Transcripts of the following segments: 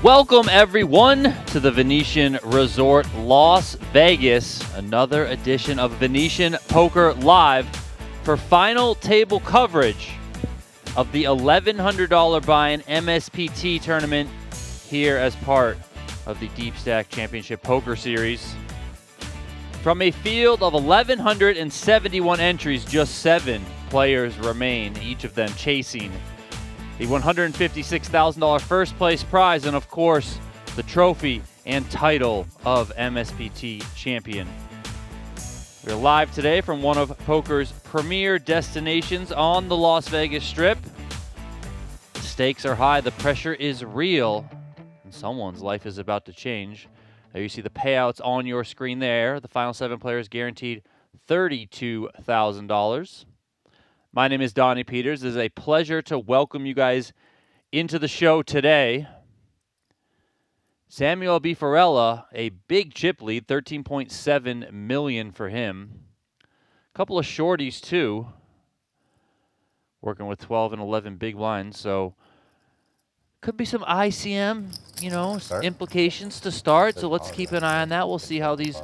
Welcome, everyone, to the Venetian Resort Las Vegas. Another edition of Venetian Poker Live for final table coverage of the $1,100 buy-in MSPT tournament here as part of the Deep Stack Championship Poker Series. From a field of 1,171 entries, just 7 players remain, each of them chasing the $156,000 first place prize, and of course, the trophy and title of MSPT champion. We're live today from one of poker's premier destinations on the Las Vegas Strip. The stakes are high, the pressure is real, and someone's life is about to change. There you see the payouts on your screen there. The final 7 players guaranteed $32,000. My name is Donnie Peters. It is a pleasure to welcome you guys into the show today. Samuel Bifarella, a big chip lead, $13.7 million for him. A couple of shorties too, working with 12 and 11 big blinds, so could be some ICM, implications to start. So let's keep an eye on that. We'll see how these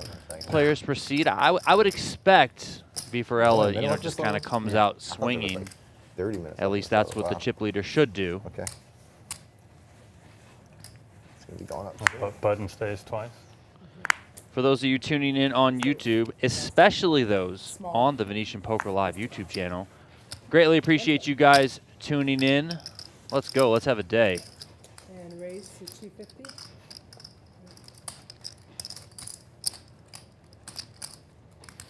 players proceed. I would expect Bifarella, just kind of comes out swinging. 30 minutes. At least that's what the chip leader should do. Okay. It's going to be gone up. Button stays twice. For those of you tuning in on YouTube, especially those on the Venetian Poker Live YouTube channel, greatly appreciate you guys tuning in. Let's go. Let's have a day. And raise to 250.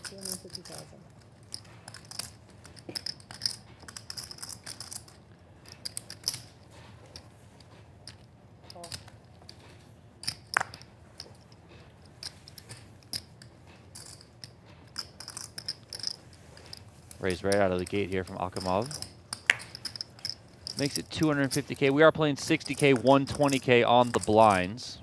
$250,000. Raised right out of the gate here from Akimov. Makes it $250K. We are playing 60K, 120K on the blinds.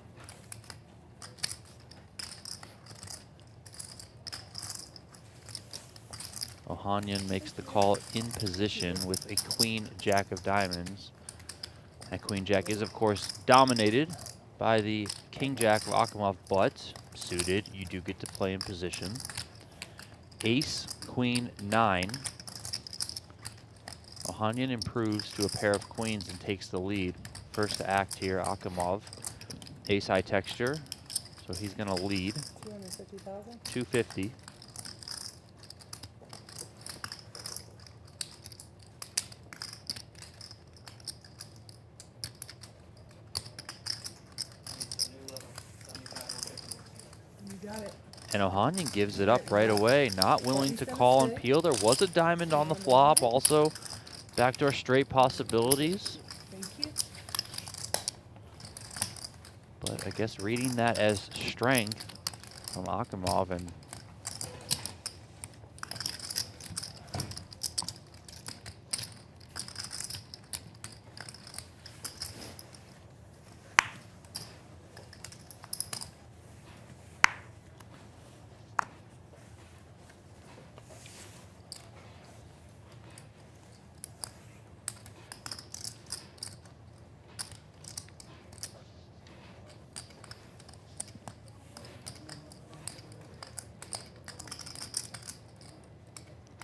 Ohanyan makes the call in position with a queen jack of diamonds. That queen jack is, of course, dominated by the king jack of Akimov, but suited, you do get to play in position. Ace, queen, 9. Ohanyan improves to a pair of queens and takes the lead. First to act here, Akimov. Ace high texture, so he's going to lead. 250,000. 250. You got it. And Ohanyan gives it up right away, not willing to call and peel. There was a diamond on the flop, also backdoor straight possibilities. Thank you. But I guess reading that as strength from Akimov, and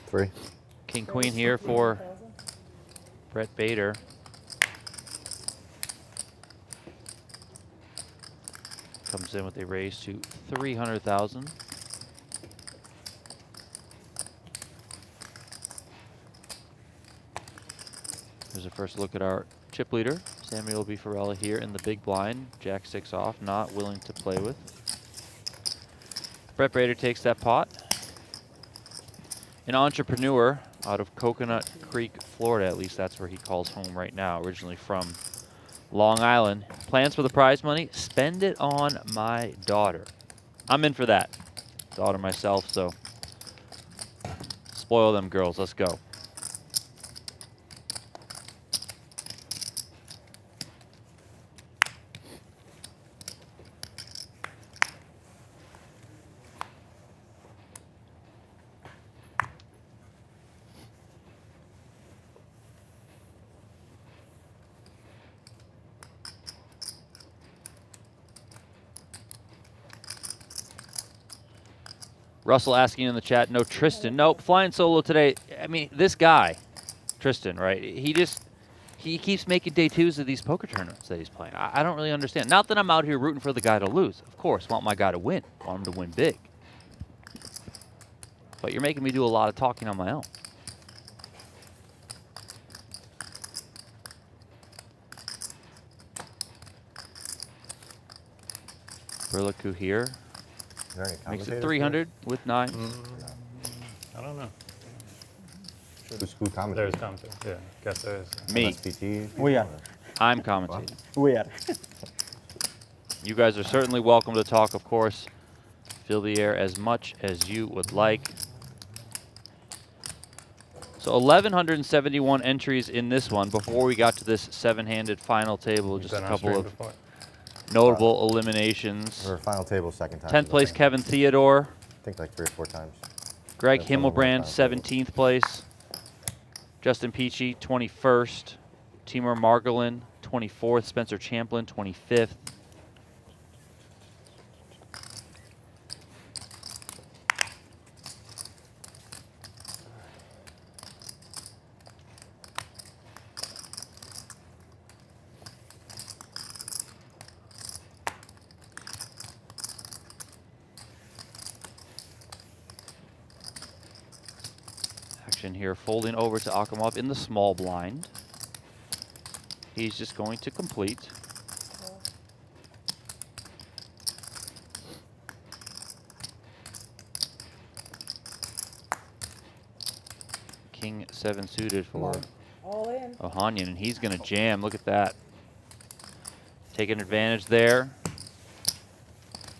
Three. King Queen here for 1,000. Brett Bader. Comes in with a raise to 300,000. Here's a first look at our chip leader, Samuel Bifarella here in the big blind. Jack 6 off, not willing to play with. Brett Bader takes that pot. An entrepreneur out of Coconut Creek, Florida. At least that's where he calls home right now, originally from Long Island. Plans for the prize money? Spend it on my daughter. I'm in for that. Daughter myself, so spoil them girls. Let's go. Russell asking in the chat, no Tristan. Nope, flying solo today. I mean, this guy, Tristan, right? He keeps making day twos of these poker tournaments that he's playing. I don't really understand. Not that I'm out here rooting for the guy to lose. Of course, want my guy to win. Want him to win big. But you're making me do a lot of talking on my own. Burlacu here. Is there any Makes commentators it there? 300 with 9. I don't know. Who commentates? There's commentary. Yeah, guess there is. Me. MSPT? We are. I'm commentating. We are. You guys are certainly welcome to talk, of course. Fill the air as much as you would like. So 1,171 entries in this one before we got to this 7-handed final table. Just a Been on couple stream of before. notable eliminations. Or final table second time. 10th place, Kevin Theodore. I think like 3 or 4 times. Greg That's only one Himmelbrand, final table. 17th place. Justin Peachy, 21st. Timur Margolin, 24th. Spencer Champlin, 25th. Action here, folding over to Akimov in the small blind. He's just going to complete. King 7 suited for All in. Ohanyan, and he's going to jam. Look at that. Taking advantage there.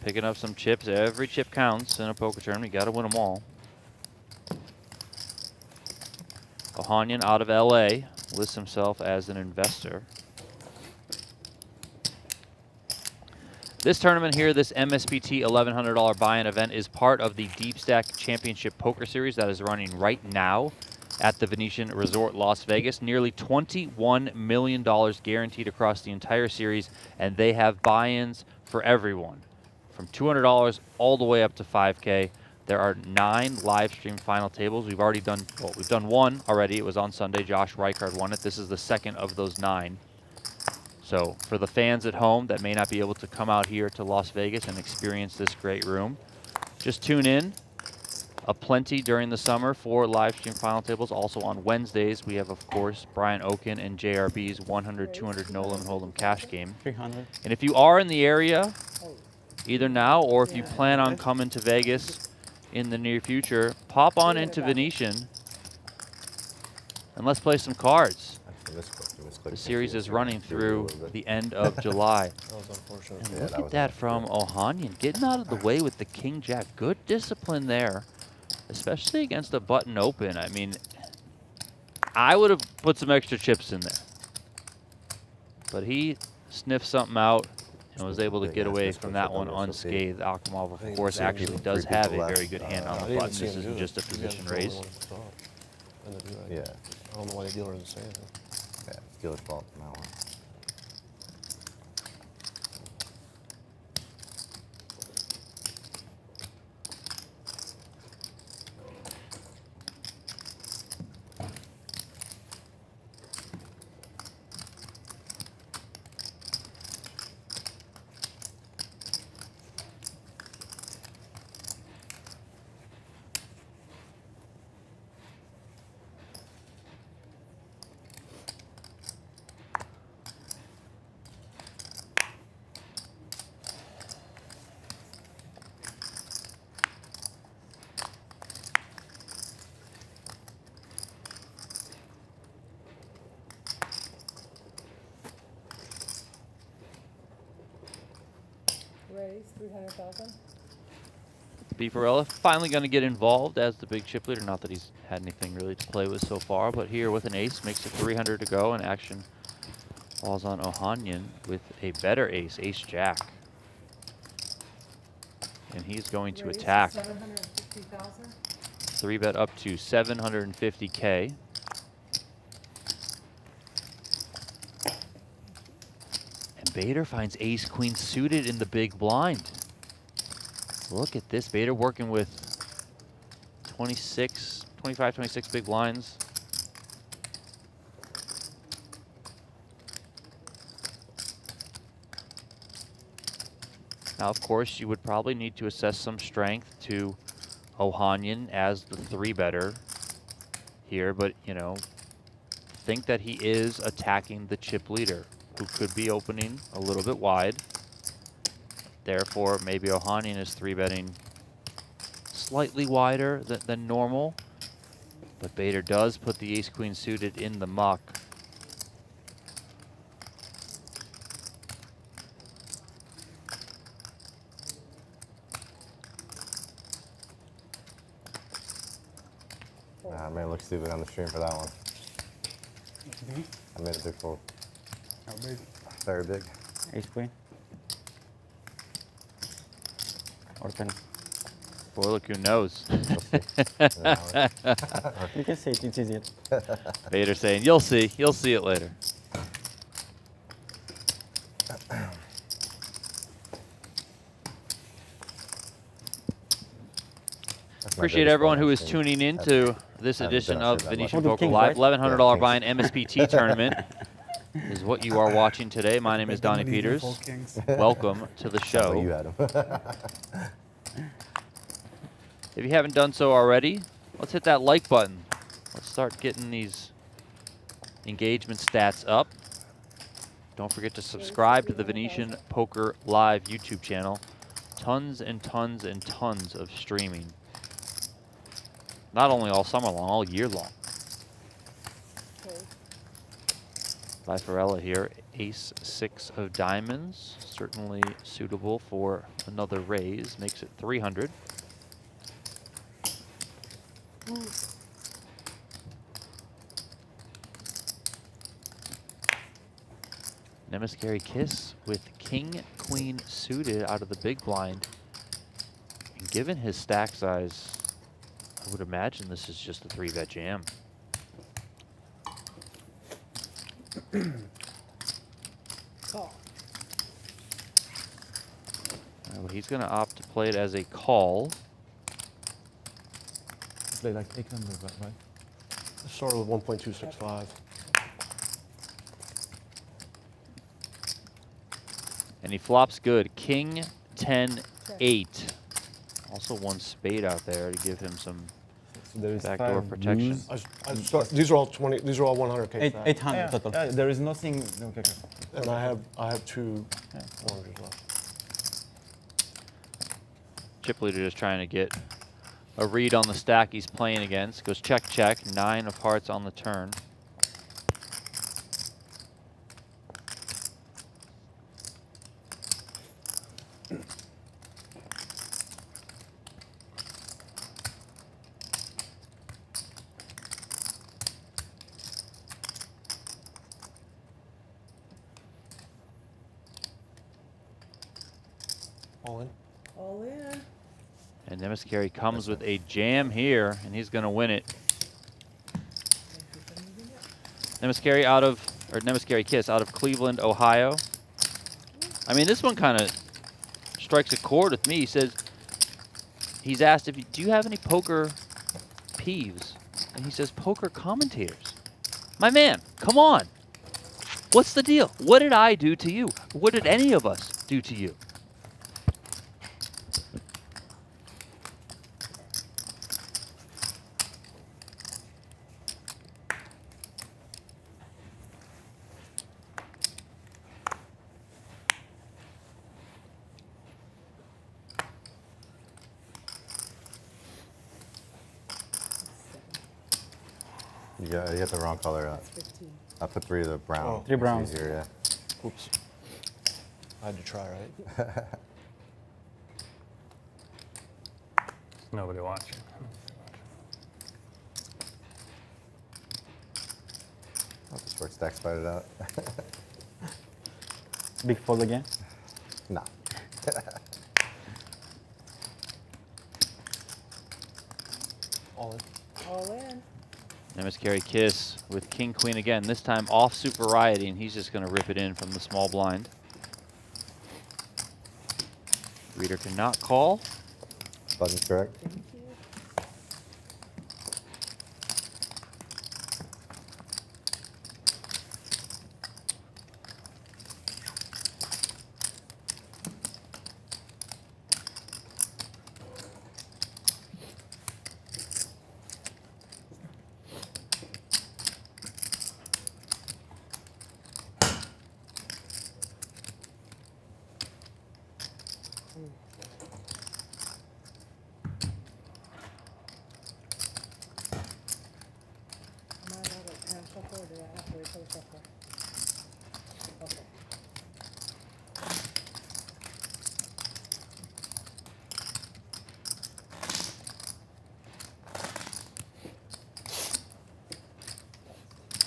Picking up some chips. Every chip counts in a poker tournament. You got to win them all. Ohanyan out of LA lists himself as an investor. This tournament here, this MSPT $1,100 buy-in event, is part of the Deep Stack Championship Poker Series that is running right now at the Venetian Resort Las Vegas. Nearly $21 million guaranteed across the entire series, and they have buy-ins for everyone, from $200 all the way up to $5K. There are 9 live stream final tables. We've already done, well, we've done one already. It was on Sunday. Josh Reichard won it. This is the second of those 9. So for the fans at home that may not be able to come out here to Las Vegas and experience this great room, just tune in. Aplenty during the summer for live stream final tables. Also on Wednesdays, we have, of course, Brian Oken and JRB's 100, 200 no limit hold'em cash game. 300. And if you are in the area, either now or if you plan on coming to Vegas in the near future, pop on into Venetian and let's play some cards. The series is running through the end of July. That was unfortunate. And Yeah, look that at was that from Ohanyan, getting out of the way with the King Jack. Good discipline there, especially against a button open. I mean, I would have put some extra chips in there, but he sniffed something out and was able to get away from that one unscathed. Akimov, of course, actually does have a very good hand on the button. This isn't just a position raise. Yeah. I don't know why the dealer doesn't say anything. Yeah, dealer's fault from that one. Raise 300,000. Bifarella finally going to get involved as the big chip leader. Not that he's had anything really to play with so far, but here with an ace makes it 300 to go, and action falls on Ohanyan with a better ace, ace-jack. And he's going to Raise attack. 750,000. 3-bet up to 750K. And Bader finds ace-queen suited in the big blind. Look at this, Bader working with 26, 25, 26 big blinds. Now, of course, you would probably need to assess some strength to Ohanyan as the 3-better here, but, you know, think that he is attacking the chip leader, who could be opening a little bit wide. Therefore, maybe Ohanyan is 3-betting slightly wider than normal. But Bader does put the ace-queen suited in the muck. Nah, I may look stupid on the stream for that one. I made a big fold. How big? Very big. Ace queen. Or 10. Burlacu knows. You can say it, it's easier. Bader saying, you'll see it later. Appreciate everyone who is tuning in to this edition of Venetian Oh, the Poker kings, Live. right? $1,100 Yeah, buy-in MSPT tournament is what you are watching today. My name is Donnie Peters. Welcome to the Oh, you show. had him. If you haven't done so already, let's hit that like button. Let's start getting these engagement stats up. Don't forget to subscribe to the Venetian Poker Live YouTube channel. Tons and tons and tons of streaming. Not only all summer long, all year long. Okay. Bifarella here, ace-6 of diamonds. Certainly suitable for another raise. Makes it 300. Nemeskeri-Kiss with king-queen suited out of the big blind. And given his stack size, I would imagine this is just a 3-bet jam. Call. Well, he's going to opt to play it as a call. Play like 8 numbers, right? Started with 1.265. And he flops good. King, 10, 8. Also one spade out there to give him some So there is backdoor 5 protection. blues. These are all 20. These are all 100K. stacks. 800 Yeah, total. yeah, there is nothing. Okay. And I have 2 oranges left. Chip leader just trying to get a read on the stack he's playing against. Goes check, check. 9 of hearts on the turn. All in. All in. And Nemeskeri comes with a jam here, and he's going to win it. Nemeskeri-Kiss out of Cleveland, Ohio. I mean, this one kind of strikes a chord with me. He says, he's asked, do you have any poker peeves? And he says, poker commentators. My man, come on. What's the deal? What did I do to you? What did any of us do to you? You got the wrong color. That's 15. I put 3 of the brown. Oh. 3 browns. It's easier, yeah. Oops. I had to try, right? Nobody watching. Oh, the short stack spied it out. Big fold again. Nah. All in. All in. Nemeskeri-Kiss with king, queen again. This time off super variety, and he's just going to rip it in from the small blind. Reeder cannot call. Button's correct. Thank you. Okay. Okay.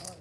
All right.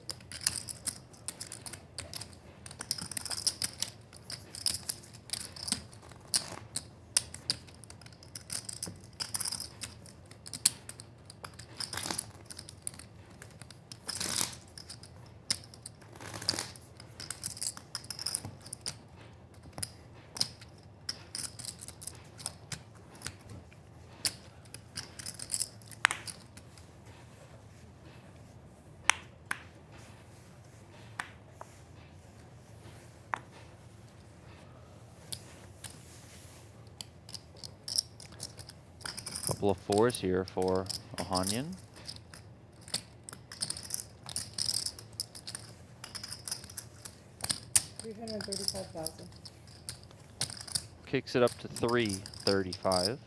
Couple of fours here for Ohanyan. $335,000. Kicks it up to 335.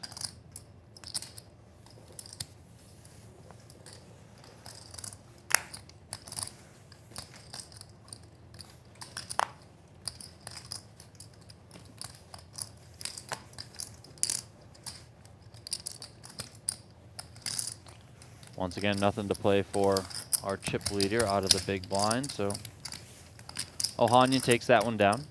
Once again, nothing to play for our chip leader out of the big blind, so Ohanyan takes that one down.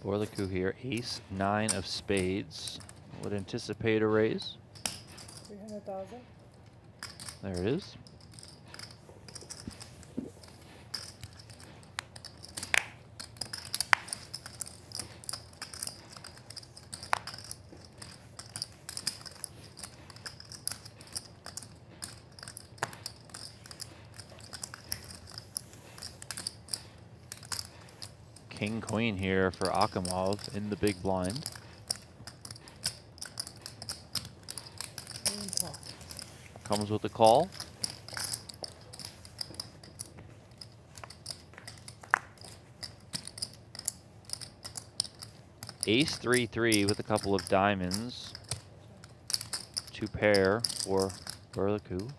Burlacu here, ace, 9 of spades. Would anticipate a raise. 300,000. There it is. King, queen here for Akimov in the big blind. And call. Comes with a call. Ace 3-3 with a couple of diamonds. 2 pair for Burlacu.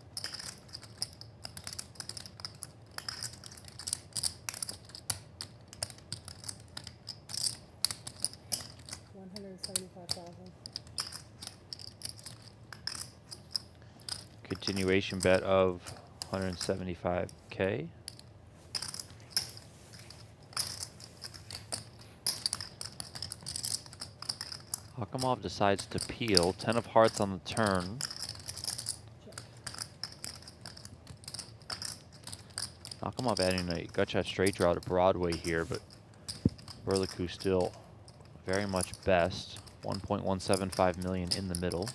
$175,000. Continuation bet of 175K. Akimov decides to peel. 10 of hearts on the turn. Akimov adding a gut shot straight draw to Broadway here, but Burlacu still very much best. 1.175 million in the middle.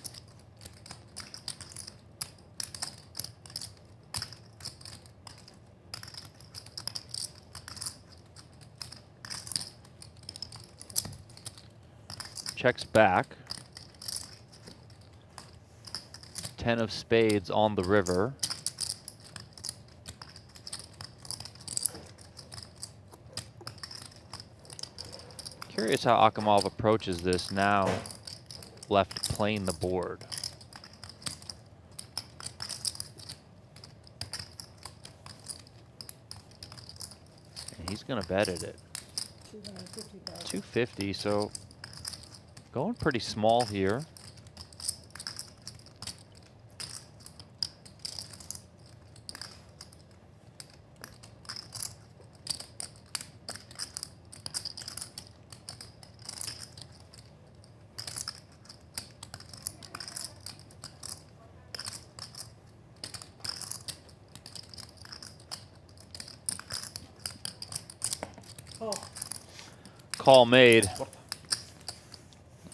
Checks back. 10 of spades on the river. Curious how Akimov approaches this now, left playing the board. And he's gonna bet at it. 250,000. 250, so going pretty small here. Call. Call made.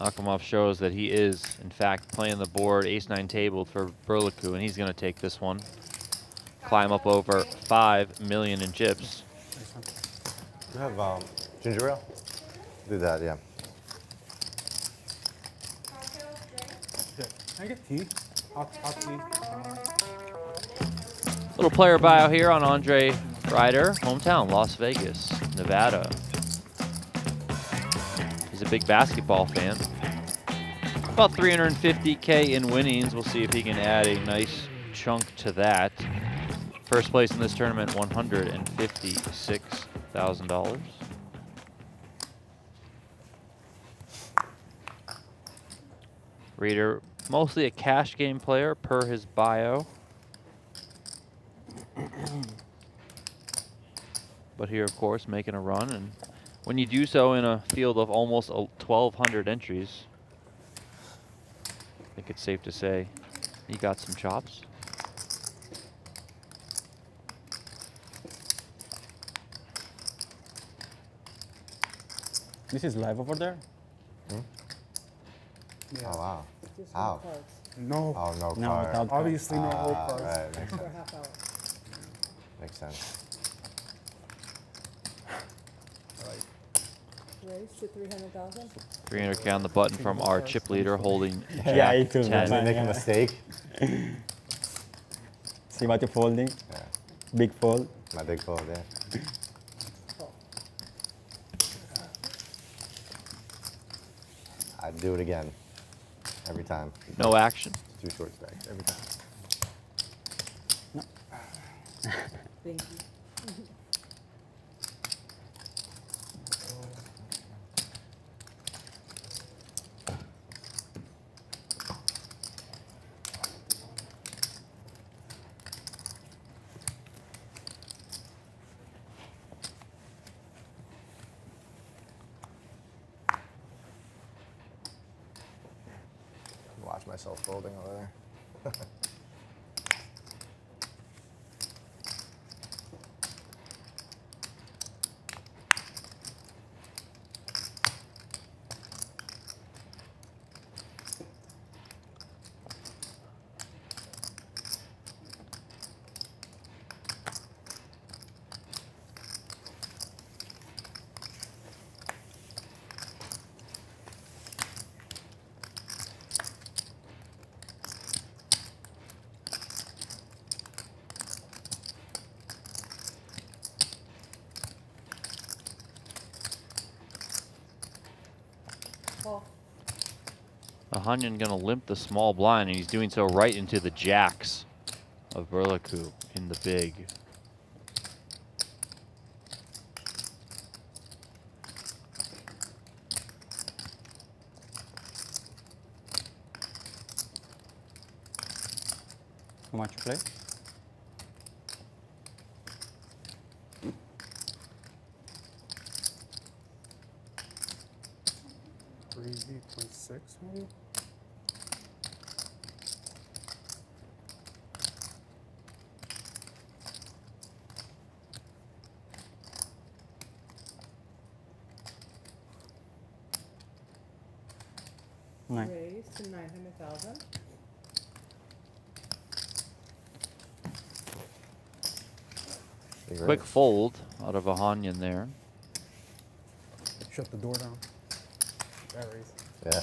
Akimov shows that he is, in fact, playing the board ace-9 table for Burlacu, and he's going to take this one. Climb up over 5 million in chips. You have ginger ale? Do that, yeah. Can I get tea? Hot tea. Little player bio here on Andre Rieder, hometown, Las Vegas, Nevada. He's a big basketball fan. About 350K in winnings. We'll see if he can add a nice chunk to that. First place in this tournament, $156,000. Rieder, mostly a cash game player per his bio. But here, of course, making a run. And when you do so in a field of almost 1,200 entries, I think it's safe to say he got some chops. This is live over there? Oh, wow. Just How? no cards No. Oh, no No, card. without Obviously no hope. Right, makes for a sense. half hour. Makes sense. Raise to 300,000. 300K on the button from our chip leader holding Yeah, it Jack was 10. Did I make a Yeah. mistake? See what you're folding? Yeah. Big fold. My big fold, yeah. Oh, I'd do it again. Every time. No action. Two short stacks, every time. thank you. Watch myself folding over there. Call. Ohanyan gonna limp the small blind, and he's doing so right into the jacks of Burlacu in the big. How much you play? $3.6 maybe? Nine. Raise to 900,000. Big Quick raise. fold out of Ohanyan there. Shut the door down. That raise. Yeah.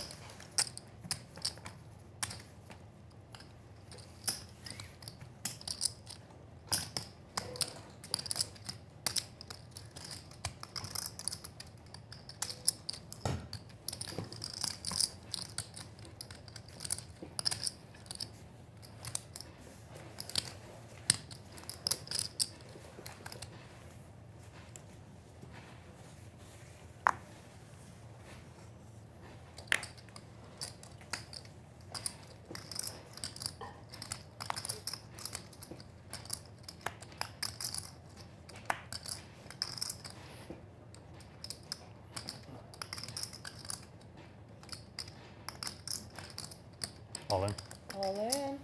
All in. All in.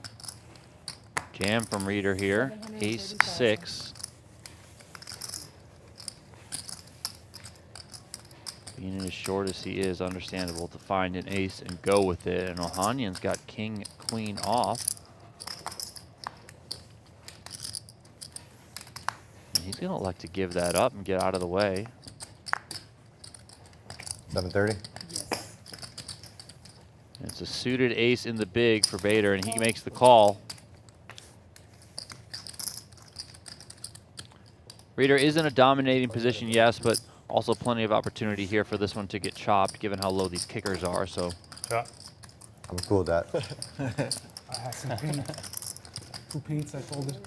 Jam from Rieder here. Ace 6. Being as short as he is, understandable to find an ace and go with it. And Ohanyan's got king, queen off. And he's going to elect to give that up and get out of the way. 730. Yes. And it's a suited ace in the big for Bader, and he makes the call. Rieder is in a dominating position, yes, but also plenty of opportunity here for this one to get chopped, given how low these kickers are. So Shot. I'm cool with that. I had some paint. 2 paints I folded.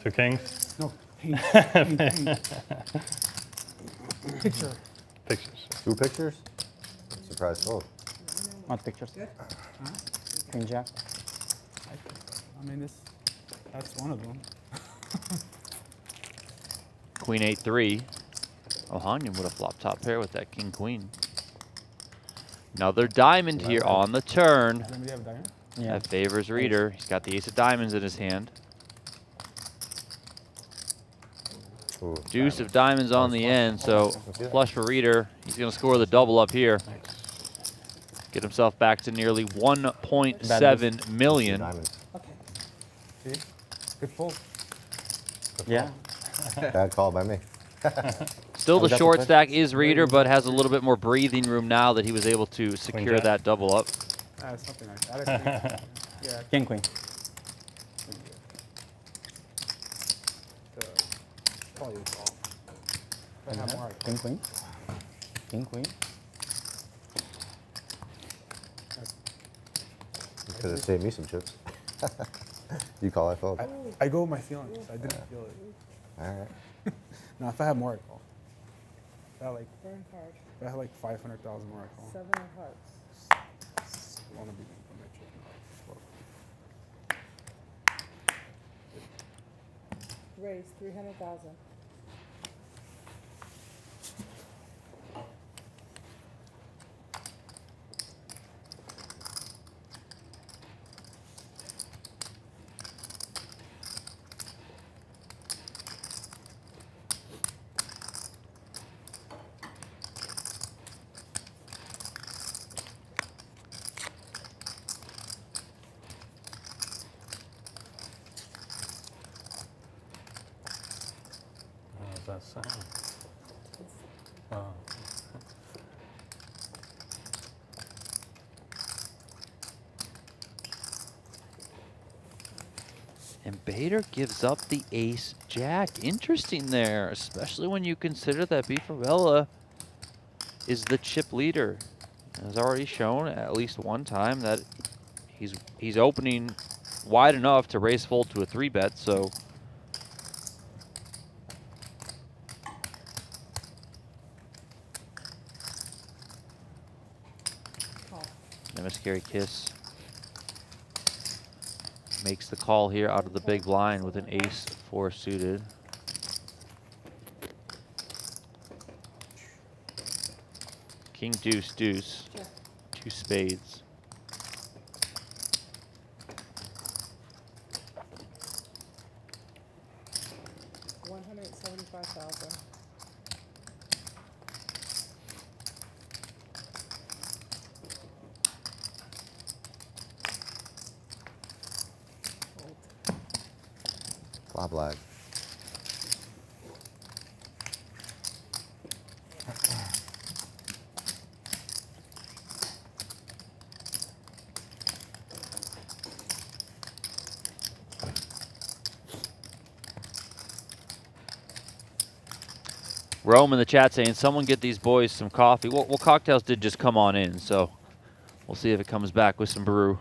2 kings. No, paint. Paint. Picture. Pictures. 2 pictures? Surprise fold. Not pictures. Good. Queen jack. I mean, that's one of them. Queen 8-3. Ohanyan would have flopped top pair with that king queen. Another diamond here on the turn. Does anybody have a diamond? Yeah. That favors Rieder. He's got the ace of diamonds in his hand. Ooh, Deuce of diamonds on the end, so flush for Rieder. He's going to score the double up here. Get himself back to nearly 1.7 million. diamonds. Okay. See? Good fold. Yeah. Bad call by me. Still, the Got the short push. stack is Rieder, but has a little bit more breathing room now that he was able to secure jack. that double up. Something like that. I think. Yeah. King queen. Probably a call. If I have more, I King queen. King queen. Could have saved me some chips. You call, I fold. I go with my feelings. I didn't feel it. All right. No, if I had more, I call. If I had like, Burn card. if I had like 500,000 more, I call. 7 of hearts. I want to be from my chip. Raise 300,000. What does that sound? Oh. And Bader gives up the ace jack. Interesting there, especially when you consider that Bifarella is the chip leader. Has already shown at least one time that he's opening wide enough to raise fold to a 3-bet. So Call. Nemeskeri-Kiss makes the call here out of the big blind with an ace 4 suited. King deuce deuce. Check. 2 spades. $175,000. Fold. Flop lag. Rome in the chat saying, someone get these boys some coffee. Well, cocktails did just come on in, so we'll see if it comes back with some brew.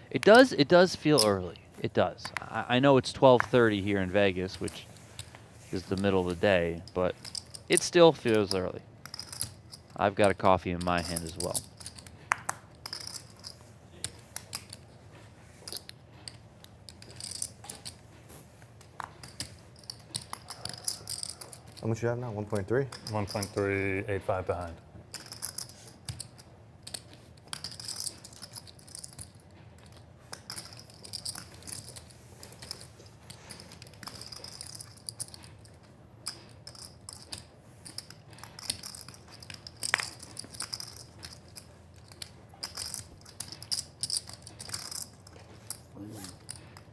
It does feel early. It does. I know it's 12:30 here in Vegas, which is the middle of the day, but it still feels early. I've got a coffee in my hand as well. How much you have now? 1.3? 1.385 behind.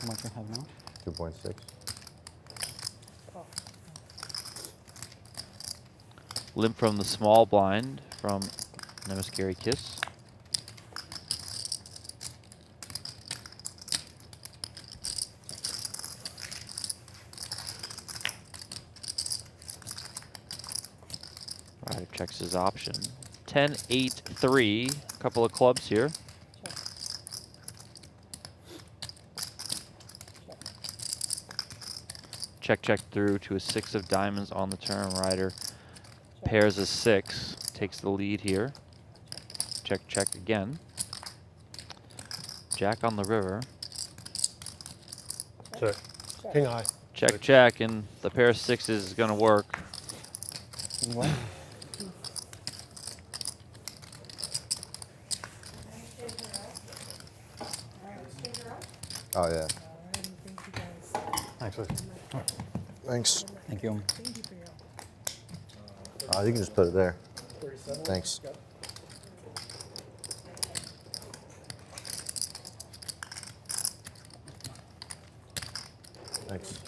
How much you have now? 2.6. Call. Limp from the small blind from Nemeskeri-Kiss. Rieder checks his option. 10-8-3. Couple of clubs here. Check. Check through to a 6 of diamonds on the turn. Rieder pairs a 6, takes the lead here. Check again. Jack on the river. Check. King high. Check, and the pair of 6s is going to work. And what? Oh, yeah. Alrighty, thank you guys. Thanks, Luke. Thanks. Thank you. Thank you for your help. You can just put it there. Thanks. Thanks.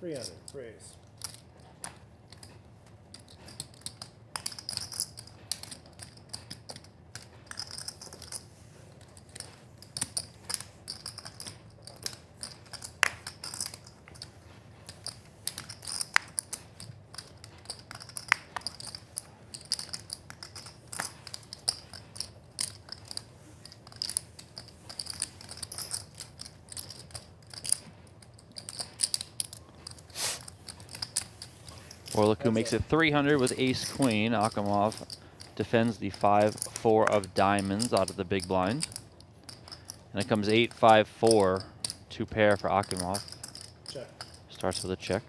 $300, raise. Burlacu makes it 300 with ace-queen. Akimov defends the 5-4 of diamonds out of the big blind. And it comes 8-5-4, 2 pair for Akimov. Check. Starts with a check.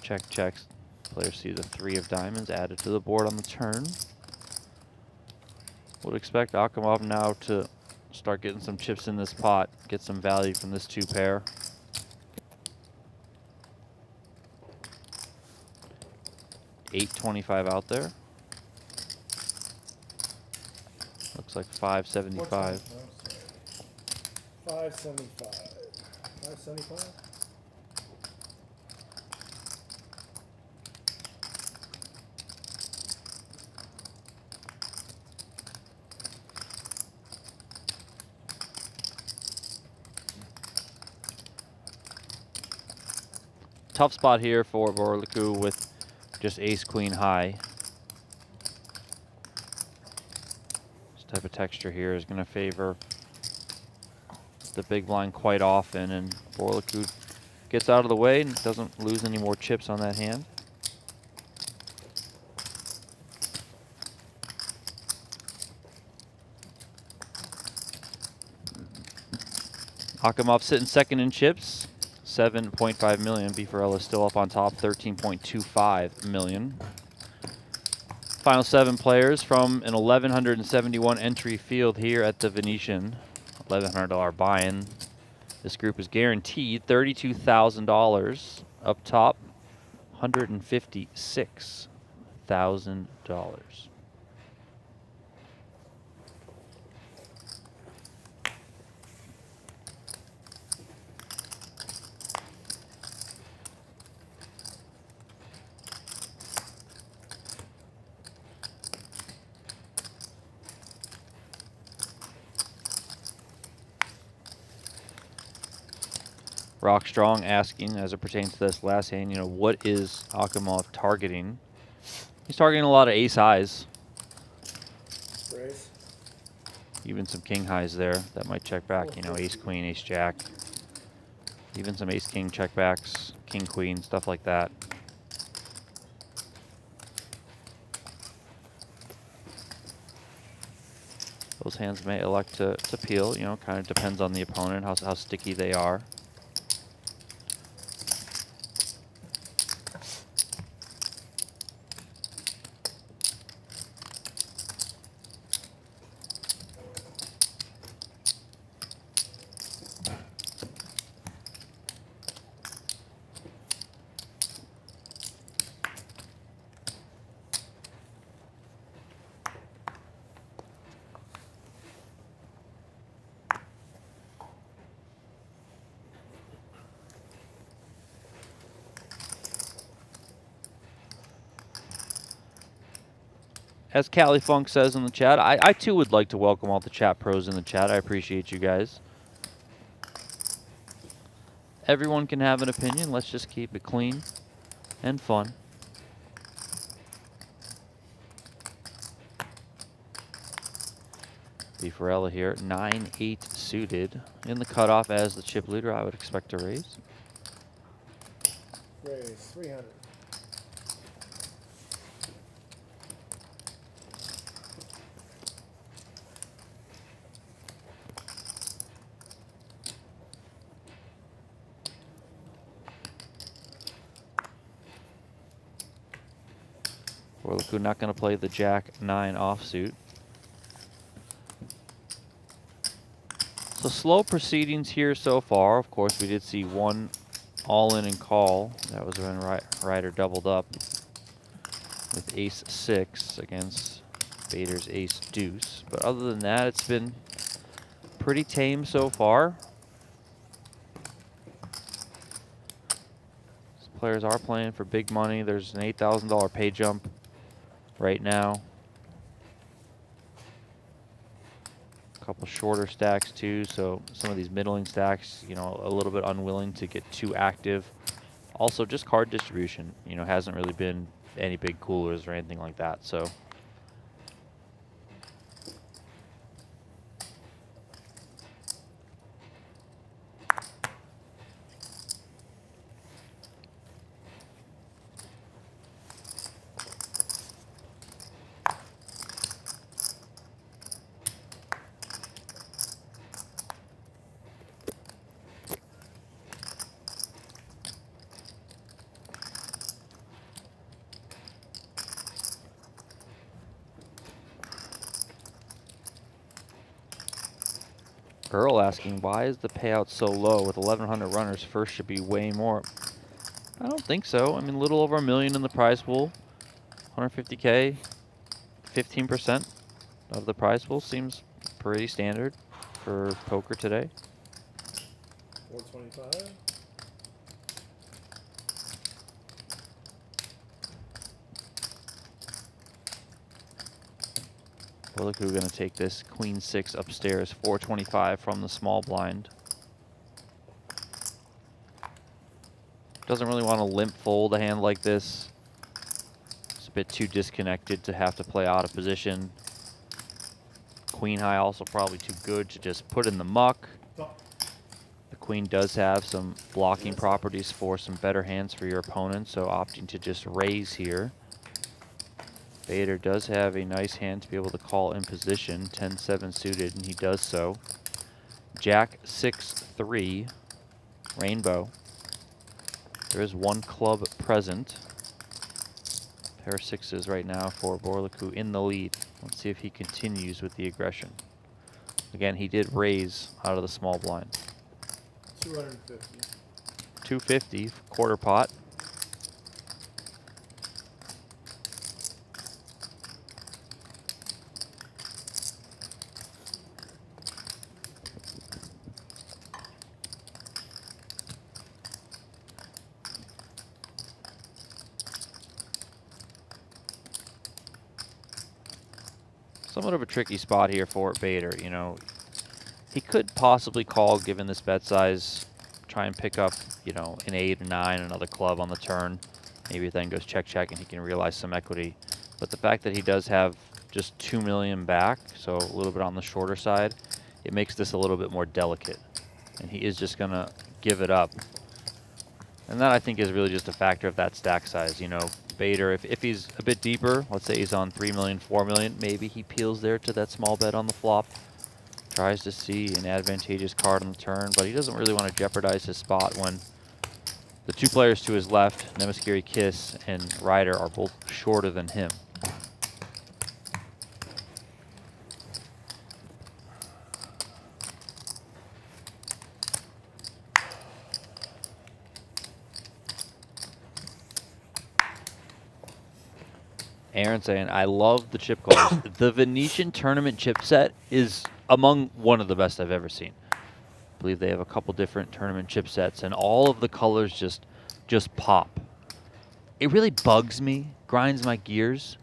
Check. Checks. Players see the 3 of diamonds added to the board on the turn. Would expect Akimov now to start getting some chips in this pot, get some value from this 2 pair. $825 out there. Looks like $575. 575. 575? Tough spot here for Burlacu with just ace-queen high. This type of texture here is going to favor the big blind quite often, and Burlacu gets out of the way and doesn't lose any more chips on that hand. Akimov sitting second in chips, 7.5 million. Bifarella still up on top, 13.25 million. Final 7 players from an 1,171 entry field here at the Venetian. $1,100 buy-in. This group is guaranteed $32,000 up top, $156,000. Rock Strong asking, as it pertains to this last hand, what is Akimov targeting? He's targeting a lot of ace highs. Raise. Even some king highs there that might check back. Ace queen, ace jack. Even some ace king checkbacks, king queen, stuff like that. Those hands may elect to peel. Kind of depends on the opponent, how sticky they are. As Cali Funk says in the chat, I too would like to welcome all the chat pros in the chat. I appreciate you guys. Everyone can have an opinion. Let's just keep it clean and fun. Bifarella here, 9-8 suited. In the cutoff as the chip leader, I would expect to raise. Raise 300. Burlacu not going to play the Jack 9 offsuit. So slow proceedings here so far. Of course, we did see one all-in and call. That was when Rieder doubled up with ace 6 against Bader's ace deuce. But other than that, it's been pretty tame so far. Some players are playing for big money. There's an $8,000 pay jump right now. A couple shorter stacks too, so some of these middling stacks, a little bit unwilling to get too active. Also, just card distribution, hasn't really been any big coolers or anything like that, so. Earl asking, why is the payout so low? With 1,100 runners, first should be way more. I don't think so. I mean, a little over $1 million in the prize pool. 150K, 15% of the prize pool seems pretty standard for poker today. 425. Burlacu going to take this queen 6 upstairs, 425 from the small blind. Doesn't really want to limp fold a hand like this. It's a bit too disconnected to have to play out of position. Queen high also probably too good to just put in the muck. The queen does have some blocking properties for some better hands for your opponent, so opting to just raise here. Bader does have a nice hand to be able to call in position, 10-7 suited, and he does so. Jack 6-3, rainbow. There is one club present. Pair of sixes right now for Burlacu in the lead. Let's see if he continues with the aggression. Again, he did raise out of the small blind. 250. 250, quarter pot. Somewhat of a tricky spot here for Bader. You know, he could possibly call given this bet size, try and pick up, you know, an 8 or 9, another club on the turn. Maybe it then goes check and he can realize some equity. But the fact that he does have just 2 million back, so a little bit on the shorter side, it makes this a little bit more delicate. And he is just gonna give it up. And that I think is really just a factor of that stack size. You know, Bader, if he's a bit deeper, let's say he's on 3 million, 4 million, maybe he peels there to that small bet on the flop. Tries to see an advantageous card on the turn, but he doesn't really want to jeopardize his spot when the two players to his left, Nemeskeri-Kiss and Rieder, are both shorter than him. Aaron saying, I love the chip calls. The Venetian tournament chip set is among one of the best I've ever seen. I believe they have a couple different tournament chip sets, and all of the colors just pop. It really bugs me, grinds my gears,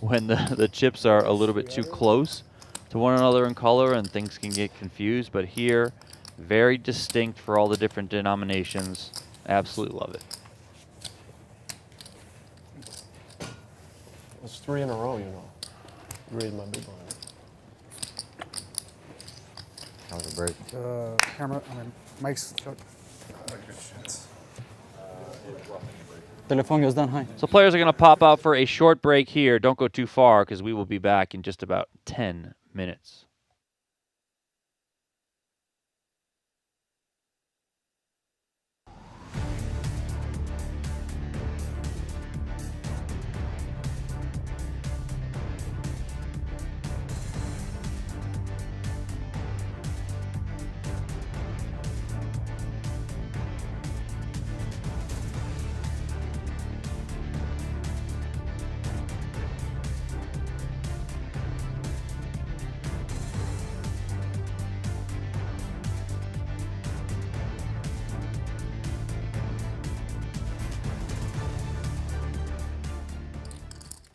when the chips are a little bit too close to one another in color and things can get confused. But here, very distinct for all the different denominations. Absolutely love it. That's 3 in a row, you know. Raised my big blind. That was a break. Mike's. Telephone goes down high. So players are going to pop out for a short break here. Don't go too far because we will be back in just about 10 minutes.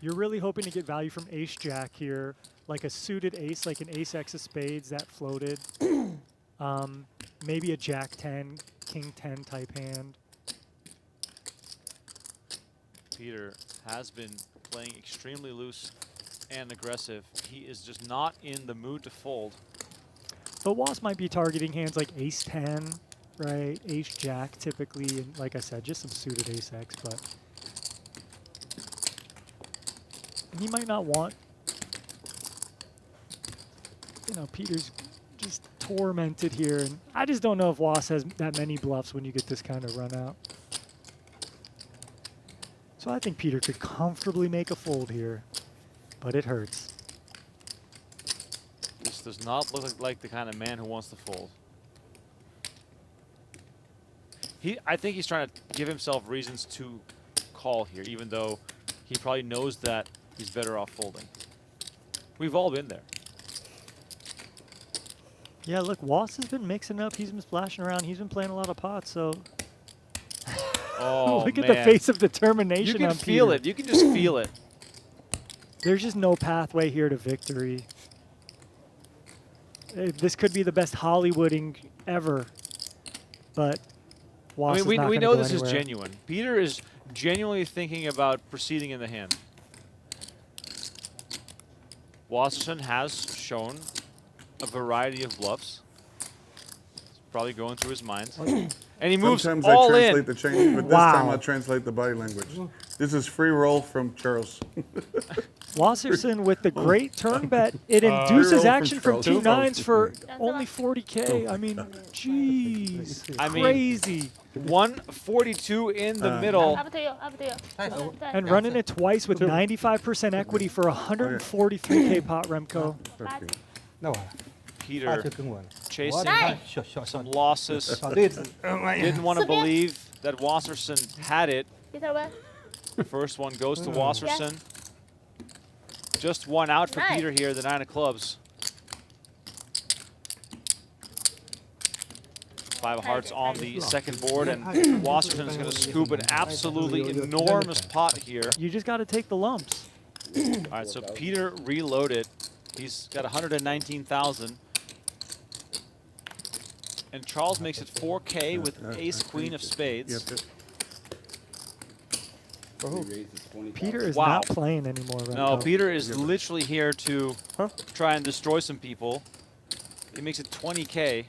You're really hoping to get value from ace-jack here, like a suited ace, like an ace-x of spades that floated. Maybe a jack-10, king-10 type hand. Peter has been playing extremely loose and aggressive. He is just not in the mood to fold. But Was might be targeting hands like ace-10, right? Ace-jack typically, and like I said, just some suited ace-x, but he might not want, you know, Peter's just tormented here, and I just don't know if Was has that many bluffs when you get this kind of run out. So I think Peter could comfortably make a fold here, but it hurts. This does not look like the kind of man who wants to fold. I think he's trying to give himself reasons to call here, even though he probably knows that he's better off folding. We've all been there. Yeah, look, Was has been mixing up. He's been splashing around. He's been playing a lot of pots, so Oh, look man. at the face of determination You can on feel Peter. it. You can just feel it. There's just no pathway here to victory. This could be the best Hollywooding ever, but Was I mean, is not we gonna know go this anywhere. is genuine. Peter is genuinely thinking about proceeding in the hand. Wasserson has shown a variety of bluffs. probably going through his mind. And he moves Sometimes all I in. translate the change, but this time I'll translate the body language. This is free roll from Charles. Wasserson with the great turn bet. It induces Roll from action from Charles. two nines for only 40K. I mean, jeez. I mean, crazy. 142 in the middle. Up to you. Up to you. And running it twice with 95% equity for 143K pot Remco. No. Peter chasing Nice. some losses. Didn't want to believe that Wasserson had it. First one goes to Wasserson. Just one out for Nice. Peter here, the 9 of clubs. 5 of hearts on the second board, and Wasserson is going to scoop an absolutely enormous pot here. You just got to take the lumps. All right, so Peter reloaded. He's got 119,000. And Charles makes it 4K with ace queen of spades. Peter is Wow. not playing anymore. Remco. No, Peter is literally here to try and destroy some people. He makes it 20K.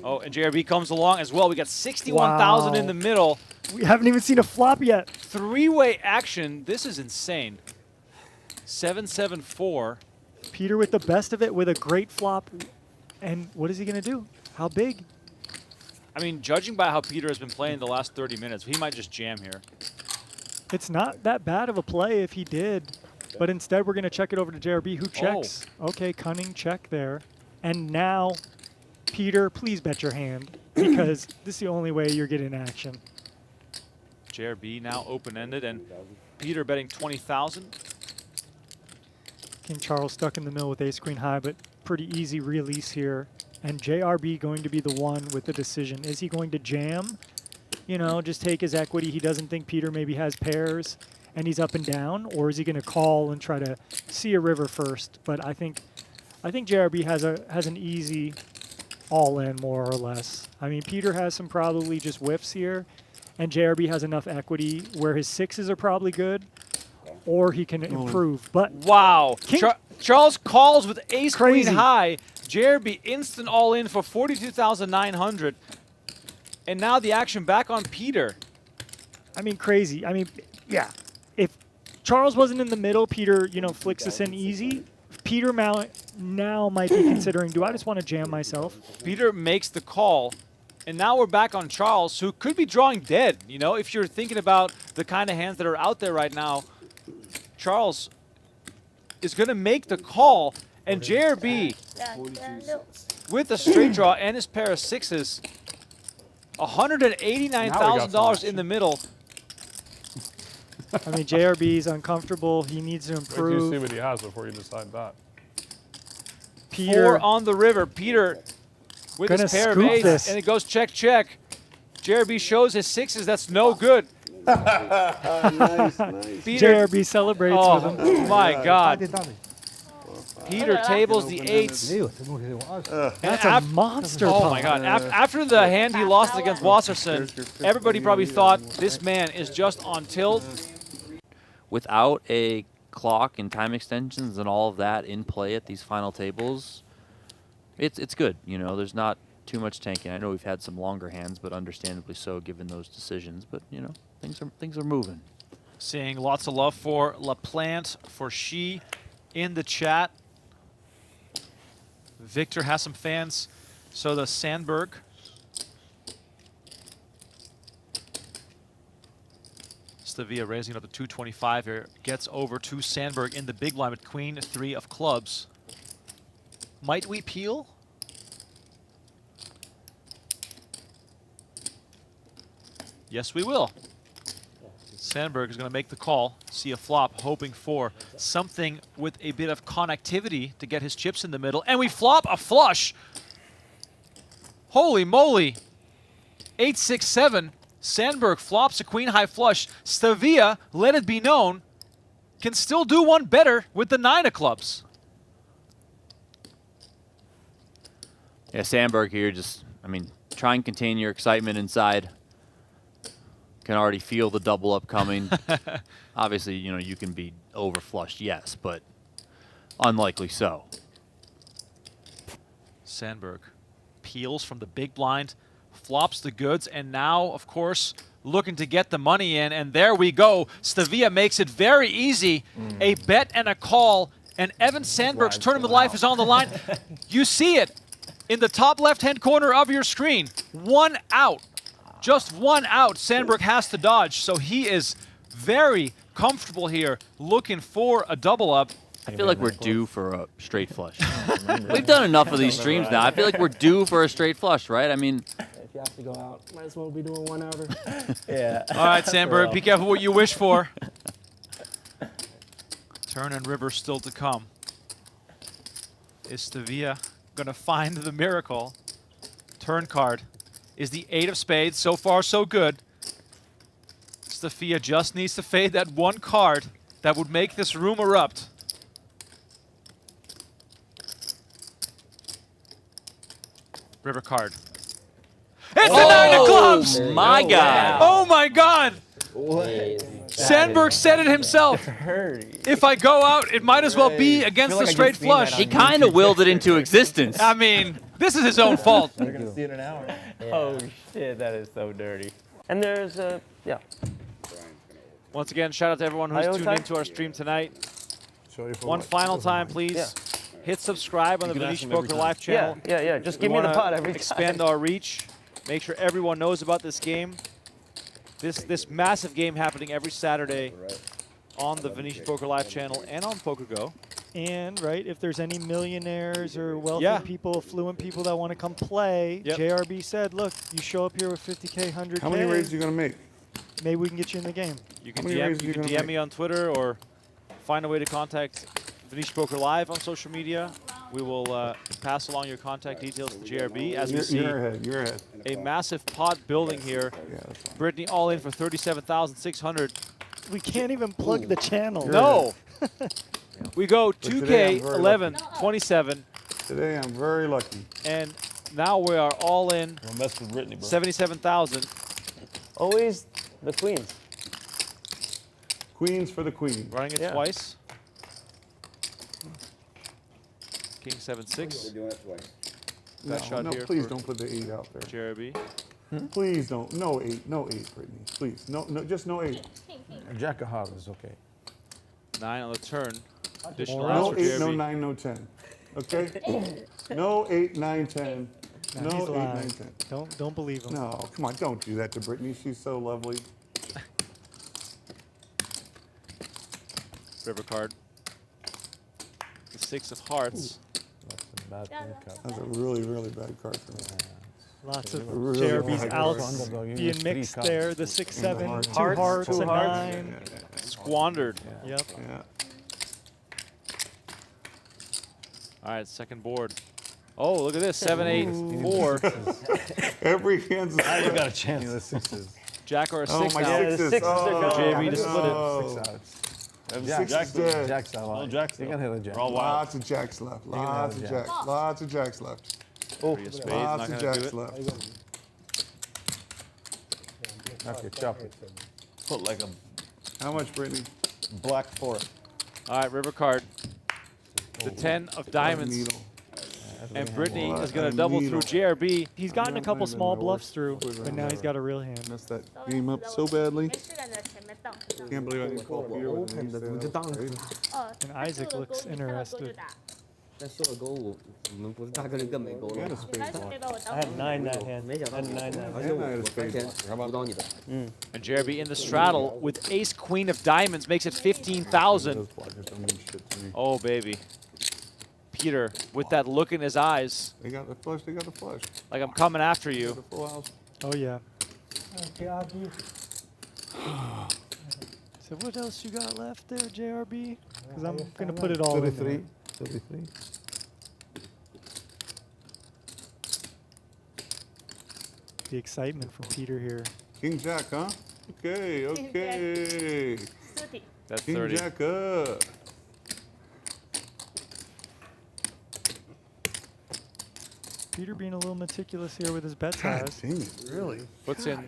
Oh, and JRB comes along as well. We got 61,000 in the middle. We haven't even seen a flop yet. 3-way action. This is insane. 7-7-4. Peter with the best of it with a great flop. And what is he going to do? How big? I mean, judging by how Peter has been playing the last 30 minutes, he might just jam here. It's not that bad of a play if he did. But instead, we're going to check it over to JRB, who checks. Okay, cunning check there. And now, Peter, please bet your hand, because this is the only way you're getting action. JRB now open-ended, and Peter betting 20,000. King Charles stuck in the middle with ace queen high, but pretty easy release here. And JRB going to be the one with the decision. Is he going to jam? You know, just take his equity. He doesn't think Peter maybe has pairs and he's up and down, or is he going to call and try to see a river first? But I think JRB has an easy all-in more or less. I mean, Peter has some probably just whiffs here, and JRB has enough equity where his sixes are probably good, or he can improve. But wow, Charles calls with ace Crazy. queen high. JRB instant all in for 42,900, and now the action back on Peter. I mean, crazy. I mean, yeah. If Charles wasn't in the middle, Peter, you know, flicks this in easy. Peter now might be considering, do I just want to jam myself? Peter makes the call, and now we're back on Charles, who could be drawing dead. You know, if you're thinking about the kind of hands that are out there right now, Charles is going to make the call, and JRB with a straight draw and his pair of sixes, $189,000 in the middle. I mean, JRB's uncomfortable. He needs to Wait till improve. you see what he has before you decide that. Peter 4 on the river. Peter with his Gonna pair of scoop eights, this. and it goes check, check. JRB shows his sixes. That's no good. Nice, nice. Peter, JRB celebrates with him. oh my God. Peter tables the eights. That's a monster Oh pot. my God. After the hand he lost against Wasserson, everybody probably thought this man is just on tilt. Without a clock and time extensions and all of that in play at these final tables, it's good. You know, there's not too much tanking. I know we've had some longer hands, but understandably so given those decisions. But you know, things are moving. Seeing lots of love for LaPlante, for She in the chat. Victor has some fans. So does Sandberg. Stavia raising up to 225 here. Gets over to Sandberg in the big line with queen 3 of clubs. Might we peel? Yes, we will. Sandberg is going to make the call, see a flop, hoping for something with a bit of connectivity to get his chips in the middle. And we flop a flush. Holy moly. 8-6-7. Sandberg flops a queen-high flush. Stavia, let it be known, can still do one better with the 9 of clubs. Yeah, Sandberg here just, I mean, try and contain your excitement inside. Can already feel the double up coming. Obviously, you know, you can be overflushed, yes, but unlikely so. Sandberg peels from the big blind, flops the goods, and now, of course, looking to get the money in. And there we go. Stavia makes it very easy. A bet and a call, and Evan Sandberg's tournament life is on the line. You see it in the top left-hand corner of your screen. 1 out. Just 1 out Sandberg has to dodge, so he is very comfortable here, looking for a double up. I feel like we're due for a straight flush. We've done enough of these streams now. I feel like we're due for a straight flush, right? I mean, If you have to go out, might as well be doing 1 outer. Yeah. All right, Sandberg, be careful what you wish for. Turn and river still to come. Is Stavia gonna find the miracle? Turn card is the 8 of spades. So far, so good. Stavia just needs to fade that 1 card that would make this room erupt. River card. It's a 9 of clubs! My God. Oh my God! What? Sandberg said it himself. If I go out, it might as well be against the straight flush. He kind of willed it into existence. I mean, this is his own fault. We're going to see it in an hour. Oh, shit, that is so dirty. And there's, yeah. Once again, shout out to everyone who's Hi, tuned Otai. into our stream tonight. Show you for One what? final time, please. Yeah. Hit subscribe on the can ask Venetian him every Poker time. Live channel. Yeah. Just We give me the wanna pot every time. expand our reach. Make sure everyone knows about this game. This massive game happening every Saturday on the Venetian Poker Live channel and on PokerGo. And, right, if there's any millionaires or wealthy Yeah. people, affluent people that want to come play, Yep. JRB said, look, you show up here with 50K, 100K, How many raises are you going to make? maybe we can get you in the game. You can How many raises DM, you you can gonna DM make? me on Twitter or find a way to contact Venetian Poker Live on social media. We will pass along your contact details to JRB as we see You're ahead. You're ahead. a massive pot building here. Yeah, that's fine. Brittany all in for 37,600. We can't even plug the channel. No. We go today I'm 2K, very 11, 27, Today I'm very lucky. and now we are all in Don't mess with Brittany, bro. 77,000. Always the queens. Queens for the queen. Running it Yeah. twice. King 7-6. Doing it twice. No, shot no, here please for- don't put the 8 out there. JRB. Please don't. No 8. No 8, Brittany. Please. No, just no 8. Jack of hearts is okay. 9 on the turn. Additional No rounds for 8, no JRB. 9, no 10. Okay? No 8, 9, 10. No, No he's 8, lying. 9, 10. Don't believe him. No, come on. Don't do that to Brittany. She's so lovely. River card. The 6 of hearts. That's a bad thing, cut. That's a really, really bad card for me. Lots of Really JRB's hard outs Underdog, you being get 3 mixed cards. there. The 6-7, Hearts. 2 Hearts, hearts, two a hearts. 9. Squandered. Yep. Yeah. All right, second board. Oh, look at this. 7, 8, 4. Every hand's a I got a chance. The sixes. Jack or a Oh, 6 my now. Yeah, the sixes. sixes are Oh, gone. JB to split it. no. Six outs. Six Jack's is dead. Jack's out. No jacks, You though. can hit a jack. We're all wild. Lots of jacks left. can Lots have of a jack. jacks. Lots of jacks left. Oh, 3 of spades, Lots not of gonna do jacks it. left. Knock your chop it. Put like a How much, Brittany? black for it. All right, river card. The 10 of diamonds. Needle. And Brittany Well, is going a to double needle. through JRB. He's gotten a Might couple have been small my bluffs worst through, quiver but I've now he's ever. got a real hand. Messed that game up so badly. 没事的，你在前面等。 Can't believe I didn't call Peter with an ace there. That was crazy. 哦， And Isaac looks 你看到勾 interested. 就打。但射了勾我们不是大概率更没勾 You had 了 a。你开 spade 始 ball. 没把我当 I had 成 9 that hand. 没想到 I had 9 9 And I had a spade ball. 辅导你的。 And JRB in the straddle with ace queen of diamonds makes it 15,000. Those blockers don't mean shit to me. Oh, baby. Peter with that look in his eyes, They got the flush. They got the flush. like I'm coming after you. The full house. Oh, yeah. So what else you got left there, JRB? Because I'm going to put it all in there. 33. 33. The excitement from Peter here. King Jack, huh? Okay, okay. 30。 That's King 30. Jack up. Peter being a little meticulous here with his bet God size. dang it, really? What's in?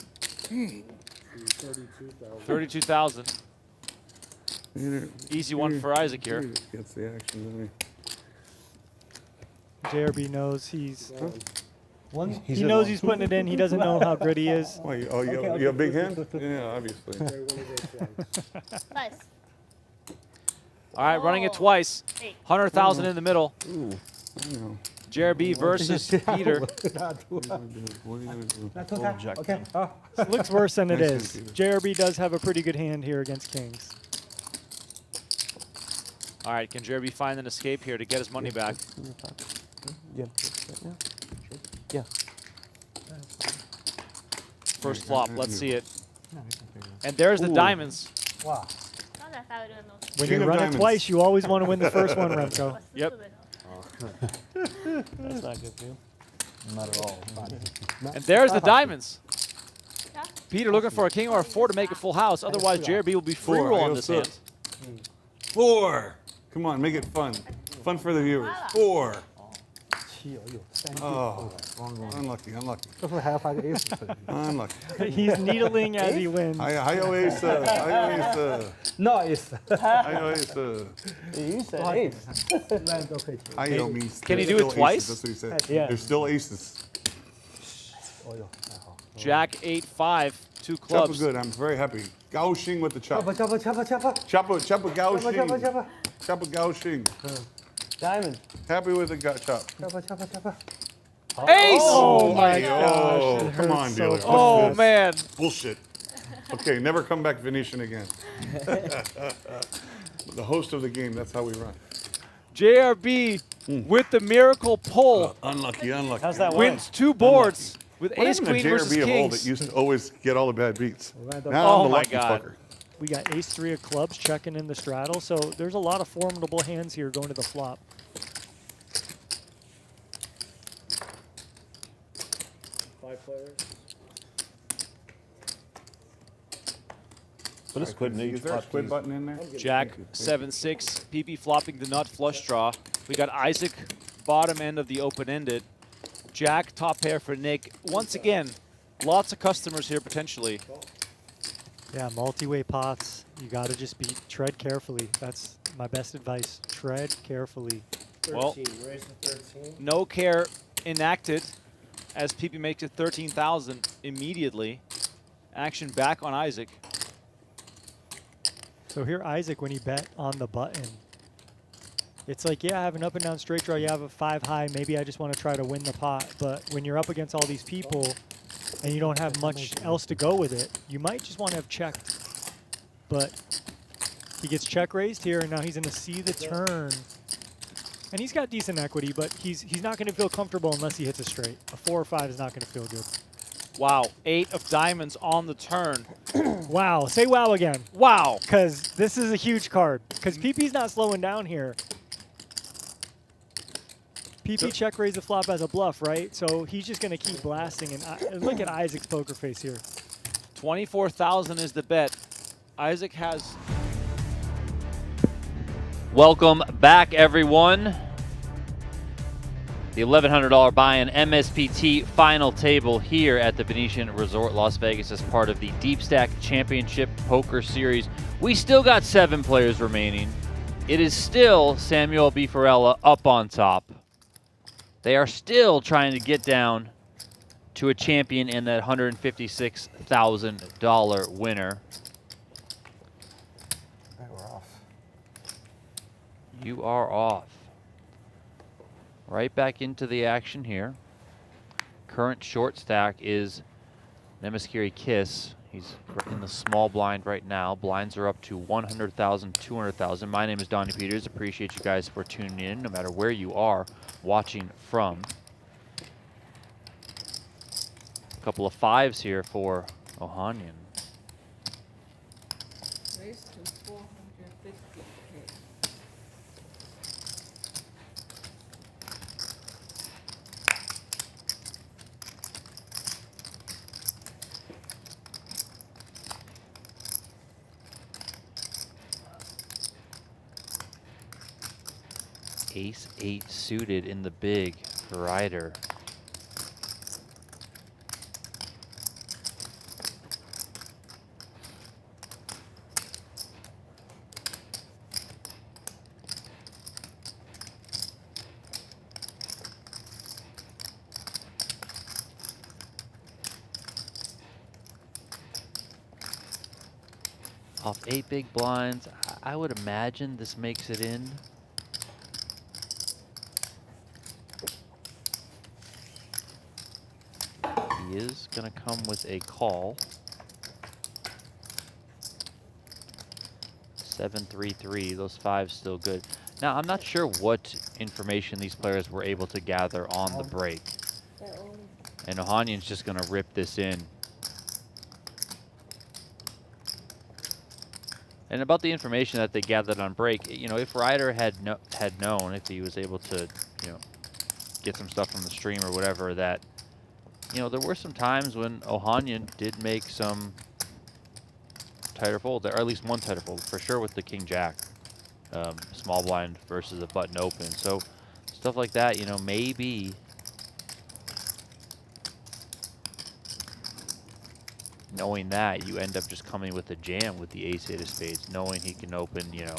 32,000. Peter, Easy one for Isaac here. Peter gets the action, doesn't he? JRB knows he's One. he knows he's putting it in. He doesn't know how good he is. Oh, you have a big hand? Yeah, obviously. Nice. All right, running it twice. 100,000 in the middle. JRB versus Peter. Okay. It looks worse than it Nice is. hand, Peter. JRB does have a pretty good hand here against kings. All right, can JRB find an escape here to get his money back? Yeah. First flop, let's see it. And there's the diamonds. Wow. Not that I don't know. When King you of run diamonds. it twice, you always want to win the first one, Remco. Yep. That's not good for you. Not at all. And there's the diamonds. Yeah. Peter looking for a king or a 4 to make a full house. Otherwise, JRB will be free Four, roll on I this also- hand. 4. Come on, make it fun. Fun for the viewers. 4. Oh, unlucky. Unlucky. He's needling as he wins. Hayo ace. No, it's. You said ace. Hayo means Can he there's do it still twice? aces. That's what he said. Yeah. There's still aces. Jack 8-5, 2 Chopper clubs. good. I'm very happy. Gauching with the chop. Chopper. Chopper gauching. Chopper gauching. Diamond. Happy with the chop. Ace! Oh my Ay, gosh. oh, it come hurts on, so dealer. bad. Oh, What's man. this? Bullshit. Okay, never come back Venetian again. The host of the game, that's how we run. JRB with the miracle pull Unlucky. How's that wins 2 boards with What ace happened to queen versus JRB of old kings. that used to always get all the bad beats? Oh Now I'm the my lucky God. fucker. We got ace 3 of clubs checking in the straddle, so there's a lot of formidable hands here going to the flop. But it's quid in Is each there a pot, squid please. button in there? Jack 7-6, PP flopping the nut flush draw. We got Isaac bottom end of the open-ended. Jack top pair for Nick. Once again, lots of customers here potentially. Yeah, multi-way pots. You got to just tread carefully. That's my best advice. Tread carefully. Well, no care enacted as PP makes it 13,000 immediately. Action back on Isaac. So here, Isaac, when he bet on the button, it's like, yeah, I have an up and down straight draw. You have a 5 high. Maybe I just want to try to win the pot. But when you're up against all these people and you don't have much else to go with it, you might just want to have checked. But he gets check raised here, and now he's going to see the turn. And he's got decent equity, but he's not going to feel comfortable unless he hits a straight. A 4 or 5 is not going to feel good. Wow, 8 of diamonds on the turn. Wow. Say wow again. Wow. Because this is a huge card. Because PP's not slowing down here. PP check raise the flop as a bluff, right? So he's just going to keep blasting. And look at Isaac's poker face here. 24,000 is the bet. Isaac has... Welcome back, everyone. The $1,100 buy-in MSPT final table here at the Venetian Resort Las Vegas as part of the Deep Stack Championship Poker Series. We still got 7 players remaining. It is still Samuel Bifarella up on top. They are still trying to get down to a champion and that $156,000 winner. We're off. You are off. Right back into the action here. Current short stack is Nemeskeri-Kiss. He's in the small blind right now. Blinds are up to 100,000, 200,000. My name is Donnie Peters. Appreciate you guys for tuning in, no matter where you are watching from. A couple of 5s here for Ohanyan. Raise to 450K. Ace-8 suited in the big for Rieder. Off 8 big blinds, I would imagine this makes it in. He is going to come with a call. 7-3-3, those fives still good. Now, I'm not sure what information these players were able to gather on the break. And Ohanyan's just going to rip this in. And about the information that they gathered on break, you know, if Rieder had known, if he was able to, you know, get some stuff from the stream or whatever, that, you know, there were some times when Ohanyan did make some tighter folds, or at least one tighter fold, for sure with the King Jack, small blind versus a button open. So stuff like that, you know, maybe knowing that, you end up just coming with a jam with the ace-8 of spades, knowing he can open, you know,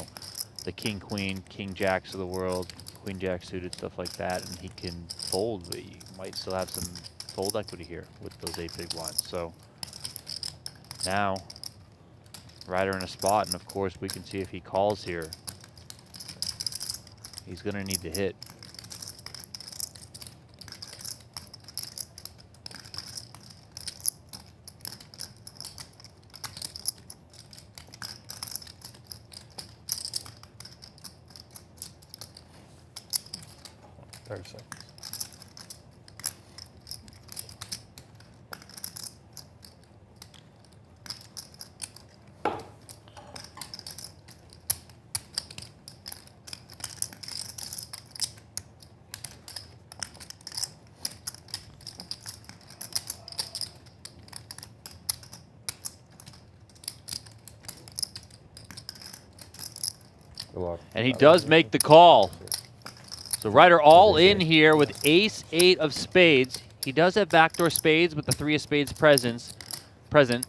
the king, queen, king jacks of the world, queen jack suited, stuff like that, and he can fold, but you might still have some fold equity here with those 8 big blinds. So now, Rieder in a spot, and of course we can see if he calls here, he's going to need to hit. And he does make the call. So Rieder all in here with ace-8 of spades. He does have backdoor spades with the 3 of spades present,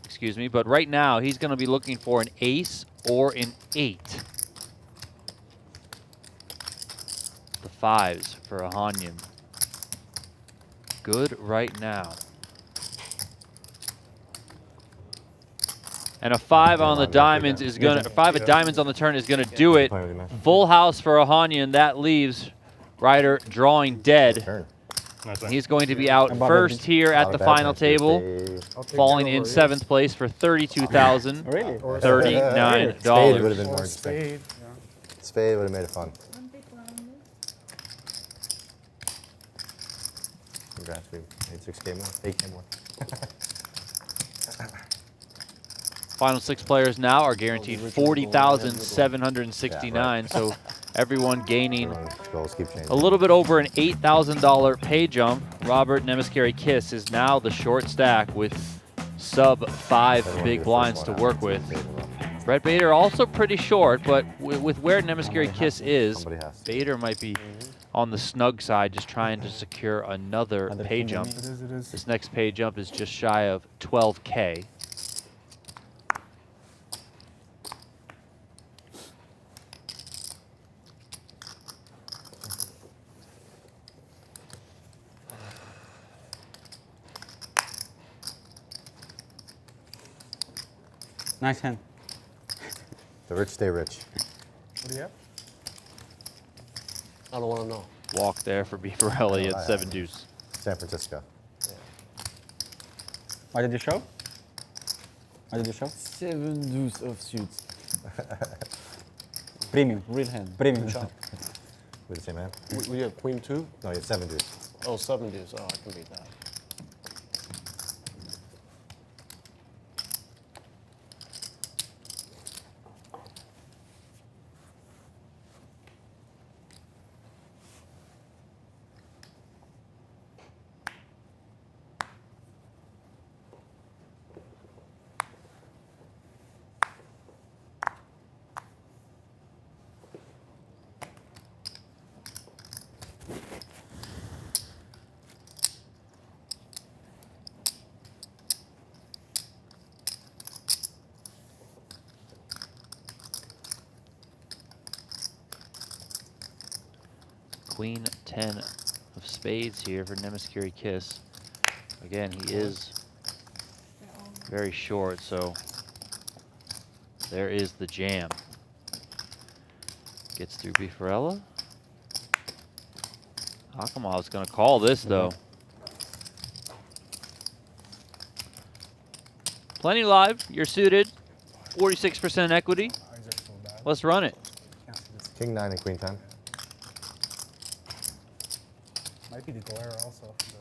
excuse me, but right now he's going to be looking for an ace or an 8. The 5s for Ohanyan. Good right now. And a 5 on the diamonds is going to, 5 of diamonds on the turn is going to do it. Full house for Ohanyan. That leaves Rieder drawing dead. He's going to be out first here at the final table, falling in 7th place for $32,039. Spade would have been more interesting. Spade would have made it fun. Congrats, we made 6K more, 8K more. Final 6 players now are guaranteed $40,769. So everyone gaining a little bit over an $8,000 pay jump. Robert Nemeskeri-Kiss is now the short stack with sub 5 big blinds to work with. Brett Bader also pretty short, but with where Nemeskeri-Kiss is, Bader might be on the snug side, just trying to secure another pay jump. This next pay jump is just shy of 12K. Nice hand. The rich stay rich. What do you have? I don't want to know. Walk there for Bifarella at 7 deuce. San Francisco. What did you show? What did you show? 7 deuce of suits. Premium. Real hand. Premium shot. With the same hand? We have queen 2? No, you have 7 deuce. Oh, 7 deuce. Oh, I can beat that. Queen 10 of spades here for Nemeskeri-Kiss. Again, he is very short, so There is the jam. Gets through Bifarella. Akimov's going to call this, though. Plenty live. You're suited. 46% equity. Let's run it. King 9 and Queen 10. Might be the glare also. So.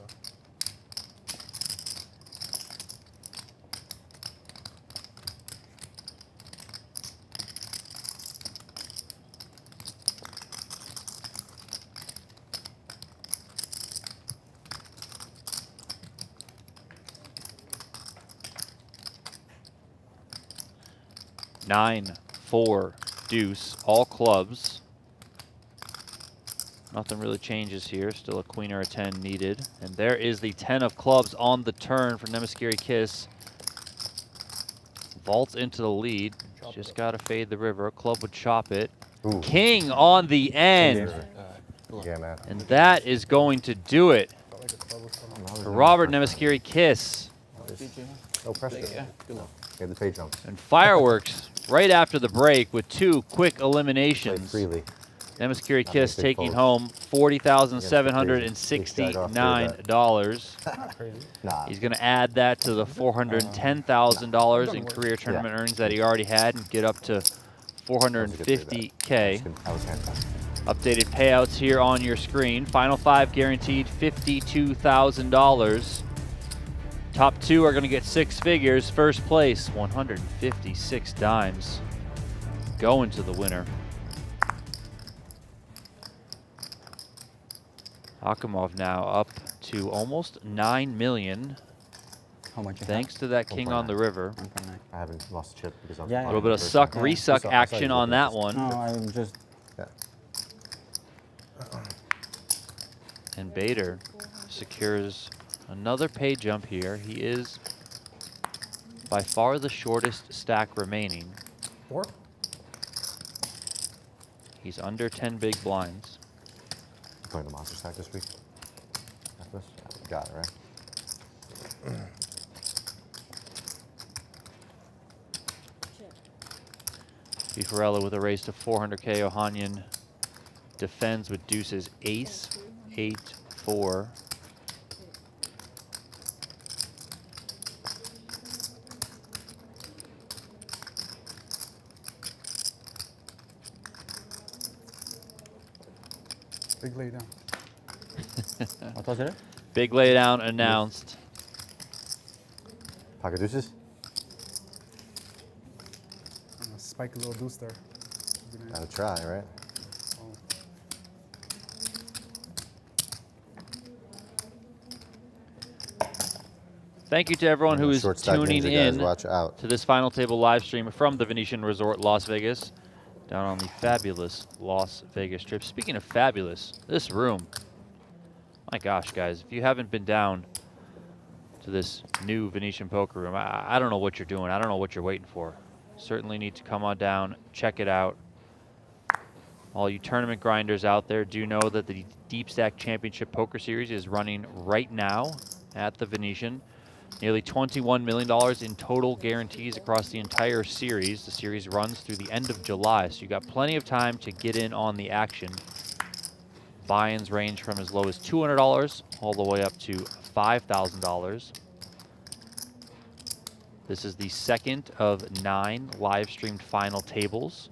Nine, 4, deuce, all clubs. Nothing really changes here. Still a queen or a 10 needed. And there is the 10 of clubs on the turn for Nemeskeri-Kiss. Vaults into the lead. Just got to fade the river. Club would chop it. Ooh. King on the end. Yeah, man. And that is going to do it for Robert Nemeskeri-Kiss. No pressure. Get the page jump. And fireworks right after the break with 2 quick Play eliminations. freely. Nemeskeri-Kiss Big taking pose. home $40,769. Nah. He's going to add that to the $410,000 in career tournament earnings that he already had and get up to $450K. That was fantastic. Updated payouts here on your screen. Final 5 guaranteed $52,000. Top 2 are going to get 6 figures. First place, 156 dimes. Going to the winner. Akimov now up to almost 9 million. How much? Thanks to that king on the river. I haven't lost a chip because I was Yeah, A little bit of suck resuck action on that one. No, I'm just. Yeah. And Bader secures another pay jump here. He is by far the shortest stack remaining. 4? He's under 10 big blinds. Playing the monster stack this week. After this? Yeah, got it, right? Bifarella with a raise to 400K. Ohanyan defends with deuces ace, 8, 4. Big lay down. What was it? Big laydown announced. Pocket deuces? I'm gonna spike a little deuce there. Be nice. Gotta try, right? Oh. Thank you to everyone who is Short stack tuning ninja guys, in watch out. to this final table live stream from the Venetian Resort Las Vegas, down on the fabulous Las Vegas Strip. Speaking of fabulous, this room, my gosh, guys, if you haven't been down to this new Venetian poker room, I don't know what you're doing. I don't know what you're waiting for. Certainly need to come on down, check it out. All you tournament grinders out there do know that the Deep Stack Championship Poker Series is running right now at the Venetian. Nearly $21 million in total guarantees across the entire series. The series runs through the end of July, so you got plenty of time to get in on the action. Buy-ins range from as low as $200 all the way up to $5,000. This is the second of 9 live-streamed final tables.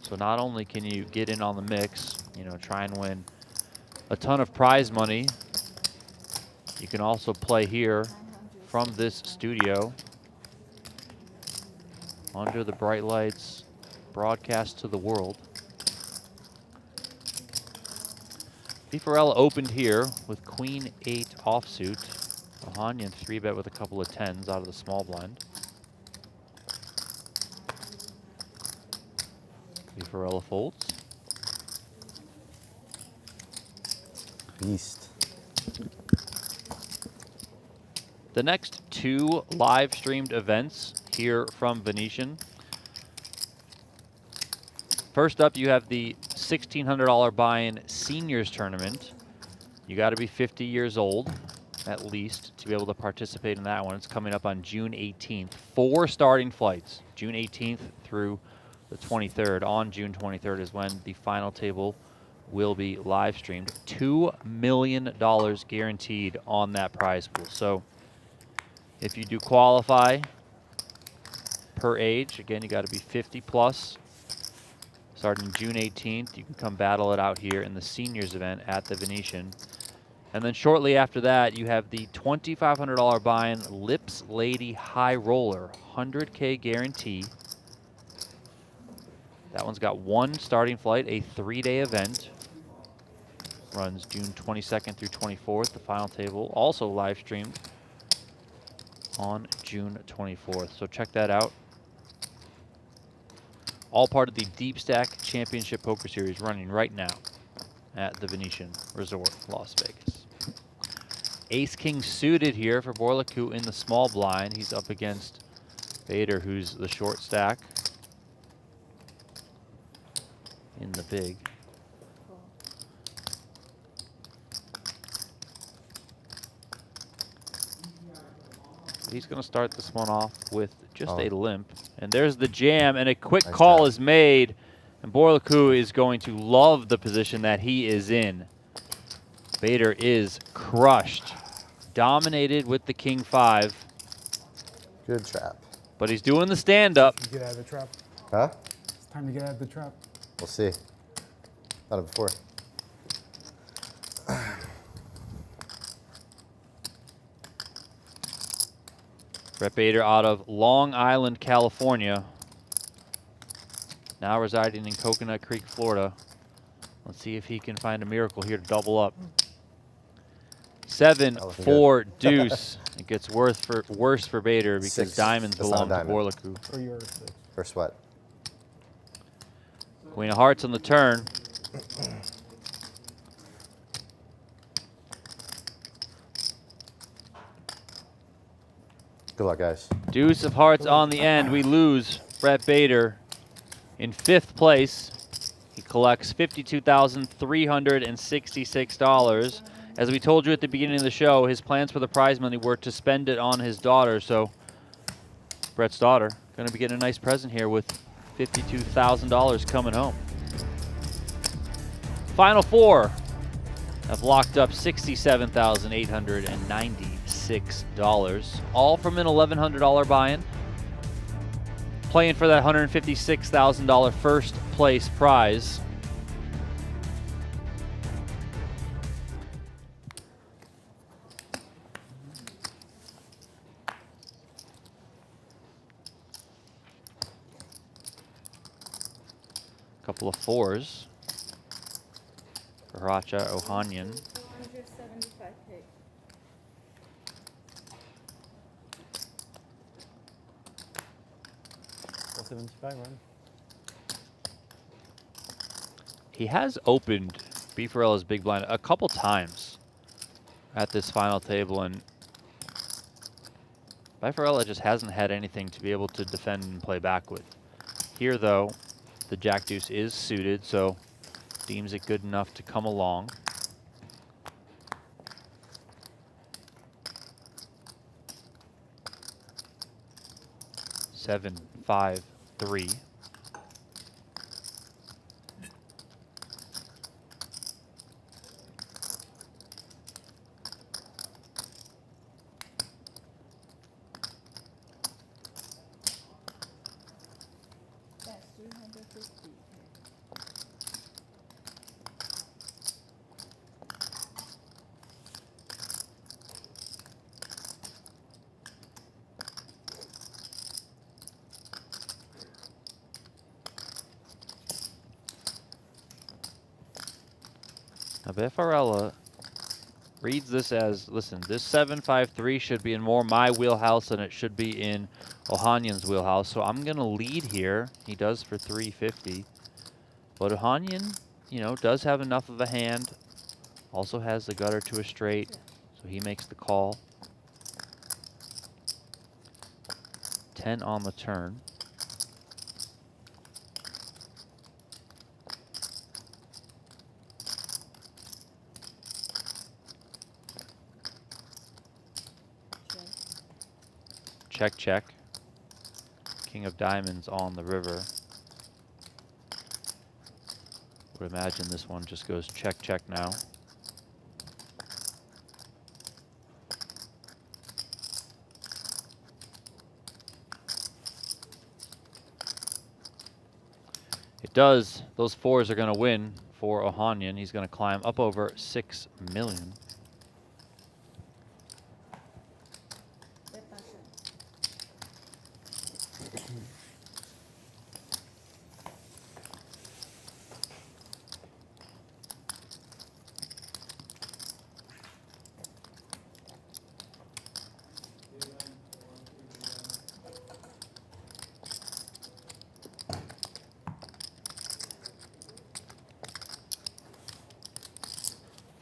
So not only can you get in on the mix, you know, try and win a ton of prize money, you can also play here from this studio under the bright lights, broadcast to the world. Bifarella opened here with Queen 8 offsuit. Ohanyan 3-bet with a couple of 10s out of the small blind. Bifarella folds. Beast. The next 2 live streamed events here from Venetian. First up, you have the $1,600 buy-in seniors tournament. You got to be 50 years old. at least to be able to participate in that one. It's coming up on June 18th. 4 starting flights, June 18th through the 23rd. On June 23rd is when the final table will be live streamed. $2 million guaranteed on that prize pool. So if you do qualify per age, again, you got to be 50 plus. Starting June 18th, you can come battle it out here in the seniors event at the Venetian. And then shortly after that, you have the $2,500 buy-in Lips Lady High Roller, 100K guarantee. That one's got 1 starting flight, a 3-day event. Runs June 22nd through 24th, the final table, also live streamed on June 24th. So check that out. All part of the Deep Stack Championship Poker Series running right now at the Venetian Resort, Las Vegas. Ace-King suited here for Burlacu in the small blind. He's up against Rieder, who's the short stack in the big. He's going to start this one off with just a limp. And there's the jam, and a quick call is made. And Burlacu is going to love the position that he is in. Rieder is crushed. Dominated with the King 5. Good trap. But he's doing the stand-up. Get out of the trap. Huh? It's time to get out of the trap. We'll see. Not it before. Rieder out of Long Island, California. Now residing in Coconut Creek, Florida. Let's see if he can find a miracle here to double up. 7-4 deuce. It gets worse for Rieder because 6. diamonds That's belong to not a diamond. Burlacu. For your 6. First what? Queen of Hearts on the turn. Good luck, guys. Deuce of Hearts on the end. We lose Rieder in 5th place. He collects $52,366. As we told you at the beginning of the show, his plans for the prize money were to spend it on his daughter. So Brett's daughter going to be getting a nice present here with $52,000 coming home. Final 4 have locked up $67,896, all from an $1,100 buy-in. Playing for that $156,000 first place prize. Couple of 4s for Hrachya Ohanyan. 475K. Right? He has opened Bifarella's big blind a couple times at this final table, and Bifarella just hasn't had anything to be able to defend and play back with. Here, though, the Jack Deuce is suited, so deems it good enough to come along. Seven, 5, 3. That's 350. Now, Bifarella reads this as, listen, this 7-5-3 should be in more my wheelhouse than it should be in Ohanyan's wheelhouse, so I'm going to lead here. He does for 350. But Ohanyan, you know, does have enough of a hand. Also has the gutter to a straight, so he makes the call. 10 on the turn. check, check. King of diamonds on the river. Would imagine this one just goes check, check now. It does. Those fours are going to win for Ohanyan. He's going to climb up over 6 million.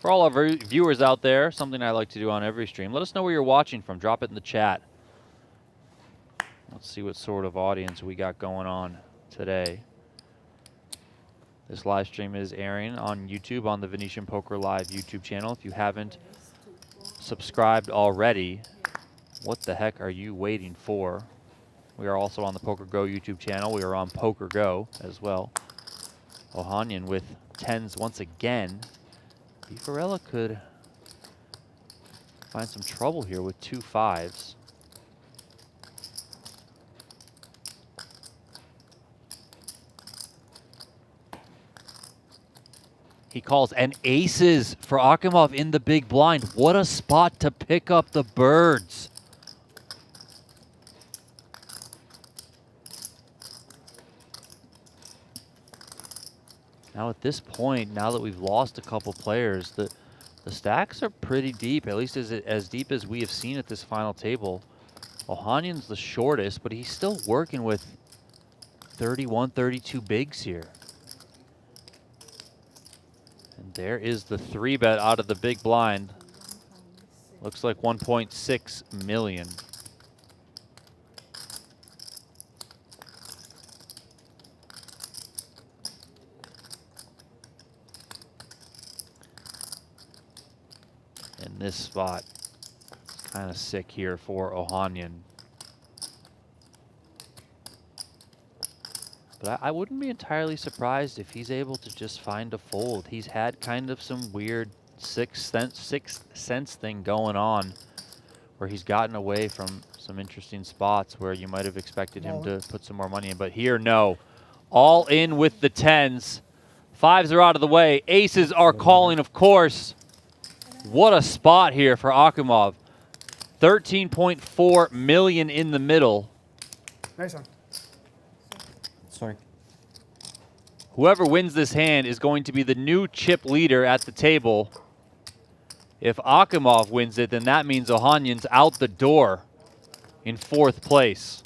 For all our viewers out there, something I like to do on every stream, let us know where you're watching from. Drop it in the chat. Let's see what sort of audience we got going on today. This live stream is airing on YouTube on the Venetian Poker Live YouTube channel. If you haven't subscribed already, what the heck are you waiting for? We are also on the Poker Go YouTube channel. We are on Poker Go as well. Ohanyan with 10s once again. Bifarella could find some trouble here with 2 5s. He calls and aces for Akimov in the big blind. What a spot to pick up the birds. Now at this point, now that we've lost a couple players, the stacks are pretty deep, at least as deep as we have seen at this final table. Ohanyan's the shortest, but he's still working with 31, 32 bigs here. And there is the 3-bet out of the big blind. Looks like 1.6 million. And this spot kind of sick here for Ohanyan. But I wouldn't be entirely surprised if he's able to just find a fold. He's had kind of some weird sixth sense thing going on where he's gotten away from some interesting spots where you might have expected him to put some more money in. But here, no. All in with the 10s. 5s are out of the way. Aces are calling, of course. What a spot here for Akimov. 13.4 million in the middle. Nice one. Sorry. Whoever wins this hand is going to be the new chip leader at the table. If Akimov wins it, then that means Ohanyan's out the door in 4th place.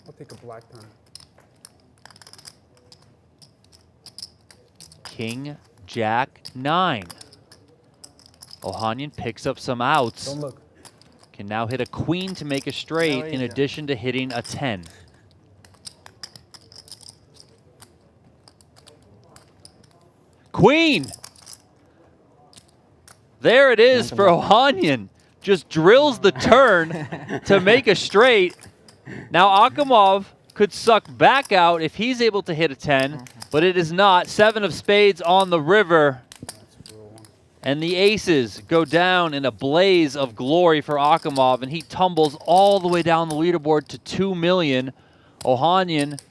I'll take a black time. King, Jack, 9. Ohanyan picks up some outs. Don't look. Can now hit a queen to make a straight in addition to hitting a 10. Queen! There it is for Ohanyan. Just drills the turn to make a straight. Now Akimov could suck back out if he's able to hit a 10, but it is not. 7 of spades on the river. And the aces go down in a blaze of glory for Akimov, and he tumbles all the way down the leaderboard to 2 million. Ohanyan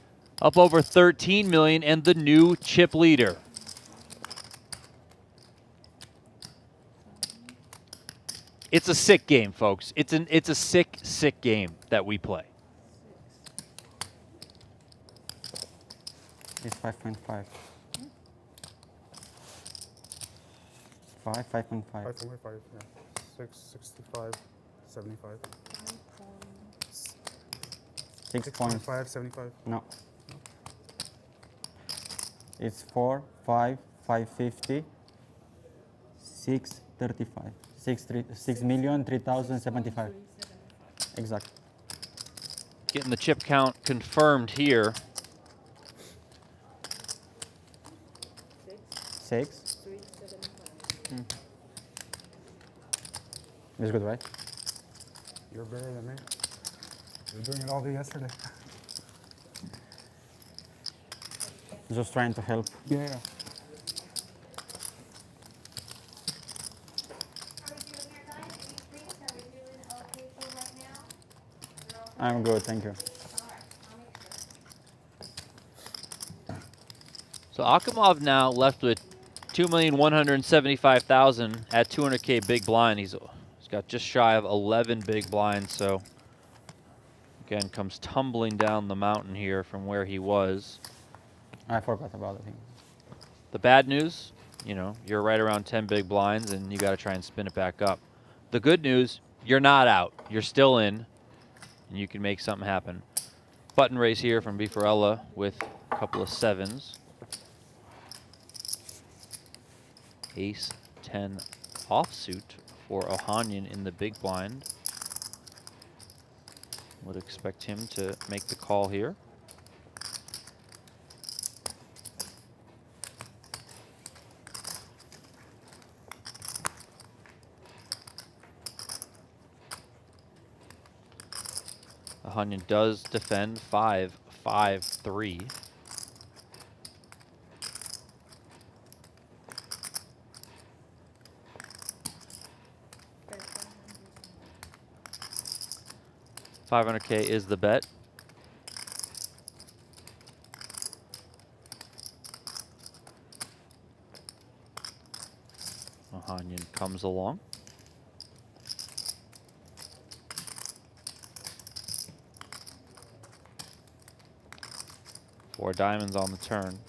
up over 13 million and the new chip leader. It's a sick game, folks. It's a sick game that we play. It's 5.5. 5.5. 5.5, yeah. 6, 65, 75. 6.5. 75. No. It's 4, 5, 550, 635. 6,003,075. Exact. Getting the chip count confirmed here. 6, It's good, right? You're better than me. You were doing it all day yesterday. Just trying to help. Yeah. I'm good, thank you. So Akimov now left with 2,175,000 at 200K big blind. He's got just shy of 11 big blinds. So again, comes tumbling down the mountain here from where he was. I forgot about it. The bad news, you know, you're right around 10 big blinds and you got to try and spin it back up. The good news, you're not out. You're still in and you can make something happen. Button raise here from Bifarella with a couple of sevens. Ace 10 offsuit for Ohanyan in the big blind. Would expect him to make the call here. Ohanyan does defend 5-5-3. $500K is the bet. Ohanyan comes along. Four diamonds on the turn.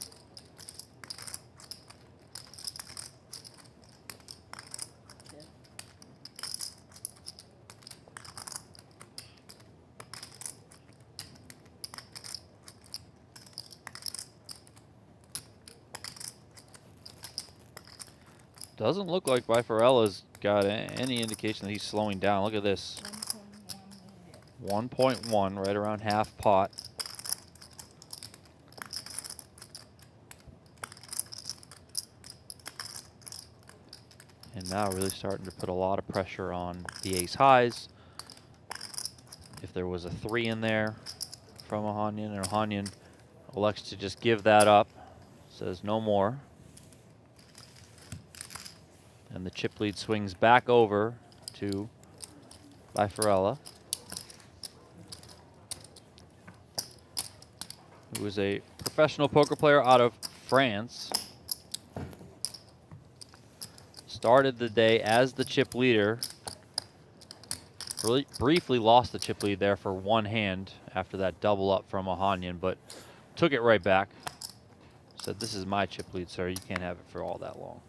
Doesn't look like Bifarella's got any indication that he's slowing down. Look at this. 1.1, right around half pot. And now really starting to put a lot of pressure on the ace highs. If there was a 3 in there from Ohanyan, and Ohanyan elects to just give that up, says no more. And the chip lead swings back over to Bifarella, who is a professional poker player out of France. Started the day as the chip leader. Really briefly lost the chip lead there for one hand after that double up from Ohanyan, but took it right back. Said, "This is my chip lead, sir. You can't have it for all that long."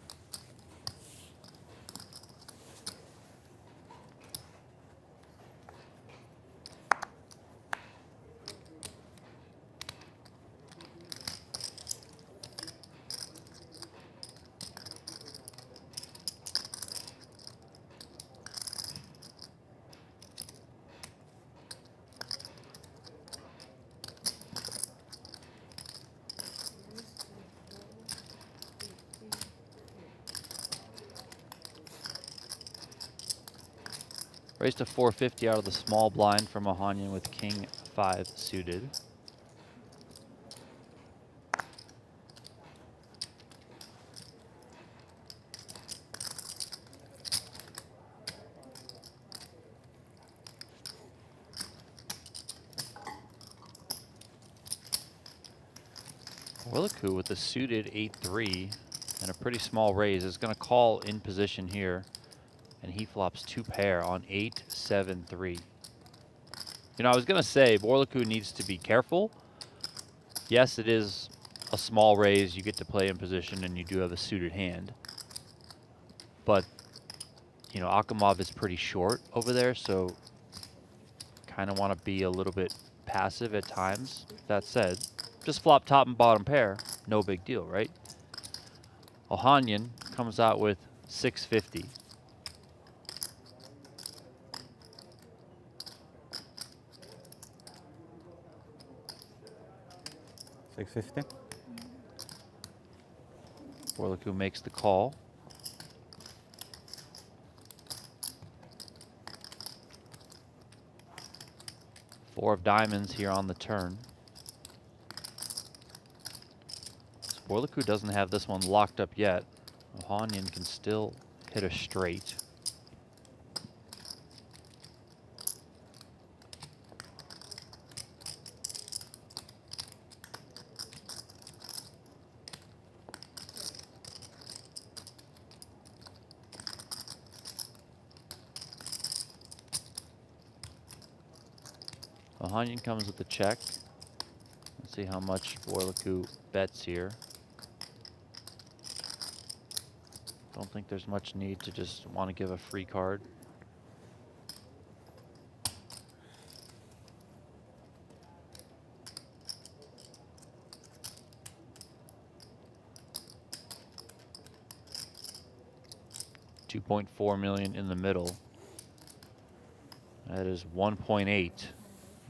Raised to 450 out of the small blind from Ohanyan with king 5 suited. Burlacu with a suited 8-3 and a pretty small raise is going to call in position here. And he flops 2 pair on 8-7-3. You know, I was going to say, Burlacu needs to be careful. Yes, it is a small raise. You get to play in position, and you do have a suited hand. But, you know, Akimov is pretty short over there, so kind of want to be a little bit passive at times. That said, just flop top and bottom pair. No big deal, right? Ohanyan comes out with 650. Burlacu makes the call. 4 of diamonds here on the turn. Burlacu doesn't have this one locked up yet. Ohanyan can still hit a straight. Ohanyan comes with the check. Let's see how much Burlacu bets here. Don't think there's much need to just want to give a free card. $2.4 million in the middle. That is 1.8.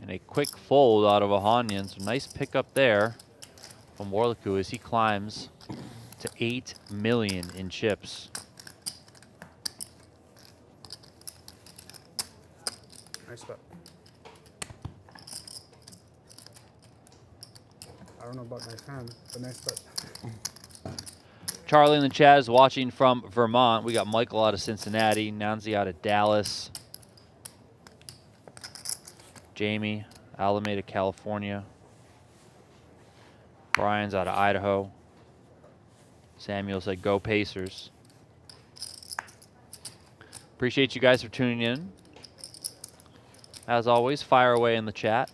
And a quick fold out of Ohanyan. So nice pickup there from Burlacu as he climbs to 8 million in chips. Nice bet. I don't know about nice hand, but nice bet. Charlie in the chat is watching from Vermont. We got Michael out of Cincinnati, Nancy out of Dallas, Jamie, Alameda, California. Brian's out of Idaho. Samuel said, go Pacers. Appreciate you guys for tuning in. As always, fire away in the chat.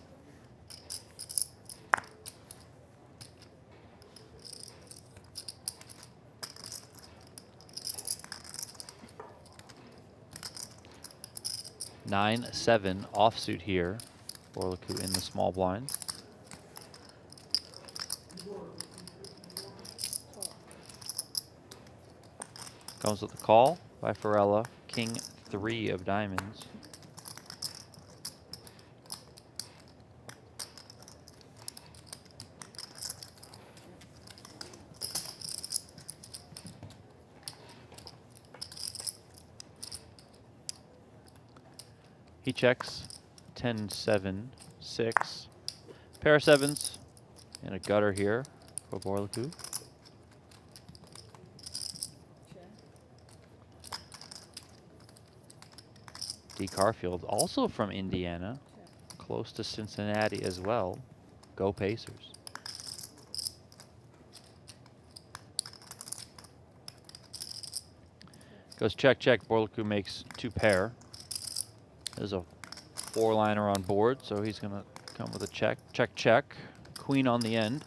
(9-7) offsuit here. Burlacu in the small blind. Comes with the call by Bifarella. King 3 of diamonds. He checks 10, 7, 6. Pair of 7s and a gutter here for Burlacu. D. Carfield, also from Indiana, close to Cincinnati as well. Go Pacers. Goes check, check. Burlacu makes 2 pair. There's a 4-liner on board, so he's going to come with a check. Check, check. Queen on the end.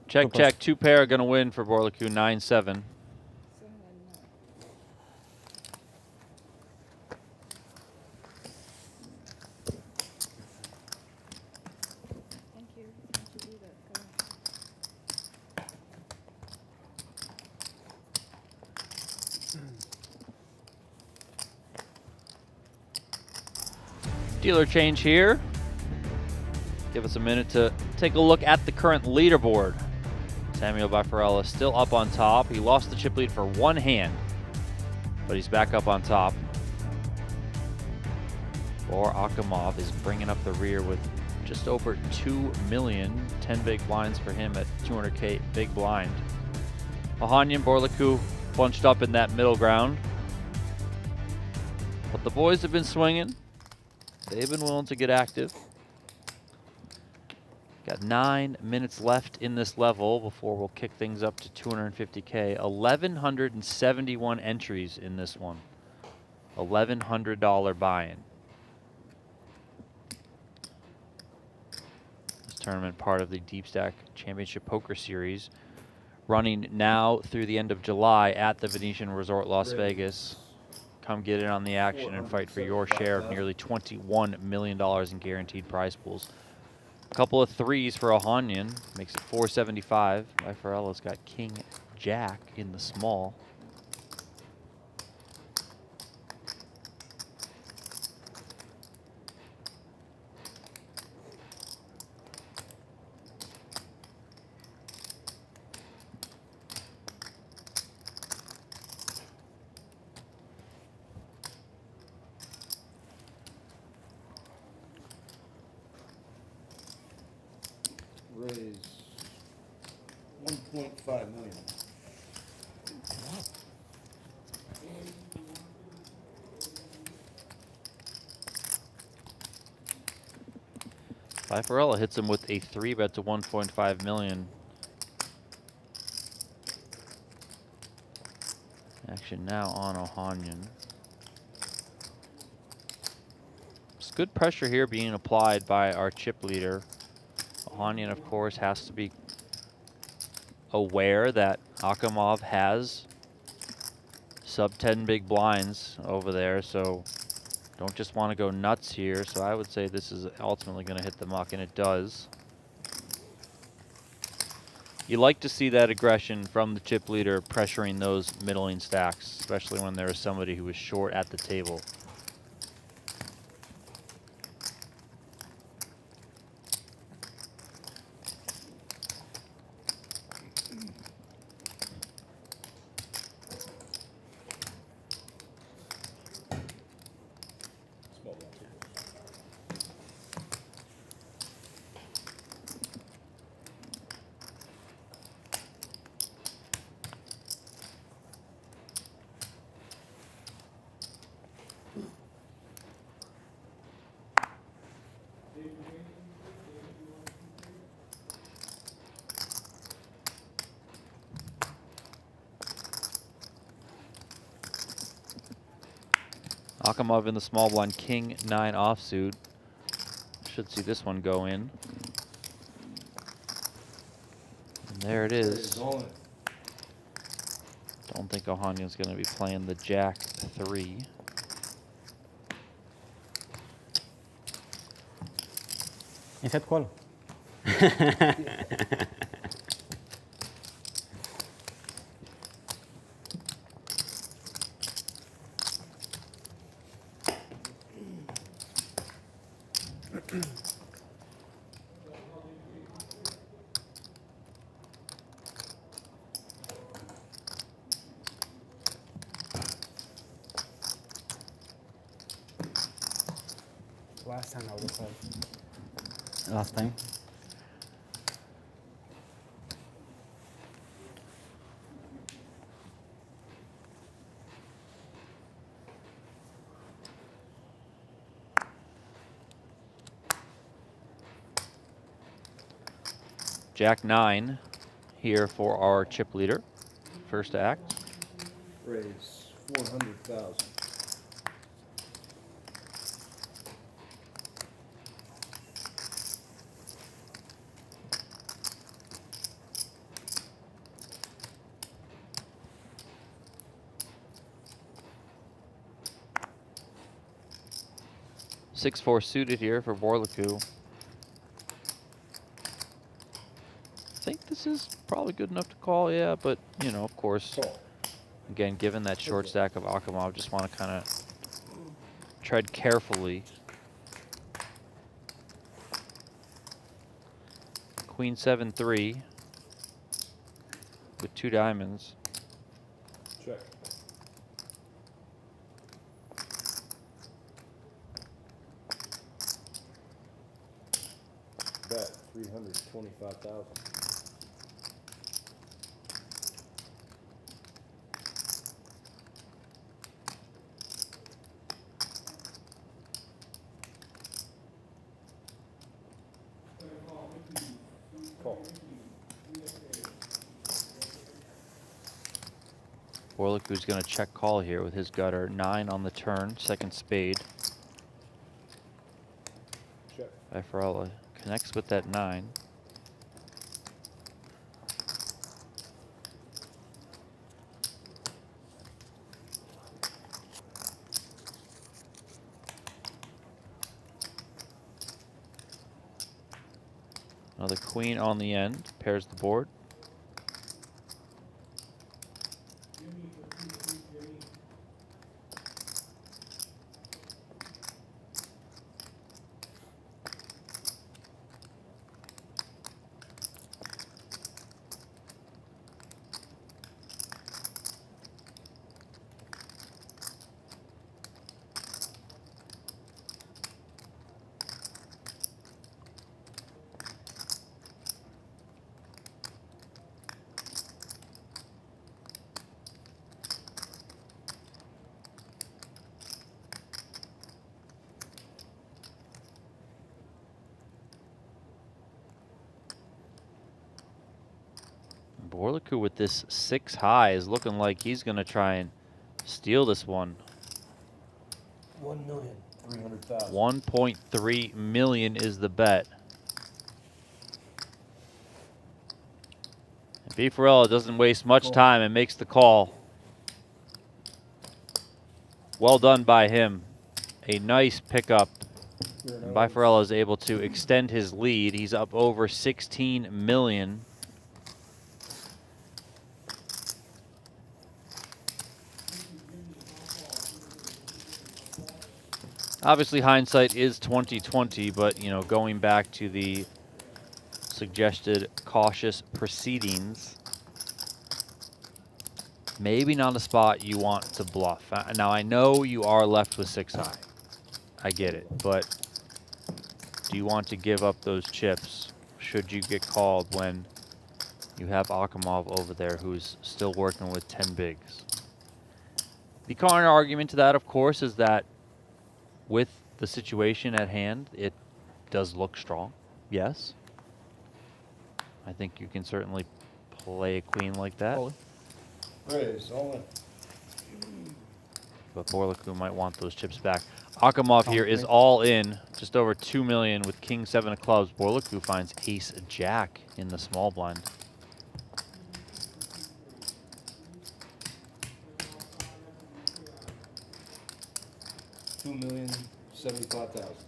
Check, check. 2 pair going to win for Burlacu, 9-7. Dealer change here. Give us a minute to take a look at the current leaderboard. Samuel Bifarella still up on top. He lost the chip lead for 1 hand, but he's back up on top. Baurzhan Akimov is bringing up the rear with just over 2 million. 10 big blinds for him at 200K big blind. Ohanyan, Burlacu bunched up in that middle ground. But the boys have been swinging. They've been willing to get active. Got 9 minutes left in this level before we'll kick things up to 250K. 1,171 entries in this one. $1,100 buy-in. This tournament part of the Deep Stack Championship Poker Series, running now through the end of July at the Venetian Resort Las Vegas. Come get in on the action and fight for your share of nearly $21 million in guaranteed prize pools. A couple of 3s for Ohanyan, makes it 475. Bifarella's got King Jack in the small. 1.5 million. Bifarella hits him with a 3-bet to 1.5 million. Action now on Ohanyan. It's good pressure here being applied by our chip leader. Ohanyan, of course, has to be aware that Akimov has sub 10 big blinds over there, so don't just want to go nuts here. So I would say this is ultimately going to hit the muck, and it does. You like to see that aggression from the chip leader pressuring those middling stacks, especially when there is somebody who is short at the table. Akimov in the small blind, king 9 offsuit. Should see this one go in. And there it is. Don't think Ohanyan's going to be playing the jack 3. He said call. Last time I would have. Last time. Jack 9 here for our chip leader. First act. Raise 400,000. Six 4 suited here for Burlacu. I think this is probably good enough to call, yeah, but, you know, of course, again, given that short stack of Akimov, just want to kind of tread carefully. Queen 7-3 with 2 diamonds. Check. Bet 325,000. Call. Burlacu's going to check call here with his gutter. 9 on the turn, second spade. Check. Bifarella connects with that 9. Another queen on the end, pairs the board. Burlacu with this 6 high is looking like he's going to try and steal this one. 1,300,000. 1.3 million is the bet. And Bifarella doesn't waste much time and makes the call. Well done by him. A nice pickup. And Bifarella is able to extend his lead. He's up over 16 million. Obviously, hindsight is 20/20, but you know, going back to the suggested cautious proceedings, maybe not a spot you want to bluff. Now, I know you are left with 6 high. I get it, but do you want to give up those chips should you get called when you have Akimov over there who's still working with 10 bigs? The counter argument to that, of course, is that with the situation at hand, it does look strong. Yes. I think you can certainly play a queen like that. Raise, all in. But Burlacu might want those chips back. Akimov here is all in, just over 2 million with king 7 of clubs. Burlacu finds ace jack in the small blind. $2,075,000.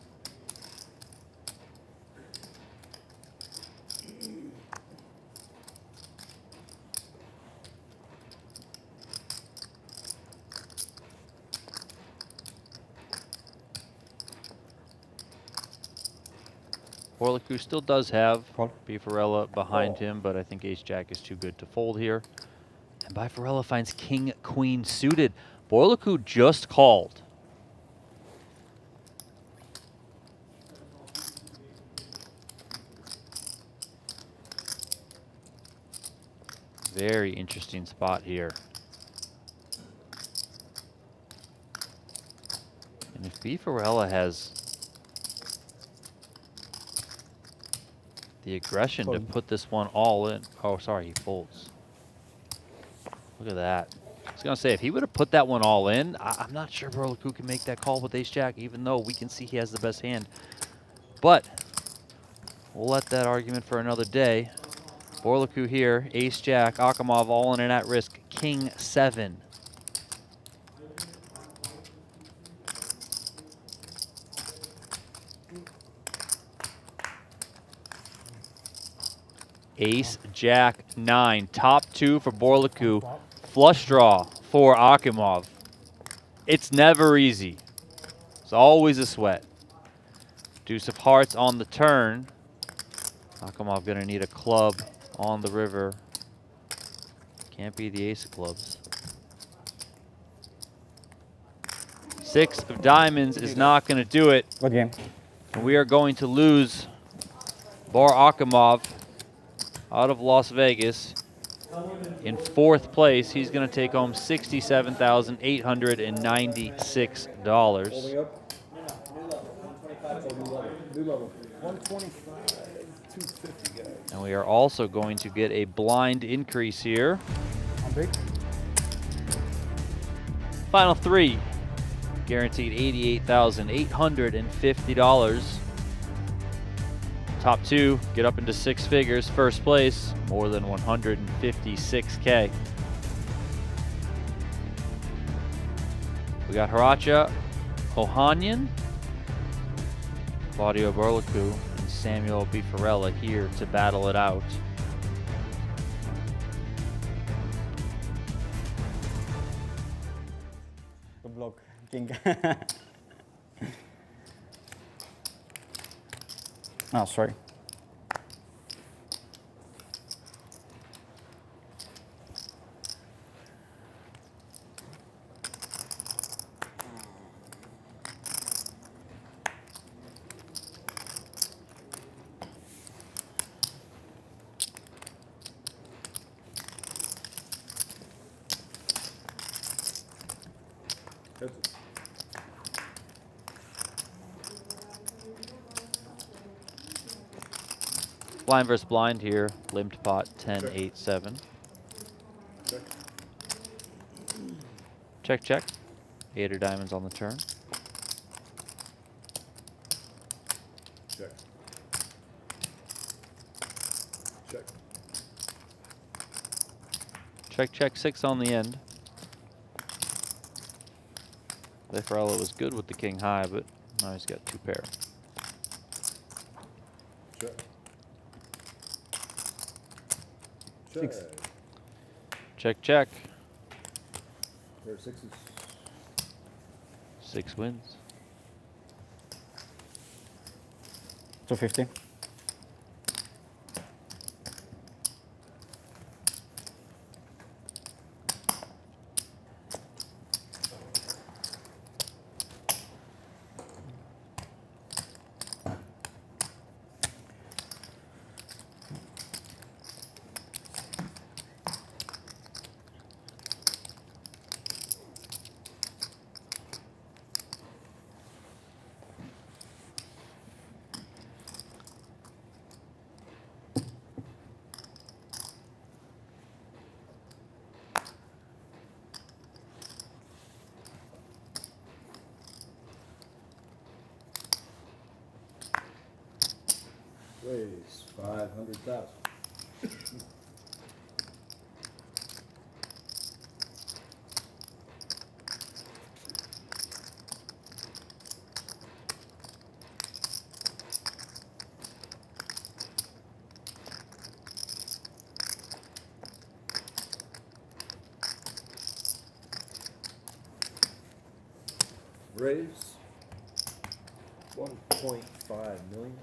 Burlacu still does have Call. Bifarella behind him, but I think ace-jack is too good to fold here. And Bifarella finds king-queen suited. Burlacu just called. Very interesting spot here. And if Bifarella has the aggression to put this one all in. Oh, sorry, he folds. Look at that. I was going to say, if he would have put that one all in, I'm not sure Burlacu can make that call with ace-jack, even though we can see he has the best hand. But we'll let that argument for another day. Burlacu here, ace-jack, Akimov all in and at risk, king 7. Ace, jack, 9. Top 2 for Burlacu. Flush draw for Akimov. It's never easy. It's always a sweat. Deuce of hearts on the turn. Akimov gonna need a club on the river. Can't be the ace of clubs. 6 of diamonds is not gonna do it. Good game. And we are going to lose Bar Akimov out of Las Vegas. In 4th place, he's going to take home $67,896. And we are also going to get a blind increase here. Final 3, guaranteed $88,850. Top 2 get up into 6 figures. First place, more than $156K. We got Hrachya Ohanyan, Claudiu Burlacu, and Samuel Bifarella here to battle it out. Good block, king. Oh, sorry. Blind versus blind here. Limped pot 10-8-7. Check, check. 8 of diamonds on the turn. Check. Check. Check, check, 6 on the end. Bifarella was good with the king high, but now he's got 2 pair. Check. Six. Check, check. Pair of sixes. 6 wins. 250. Raise 500,000. Raise 1.5 million.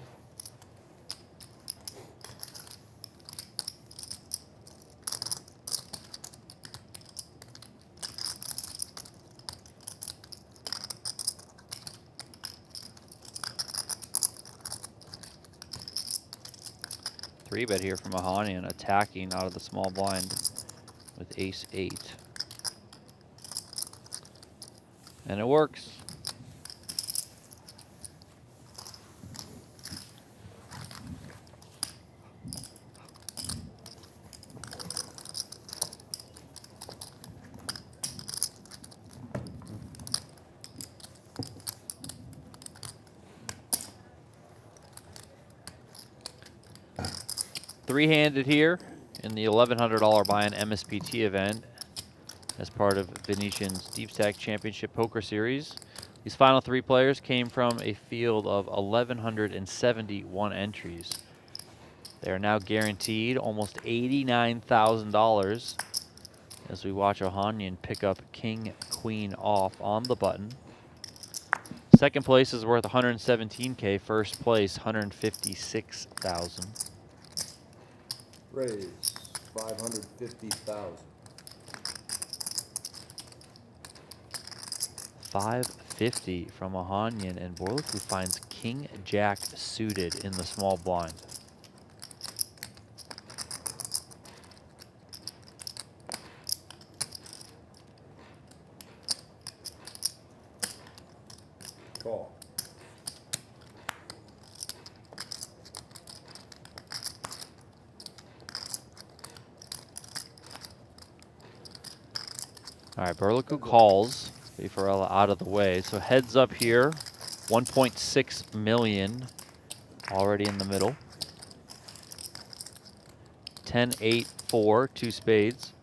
Three bet here from Ohanyan, attacking out of the small blind with ace-8. And it works. Three-handed here in the $1,100 buy-in MSPT event as part of Venetian's Deep Stack Championship Poker Series. These final 3 players came from a field of 1,171 entries. They are now guaranteed almost $89,000 as we watch Ohanyan pick up King, Queen off on the button. Second place is worth 117K. First place, 156,000. Raise 550,000. 550 from Ohanyan, and Burlacu finds King Jack suited in the small blind. Call. All right, Burlacu calls. Bifarella out of the way. So heads up here, 1.6 million already in the middle. 10, 8, 4, 2 spades.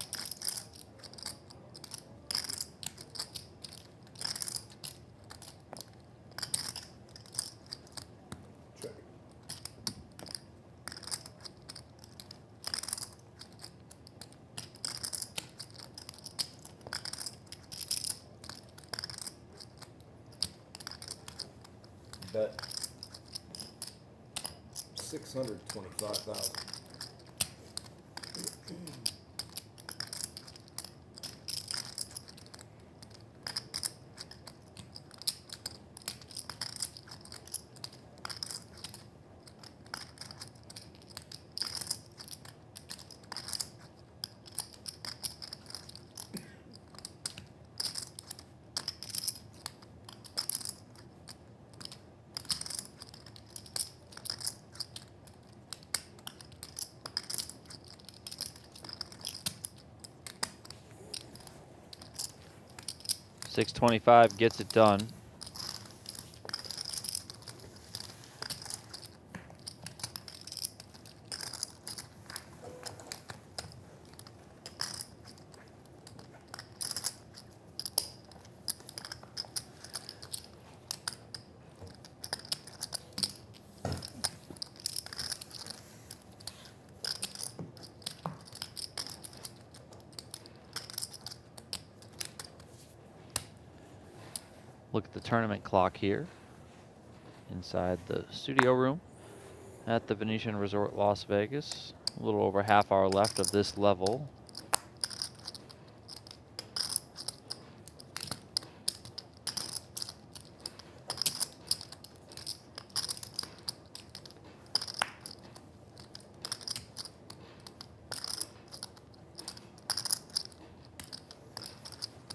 Check. Bet 625,000. 625 gets it done. Look at the tournament clock here inside the studio room at the Venetian Resort Las Vegas. A little over half hour left of this level.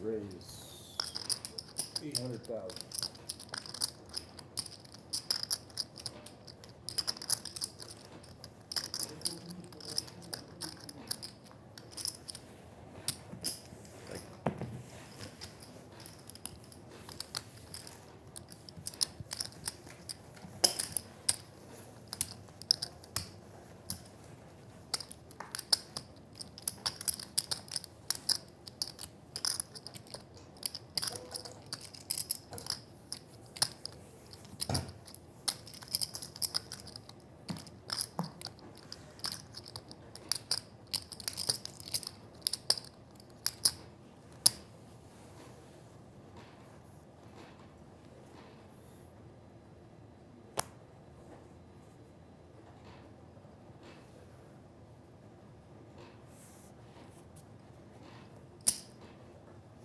Raise 800,000.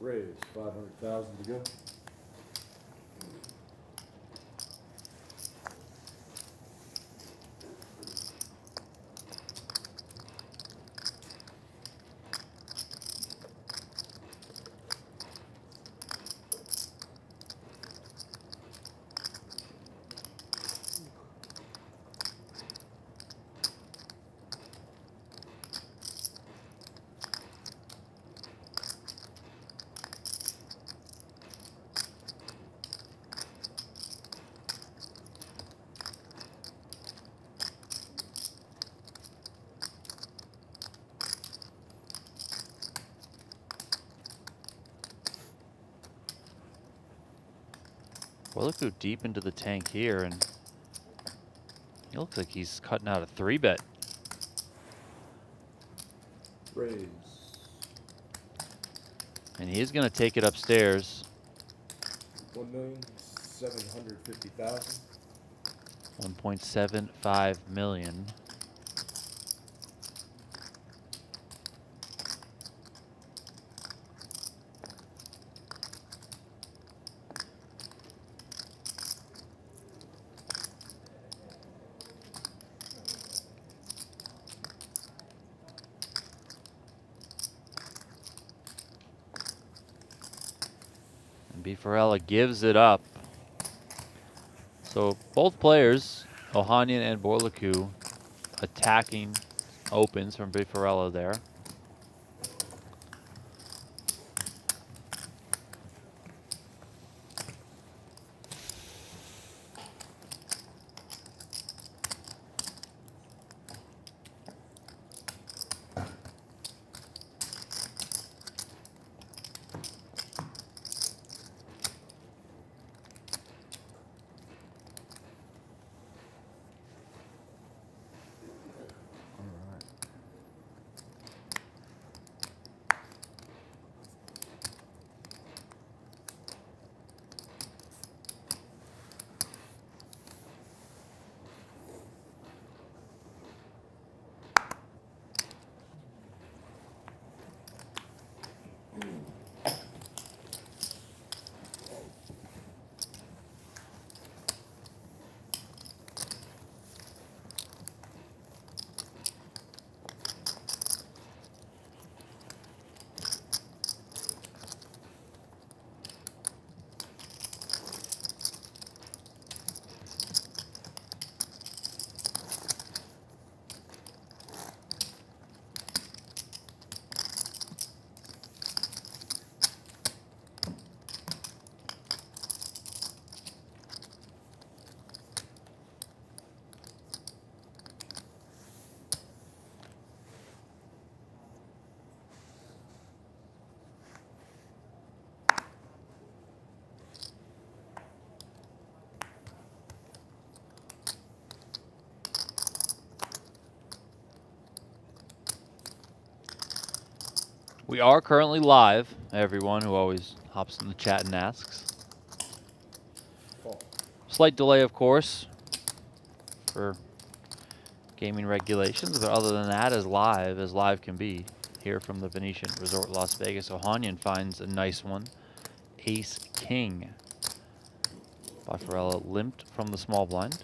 Raise 500,000 to go. Burlacu deep into the tank here, and he looks like he's cutting out a 3-bet. Raise. And he is going to take it upstairs. 1,750,000. 1.75 million. Bifarella gives it up. So both players, Ohanyan and Burlacu, attacking opens from Bifarella there. We are currently live, everyone who always hops in the chat and asks. Slight delay, of course, for gaming regulations, but other than that, as live can be. Here from the Venetian Resort Las Vegas, Ohanyan finds a nice one. Ace King. Bifarella limped from the small blind.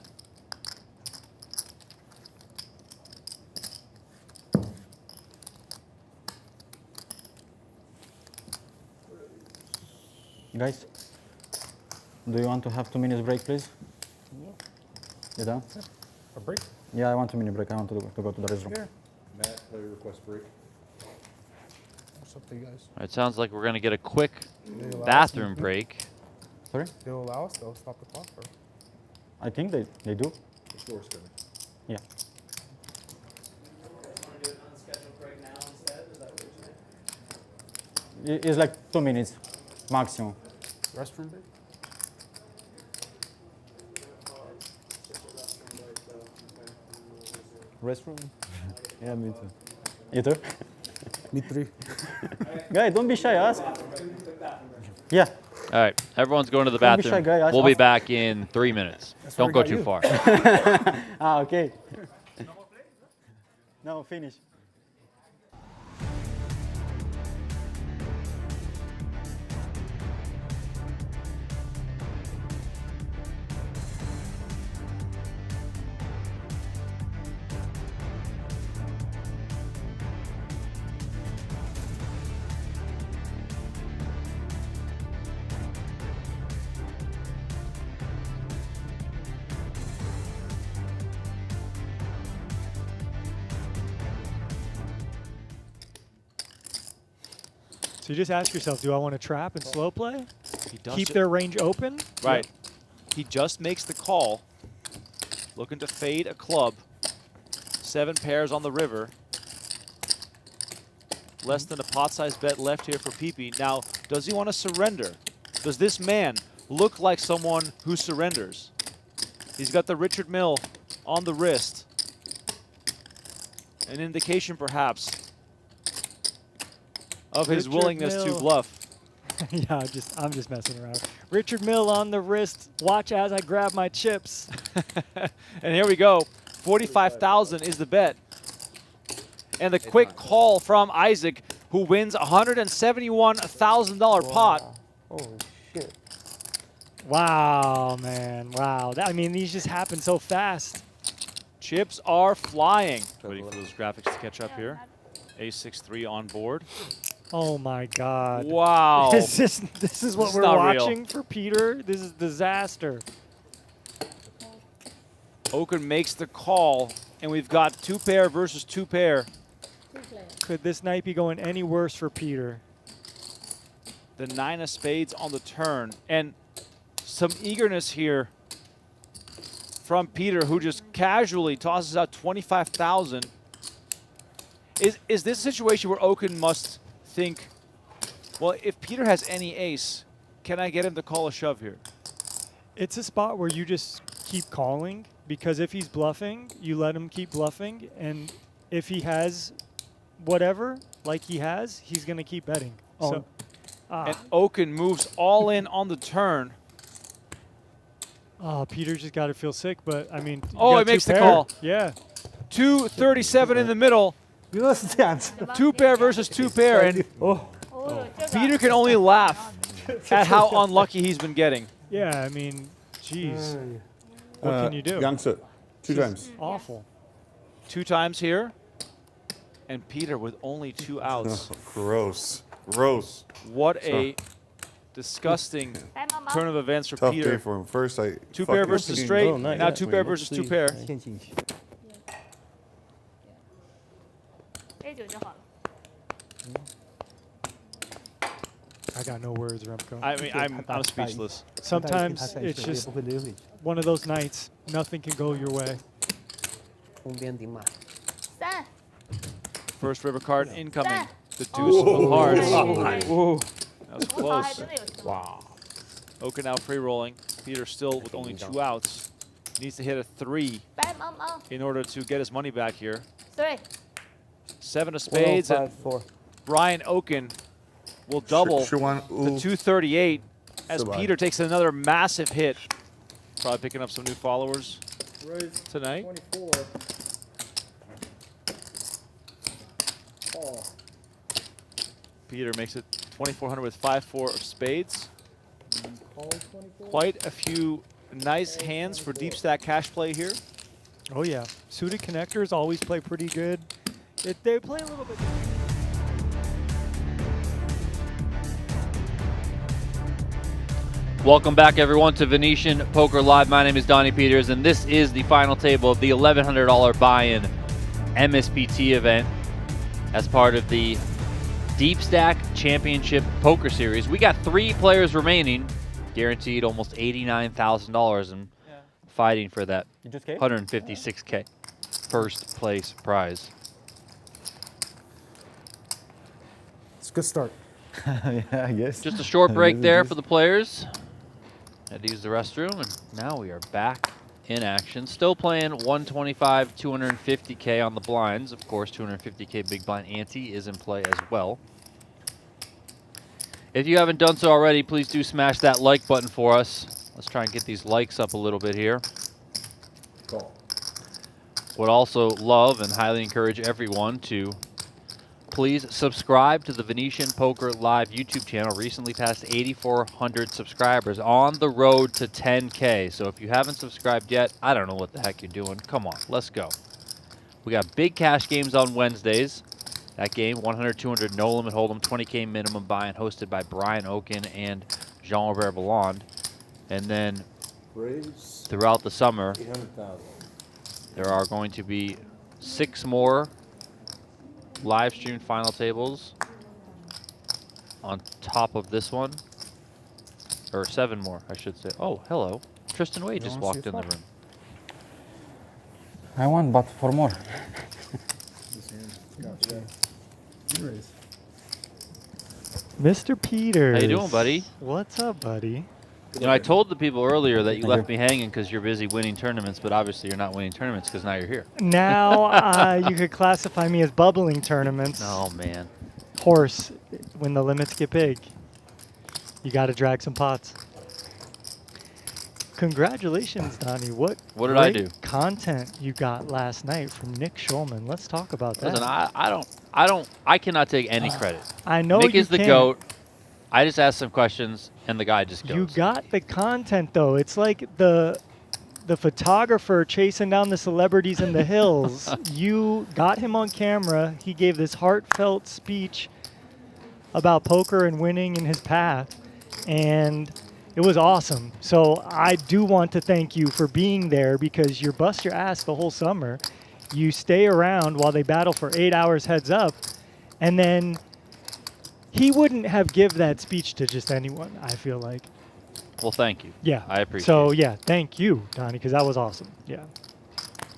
Guys, do you want to have 2 minutes break, please? You done? A break? Yeah, I want 2 minute break. I want to go to the restroom. Yeah. Matt, player request break. What's up to you guys? It sounds like we're going to get a quick They allow us bathroom to- Sorry? break. They'll allow us, they'll stop the clock. Or? I think they do. The store's coming. Yeah. It's like 2 minutes maximum. Restroom break? Restroom? Yeah, me too. You too? Me 3. Guys, don't be shy. Ask. Yeah. All right, everyone's going to the Don't be shy, bathroom. guy. We'll be back in 3 minutes. Don't go got too you. far. Ah, okay. No, finish. So you just ask yourself, do I want to trap and slow play? He does Keep it. their range open? Right. He just makes the call. Looking to fade a club. 7 pairs on the river. Less than a pot-sized bet left here for Peepee. Now, does he want to surrender? Does this man look like someone who surrenders? He's got the Richard Mill on the wrist. An indication, perhaps, of his Richard willingness to Mill. bluff. Yeah, I'm just messing around. Richard Mill on the wrist. Watch as I grab my chips. And here we go. 45,000 is the bet. And the quick call from Isaac, who wins $171,000 pot. Holy shit. Wow, man. Wow. I mean, these just happen so fast. Chips are flying. Waiting for those graphics to catch up here. A6-3 on board. Oh my God. Wow. This is what This is we're not real. watching for Peter. This is disaster. Oaken makes the call, and we've got 2 pair versus 2 pair. Could this night be going any worse for Peter? The 9 of spades on the turn. And some eagerness here from Peter, who just casually tosses out 25,000. Is this a situation where Oaken must think, well, if Peter has any ace, can I get him to call a shove here? It's a spot where you just keep calling, because if he's bluffing, you let him keep bluffing, and if he has whatever, like he has, he's going to keep betting. Oh. So, And Oaken moves all in on the turn. Peter just got to feel sick, but I mean, you Oh, got he makes two the pair. call. Yeah. 237 in the middle. 2 pair versus 2 pair, and Peter can only laugh at how unlucky he's been getting. Yeah, I mean, geez. What can you do? Youngster, 2 times. Awful. 2 times here, and Peter with only 2 outs. Gross. Gross. What a disgusting turn of events for Tough Peter. day for him. First, I 2 pair fucking versus seen- straight. Oh, nice. Now Yeah. 2 pair versus 2 pair. 陷进去。 A9就好了。 I got no words, Remco. I mean, I'm speechless. Sometimes it's just one of those nights. Nothing can go your way. 封边顶马。 3 First river card incoming. 3 The deuce of hearts. Oh. Ooh, that was 5还 close. 真的有什么？ Wow. Oaken now free rolling. Peter still with only 2 outs. Needs to hit a 3 白毛毛 in order to get his money back here. 3 7 of spades and 4. Brian Oken will double to 238 as Survive. Peter takes another massive hit. Probably picking up some new followers tonight. 24. Call. Peter makes it 2,400 with 5-4 of spades. Call 24. Quite a few nice hands for deep stack cash play here. Oh yeah, suited connectors always play pretty good. They play a little bit. Welcome back, everyone, to Venetian Poker Live. My name is Donnie Peters, and this is the final table of the $1,100 buy-in MSPT event as part of the Deep Stack Championship Poker Series. We got 3 players remaining, guaranteed almost $89,000 and fighting for that $156K first place prize. It's a good start. Yeah, I guess. Just a short break there for the players. Had to use the restroom, and now we are back in action. Still playing 125, 250K on the blinds. Of course, 250K big blind ante is in play as well. If you haven't done so already, please do smash that like button for us. Let's try and get these likes up a little bit here. Call. Would also love and highly encourage everyone to please subscribe to the Venetian Poker Live YouTube channel. Recently passed 8,400 subscribers, on the road to 10K. So if you haven't subscribed yet, I don't know what the heck you're doing. Come on, let's go. We got big cash games on Wednesdays. That game, 100, 200, no limit hold'em, 20K minimum buy-in, hosted by Brian Oken and Jean-Robert Belland. And then throughout the summer, there are going to be 6 more live stream final tables on top of this one, or 7 more, I should say. Oh, hello. Tristan Wade just walked in the room. I want, but for more. Mr. Peters. How you doing, buddy? What's up, buddy? You know, I told the people earlier that you left me hanging because you're busy winning tournaments, but obviously you're not winning tournaments because now you're here. Now you could classify me as bubbling tournaments. Oh, man. Horse, when the limits get big, you got to drag some pots. Congratulations, Donnie. What did I great do? Content you got last night from Nick Schulman. Let's talk about that. Listen, I cannot take any credit. I know Nick you is the can't. GOAT. I just asked some questions, and the guy just goes. You got the content, though. It's like the photographer chasing down the celebrities in the hills. You got him on camera. He gave this heartfelt speech about poker and winning in his path, and it was awesome. So I do want to thank you for being there, because you bust your ass the whole summer. You stay around while they battle for 8 hours heads up, and then he wouldn't have give that speech to just anyone, I feel like. Well, thank you. Yeah. I appreciate it. So, yeah, thank you, Donnie, because that was awesome. Yeah.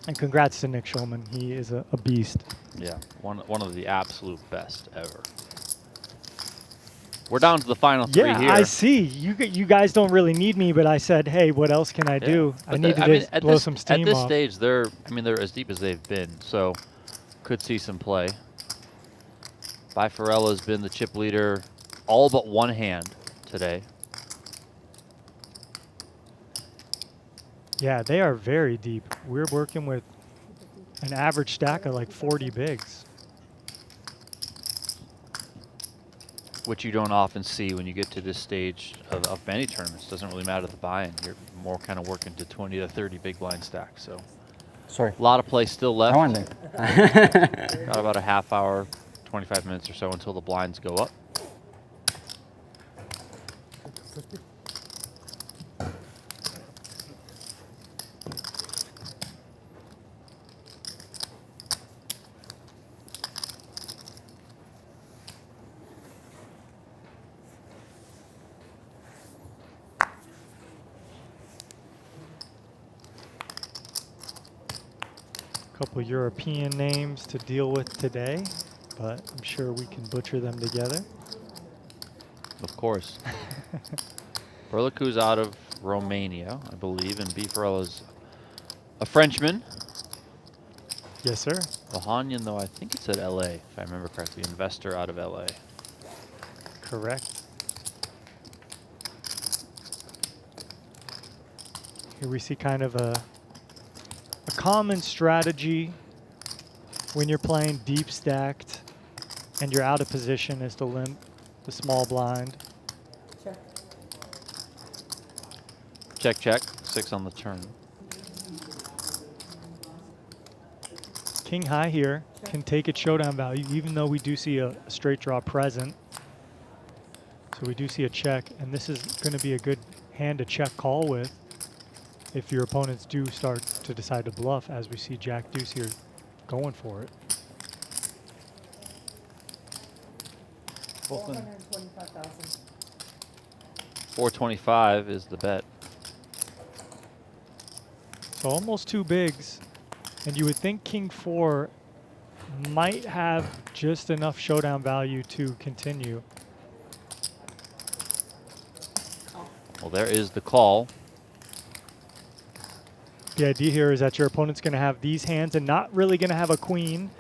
And congrats to Nick Schulman. He is a beast. Yeah, one of the absolute best ever. We're down to the final 3 here. Yeah, I see. You guys don't really need me, but I said, hey, what else can I do? I need to blow some steam off. At this stage, they're as deep as they've been, so could see some play. Bifarella's been the chip leader all but one hand today. Yeah, they are very deep. We're working with an average stack of like 40 bigs. Which you don't often see when you get to this stage of many tournaments. Doesn't really matter the buy-in. You're more kind of working to 20 to 30 big blind stacks. So, sorry, a lot of play still left. I want that. Got about a half hour, 25 minutes or so until the blinds go up. Couple European names to deal with today, but I'm sure we can butcher them together. Of course. Burlacu's out of Romania, I believe, and Bifarella's a Frenchman. Yes, sir. Ohanyan, though, I think it's at LA, if I remember correctly. Investor out of LA. Correct. Here we see kind of a common strategy when you're playing deep stacked and you're out of position is to limp the small blind. Check. Check, check. 6 on the turn. King high here can take its showdown value, even though we do see a straight draw present. So we do see a check, and this is going to be a good hand to check call with if your opponents do start to decide to bluff, as we see Jack Deuce here going for it. 425,000. 425 is the bet. So almost 2 bigs. And you would think King 4 might have just enough showdown value to continue. Well, there is the call. The idea here is that your opponent's going to have these hands and not really going to have a queen.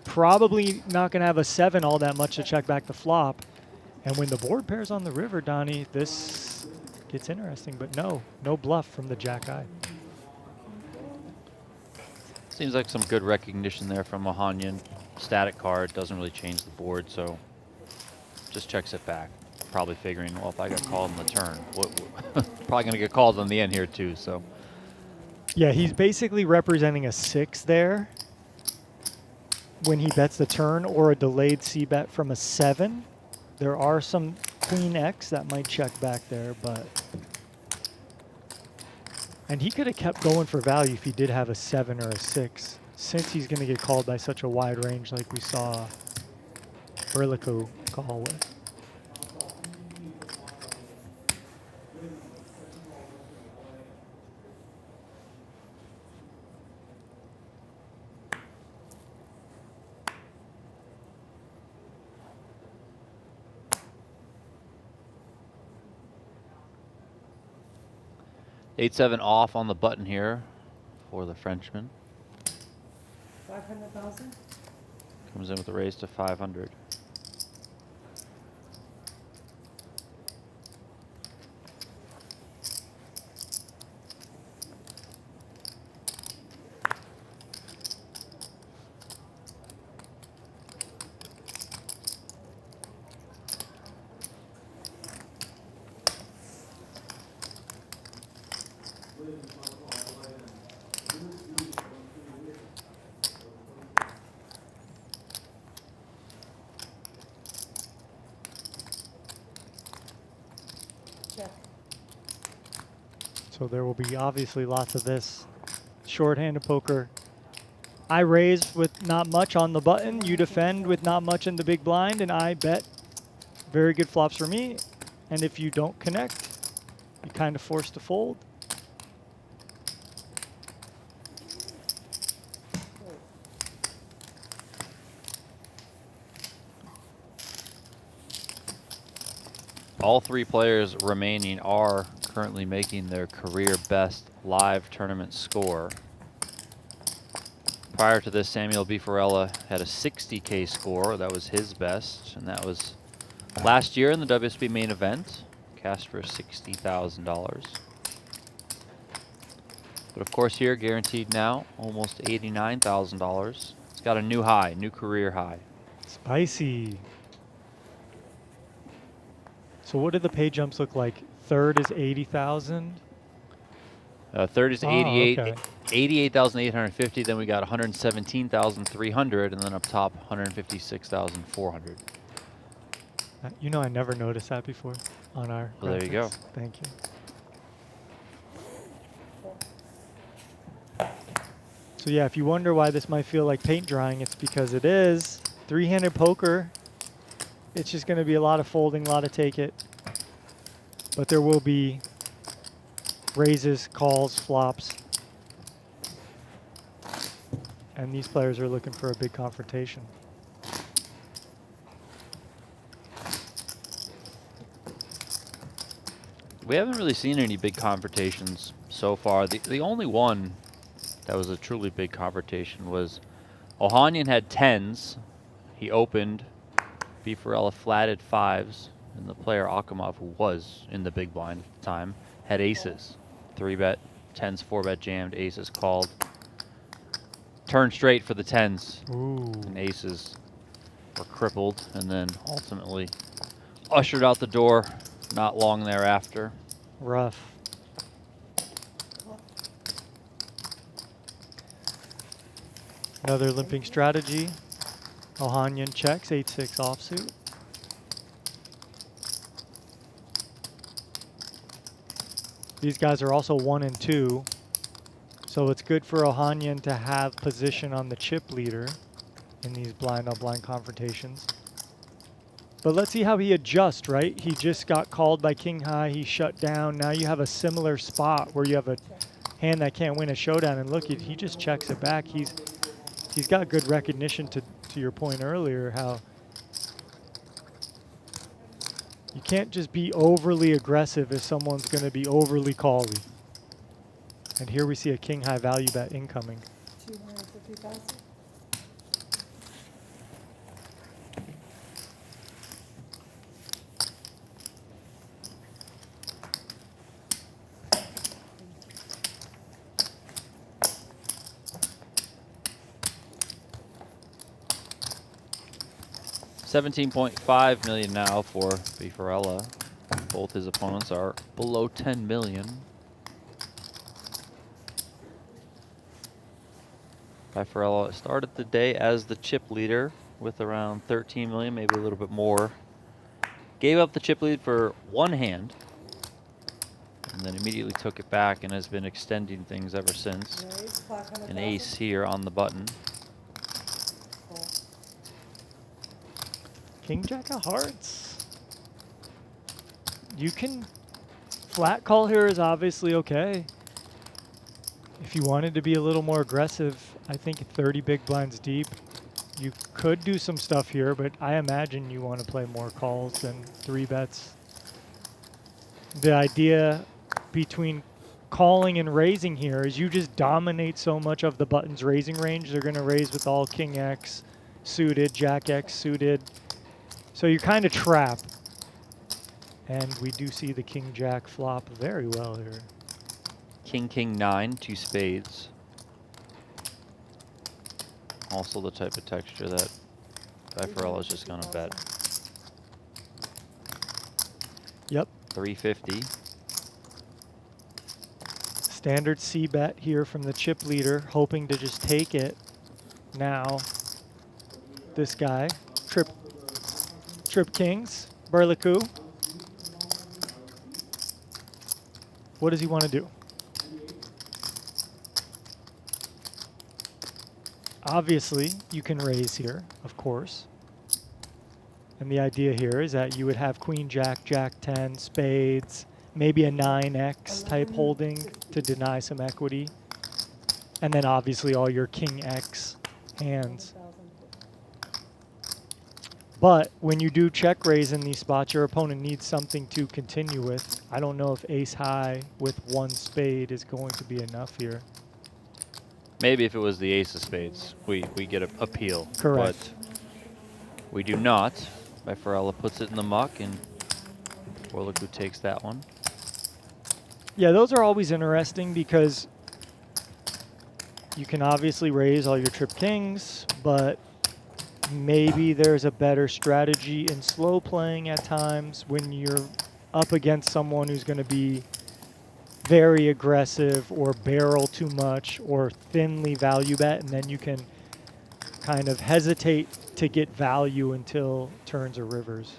Probably not going to have a 7 all that much to check back the flop. And when the board pairs on the river, Donnie, this gets interesting. But no bluff from the Jack Eye. Seems like some good recognition there from Ohanyan. Static card, doesn't really change the board, so just checks it back. Probably figuring, well, if I got called on the turn, probably going to get called on the end here too, so. Yeah, he's basically representing a 6 there when he bets the turn, or a delayed C-bet from a 7. There are some Queen X that might check back there, but... And he could have kept going for value if he did have a 7 or a 6, since he's going to get called by such a wide range like we saw Burlacu call with. Eight, 7 off on the button here for the Frenchman. 500,000. Comes in with a raise to 500. Check. So there will be obviously lots of this shorthanded poker. I raise with not much on the button. You defend with not much in the big blind, and I bet. Very good flops for me. And if you don't connect, you kind of forced to fold. All 3 players remaining are currently making their career best live tournament score. Prior to this, Samuel Bifarella had a 60K score. That was his best, and that was last year in the WSB main event. Cast for $60,000. But of course here, guaranteed now, almost $89,000. It's got a new high, new career high. Spicy. So what did the pay jumps look like? Third is 80,000. Third is 88, okay. 88,850. Then we got 117,300, and then up top 156,400. You know, I never noticed that before on our. Well, there you go. graphics. Thank you. So yeah, if you wonder why this might feel like paint drying, it's because it is. 3-handed poker. It's just going to be a lot of folding, a lot of take it. But there will be raises, calls, flops. And these players are looking for a big confrontation. We haven't really seen any big confrontations so far. The only one that was a truly big confrontation was Ohanyan had 10s. He opened. Bifarella flatted 5s. And the player Akimov, who was in the big blind at the time, had aces. 3-bet, 10s, 4-bet jammed, aces called. Turned straight for the 10s. Ooh. And aces were crippled and then ultimately ushered out the door not long thereafter. Rough. Another limping strategy. Ohanyan checks, 8-6 offsuit. These guys are also 1 and 2. So it's good for Ohanyan to have position on the chip leader in these blind-on-blind confrontations. But let's see how he adjusts, right? He just got called by king high. He shut down. Now you have a similar spot where you have a hand that can't win a showdown. And look, he just checks it back. He's got good recognition to your point earlier, how you can't just be overly aggressive if someone's going to be overly cally. And here we see a king high value bet incoming. 250,000. $17.5 million now for Bifarella. Both his opponents are below 10 million. Bifarella started the day as the chip leader with around 13 million, maybe a little bit more. Gave up the chip lead for one hand and then immediately took it back and has been extending things ever since. An ace here on the button. King jack of hearts. You can flat call here is obviously okay. If you wanted to be a little more aggressive, I think 30 big blinds deep, you could do some stuff here, but I imagine you want to play more calls than 3 bets. The idea between calling and raising here is you just dominate so much of the button's raising range. They're going to raise with all king X suited, jack X suited. So you're kind of trapped. And we do see the king jack flop very well here. King, king, 9, 2 spades. Also the type of texture that Bifarella is just gonna bet. Yep. 350. Standard C bet here from the chip leader, hoping to just take it. Now, this guy, trip kings, Burlacu. What does he want to do? Obviously, you can raise here, of course. And the idea here is that you would have queen, jack, jack 10, spades, maybe a 9x type holding to deny some equity. And then obviously all your king X hands. But when you do check raise in these spots, your opponent needs something to continue with. I don't know if ace high with 1 spade is going to be enough here. Maybe if it was the ace of spades, we get a appeal. Correct. But we do not. Bifarella puts it in the muck, and Burlacu takes that one. Yeah, those are always interesting because you can obviously raise all your trip kings, but maybe there's a better strategy in slow playing at times when you're up against someone who's going to be very aggressive or barrel too much or thinly value bet, and then you can kind of hesitate to get value until turns or rivers.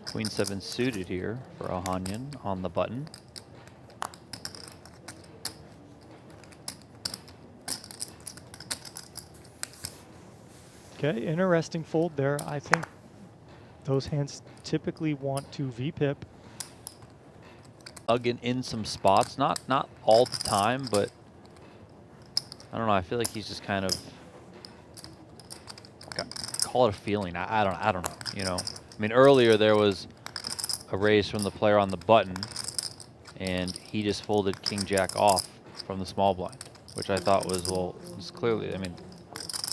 Queen 7 suited here for Ohanyan on the button. Okay, interesting fold there. I think those hands typically want to VPip. Again, in some spots, not all the time, but I don't know. I feel like he's just kind of call it a feeling. I don't know. You know, I mean, earlier there was a raise from the player on the button, and he just folded king jack off from the small blind. which I thought was, well, it's clearly, I mean,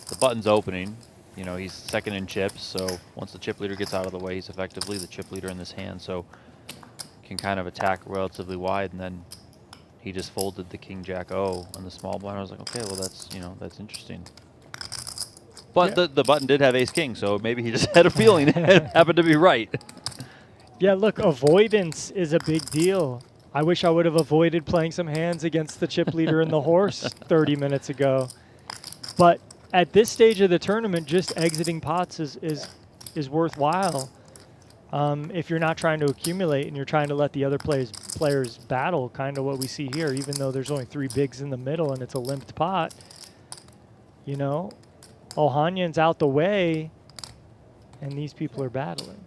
the button's opening. You know, he's second in chips, so once the chip leader gets out of the way, he's effectively the chip leader in this hand, so can kind of attack relatively wide, and then he just folded the king jack O on the small blind. I was like, okay, well, that's, you know, that's interesting. But Yeah. the button did have ace king, so maybe he just had a feeling it happened to be right. Yeah, look, avoidance is a big deal. I wish I would have avoided playing some hands against the chip leader and the horse 30 minutes ago. But at this stage of the tournament, just exiting pots is worthwhile. If you're not trying to accumulate and you're trying to let the other players battle, kind of what we see here, even though there's only 3 bigs in the middle and it's a limped pot, you know, Ohanyan's out the way and these people are battling.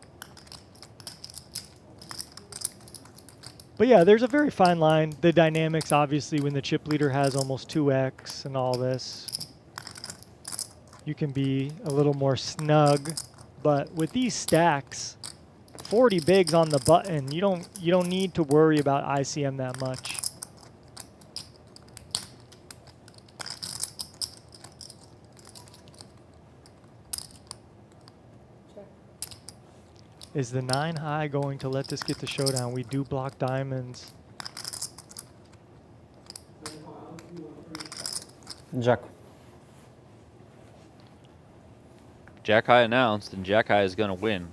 But yeah, there's a very fine line. The dynamics, obviously, when the chip leader has almost 2x and all this, you can be a little more snug. But with these stacks, 40 bigs on the button, you don't need to worry about ICM that much. Check. Is the 9 high going to let this get to showdown? We do block diamonds. Jack. Jack high announced, and Jack high is going to win.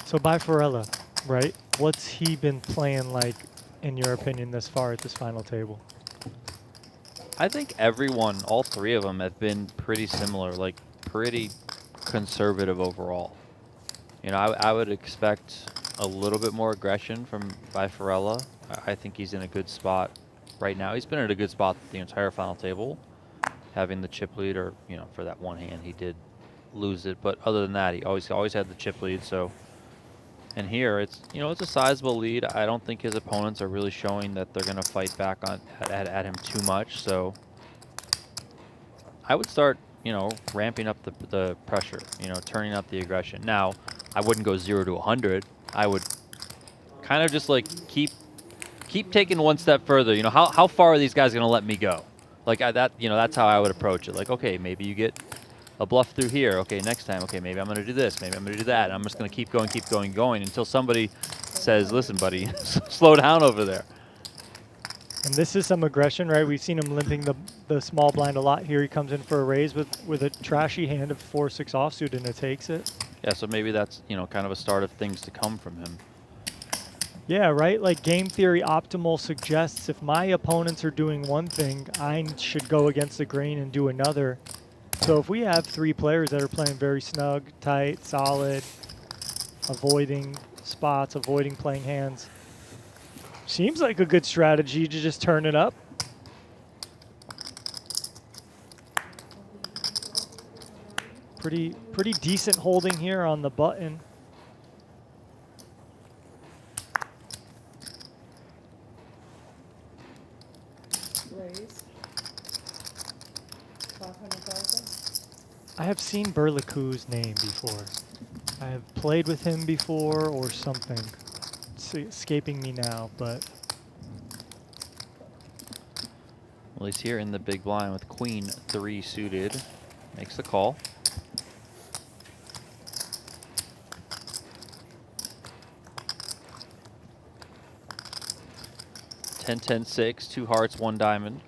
So Bifarella, right? What's he been playing like, in your opinion, this far at this final table? I think everyone, all 3 of them, have been pretty similar, like pretty conservative overall. You know, I would expect a little bit more aggression from Bifarella. I think he's in a good spot right now. He's been at a good spot the entire final table, having the chip lead, or, you know, for that one hand he did lose it, but other than that, he always had the chip lead. So, and here it's, you know, it's a sizable lead. I don't think his opponents are really showing that they're going to fight back on at him too much. So I would start, you know, ramping up the pressure, you know, turning up the aggression. Now, I wouldn't go 0 to 100. I would kind of just like keep taking one step further. You know, how far are these guys going to let me go? Like that, you know, that's how I would approach it. Like, okay, maybe you get a bluff through here. Okay, next time, okay, maybe I'm going to do this. Maybe I'm going to do that. And I'm just going to keep going until somebody says, listen, buddy, slow down over there. And this is some aggression, right? We've seen him limping the small blind a lot here. He comes in for a raise with a trashy hand of 4-6 offsuit, and it takes it. Yeah, so maybe that's, you know, kind of a start of things to come from him. Yeah, right? Like game theory optimal suggests if my opponents are doing one thing, I should go against the grain and do another. So if we have 3 players that are playing very snug, tight, solid, avoiding spots, avoiding playing hands, seems like a good strategy to just turn it up. Pretty decent holding here on the button. Raise. 500,000. I have seen Burlacu's name before. I have played with him before or something. It's escaping me now, but... Well, he's here in the big blind with Queen 3 suited. Makes the call. 10-10-6, 2 hearts, 1 diamond.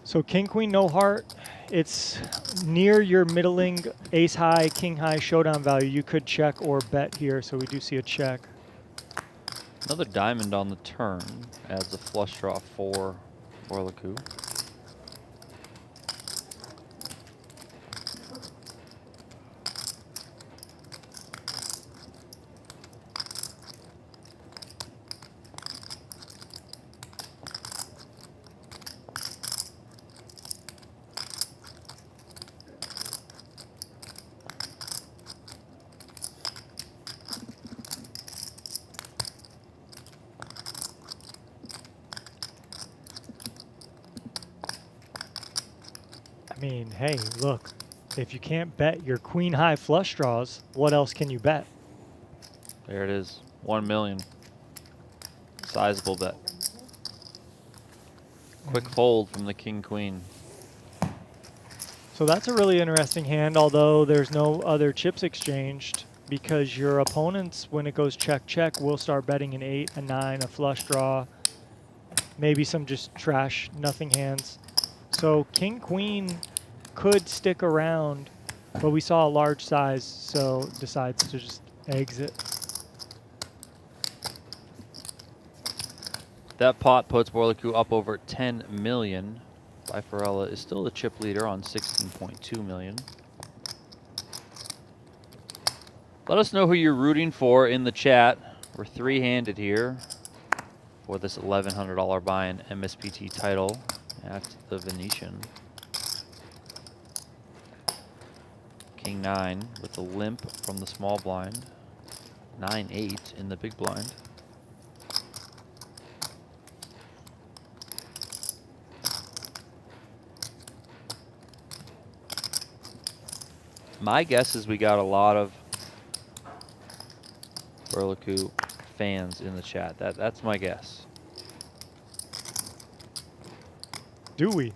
So king, queen, no heart. It's near your middling ace high, king high showdown value. You could check or bet here, so we do see a check. Another diamond on the turn adds a flush draw for Burlacu. I mean, hey, look, if you can't bet your queen high flush draws, what else can you bet? There it is. 1 million. Sizable bet. Quick fold from the king queen. So that's a really interesting hand, although there's no other chips exchanged, because your opponents, when it goes check, check, will start betting an 8, a 9, a flush draw, maybe some just trash, nothing hands. So king, queen could stick around, but we saw a large size, so decides to just exit. That pot puts Burlacu up over 10 million. Bifarella is still the chip leader on 16.2 million. Let us know who you're rooting for in the chat. We're three-handed here for this $1,100 buy-in MSPT title at the Venetian. King 9 with a limp from the small blind. 9-8 in the big blind. My guess is we got a lot of Burlacu fans in the chat. That's my guess. Do we?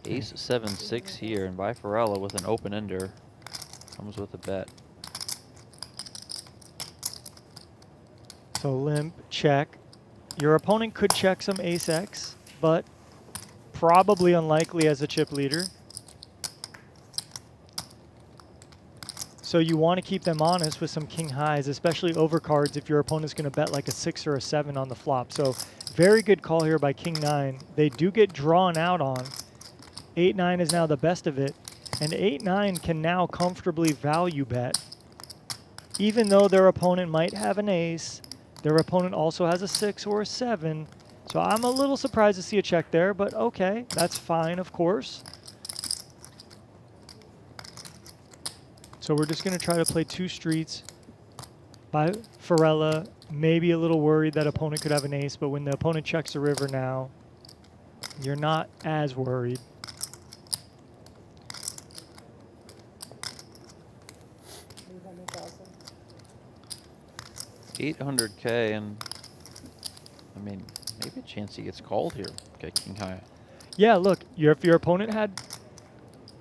Ace 7-6 here, and Bifarella with an open ender comes with a bet. So limp, check. Your opponent could check some ace X, but probably unlikely as a chip leader. So you want to keep them honest with some king highs, especially overcards if your opponent's going to bet like a 6 or a 7 on the flop. So very good call here by king 9. They do get drawn out on. 8-9 is now the best of it, and 8-9 can now comfortably value bet. Even though their opponent might have an ace, their opponent also has a 6 or a 7. So I'm a little surprised to see a check there, but okay, that's fine, of course. So we're just going to try to play two streets. Bifarella, maybe a little worried that opponent could have an ace, but when the opponent checks the river now, you're not as worried. $800K, and I mean, maybe a chance he gets called here. Okay, king high. Yeah, look, if your opponent had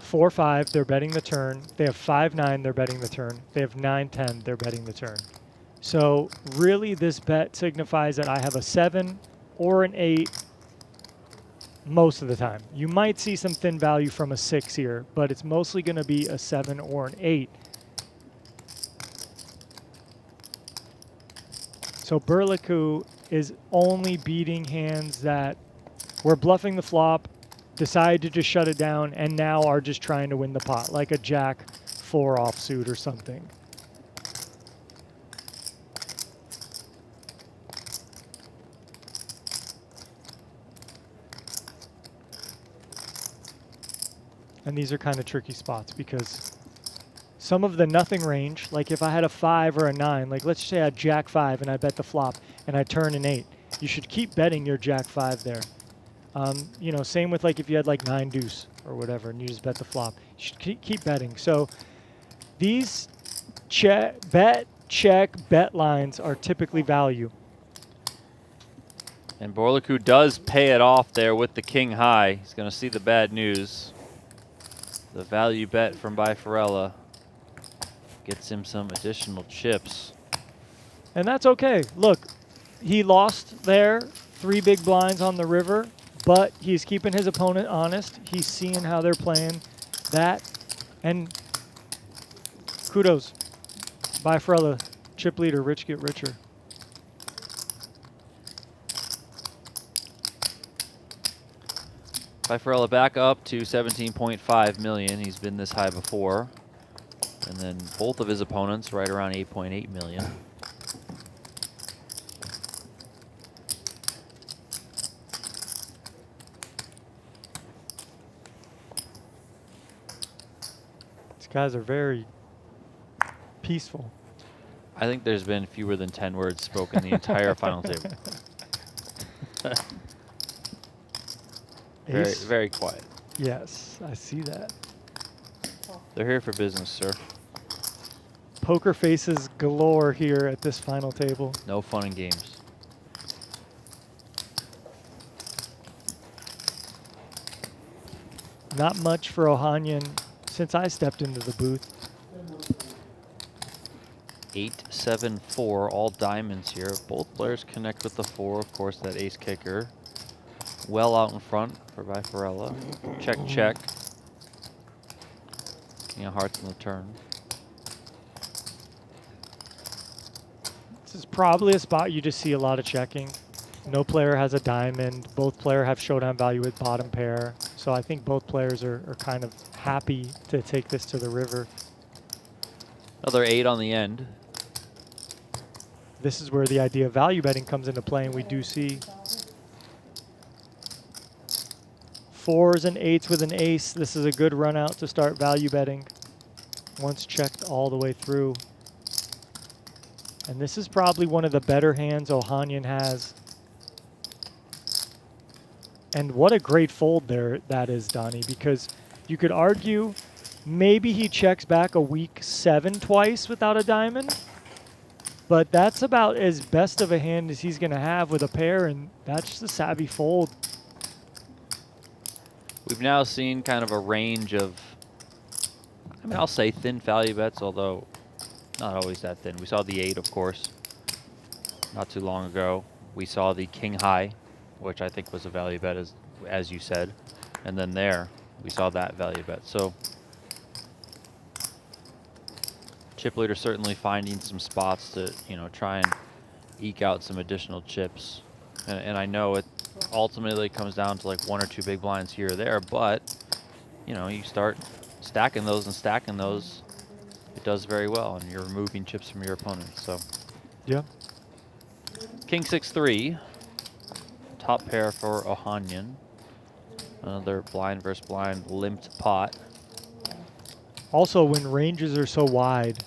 4-5, they're betting the turn. They have 5-9, they're betting the turn. They have 9-10, they're betting the turn. So really this bet signifies that I have a 7 or an 8 most of the time. You might see some thin value from a 6 here, but it's mostly going to be a 7 or an 8. So Burlacu is only beating hands that were bluffing the flop, decided to just shut it down, and now are just trying to win the pot, like a jack 4 offsuit or something. And these are kind of tricky spots because some of the nothing range, like if I had a 5 or a 9, like let's say I had jack 5 and I bet the flop and I turn an 8, you should keep betting your jack 5 there. You know, same with like if you had like 9 deuce or whatever and you just bet the flop. You should keep betting. So these bet, check, bet lines are typically value. And Burlacu does pay it off there with the king high. He's going to see the bad news. The value bet from Bifarella gets him some additional chips. And that's okay. Look, he lost there, 3 big blinds on the river, but he's keeping his opponent honest. He's seeing how they're playing that. And kudos. Bifarella, chip leader, rich get richer. Bifarella back up to 17.5 million. He's been this high before. And then both of his opponents right around 8.8 million. These guys are very peaceful. I think there's been fewer than 10 words spoken the entire final table. Very, Ace. very quiet. Yes, I see that. They're here for business, sir. Poker faces galore here at this final table. No fun and games. Not much for Ohanyan since I stepped into the booth. 8-7-4, all diamonds here. Both players connect with the 4, of course, that ace kicker. Well out in front for Bifarella. Check, check. King of hearts on the turn. This is probably a spot you just see a lot of checking. No player has a diamond. Both players have showdown value with bottom pair. So I think both players are kind of happy to take this to the river. Another 8 on the end. This is where the idea of value betting comes into play, and we do see 4s and 8s with an ace. This is a good run out to start value betting once checked all the way through. And this is probably one of the better hands Ohanyan has. And what a great fold there that is, Donnie, because you could argue maybe he checks back a weak 7 twice without a diamond, but that's about as best of a hand as he's going to have with a pair, and that's just a savvy fold. We've now seen kind of a range of, I mean, I'll say thin value bets, although not always that thin. We saw the 8, of course, not too long ago. We saw the king high, which I think was a value bet, as you said. And then there, we saw that value bet. So chip leader certainly finding some spots to, you know, try and eke out some additional chips. And I know it ultimately comes down to like 1 or 2 big blinds here or there, but, you know, you start stacking those and stacking those, it does very well, and you're removing chips from your opponent. So yeah. King 6-3. Top pair for Ohanyan. Another blind versus blind limped pot. Also, when ranges are so wide,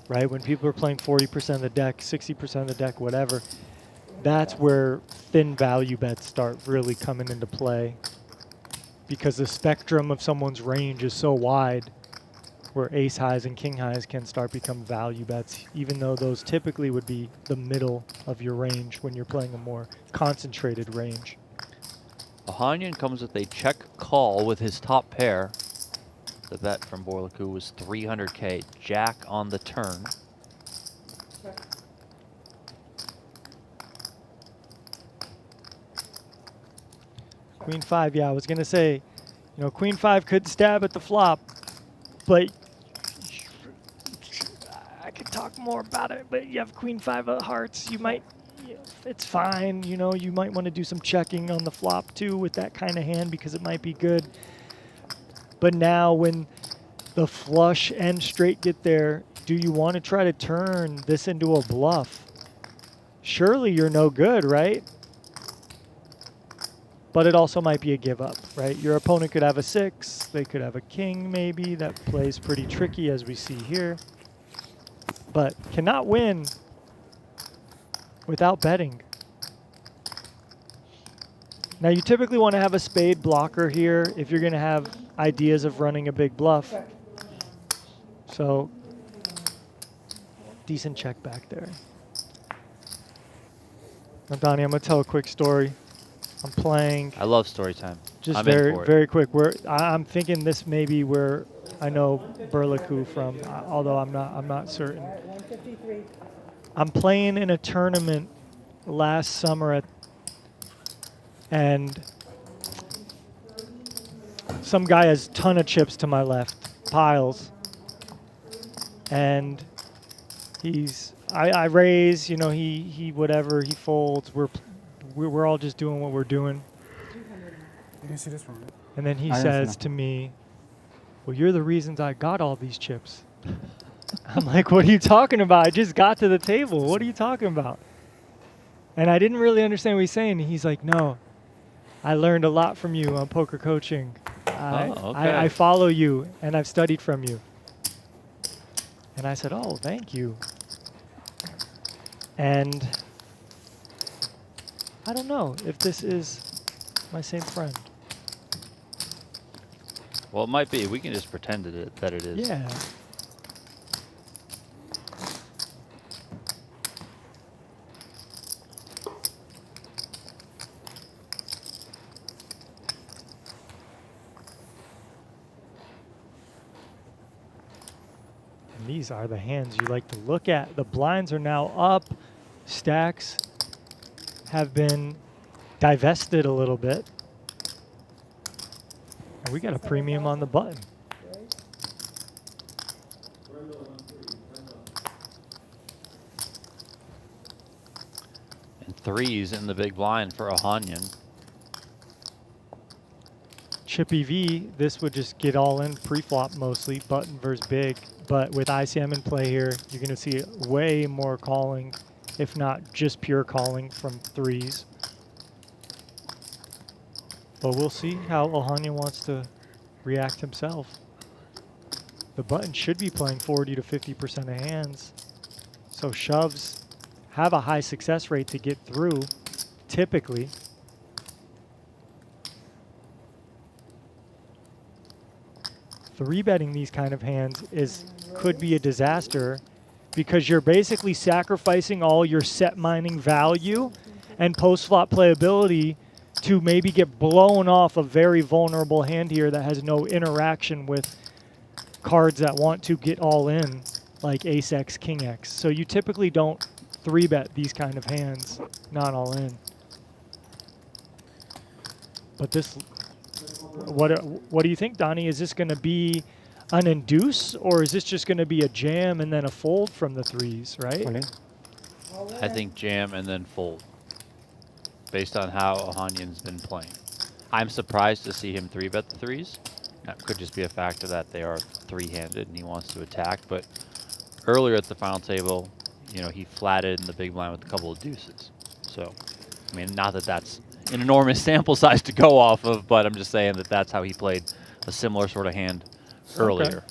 right? When people are playing 40% of the deck, 60% of the deck, whatever, that's where thin value bets start really coming into play, because the spectrum of someone's range is so wide, where ace highs and king highs can start become value bets, even though those typically would be the middle of your range when you're playing a more concentrated range. Ohanyan comes with a check call with his top pair. The bet from Burlacu was 300K. Jack on the turn. Queen 5, yeah, I was going to say, you know, Queen 5 could stab at the flop, but I could talk more about it, but you have Queen 5 of hearts, you might, it's fine, you know, you might want to do some checking on the flop too with that kind of hand because it might be good. But now when the flush and straight get there, do you want to try to turn this into a bluff? Surely you're no good, right? But it also might be a give up, right? Your opponent could have a 6, they could have a king maybe, that plays pretty tricky as we see here, but cannot win without betting. Now you typically want to have a spade blocker here if you're going to have ideas of running a big bluff. So decent check back there. Now Donnie, I'm going to tell a quick story. I'm playing. I love story time. Just I'm very quick. I'm thinking this may be where I know Burlacu from, although I'm not certain. 153. I'm playing in a tournament last summer and some guy has a ton of chips to my left, piles, and I raise, you know, he whatever, he folds. We're all just doing what we're doing. You can see this one, right? And then he says to me, well, you're the reasons I got all these chips. I'm like, what are you talking about? I just got to the table. What are you talking about? And I didn't really understand what he's saying. He's like, no, I learned a lot from you on poker coaching. I follow you, and I've studied from you. And I said, oh, thank you. And I don't know if this is my same friend. Well, it might be. We can just pretend that it is. Yeah. And these are the hands you like to look at. The blinds are now up. Stacks have been divested a little bit. And we got a premium on the button. And threes in the big blind for Ohanyan. Chip EV, this would just get all in pre-flop mostly, button versus big. But with ICM in play here, you're going to see way more calling, if not just pure calling from threes. But we'll see how Ohanyan wants to react himself. The button should be playing 40 to 50% of hands. So shoves have a high success rate to get through, typically. Three betting these kind of hands could be a disaster because you're basically sacrificing all your set mining value and post-flop playability to maybe get blown off a very vulnerable hand here that has no interaction with cards that want to get all in, like Ace X, King X. So you typically don't three bet these kind of hands, not all in. But this, what do you think, Donnie? Is this going to be an induce, or is this just going to be a jam and then a fold from the threes, right? I think jam and then fold, based on how Ohanyan's been playing. I'm surprised to see him three bet the threes. That could just be a factor that they are three-handed and he wants to attack. But earlier at the final table, you know, he flatted in the big blind with a couple of deuces. So, I mean, not that that's an enormous sample size to go off of, but I'm just saying that that's how he played a similar sort of hand earlier.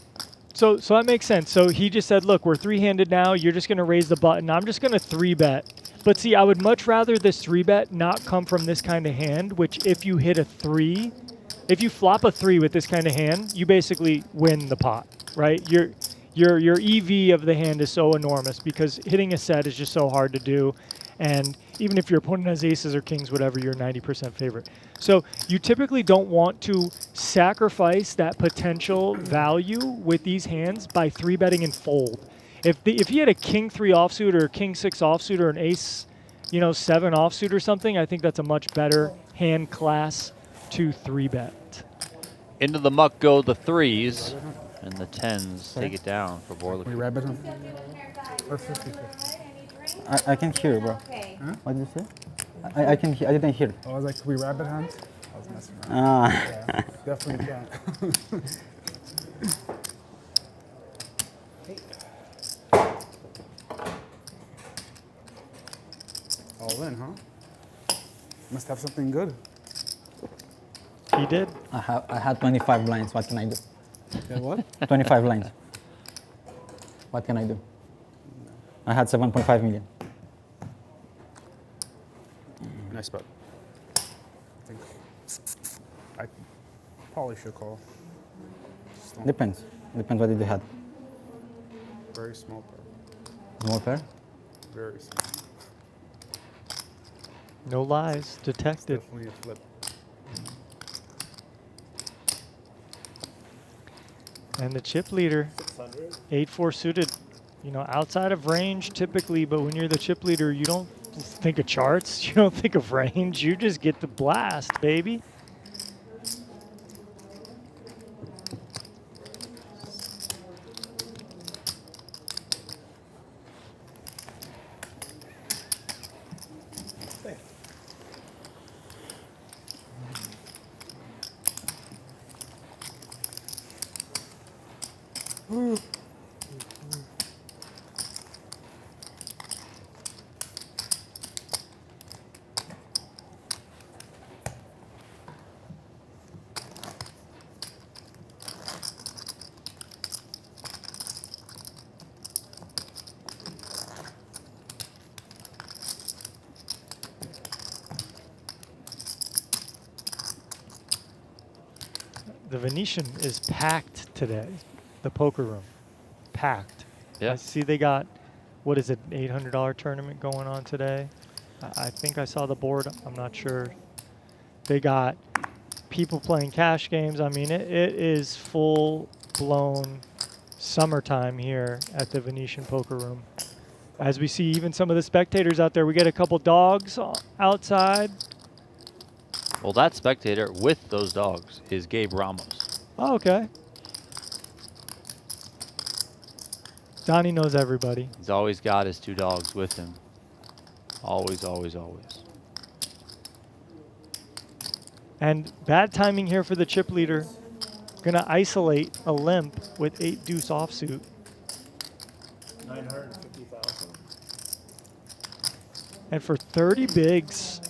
So that makes sense. So he just said, look, we're three-handed now. You're just going to raise the button. I'm just going to three bet. But see, I would much rather this three bet not come from this kind of hand, which if you hit a three, if you flop a three with this kind of hand, you basically win the pot, right? Your EV of the hand is so enormous because hitting a set is just so hard to do. And even if your opponent has aces or kings, whatever, you're 90% favorite. So you typically don't want to sacrifice that potential value with these hands by three betting and fold. If he had a king 3 offsuit or a king 6 offsuit or an ace, 7 offsuit or something, I think that's a much better hand class to three bet. Into the muck go the threes, and the tens take it down for Burlacu. We rabbit him. Or 50. I can hear, bro. Huh? What did you say? I didn't hear. I was like, can we rabbit hunt? I was messing around. Ah. Yeah, definitely can. All in, huh? Must have something good. He did. I had 25 blinds. What can I do? Yeah, what? 25 blinds. What can I do? I had 7.5 million. Nice spot. I probably should call. Depends. Depends what did you had. Very small pair. Small pair? Very small. No lies detected. Definitely a flip. And the chip leader, 8-4 suited, outside of range typically, but when you're the chip leader, you don't think of charts, you don't think of range, you just get the blast, baby. The Venetian is packed today. The poker room, packed. Yeah. I see they got, what is it, $800 tournament going on today? I think I saw the board. I'm not sure. They got people playing cash games. I mean, it is full-blown summertime here at the Venetian Poker Room. As we see even some of the spectators out there, we get a couple dogs outside. Well, that spectator with those dogs is Gabe Ramos. Oh, okay. Donnie knows everybody. He's always got his 2 dogs with him. Always, always, always. And bad timing here for the chip leader. Gonna isolate a limp with 8 deuce offsuit. 950,000. And for 30 bigs,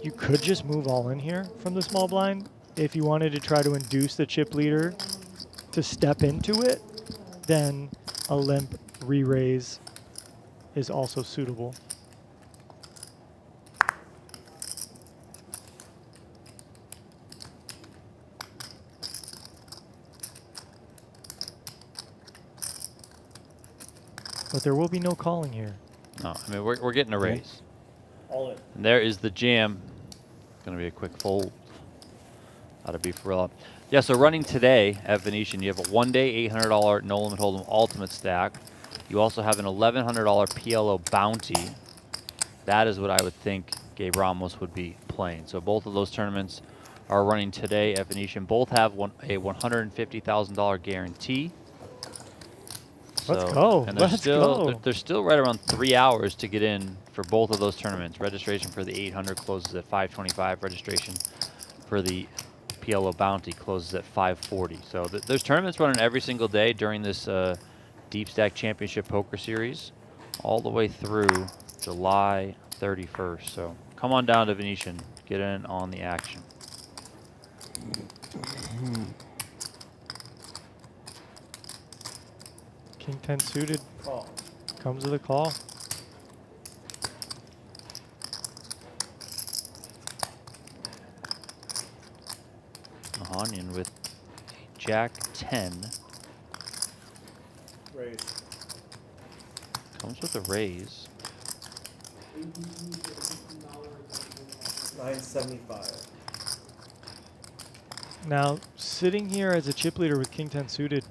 you could just move all in here from the small blind if you wanted to try to induce the chip leader to step into it. Then a limp re-raise is also suitable. But there will be no calling here. No, I mean, we're getting a raise. All in. And there is the jam. Going to be a quick fold out of Bifarella. Yeah, so running today at Venetian, you have a one-day $800 no limit hold'em ultimate stack. You also have an $1,100 PLO bounty. That is what I would think Gabe Ramos would be playing. So both of those tournaments are running today at Venetian. Both have a $150,000 guarantee. Let's go. And Let's go. There's still right around 3 hours to get in for both of those tournaments. Registration for the 800 closes at 5:25. Registration for the PLO bounty closes at 5:40. So there's tournaments running every single day during this Deep Stack Championship Poker Series, all the way through July 31st. So come on down to Venetian, get in on the action. King 10 suited Call. comes with a call. Ohanyan with Jack 10. Raise. Comes with a raise. 975. Now, sitting here as a chip leader with King 10 suited,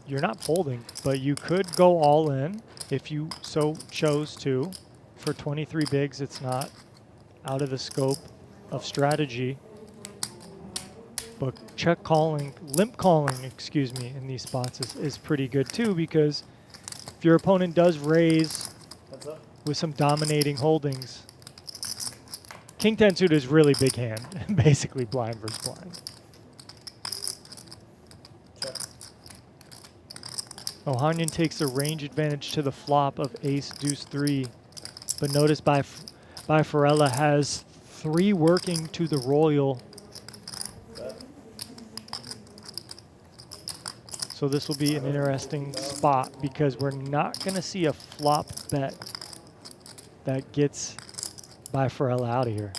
you're not folding, but you could go all in if you so chose to. For 23 bigs, it's not out of the scope of strategy. But check calling, limp calling, excuse me, in these spots is pretty good too, because if your opponent does raise Heads up. with some dominating holdings, King 10 suited is really big hand, basically blind versus blind. Check. Ohanyan takes the range advantage to the flop of ace deuce 3, but notice Bifarella has 3 working to the royal. So this will be an interesting spot because we're not going to see a flop bet that gets Bifarella out of here.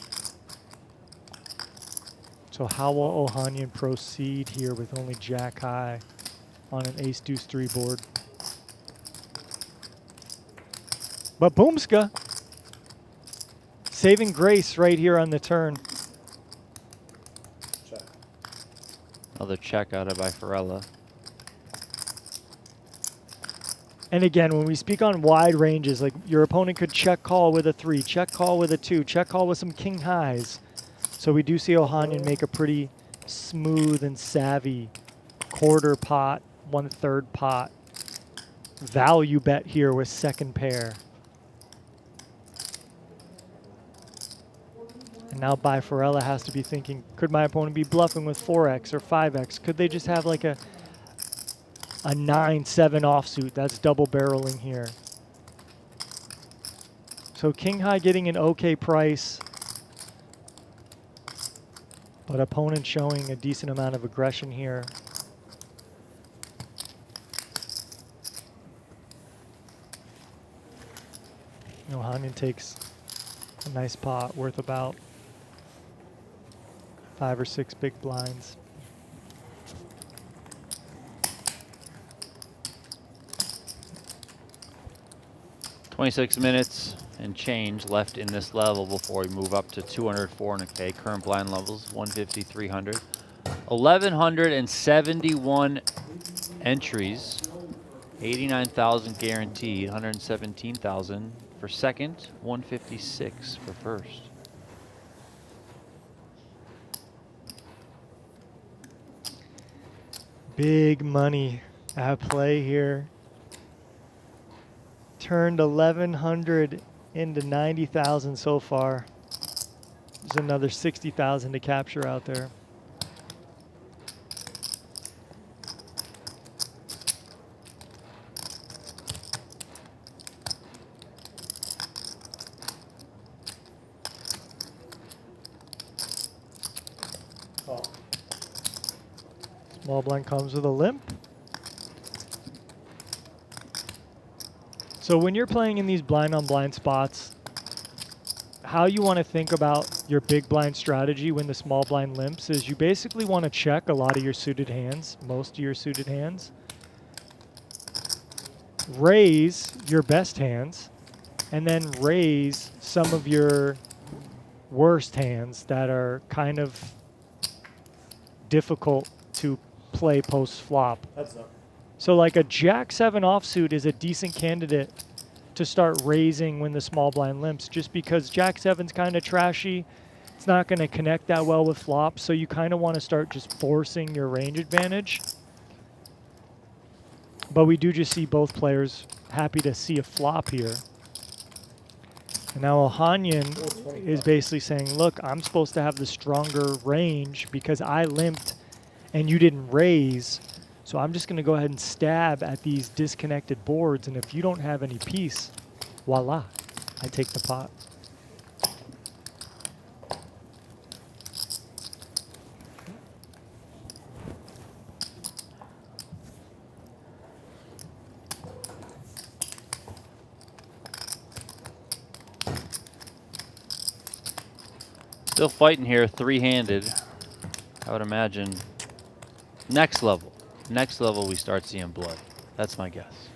So how will Ohanyan proceed here with only jack high on an ace deuce 3 board? But Boomska saving grace right here on the turn. Check. Another check out of Bifarella. And again, when we speak on wide ranges, like your opponent could check call with a 3, check call with a 2, check call with some king highs. So we do see Ohanyan make a pretty smooth and savvy quarter pot, 1/3 pot value bet here with second pair. And now Bifarella has to be thinking, could my opponent be bluffing with 4x or 5x? Could they just have like a 9-7 offsuit? That's double barreling here. So king high getting an okay price, but opponent showing a decent amount of aggression here. Ohanyan takes a nice pot worth about 5 or 6 big blinds. 26 minutes and change left in this level before we move up to 200, 400K. Current blind levels 150, 300. 1,171 entries. 89,000 guaranteed. 117,000 for second. 156 for first. Big money at play here. Turned 1,100 into 90,000 so far. There's another 60,000 to capture out there. Small blind comes with a limp. So when you're playing in these blind on blind spots, how you want to think about your big blind strategy when the small blind limps is you basically want to check a lot of your suited hands, most of your suited hands. Raise your best hands, and then raise some of your worst hands that are kind of difficult to play post flop. So like a Jack-7 offsuit is a decent candidate to start raising when the small blind limps, just because Jack-7's kind of trashy. It's not going to connect that well with flops, so you kind of want to start just forcing your range advantage. But we do just see both players happy to see a flop here. And now Ohanyan is basically saying, look, I'm supposed to have the stronger range because I limped and you didn't raise. So I'm just going to go ahead and stab at these disconnected boards. And if you don't have any piece, voila, I take the pot. Still fighting here, three-handed. I would imagine next level we start seeing blood. That's my guess.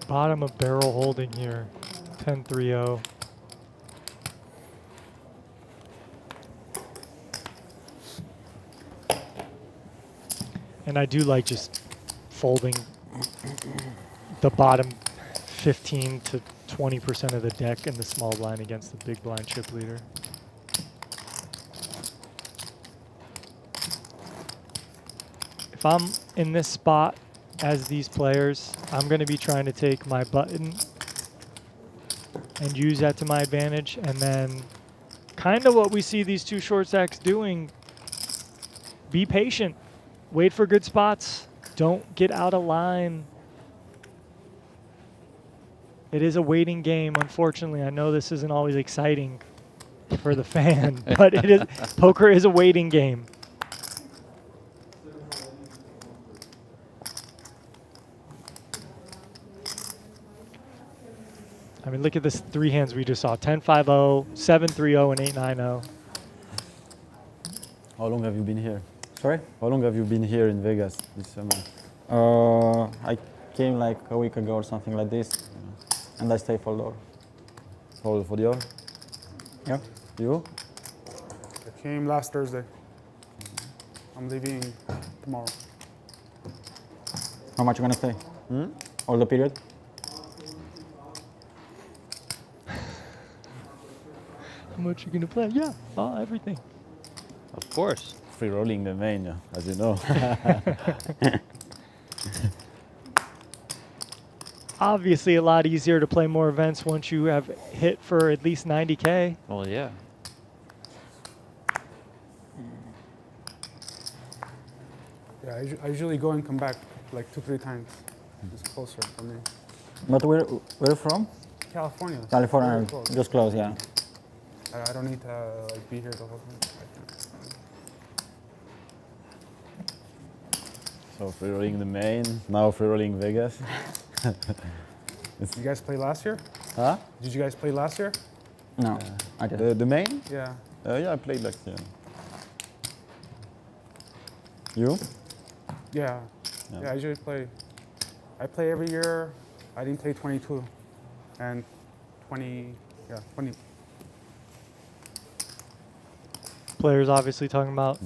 Bottom of barrel holding here, 10-3-0. And I do like just folding the bottom 15 to 20% of the deck in the small blind against the big blind chip leader. If I'm in this spot as these players, I'm going to be trying to take my button and use that to my advantage. And then kind of what we see these two short stacks doing, be patient. Wait for good spots. Don't get out of line. It is a waiting game, unfortunately. I know this isn't always exciting for the fan, but it is. Poker is a waiting game. I mean, look at this three hands we just saw. 10-5-0, 7-3-0, and 8-9-0. How long have you been here? Sorry? How long have you been here in Vegas this summer? I came like a week ago or something like this, and I stay for the door. For the year? Yeah. You? I came last Thursday. I'm leaving tomorrow. How much you gonna stay? All the period? How much you gonna play? Yeah, everything. Of course. Free rolling the main, as you know. Obviously a lot easier to play more events once you have hit for at least 90K. Well, yeah. Yeah, I usually go and come back like 2-3 times. It's closer for me. But where from? California. California, Very close. just close, yeah. I don't need to like be here the whole time. So So free rolling the main, now free rolling Vegas. You guys play last year? Huh? Did you guys play last year? No, I did. The main? Yeah. Yeah, I played last year. You? Yeah. Yeah. Yeah, I usually play. I play every year. I didn't play 22 and 20. Yeah, 20. Players obviously talking about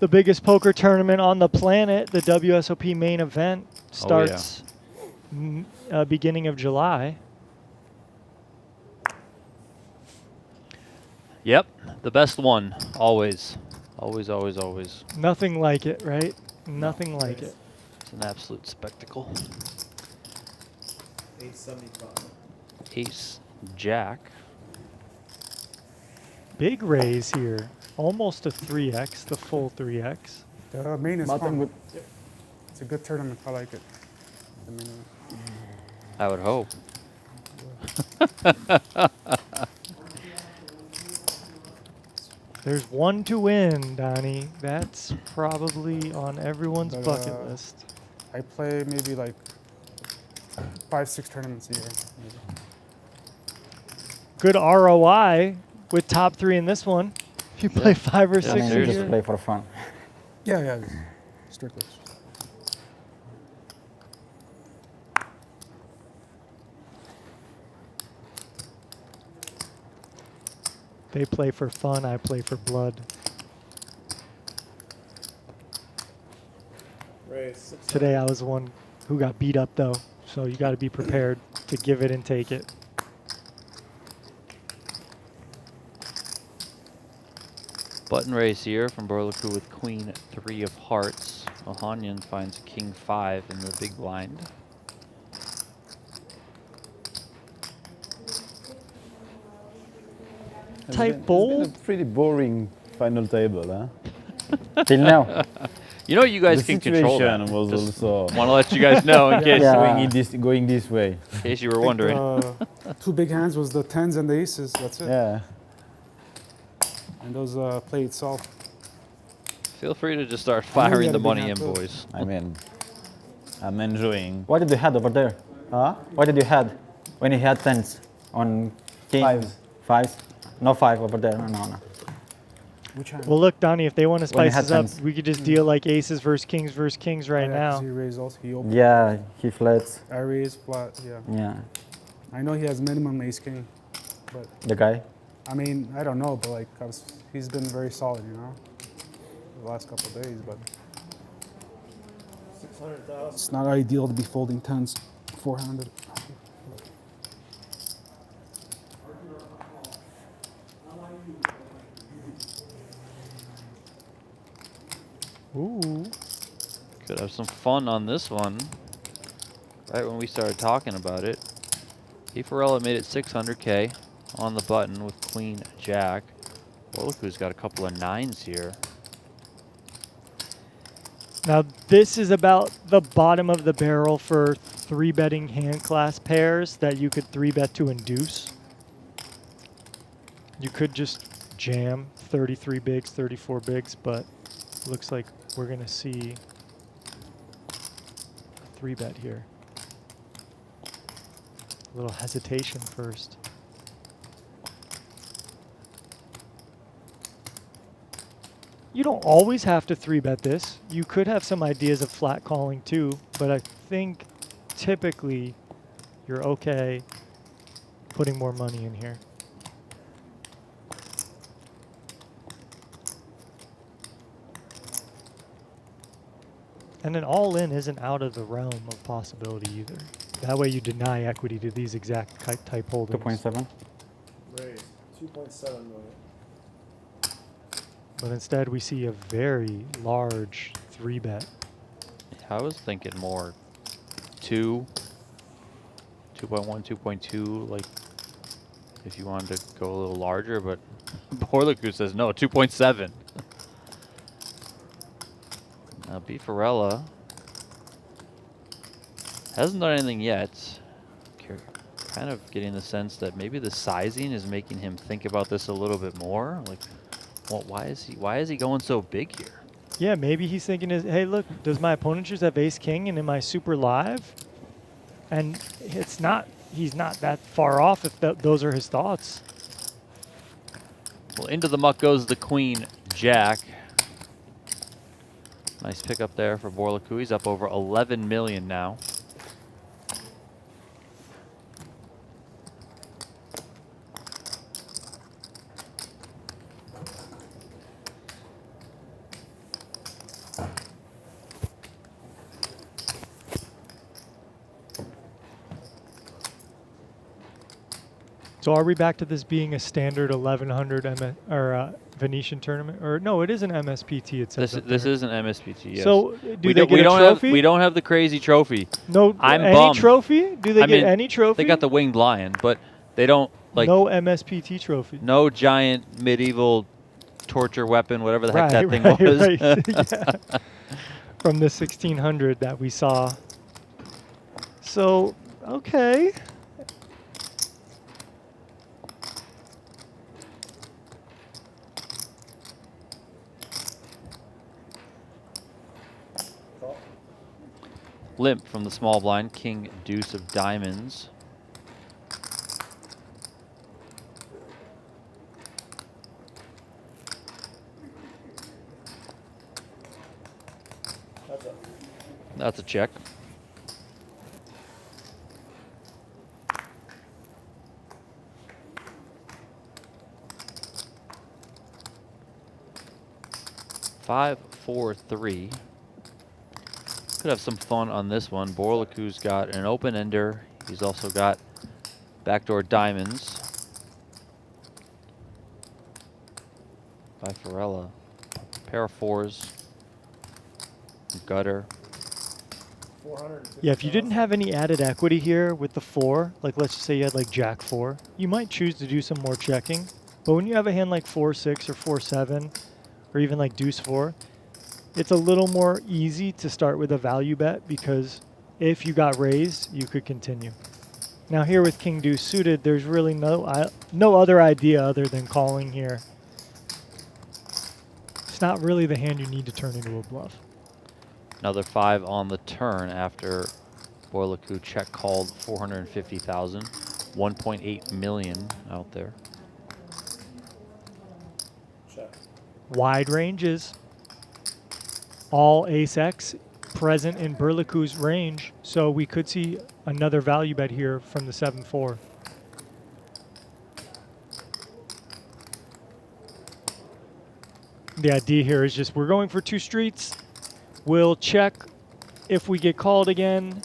the biggest poker tournament on the planet. The WSOP main event starts beginning of July. Yep, the best one, always. Always, always, always. Nothing like it, right? Nothing like it. It's an absolute spectacle. 875. Ace, Jack. Big raise here. Almost a 3x, the full 3x. The main is Button fun. with It's a good tournament. I like it. The main event. I would hope. There's one to win, Donnie. That's probably on everyone's But, bucket list. I play maybe like 5-6 tournaments a year. Maybe. Good ROI with top 3 in this one. If you play 5 or 6 I mean, a you just year. play for fun. Yeah, yeah. Strictly. They play for fun, I play for blood. Raise. Today I was the one who got beat up though, so you got to be prepared to give it and take it. Button raise here from Burlacu with Queen 3 of hearts. Ohanyan finds King 5 in the big blind. Type bold. It's been a pretty boring final table, huh? Till now. You know you guys The can control that. situation was Just also want to let you guys know in case, going this way. in case you were I think, wondering. 2 big hands was the 10s and the aces. That's it. Yeah. And those play itself. Feel free to just start I know you firing had the a big money hand in, too. boys. I mean, I'm enjoying. What did you had over there? Huh? What did you had when you had tens on king? Fives. Fives? No 5 over there. No. Which hand? Well, look, Donnie, if they want to When you spice had this up, tens. we could just deal like aces versus kings right Yeah, 'cause now. He raised also. He opened. Yeah, he flats. I raised flat. Yeah. Yeah, I know he has minimum ace king, but the guy. I mean I don't know. But like he's been very solid, you know, the last couple of days. But 600,000. it's not ideal to be folding 10s, 400. Ooh. Could have some fun on this one. Right when we started talking about it. Bifarella made it 600K on the button with Queen Jack. Burlacu's got a couple of 9s here. Now this is about the bottom of the barrel for 3-betting hand class pairs that you could 3-bet to induce. You could just jam 33 bigs, 34 bigs, but looks like we're gonna see a 3-bet here. A little hesitation first. You don't always have to 3-bet this. You could have some ideas of flat calling too, but I think typically you're okay putting more money in here. And an all-in isn't out of the realm of possibility either. That way you deny equity to these exact type holdings. 2.7. Raise. 2.7 million. But instead we see a very large 3-bet. I was thinking more 2, 2.1, 2.2, like if you wanted to go a little larger, but Burlacu says no, 2.7. Now Bifarella hasn't done anything yet. Kind of getting the sense that maybe the sizing is making him think about this a little bit more. Like, well, why is he going so big here? Yeah, maybe he's thinking, hey, look, does my opponent just have ace king and am I super live? And it's not, he's not that far off if those are his thoughts. Well, into the muck goes the queen jack. Nice pickup there for Burlacu. He's up over 11 million now. So are we back to this being a standard 1100 Venetian tournament? Or no, it is an MSPT. It says This is an MSPT. Yes. So do they get a trophy? We don't have the crazy trophy. No, I'm bummed. Trophy? Do they I get mean, any trophy? They got the winged lion, but they don't like no MSPT trophy. no giant medieval torture weapon, whatever the heck that thing right, was. right. Yeah. From the 1600 that we saw. So okay. Limp from the small blind, king deuce of diamonds. That's a check. Five, 4, 3. Could have some fun on this one. Burlacu's got an open ender. He's also got backdoor diamonds. Bifarella, pair of fours, gutter. Yeah, if you didn't have any added equity here with the 4, like let's just say you had like jack 4, you might choose to do some more checking. But when you have a hand like 4-6 or 4-7, or even like deuce 4, it's a little more easy to start with a value bet because if you got raised, you could continue. Now here with king deuce suited, there's really no other idea other than calling here. It's not really the hand you need to turn into a bluff. Another 5 on the turn after Burlacu check called 450,000, 1.8 million out there. Wide ranges. All ace-X present in Burlacu's range, so we could see another value bet here from the 7-4. The idea here is just we're going for 2 streets. We'll check if we get called again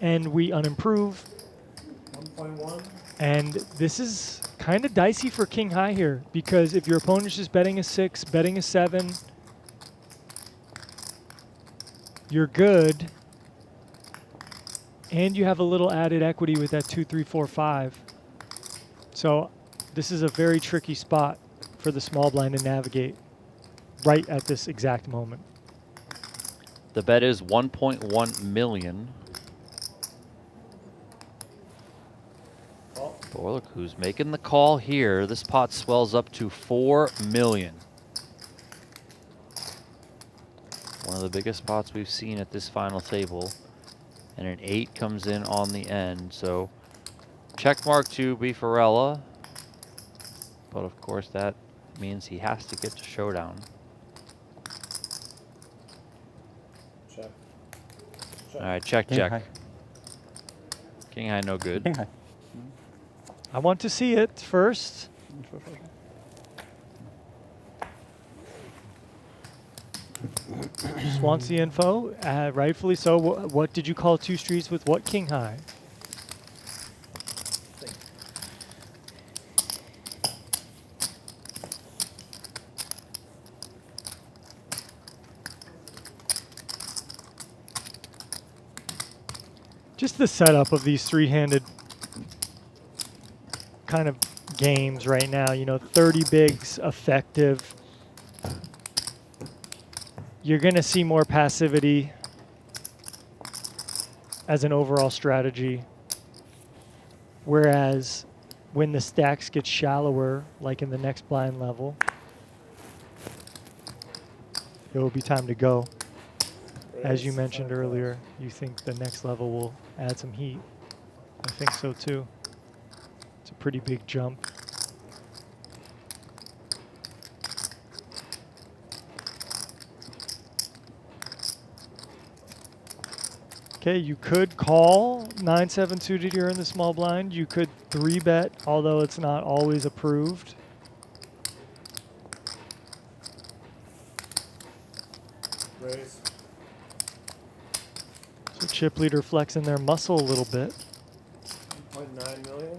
and we unimprove. 1.1. And this is kind of dicey for king high here because if your opponent's just betting a 6, betting a 7, you're good, and you have a little added equity with that 2, 3, 4, 5. So this is a very tricky spot for the small blind to navigate right at this exact moment. The bet is 1.1 million. Burlacu's making the call here. This pot swells up to 4 million. One of the biggest pots we've seen at this final table. And an 8 comes in on the end. So check mark to Bifarella. But of course that means he has to get to showdown. Check. All right, check, King check. high. King high, no good. King high. I want to see it first. Just wants the info, rightfully so. What did you call 2 streets with what king high? Just the setup of these 3-handed kind of games right now, you know, 30 bigs effective. You're going to see more passivity as an overall strategy. Whereas when the stacks get shallower, like in the next blind level, it will be time to go. As you mentioned earlier, you think the next level will add some heat. I think so too. It's a pretty big jump. Okay, you could call 9-7 suited here in the small blind. You could 3-bet, although it's not always approved. Raise. So chip leader flexing their muscle a little bit. 1.9 million.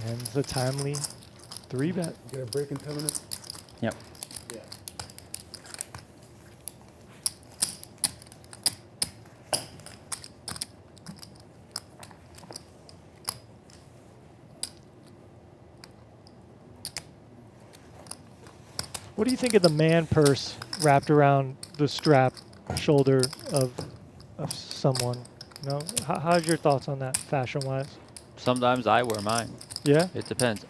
And the timely 3-bet. Get a break in 10 minutes. Yep. Yeah. What do you think of the man purse wrapped around the strap shoulder of someone? You know, how's your thoughts on that, fashion-wise? Sometimes I wear mine. Yeah. It depends.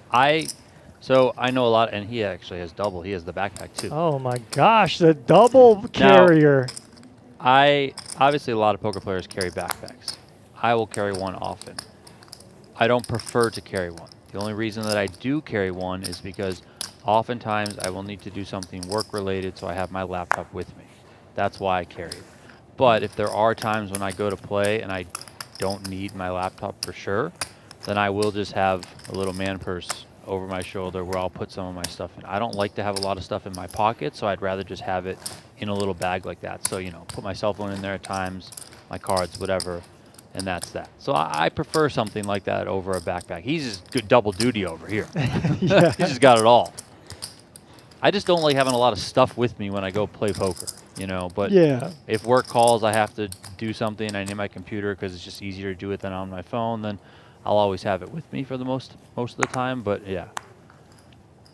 So I know a lot, and he actually has double. He has the backpack too. Oh my gosh, the double carrier. Obviously a lot of poker players carry backpacks. I will carry one often. I don't prefer to carry one. The only reason that I do carry one is because oftentimes I will need to do something work related, so I have my laptop with me. That's why I carry it. But if there are times when I go to play and I don't need my laptop for sure, then I will just have a little man purse over my shoulder where I'll put some of my stuff in. I don't like to have a lot of stuff in my pocket, so I'd rather just have it in a little bag like that. So, you know, put my cell phone in there at times, my cards, whatever, and that's that. So I prefer something like that over a backpack. He's just good double duty over here. Yeah. He's just got it all. I just don't like having a lot of stuff with me when I go play poker, you know, but Yeah. if work calls, I have to do something, I need my computer because it's just easier to do it than on my phone, then I'll always have it with me for the most of the time. But yeah,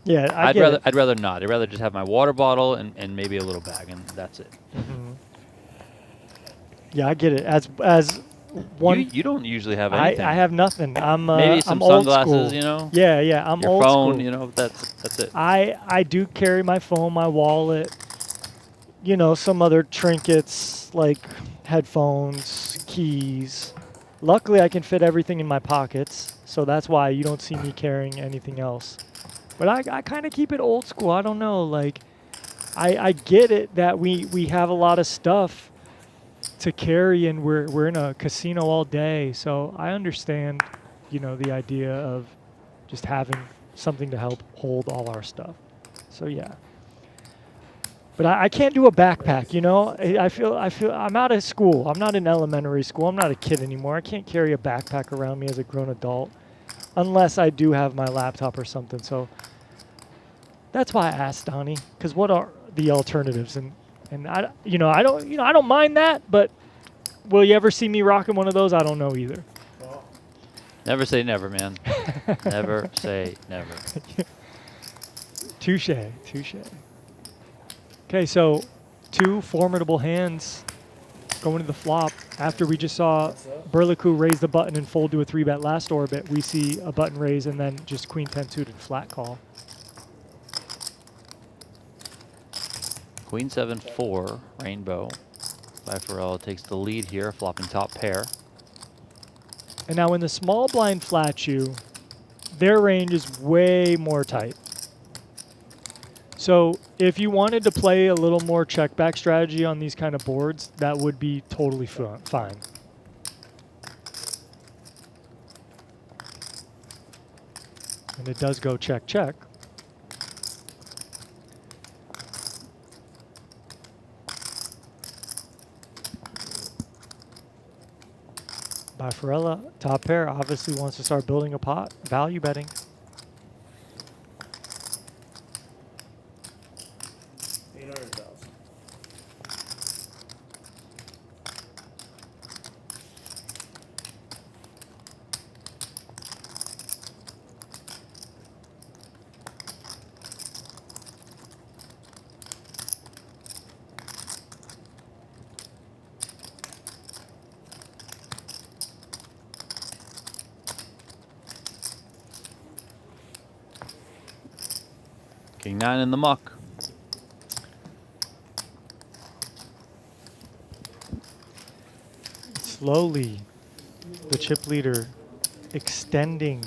Yeah, I'd rather not. I'd rather just have my water bottle and maybe a little bag, and that's it. Mhm. Yeah, I get it. As one, You don't usually have anything. I have nothing. Maybe some I'm old sunglasses, school. you know. Yeah, I'm Your old phone, school. you know. That's it. I do carry my phone, my wallet, you know, some other trinkets like headphones, keys. Luckily, I can fit everything in my pockets, so that's why you don't see me carrying anything else. But I kind of keep it old school. I don't know, like, I get it that we have a lot of stuff to carry and we're in a casino all day, so I understand, you know, the idea of just having something to help hold all our stuff. So yeah. But I can't do a backpack, you know. I feel I'm out of school. I'm not in elementary school. I'm not a kid anymore. I can't carry a backpack around me as a grown adult, unless I do have my laptop or something. So that's why I asked Donnie, because what are the alternatives? And I don't mind that, but will you ever see me rocking one of those? I don't know either. Never say never, man. Never say never. Touche. Okay, so 2 formidable hands going to the flop. After we just saw Burlacu raise the button and fold to a 3-bet last orbit, we see a button raise and then just queen 10 suited flat call. Queen 7-4, rainbow. Bifarella takes the lead here, flopping top pair. And now in the small blind flat shoe, their range is way more tight. So if you wanted to play a little more check back strategy on these kind of boards, that would be totally fine. And it does go check, check. Bifarella, top pair, obviously wants to start building a pot, value betting. King 9 in the muck. Slowly, the chip leader extending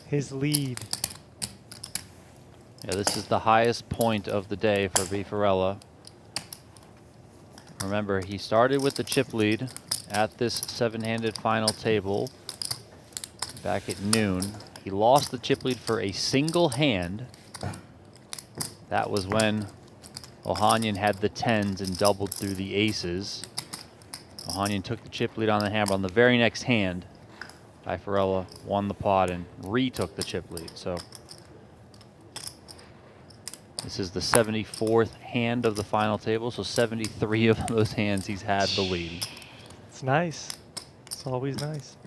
his lead. Yeah, this is the highest point of the day for Bifarella. Remember, he started with the chip lead at this 7-handed final table back at noon. He lost the chip lead for a single hand. That was when Ohanyan had the 10s and doubled through the aces. Ohanyan took the chip lead on the hammer. On the very next hand, Bifarella won the pot and retook the chip lead. So this is the 74th hand of the final table, so 73 of those hands he's had the lead. It's nice. It's always nice.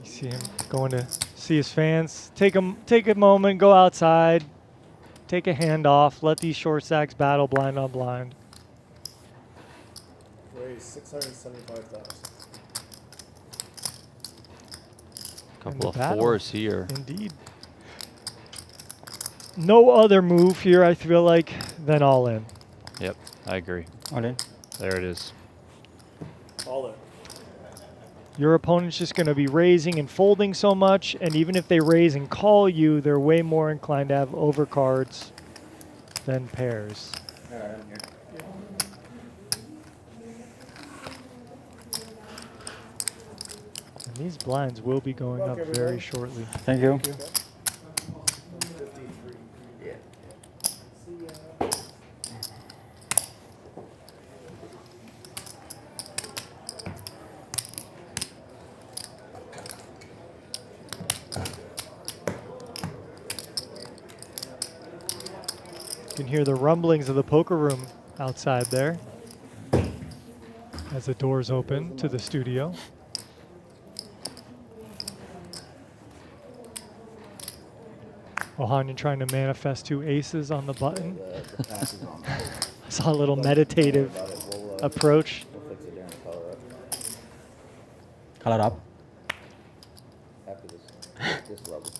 You see him going to see his fans. Take a moment, go outside, take a hand off, let these short stacks battle blind on blind. Raise 675,000. Couple of battle. 4s here. Indeed. No other move here, I feel like, than all in. Yep, I agree. All in. There it is. All in. Your opponent's just going to be raising and folding so much, and even if they raise and call you, they're way more inclined to have overcards than pairs. And these blinds will be going up very shortly. Thank you. You can hear the rumblings of the poker room outside there as the doors open to the studio. Ohanyan trying to manifest 2 aces on the button. I saw a little meditative approach. Color up.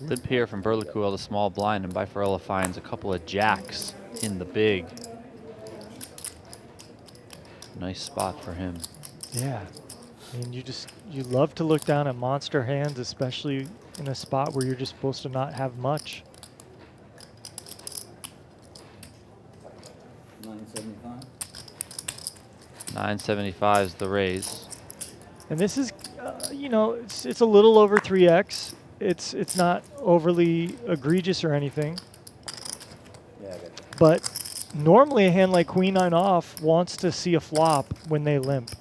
Good pair from Burlacu, the small blind, and Bifarella finds a couple of jacks in the big. Nice spot for him. Yeah. I mean, you love to look down at monster hands, especially in a spot where you're just supposed to not have much. 975 is the raise. And this is, you know, it's a little over 3x. It's not overly egregious or anything. But normally a hand like Queen 9 off wants to see a flop when they limp.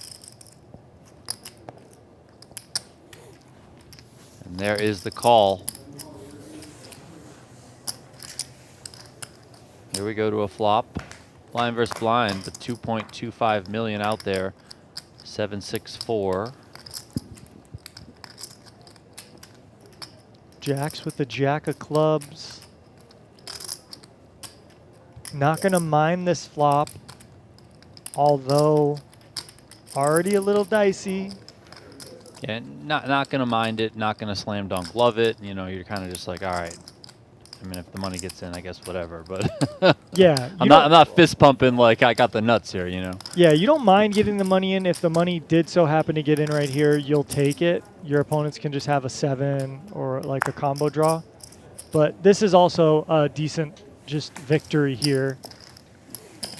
And there is the call. Here we go to a flop. Blind versus blind, the 2.25 million out there. 764. Jacks with the jack of clubs. Not gonna mind this flop, although already a little dicey. Yeah, not gonna mind it, not gonna slam dunk love it. You know, you're kind of just like, all right. I mean, if the money gets in, I guess whatever. But yeah, I'm not fist pumping like I got the nuts here. You know. Yeah, you don't mind getting the money in. If the money did so happen to get in right here, you'll take it. Your opponents can just have a 7 or like a combo draw. But this is also a decent just victory here.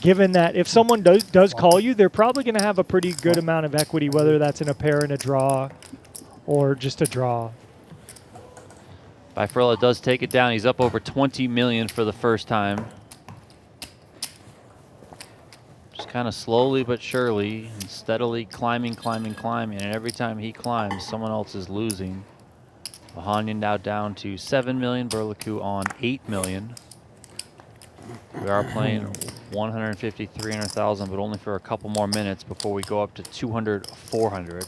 Given that if someone does call you, they're probably going to have a pretty good amount of equity, whether that's in a pair and a draw or just a draw. Bifarella does take it down. He's up over 20 million for the first time. Just kind of slowly but surely and steadily climbing. And every time he climbs, someone else is losing. Ohanyan now down to 7 million. Burlacu on 8 million. We are playing 150, 300,000, but only for a couple more minutes before we go up to 200, 400.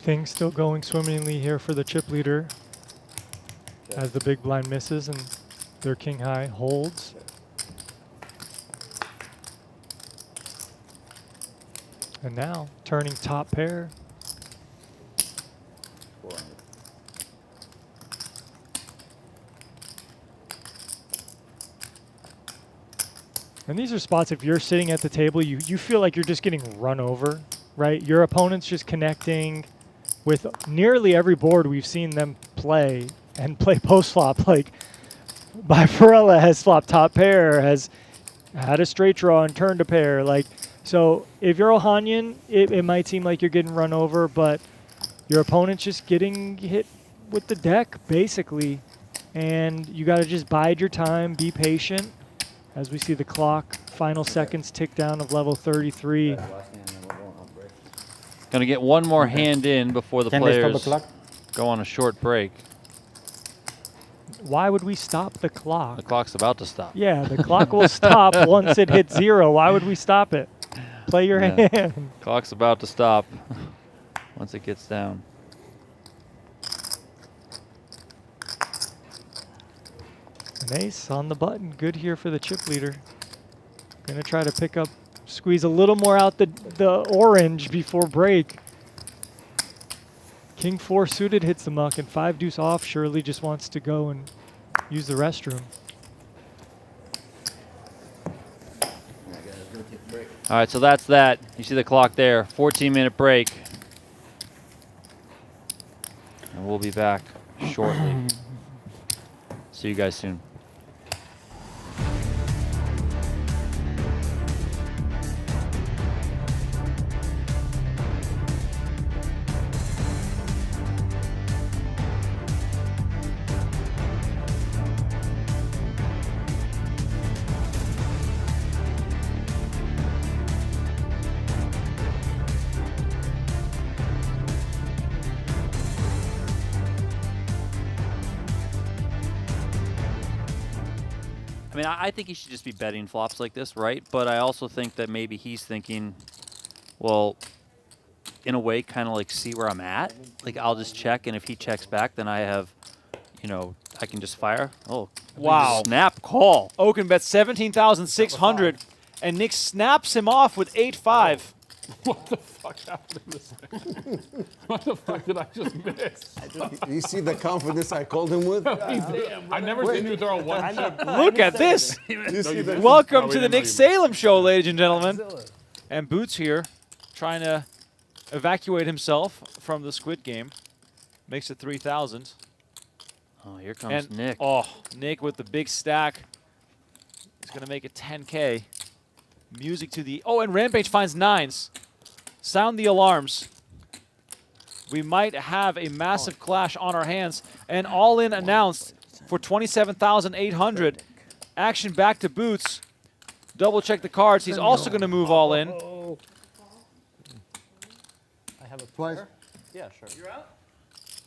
Things still going swimmingly here for the chip leader as the big blind misses and their king high holds. And now turning top pair. And these are spots, if you're sitting at the table, you feel like you're just getting run over, right? Your opponent's just connecting with nearly every board we've seen them play and play post flop. Like Bifarella has flopped top pair, has had a straight draw and turned a pair. Like, so if you're Ohanyan, it might seem like you're getting run over, but your opponent's just getting hit with the deck, basically. And you got to just bide your time, be patient. As we see the clock, final seconds tick down of level 33. Going to get one more hand in before the Can they stop players the clock? go on a short break. Why would we stop the clock? The clock's about to stop. Yeah, the clock will stop once it hits 0. Why would we stop it? Play your hand. Clock's about to stop once it gets down. An ace on the button. Good here for the chip leader. Gonna try to pick up, squeeze a little more out the orange before break. King 4 suited hits the muck, and 5 deuce off surely just wants to go and use the restroom. All right, so that's that. You see the clock there, 14-minute break. And we'll be back shortly. See you guys soon. I mean, I think he should just be betting flops like this, right? But I also think that maybe he's thinking, well, in a way, kind of like see where I'm at. Like, I'll just check, and if he checks back, then I have, you know, I can just fire. Oh, Wow. Snap call. Oaken bets 17,600, and Nick snaps him off with 8-5. What the fuck happened in this thing? What the fuck did I just miss? You see the confidence I called him with? I never seen you throw one chip. Look at this. You see the Welcome to the Nick Salem Show, ladies and gentlemen. And Boots here, trying to evacuate himself from the Squid Game. Makes it 3,000. Oh, here comes And Nick. oh, Nick with the big stack. He's going to make it 10K. Music to the... Oh, and Rampage finds 9s. Sound the alarms. We might have a massive clash on our hands. And all-in announced for 27,800. Action back to Boots. Double check the cards. He's also going to move all in. I have a Twice. Yeah, sure. You're out?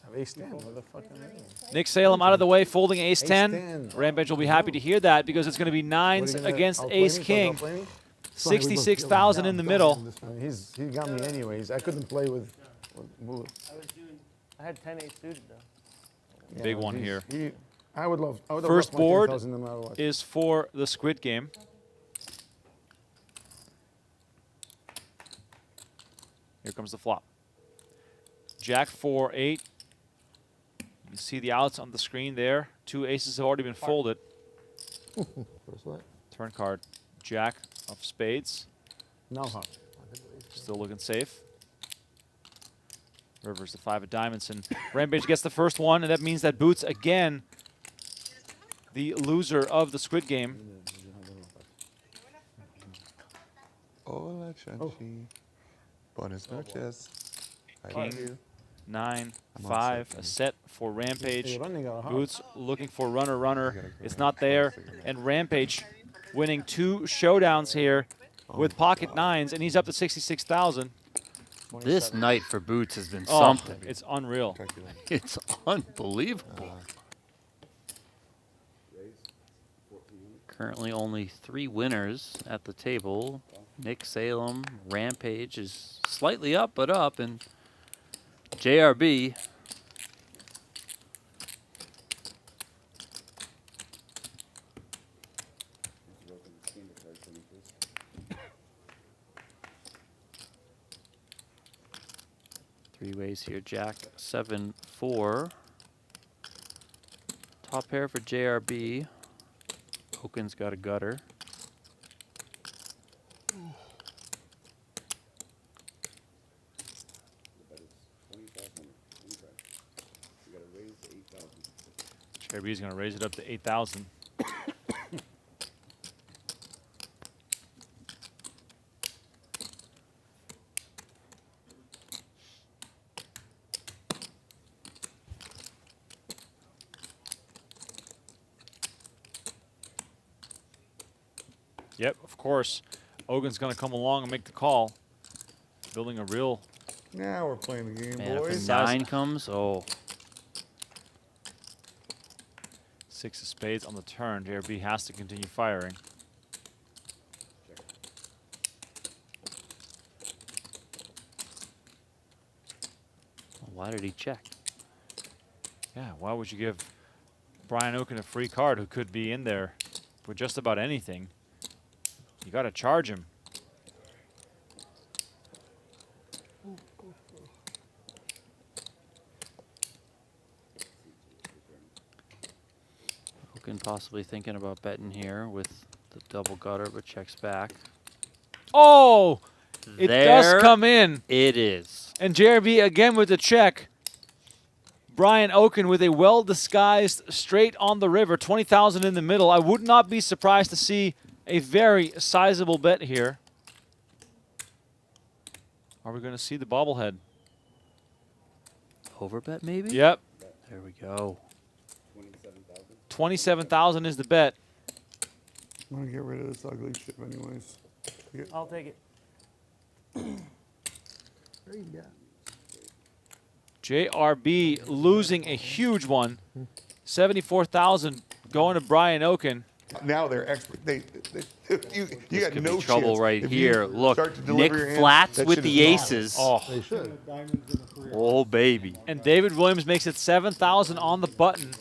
I have ace-10. What the fuck am I doing? Nick Salem out of the way, folding ace-10. Ace-10. Rampage will be happy to hear that because it's going to be 9s against outplay me? ace-king. Outplay me? 66,000 in the middle. I mean, he got me anyways. I couldn't play with. I had 10-8 suited though. Big one here. I would love. I would have First loved my board 10,000 no matter what. is for the Squid Game. Here comes the flop. Jack 4-8. You see the outs on the screen there. 2 aces have already been folded. First what? Turn card. Jack of spades. Now how? Still looking safe. River's the 5 of diamonds, and Rampage gets the first one, and that means that Boots again, the loser of the Squid Game. Hola, Chanchi. Buenas noches. I King, love you. 9, I'm all 5, set, a set for Rampage. You're running out of heart. Boots looking for runner. It's not there, and Rampage winning 2 showdowns here with pocket 9s, and he's up to 66,000. This night for Boots has been something. It's unreal. It's unbelievable. Currently only 3 winners at the table. Nick Salem, Rampage is slightly up, but up, and JRB. Three ways here, Jack 7-4. Top pair for JRB. Oaken's got a gutter. JRB's going to raise it up to 8,000. Yep, of course. Ogun's going to come along and make the call. Building a real... Now we're playing the game, Man, if boys. a 9 comes, oh. 6 of spades on the turn. JRB has to continue firing. Why did he check? Yeah, why would you give Brian Oaken a free card who could be in there with just about anything? You got to charge him. Oaken possibly thinking about betting here with the double gutter, but checks back. Oh! It There does come in. It is. And JRB again with the check. Brian Oaken with a well-disguised straight on the river, 20,000 in the middle. I would not be surprised to see a very sizable bet here. Are we going to see the bobblehead? Overbet maybe? Yep. There we go. 27,000 is the bet. I'm going to get rid of this ugly shit anyways. I'll take it. JRB losing a huge one. 74,000 going to Brian Oaken. Now they're expert. You This got could no be trouble chance. right If you here. Look, start to deliver Nick your hand, flats that with shit the is gone. aces. Oh. They should. Oh, baby. And David Williams makes it 7,000 on the button.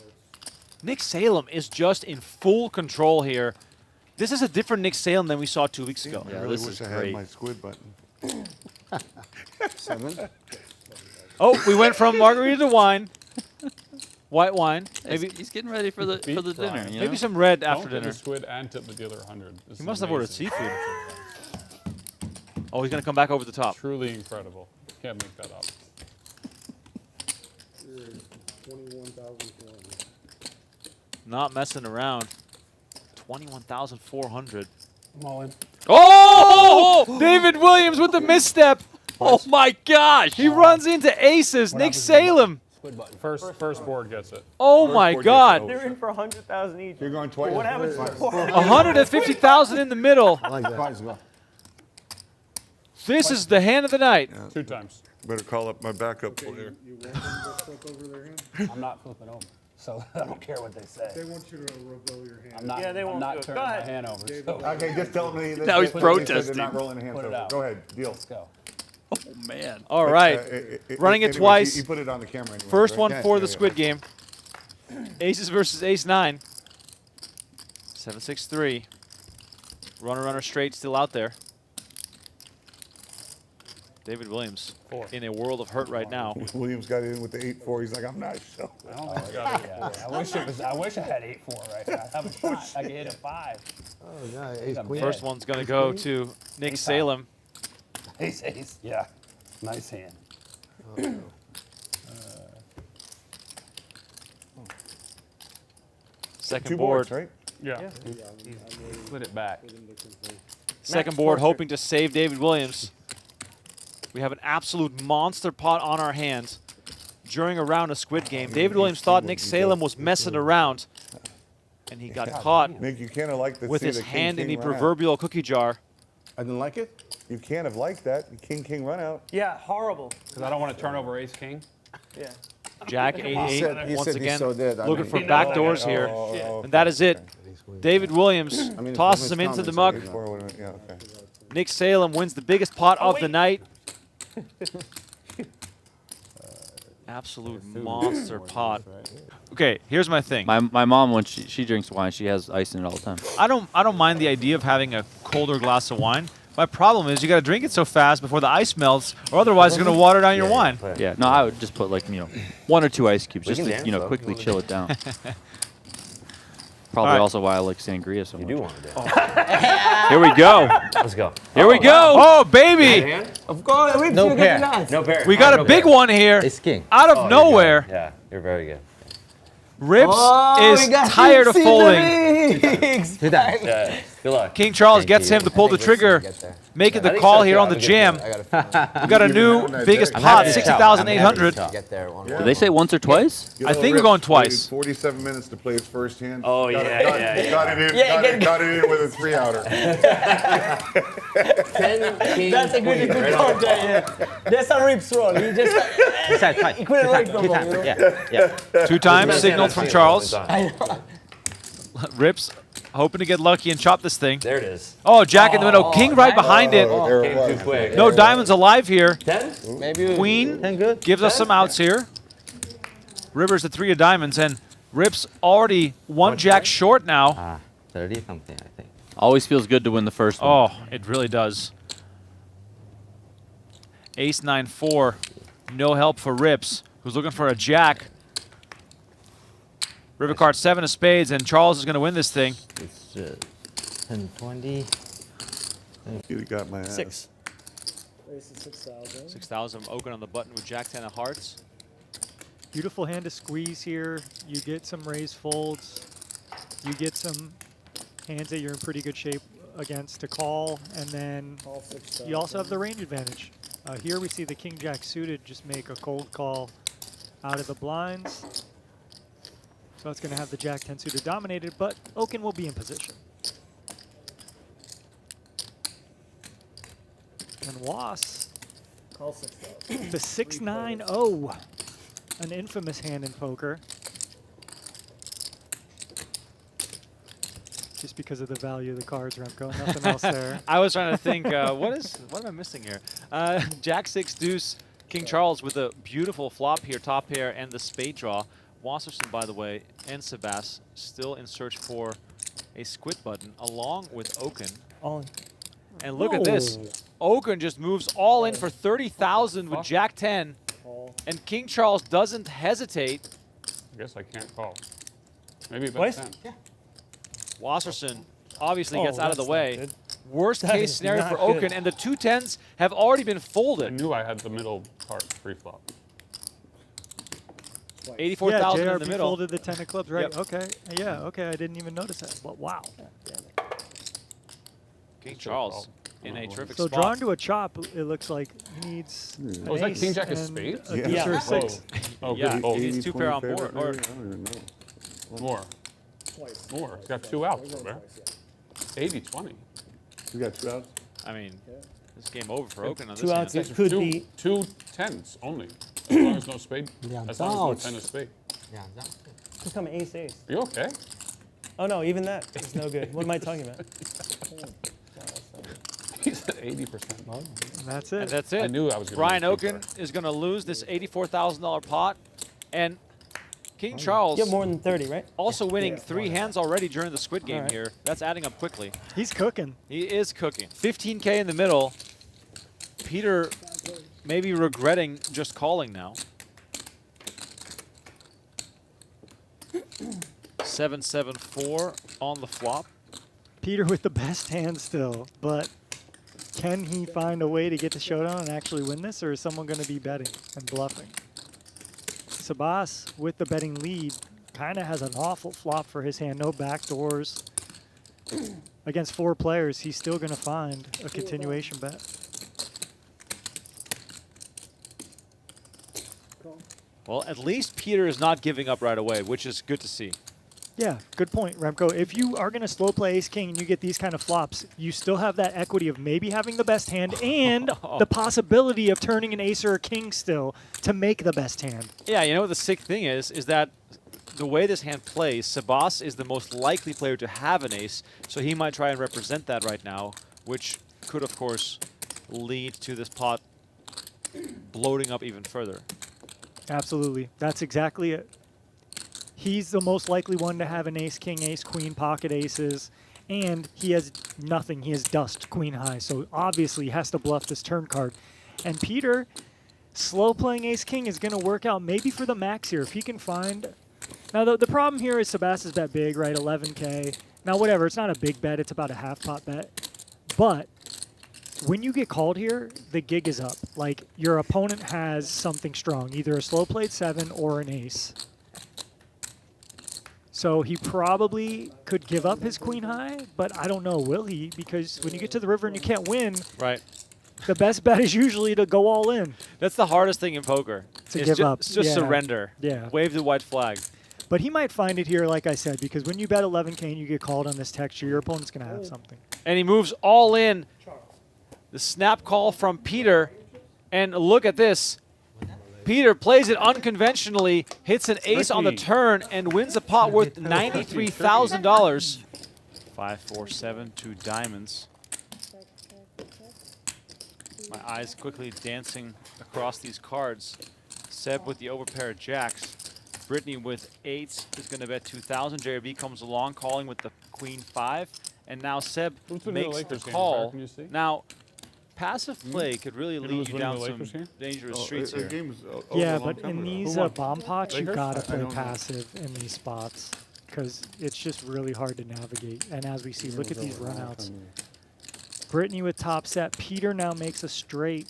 Nick Salem is just in full control here. This is a different Nick Salem than we saw 2 weeks ago. I Yeah, really this wish is I great. had my squid button. 7. Oh, we went from margarita to wine. White wine. Maybe Maybe he's getting ready for the Beat dinner. Brian. You maybe know? some red Don't after get dinner. the squid and tip the other 100. This He is must have ordered amazing. seafood. Oh, he's going to come back over the top. Truly incredible. Can't make that up. Not messing around. 21,400. I'm all in. Oh! David Williams with the misstep. Oh, my gosh. He runs into aces. Nick Salem. Squid button. First board gets it. Oh, my board God. They're in for 100,000 each. You're going twice. What happens to 150,000 in the middle. Like that. This is the hand of the night. 2 times. Better call up my backup player. I'm not flipping over. So I don't care what they say. They want you to reveal your hand. I'm not, Yeah, they I'm won't not do it. turning Go my ahead. hand over. So Okay, just tell me. that- Now he's that's what they said, protesting. They're not rolling the hands Put it over. out. Go ahead, deal. let's go. Oh, man. All right. Running it anyway, twice. You put it on the camera anyway. First right? one Yeah, for yeah, the yeah. Squid Game. Aces versus ace 9. 7-6-3. Runner straight still out there. David Williams 4. in a world of hurt right now. Williams got in with the 8-4. He's like, I'm not sure. Oh, yeah. I wish I had 8-4 right now. I have a shot. I could hit a 5. Oh, yeah, ace I'm queen. dead. First one's going to go to Nick Ace Salem. Ace. Yeah. Nice hand. Second 2 board. boards, right? Yeah. Split it back. Second board hoping to save David Williams. We have an absolute monster pot on our hands during a round of Squid Game. David Williams thought Nick Salem was messing around, and he got caught Nick, you can't have liked with see his the king, hand in the king run out. proverbial cookie jar. I didn't like it? You can't have liked that. The king run out. Yeah, horrible. Because I don't want to turn over ace king. Yeah. Jack 8-8 He once said again he saw that. I looking mean, for back doors here. Oh, And that is it. David Williams I mean, tosses from him his into the comments, muck. I Four would have- yeah, okay. Nick Salem wins the biggest pot of the night. absolute monster pot. Okay, here's my thing. My mom, when she drinks wine, she has ice in it all the time. I don't mind the idea of having a colder glass of wine. My problem is you got to drink it so fast before the ice melts, or otherwise it's going to water down your wine. Yeah, no, I would just put like, 1 or 2 ice cubes We just can to, dance, though. quickly chill it down. Probably also why I like sangria so much. You do want to dance. Here we go. Let's go. Here we go. Oh, baby! Of course, No pair. No pair. We got a big one here. It's king. Out of nowhere. Yeah, you're very good. Rips is tired of folding. Two times. Yeah. Good luck. King Charles gets him to pull the trigger, making the call here on the jam. We got a new biggest pot, 60,800. Did they say once or twice? I think we're going twice. 47 minutes to play his first hand. Oh, Got it in with a 3-outer. 10 king. That's a good card there, yeah. That's a Rips roll. He just he couldn't wait no more, you know? 2 times signaled from Charles. Rips hoping to get lucky and chop this thing. There it is. Oh, jack in the middle. King right behind it. Came too quick. No diamonds alive here. 10? Maybe Queen 10 good. gives us some outs here. River's the 3 of diamonds, and Rips already 1 jack short now. 30 something, I think. Always feels good to win the first one. Oh, it really does. Ace 9-4. No help for Rips, who's looking for a jack. River card 7 of spades, and Charles is going to win this thing. It's 10, 20. You got my ass. 6. Raise to 6,000. 6,000 Oaken on the button with jack 10 of hearts. Beautiful hand to squeeze here. You get some raised folds. You get some hands that you're in pretty good shape against to call, and then All 6,000. you also have the range advantage. Here we see the king jack suited just make a cold call out of the blinds. So it's going to have the jack 10 suited dominated, but Oaken will be in position. And Was, Call 6,000. the 6-9-0, an infamous hand in poker. Just because of the value of the cards, Remco, nothing else there. I was trying to think, what am I missing here? Jack 6 deuce, King Charles with a beautiful flop here, top pair, and the spade draw. Wasserson, by the way, and Sebas still in search for a squid button, along with Oaken. All in. And look at this. Oaken just moves all in for 30,000 with Jack 10, Call. and King Charles doesn't hesitate. I guess I can't call. Maybe bet Twice? 10. Yeah. Wasserson obviously Oh, gets out of the that's not way. good. Worst That case is scenario not for good. Oaken, and the 2 10s have already been I folded. knew I had the middle part pre-flop. 84,000 yeah, in the JRB middle. folded the 10 of clubs, right? Yep. Okay, yeah, okay, I didn't even notice that, but wow. King Charles in a terrific So spot. drawn to a chop, it looks like he needs an Oh, is that ace king jack of and spades? a Yeah. deuce or a Whoa. 6. Oh, Yeah. good. Oh, He's 80, 2 pair on 20 board. favorite? Or I don't even know. more. Twice. More. He's got 2 outs, Robert. 80-20. You got 2 outs? I mean, this game over for Oaken on this 2 hand. outs, it could two, be. 2 10s only. As long as no spade. Yeah, As long as ouch. no 10 of spade. Yeah, that's Who's coming ace ace? Are you okay? Oh no, even that is no good. What am I talking about? He's at 80%. And that's And it. that's it. I knew I was going to Brian Oaken is going to lose this $84,000 pot, and King Charles You have more than 30, right? also winning 3 hands already during the Squid Game Alright. here. That's adding up quickly. He's cooking. He is cooking. 15K in the middle. Peter maybe regretting just calling now. 7-7-4 on the flop. Peter with the best hand still, but can he find a way to get to showdown and actually win this, or is someone going to be betting and bluffing? Sebas with the betting lead kind of has an awful flop for his hand. No backdoors. Against 4 players, he's still going to find a continuation bet. Well, at least Peter is not giving up right away, which is good to see. Yeah, good point, Remco. If you are going to slow play ace-king and you get these kind of flops, you still have that equity of maybe having the best hand and the possibility of turning an ace or a king still to make the best hand. Yeah, you know what the sick thing is that the way this hand plays, Sebas is the most likely player to have an ace, so he might try and represent that right now, which could, of course, lead to this pot bloating up even further. Absolutely. That's exactly it. He's the most likely one to have an ace-king, ace-queen, pocket aces, and he has nothing. He has dust, queen high, so obviously he has to bluff this turn card. And Peter, slow playing ace-king is going to work out maybe for the max here if he can find. Now, the problem here is Sebastian's bet big, right, 11K. Now, whatever, it's not a big bet. It's about a half-pot bet. But when you get called here, the gig is up. Like, your opponent has something strong, either a slow-played 7 or an ace. So he probably could give up his queen high, but I don't know, will he? Because when you get to the river and you can't win, right, the best bet is usually to go all in. That's the hardest thing in poker. To give up. It's just surrender. Yeah. Wave the white flag. But he might find it here, like I said, because when you bet 11K and you get called on this texture, your opponent's going to have something. And he moves all in. The snap call from Peter. And look at this. Peter plays it unconventionally, hits an ace on the turn, and wins a pot worth $93,000. 5, 4, 7, 2 diamonds. My eyes quickly dancing across these cards. Seb with the overpair of jacks. Brittany with 8s is going to bet 2,000. JRB comes along, calling with the queen 5. And now Seb makes the call. Now, passive play could really lead you down some dangerous streets here. Yeah, but in these bomb pots, you gotta play passive in these spots because it's just really hard to navigate. And as we see, look at these runouts. Brittany with top set. Peter now makes a straight.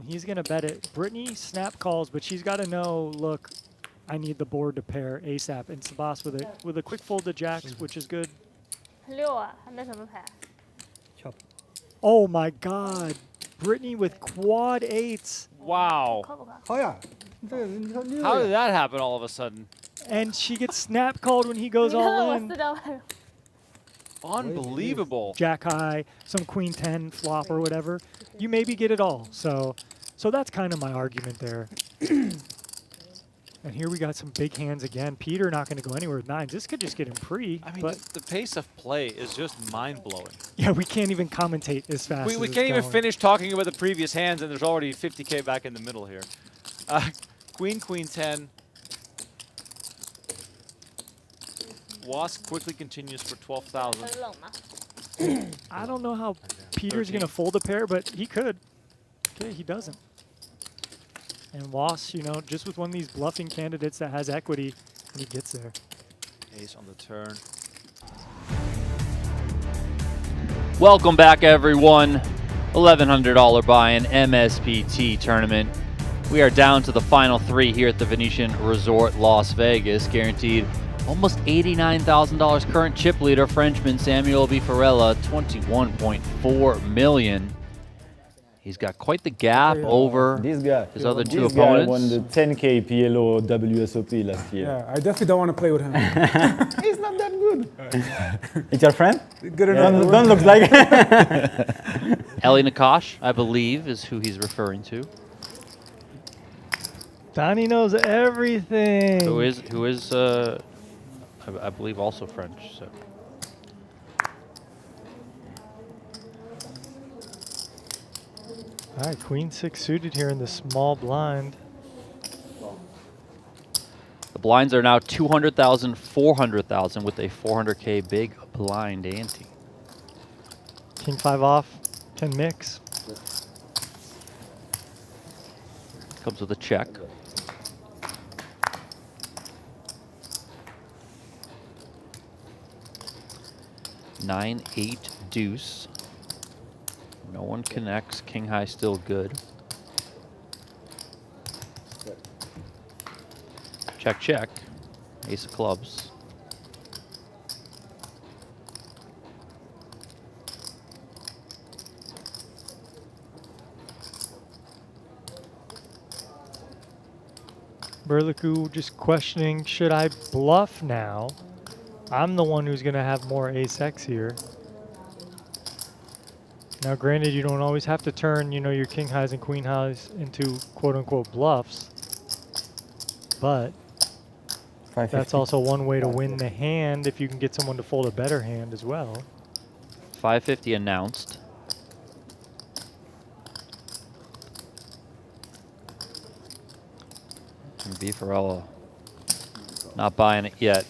He's gonna bet it. Brittany snap calls, but she's got to know. Look, I need the board to pair ASAP. And Sabas with a quick fold to jacks, which is good. 6啊，还没什么牌。 Oh my God, Brittany with quad 8s. Wow. 靠不靠？ How did that happen all of a sudden? And she gets snap called when he goes all in. Unbelievable. Jack high, some queen 10 flop or whatever. You maybe get it all. So that's kind of my argument there. And here we got some big hands again. Peter not going to go anywhere with 9s. This could just get him free. I mean, but the pace of play is just mind-blowing. yeah, we can't even commentate as fast as We it's can't even going. finish talking about the previous hands, and there's already 50K back in the middle here. Queen, queen 10. Wasp quickly continues for 12,000. 很冷吗？ I don't know how Peter's going to fold a pair, but he could. Okay, he doesn't. And Wass, you know, just with one of these bluffing candidates that has equity, he gets there. Ace on the turn. Welcome back, everyone. $1,100 buy-in MSPT tournament. We are down to the final 3 here at the Venetian Resort Las Vegas. Guaranteed almost $89,000 current chip leader, Frenchman Samuel Bifarella, $21.4 million. He's got quite the gap over his other two opponents. opponents. Guy won the 10K PLO WSOP last year. Yeah, I definitely don't want to play with him. He's not that good. It's your friend? Good enough. Don't look like Eli Nakash, I believe, is who he's referring to. Donnie knows everything. Who is I believe also French. So. All right, queen 6 suited here in the small blind. The blinds are now 200,000, 400,000 with a 400K big blind ante. King 5 off, 10 mix. Comes with a check. Nine, 8, deuce. No one connects. King high still good. Check, check. Ace of clubs. Burlacu just questioning, should I bluff now? I'm the one who's going to have more ace-x here. Now, granted, you don't always have to turn, you know, your king highs and queen highs into quote-unquote bluffs. But that's also one way to win the hand if you can get someone to fold a better hand as well. 550 announced. And Bifarella not buying it yet.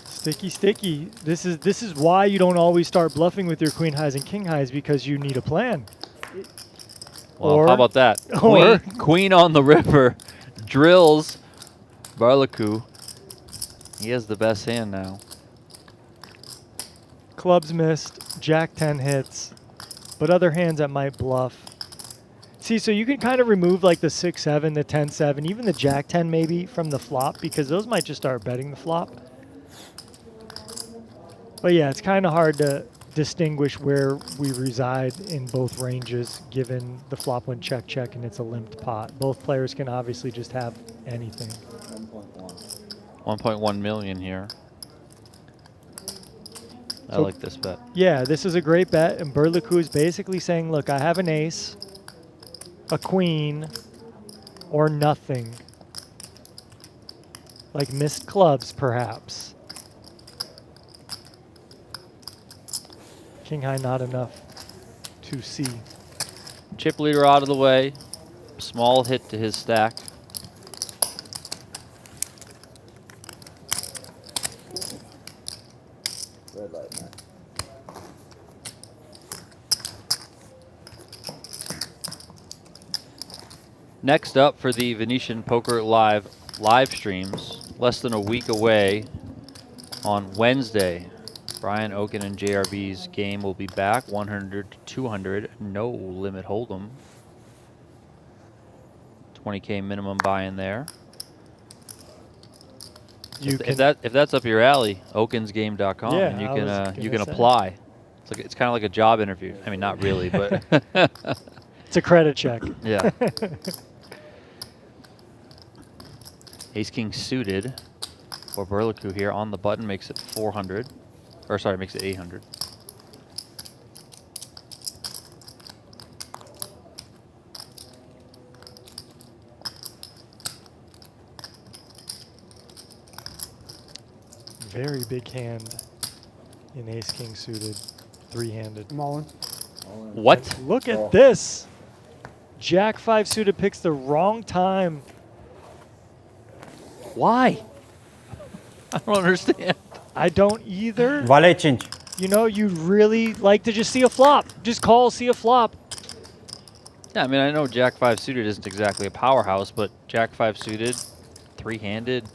Sticky, sticky. This is why you don't always start bluffing with your queen highs and king highs, because you need a plan. Well, how about that? Or Queen on the river drills Burlacu. He has the best hand now. clubs missed, jack 10 hits, but other hands that might bluff. See, so you can kind of remove like the 6-7, the 10-7, even the jack 10 maybe from the flop, because those might just start betting the flop. But yeah, it's kind of hard to distinguish where we reside in both ranges, given the flop went check, check, and it's a limped pot. Both players can obviously just have anything. 1.1 million here. I like this bet. Yeah, this is a great bet, and Burlacu is basically saying, look, I have an ace, a queen, or nothing. Like missed clubs, perhaps. King high, not enough to see. Chip leader out of the way. Small hit to his stack. Red light, man. Next up for the Venetian Poker live streams, less than a week away on Wednesday. Brian Oken and JRB's game will be back, 100 to 200, no limit hold'em. 20K minimum buy-in there. If that's up your alley, okensgame.com, Yeah, and you can apply. It's kind of like a job interview. I mean, not really, but it's a credit check. Yeah. Ace King suited for Burlacu here on the button, makes it 400. Or sorry, makes it 800. Very big hand in ace king suited, three-handed. I'm all in. What? Look at this. Jack 5 suited picks the wrong time. Why? I don't understand. I don't either. Valet change. You know, you really like to just see a flop. Just call, see a flop. Yeah, I mean, I know Jack 5 suited isn't exactly a powerhouse, but Jack 5 suited, three-handed,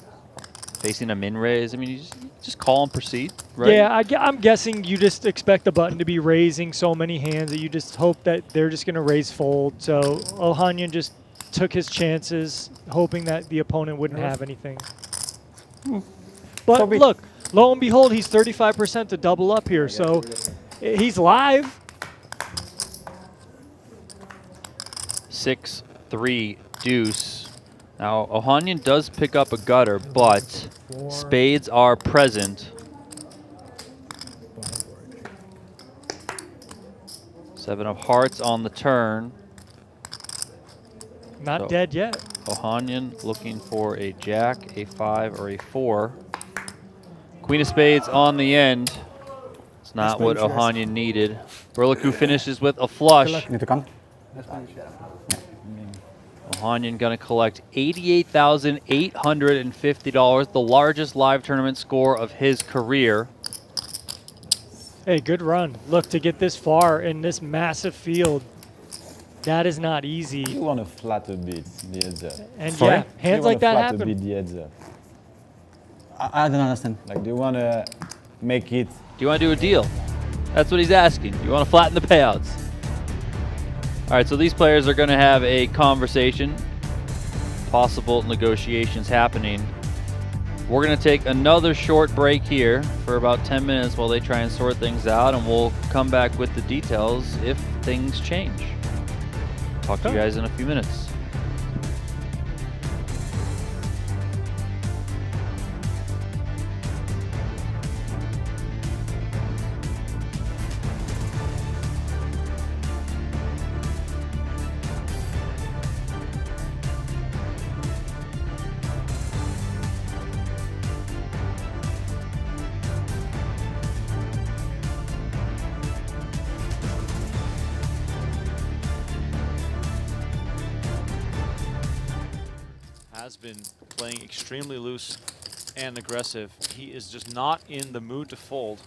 facing a min raise. I mean, you just call and proceed, right? Yeah, I'm guessing you just expect the button to be raising so many hands that you just hope that they're just going to raise fold. So Ohanyan just took his chances, hoping that the opponent wouldn't have anything. But look, lo and behold, he's 35% to double up here, so he's live. 6-3 deuce. Now, Ohanyan does pick up a gutter, but spades are present. 7 of hearts on the turn. Not dead yet. Ohanyan looking for a jack, a 5, or a 4. Queen of spades on the end. It's not what Ohanyan needed. Burlacu finishes with a flush. Need to come. Ohanyan going to collect $88,850, the largest live tournament score of his career. Hey, good run. Look, to get this far in this massive field, that is not easy. You want to flat a bit the heads up. And yeah, hands like that happen. You want to flat a bit the heads up. I don't understand. Like, do you want to make it? Do you want to do a deal? That's what he's asking. Do you want to flatten the payouts? All right, so these players are going to have a conversation, possible negotiations happening. We're going to take another short break here for about 10 minutes while they try and sort things out, and we'll come back with the details if things change. Talk to you guys in a few minutes. has been playing extremely loose and aggressive. He is just not in the mood to fold.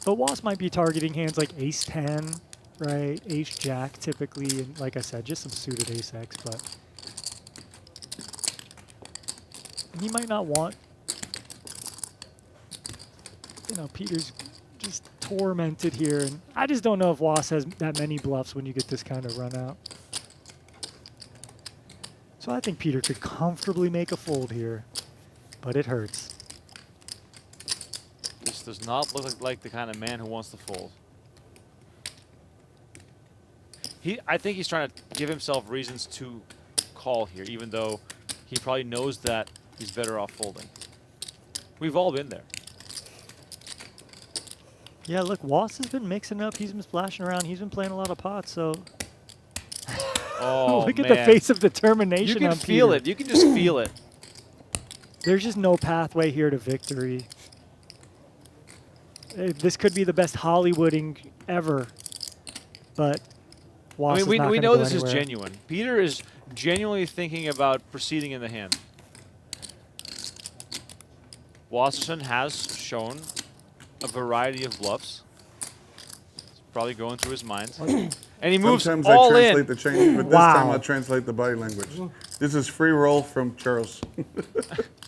But Was might be targeting hands like ace-10, right? Ace-jack typically, and like I said, just some suited ace-x, but he might not want, you know, Peter's just tormented here, and I just don't know if Was has that many bluffs when you get this kind of run out. So I think Peter could comfortably make a fold here, but it hurts. This does not look like the kind of man who wants to fold. I think he's trying to give himself reasons to call here, even though he probably knows that he's better off folding. We've all been there. Yeah, look, Was has been mixing up. He's been splashing around. He's been playing a lot of pots, so. Oh, look man. at the face of determination. You can on feel Peter. it. You can just feel it. There's just no pathway here to victory. This could be the best Hollywooding ever, but Was I mean, is not we gonna know go this anywhere. is genuine. Peter is genuinely thinking about proceeding in the hand. Wasserson has shown a variety of bluffs. It's probably going through his mind. And he moves Sometimes all I in. translate the change, but this time I'll translate the body language. This is free roll from Charles.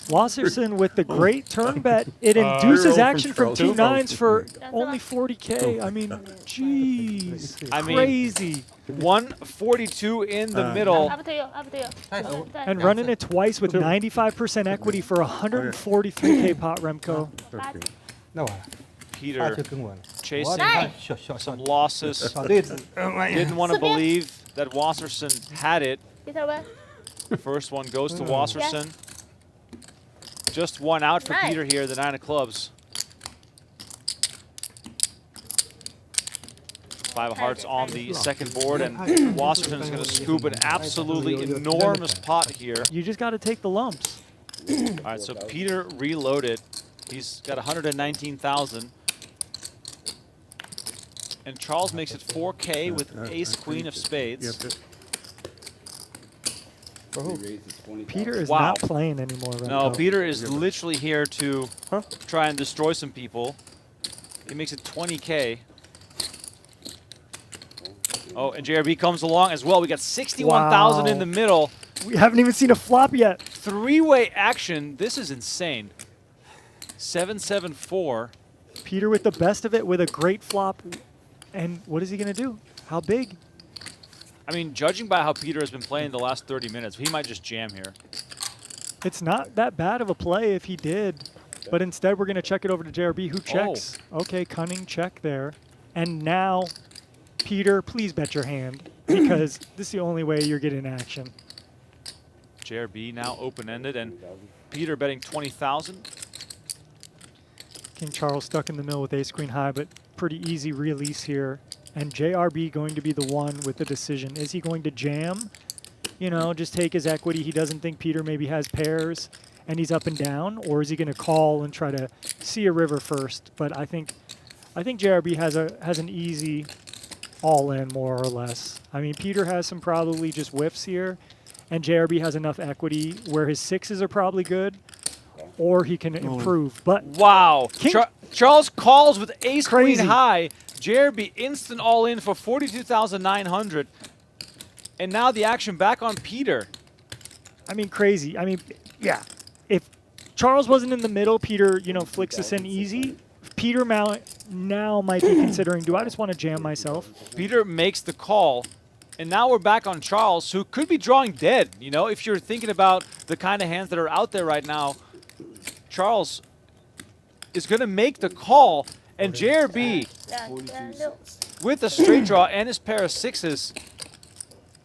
Wasserson with the great turn bet. It induces Free roll from action from Charles. 2 nines for only 40K. I mean, jeez, I mean, crazy. 142 in the middle. Up to you. Up to you. And running it twice with 95% equity for 143K pot, Remco. No. Peter chasing Nice. some losses. Didn't want to believe that Wasserson had it. Peter, where? First one goes to Wasserson. Just one out for Nice. Peter here, the 9 of clubs. 5 of hearts on the second board, and Wasserson is going to scoop an absolutely enormous pot here. You just got to take the lumps. All right, so Peter reloaded. He's got 119,000. And Charles makes it 4K with ace queen of spades. Peter is Wow. not playing anymore. Right No, now. Peter is literally here to try and destroy some people. He makes it 20K. Oh, and JRB comes along as well. We got 61,000 in the middle. We haven't even seen a flop yet. 3-way action. This is insane. 7-7-4. Peter with the best of it with a great flop. And what is he going to do? How big? I mean, judging by how Peter has been playing the last 30 minutes, he might just jam here. It's not that bad of a play if he did. But instead, we're going to check it over to JRB, who checks. Okay, cunning check there. And now, Peter, please bet your hand, because this is the only way you're getting action. JRB now open-ended, and Peter betting 20,000. King Charles stuck in the middle with ace queen high, but pretty easy release here. And JRB going to be the one with the decision. Is he going to jam? You know, just take his equity. He doesn't think Peter maybe has pairs and he's up and down, or is he going to call and try to see a river first? But I think JRB has an easy all in, more or less. I mean, Peter has some probably just whiffs here, and JRB has enough equity where his sixes are probably good, or he can improve. But wow, Charles calls with ace Crazy. queen high. JRB instant all in for 42,900, and now the action back on Peter. I mean, crazy. I mean, yeah. If Charles wasn't in the middle, Peter, you know, flicks us in easy. Peter now might be considering, do I just want to jam myself? Peter makes the call, and now we're back on Charles, who could be drawing dead. You know, if you're thinking about the kind of hands that are out there right now, Charles is going to make the call, and JRB with the straight draw and his pair of sixes,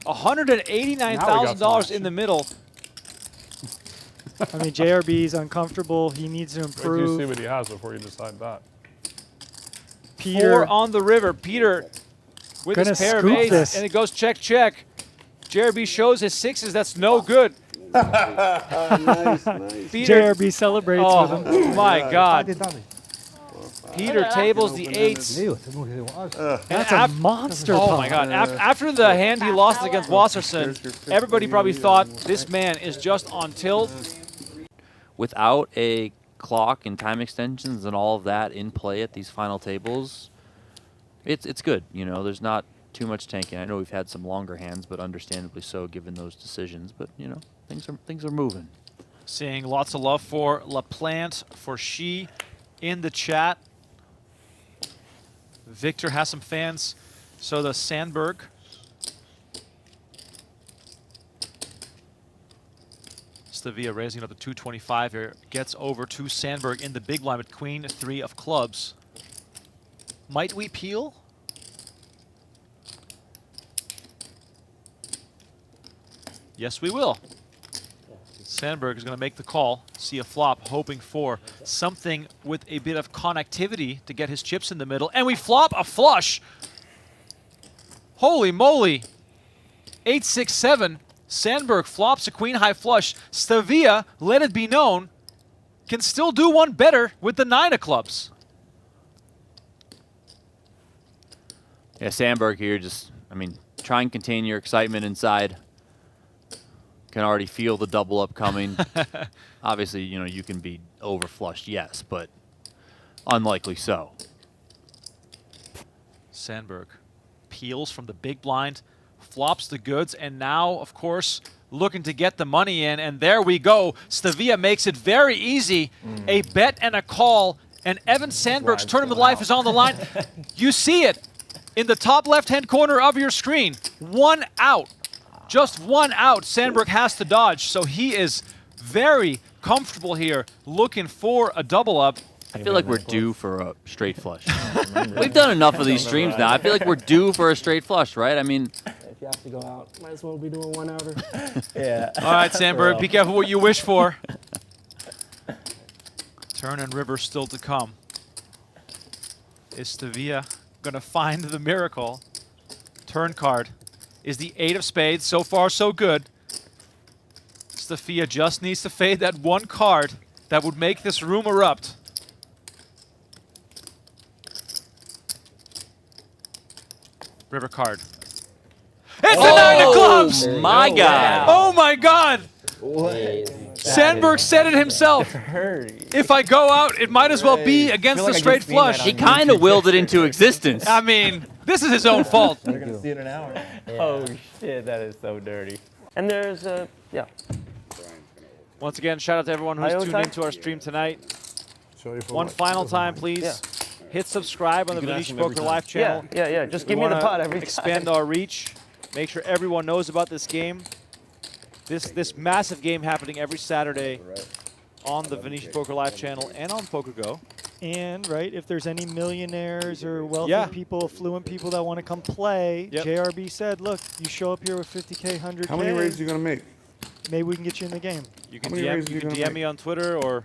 $189,000 in the middle. I mean, JRB is uncomfortable. He needs to Wait till improve. you see what he has before you decide that. Peter 4 on the river. Peter with gonna his pair of scoop ace, this. and it goes check, check. JRB shows his sixes. That's no good. Nice, nice. Peter, JRB celebrates with him. oh my God. Peter tables the 8s. That's a monster Oh pot. my God. After the hand he lost against Wasserson, everybody probably thought this man is just on tilt. Without a clock and time extensions and all of that in play at these final tables, it's good. You know, there's not too much tanking. I know we've had some longer hands, but understandably so given those decisions. But, you know, things are moving. Seeing lots of love for LaPlante, for She in the chat. Victor has some fans. So does Sandberg. Stavia raising up to 225 here. Gets over to Sandberg in the big blind with Queen 3 of clubs. Might we peel? Yes, we will. Sandberg is going to make the call, see a flop, hoping for something with a bit of connectivity to get his chips in the middle. And we flop a flush. Holy moly. 8-6-7. Sandberg flops a queen high flush. Stavia, let it be known, can still do one better with the 9 of clubs. Yeah, Sandberg here just, I mean, try and contain your excitement inside. Can already feel the double up coming. Obviously, you know, you can be overflushed, yes, but unlikely so. Sandberg peels from the big blind, flops the goods, and now, of course, looking to get the money in, and there we go. Stavia makes it very easy. A bet and a call, and Evan Sandberg's tournament life is on the line. You see it in the top left-hand corner of your screen. 1 out. Just 1 out, Sandberg has to dodge, so he is very comfortable here, looking for a double up. I feel like we're due for a straight flush. We've done enough of these streams now. I feel like we're due for a straight flush, right? I mean, If you have to go out, might as well be doing 1 outer. Yeah. All right, Sandberg, be careful what you wish for. Turn and river still to come. Is Stavia going to find the miracle? Turn card is the 8 of spades. So far, so good. Stavia just needs to fade that 1 card that would make this room erupt. River card. It's a 9 of clubs! My God. Oh my God! Sandberg said it himself. If I go out, it might as well be against the straight flush. He kind of willed it into existence. I mean, this is his own fault. We're going to see it in an hour. Oh shit, that is so dirty. And there's yeah. Once again, shout out to everyone who's tuned into our stream tonight. One final time, please. Hit subscribe on the Venetian Poker Live channel. Yeah. Just give me the pot every time. Expand our reach. Make sure everyone knows about this game. This massive game happening every Saturday on the Venetian Poker Live channel and on PokerGo. And, right, if there's any millionaires or wealthy people, affluent people that want to come play, JRB said, look, you show up here with 50K, 100K. How many raises are you going to make? Maybe we can get you in the game. You can DM me on Twitter or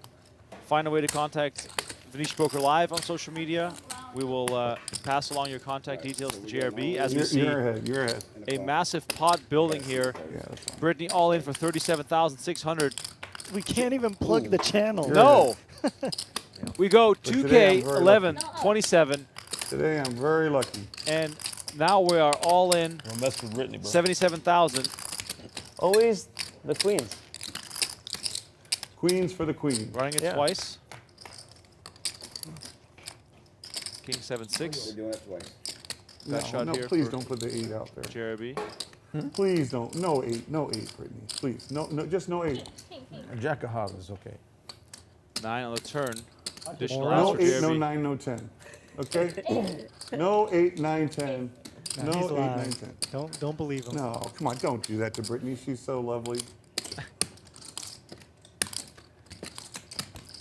find a way to contact Venetian Poker Live on social media. We will pass along your contact details to JRB as we see You're ahead. a massive pot building here. Brittany all in for 37,600. We can't even plug the channel. No. We go 2K, 11, 27. Today I'm very lucky. And now we are all in. Don't mess with Brittany, bro. 77,000. Always the queens. Queens for the queen. Running it twice. King 7-6. We're doing it twice. Got shot No, here. please don't put the 8 out there. JRB. Please don't. No 8, Brittany. Please, no, just no 8. A jack of hearts is okay. 9 on the turn. Additional No rounds for 8, no JRB. 9, no 10. Okay? No 8, 9, 10. No 8, 9, 10. Don't believe him. No, come on, don't do that to Brittany. She's so lovely.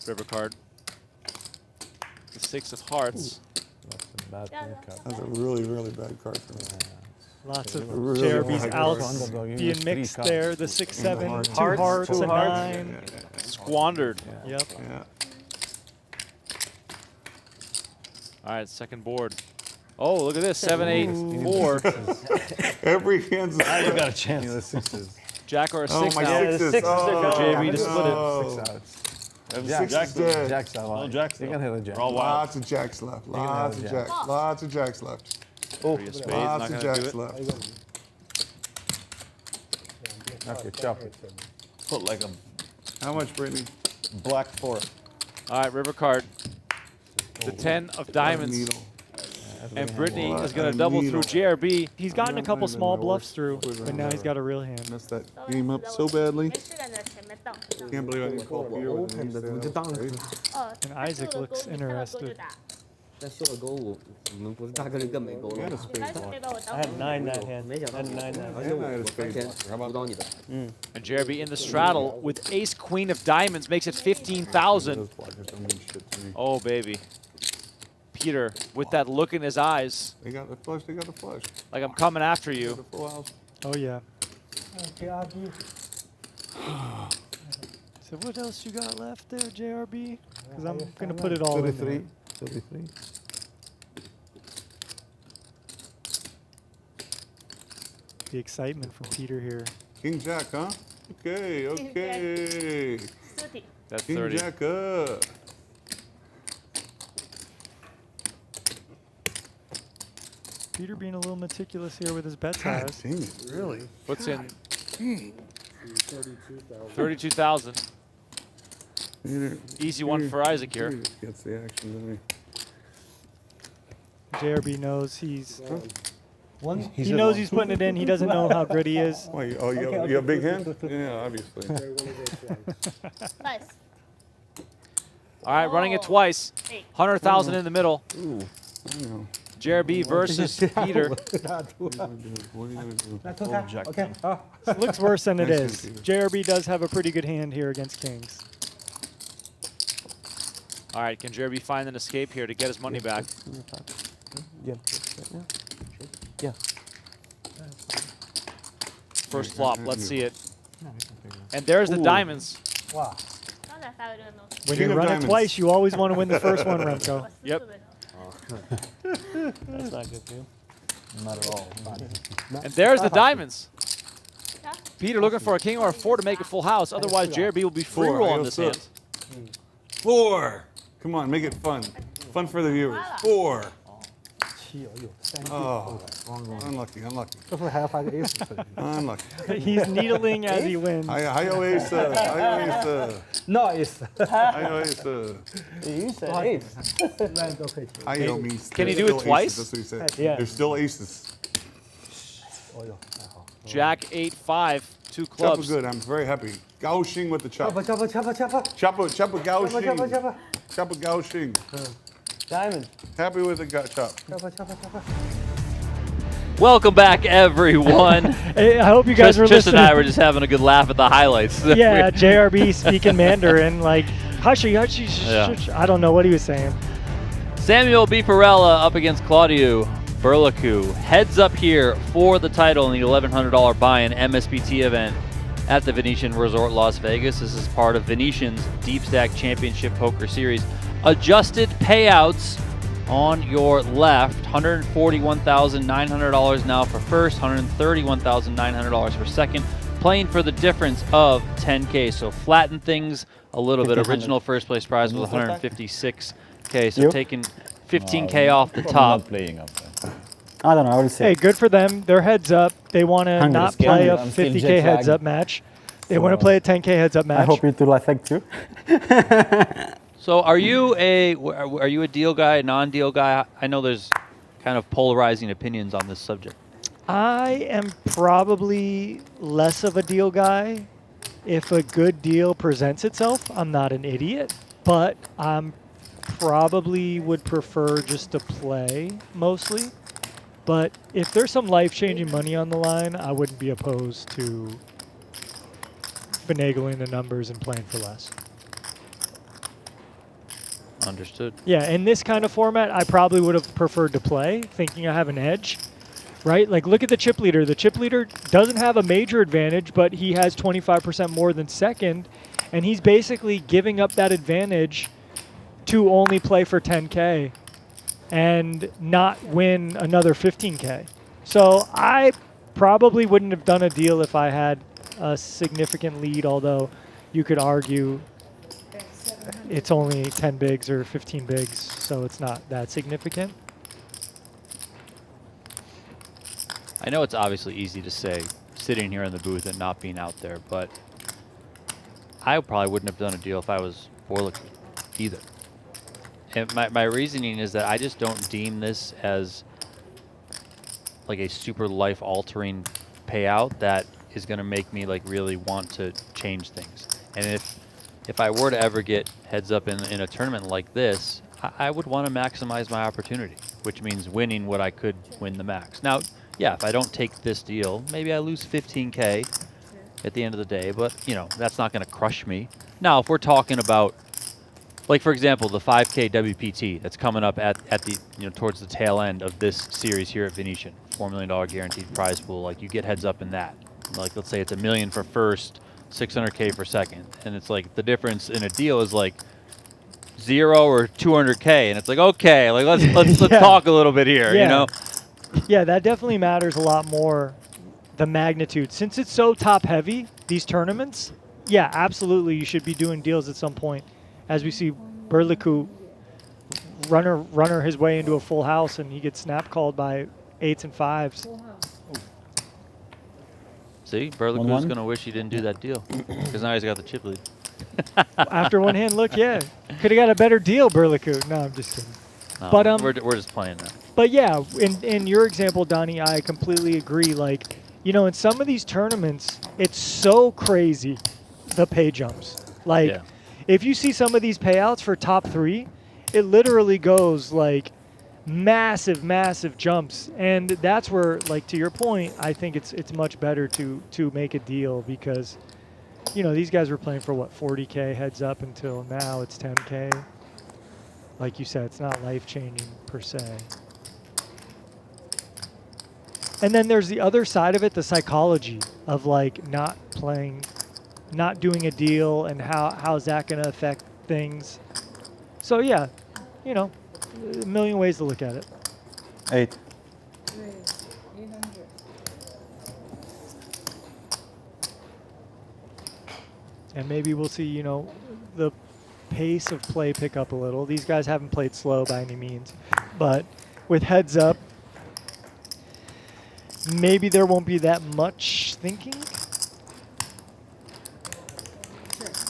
River card. The 6 of hearts. That's That's a really, really bad card for me. Lots of Really JRB's bad outs card. being mixed there. The 6-7, 2 Hearts, hearts, two a hearts. 9. Squandered. Yep. Yeah. All right, second board. Oh, look at this. 7, 8, 4. Every hand's Now you got a chance. the 6s. Jack or a 6 Oh, my now. 6s. sixes are gone. JB to split it. Oh. 6 outs. Six is dead. Jacks. No jacks. You can hit a jack. We're all wild. Lots of jacks left. Lots of jacks. Lots of jacks left. Oh, spades not Lots of gonna do jacks it. left. Okay, chop it. Put like a How much, Brittany? black 4. All right, river card. The 10 of diamonds. Needle. And Brittany What is going a to double needle. through JRB. He's gotten a Not couple even small my bluffs worst through, quiver but now he's ever. got a real hand. Messed that game up so badly. 没事，感觉前面动。 Can't believe I didn't call Peter with an ace there. That was crazy. 哦， And Isaac 他 looks 输了勾，你看到勾就 interested. 打。但秀了勾我们不是大概率更没勾 You 了 had a。spade 开始 block. 没把我当 I had 9 that hand. 没想到 I had 9 that hand. 而且我 And I had a 我 spade 发现 block. 辅导你的。 And JRB in the straddle with ace queen of diamonds makes it 15,000. Those blockers don't mean shit to me. Oh, baby. Peter, with that look in his eyes, They got the flush. They got the flush. like I'm coming after The you. full house. Oh, yeah. JRB. So what else you got left there, JRB? Because I'm going to put it all in there. 33. The excitement from Peter here. King Jack, huh? Okay, okay. 尸体。 That's King 30. Jack up. Peter being a little meticulous here with his bet God size. dang it, really? Puts in 32,000. 32,000. Peter- Easy one Peter- for Isaac here. Peter just gets the action, doesn't JRB knows he's... He's he knows he's putting it in. He doesn't know how good he is. he? Why, you got a big hand? Yeah, obviously. Nice. All right, running it twice. 8。 100,000 in the middle. I know. JRB versus Peter. What are you gonna do? Oh, jack. Okay. It looks worse than it Nice is. hand, JRB does have a pretty good hand here against kings. All right, can JRB find an escape here to get his money back? Yeah. First flop, let's see it. And there's the diamonds. Wow. 刚才发了这个东西。 When King you of run it diamonds. twice, you always want to win the first one, Remco. 我Yep. 4倍。 That's not good for you. Not at all. And there's the diamonds. Peter looking for a king or a 4 to make a full house. Otherwise, JRB will be free 4, roll on I this also- hand. 4. Come on, make it fun. Fun for the viewers. 4. 7，哎呦，3 Oh, unlucky, unlucky, 这会还要发个 ace。 unlucky. He's needling as he wins. Hi, ace. Nice。 Hi, ace. You said ace。 烂都可以。 Hi, means Can he there's do it still twice? Aces. That's what he said. Yeah. There's still aces. 哦呦，还好。 Jack 8-5, 2 Chopper clubs. good. I'm very happy. Gauching with the chop. Chopper. Chopper Gauching. Chopper Gauching. Diamond. Happy with the chop. Chopper. Welcome back, everyone. Hey, I hope you guys were Tristan listening. and I were just having a good laugh at the highlights. Yeah, JRB speaking Mandarin, like, hushy, Yeah. I don't know what he was saying. Samuel Bifarella up against Claudiu Burlacu. Heads up here for the title in the $1,100 buy-in MSPT event at the Venetian Resort Las Vegas. This is part of Venetian's Deep Stack Championship Poker Series. Adjusted payouts on your left, $141,900 now for first, $131,900 for second, playing for the difference of 10K. So flatten things a little bit. Original first place prize was 156K, so taking 15K off the top. Not playing up there. I don't know. I will say. Hey, good for them. They're heads up. They want to not play a I'm still 50K jet heads lagged. up match. They want to play a 10K heads up match. I hope it will affect you. So are you a deal guy, non-deal guy? I know there's kind of polarizing opinions on this subject. I am probably less of a deal guy. If a good deal presents itself, I'm not an idiot, but I'm probably would prefer just to play mostly. But if there's some life-changing money on the line, I wouldn't be opposed to finagling the numbers and playing for less. Understood. Yeah, in this kind of format, I probably would have preferred to play, thinking I have an edge, right? Like, look at the chip leader. The chip leader doesn't have a major advantage, but he has 25% more than second, and he's basically giving up that advantage to only play for 10K and not win another 15K. So I probably wouldn't have done a deal if I had a significant lead, although you could argue it's only 10 bigs or 15 bigs, so it's not that significant. I know it's obviously easy to say sitting here in the booth and not being out there, but I probably wouldn't have done a deal if I was Burlacu either. And my reasoning is that I just don't deem this as like a super life-altering payout that is going to make me like really want to change things. And if I were to ever get heads up in a tournament like this, I would want to maximize my opportunity, which means winning what I could win the max. Now, yeah, if I don't take this deal, maybe I lose 15K at the end of the day, but you know, that's not going to crush me. Now, if we're talking about, like for example, the 5K WPT that's coming up at the, you know, towards the tail end of this series here at Venetian, $4 million guaranteed prize pool, like you get heads up in that. Like let's say it's $1 million for first, 600K for second, and it's like the difference in a deal is like 0 or 200K, and it's like, okay, like let's Yeah. talk a little bit here, Yeah. you know? Yeah, that definitely matters a lot more, the magnitude. Since it's so top-heavy, these tournaments, yeah, absolutely, you should be doing deals at some point. As we see Burlacu runner his way into a full house, and he gets snap called by 8s and 5s. See, Burlacu's going to wish he didn't do that deal, because now he's got the chip lead. After one hand, look, yeah. Could have got a better deal, Burlacu. No, I'm just kidding. No, But we're just playing that. But yeah, in your example, Donnie, I completely agree. Like, you know, in some of these tournaments, it's so crazy, the pay jumps. Like, Yeah. if you see some of these payouts for top 3, it literally goes like massive, massive jumps. And that's where, like, to your point, I think it's much better to make a deal because, you know, these guys were playing for, what, 40K heads up until now it's 10K. Like you said, it's not life-changing per se. And then there's the other side of it, the psychology of like not playing, not doing a deal, and how's that going to affect things. So yeah, you know, a million ways to look at it. 8. And maybe we'll see, you know, the pace of play pick up a little. These guys haven't played slow by any means, but with heads up, maybe there won't be that much thinking.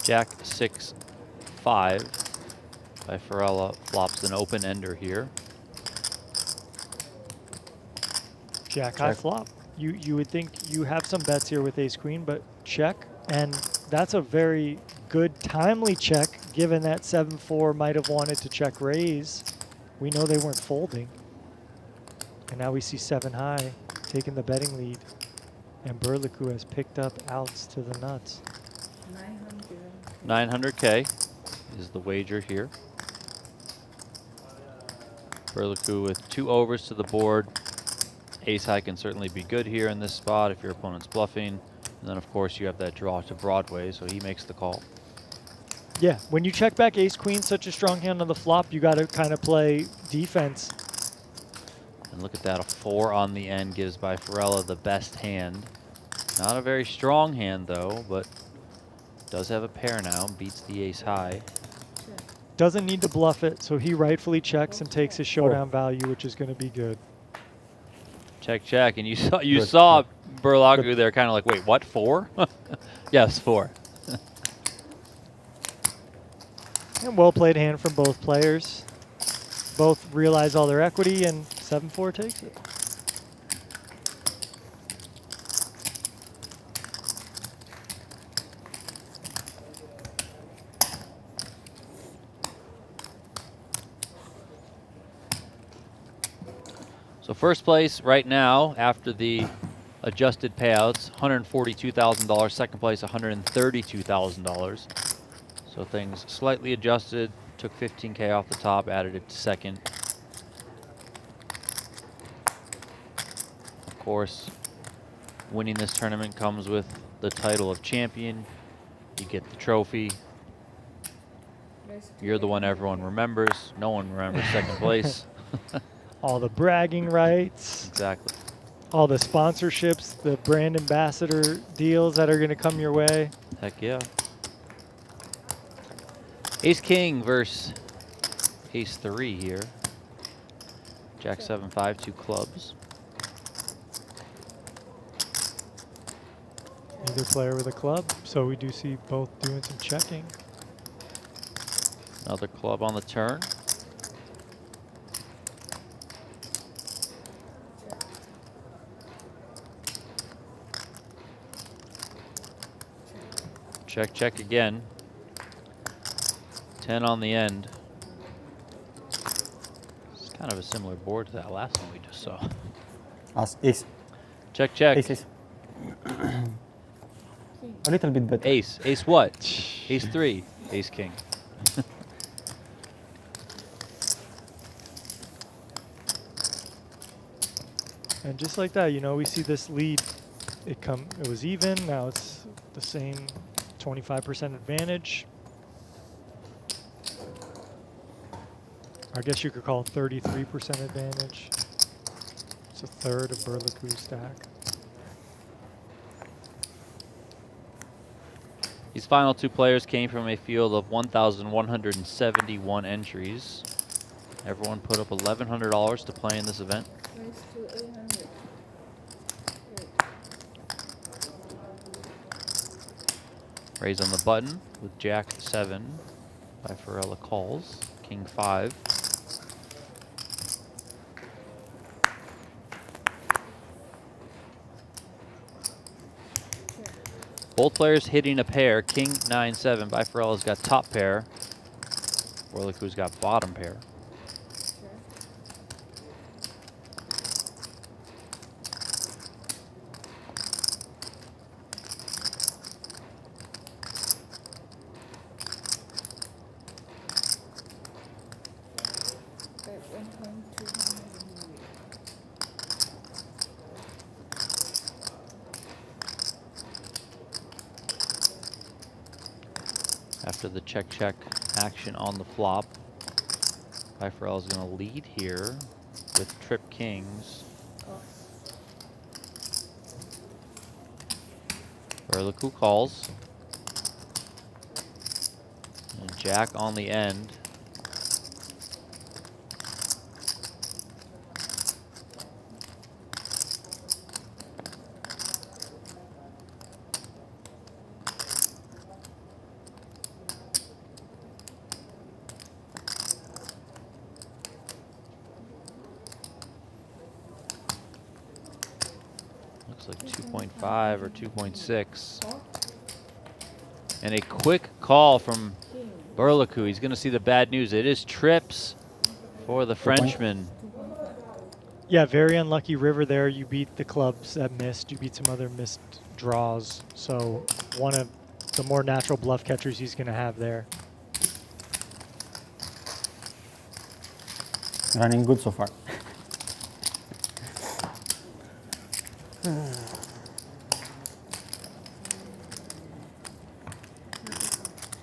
Jack 6-5 by Farella flops an open ender here. Jack high flop. You would think you have some bets here with ace queen, but check, and that's a very good timely check given that 7-4 might have wanted to check raise. We know they weren't folding. And now we see 7 high taking the betting lead, and Burlacu has picked up outs to the nuts. 900K is the wager here. Burlacu with 2 overs to the board. Ace high can certainly be good here in this spot if your opponent's bluffing. And then, of course, you have that draw to Broadway, so he makes the call. Yeah, when you check back ace queen, such a strong hand on the flop, you got to kind of play defense. And look at that, a 4 on the end gives Bifarella the best hand. Not a very strong hand, though, but does have a pair now, beats the ace high. Doesn't need to bluff it, so he rightfully checks and takes his showdown value, which is going to be good. Check, check, and you saw Burlacu there kind of like, wait, what, 4? Yes, 4. And well played hand from both players. Both realize all their equity, and 7-4 takes it. So first place right now after the adjusted payouts, $142,000. Second place, $132,000. So things slightly adjusted. Took 15K off the top, added it to second. Of course, winning this tournament comes with the title of champion. You get the trophy. You're the one everyone remembers. No one remembers second place. All the bragging rights. Exactly. All the sponsorships, the brand ambassador deals that are going to come your way. Heck yeah. Ace King versus Ace 3 here. Jack 7-5, 2 clubs. Either player with a club, so we do see both doing some checking. Another club on the turn. Check, check again. 10 on the end. It's kind of a similar board to that last one we just saw. Ace. Check, check. Ace. A little bit better. Ace. Ace what? Ace 3. Ace King. And just like that, you know, we see this lead. It was even. Now it's the same 25% advantage. I guess you could call it 33% advantage. It's a third of Burlacu's stack. These final 2 players came from a field of 1,171 entries. Everyone put up $1,100 to play in this event. Raise on the button with Jack 7. Bifarella calls. King 5. Both players hitting a pair. King 9-7. Bifarella's got top pair. Burlacu's got bottom pair. After the check-check action on the flop, Bifarella's going to lead here with trip kings. Burlacu calls. And Jack on the end. Looks like 2.5 or 2.6. And a quick call from Burlacu. He's going to see the bad news. It is trips for the Frenchman. Yeah, very unlucky river there. You beat the clubs that missed. You beat some other missed draws. So one of the more natural bluff catchers he's going to have there. Running good so far.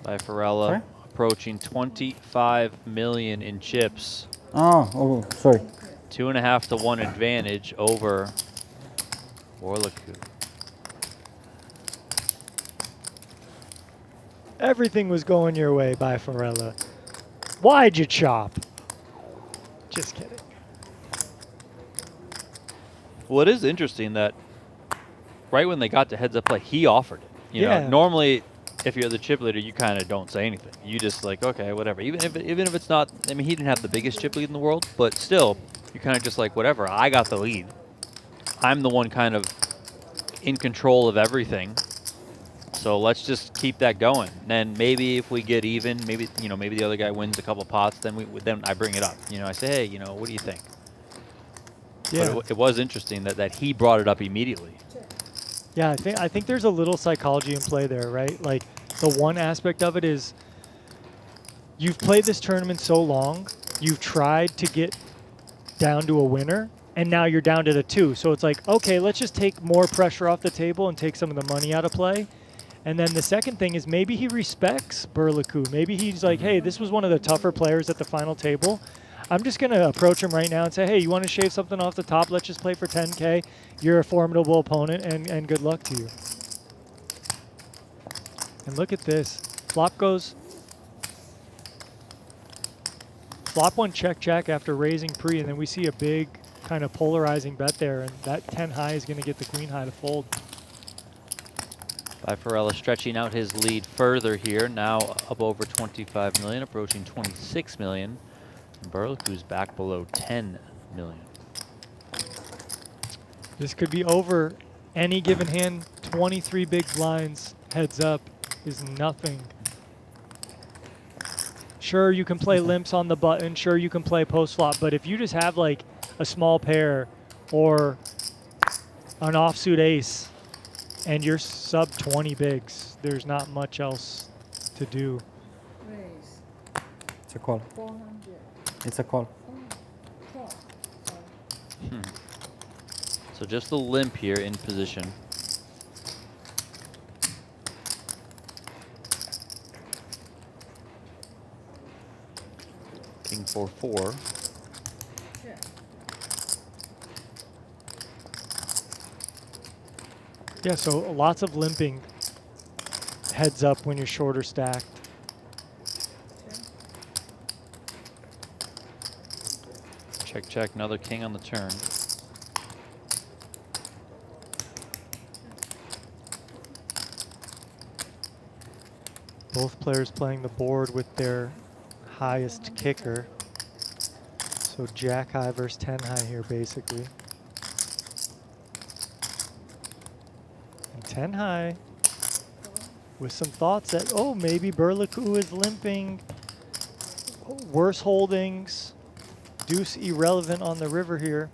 Bifarella approaching 25 million in chips. Oh, sorry. 2.5 to 1 advantage over Burlacu. Everything was going your way, Bifarella. Why'd you chop? Just kidding. Well, it is interesting that right when they got to heads up play, he offered it. You know, normally if you're the chip leader, you kind of don't say anything. You just like, okay, whatever. Even if it's not, I mean, he didn't have the biggest chip lead in the world, but still, you're kind of just like, whatever. I got the lead. I'm the one kind of in control of everything. So let's just keep that going. Then maybe if we get even, maybe maybe the other guy wins a couple pots, then I bring it up. You know, I say, hey, what do you think? Yeah. But it was interesting that he brought it up immediately. Yeah, I think there's a little psychology in play there, right? Like the one aspect of it is you've played this tournament so long, you've tried to get down to a winner, and now you're down to the 2. So it's like, okay, let's just take more pressure off the table and take some of the money out of play. And then the second thing is maybe he respects Burlacu. Maybe he's like, hey, this was one of the tougher players at the final table. I'm just going to approach him right now and say, hey, you want to shave something off the top? Let's just play for 10K. You're a formidable opponent, and good luck to you. And look at this. Flop goes flop one check after raising pre, and then we see a big kind of polarizing bet there, and that 10 high is going to get the queen high to fold. Bifarella stretching out his lead further here, now up over 25 million, approaching 26 million. And Burlacu's back below 10 million. This could be over. Any given hand, 23 big blinds heads up is nothing. Sure, you can play limps on the button. Sure, you can play post flop. But if you just have like a small pair or an offsuit ace and you're sub 20 bigs, there's not much else to do. It's a call. It's a call. So just the limp here in position. King 4-4. Yeah, so lots of limping heads up when you're shorter stacked. Check, check, another king on the turn. Both players playing the board with their highest kicker. So jack high versus 10 high here, basically. And 10 high with some thoughts that, oh, maybe Burlacu is limping. Worse holdings. Deuce irrelevant on the river here.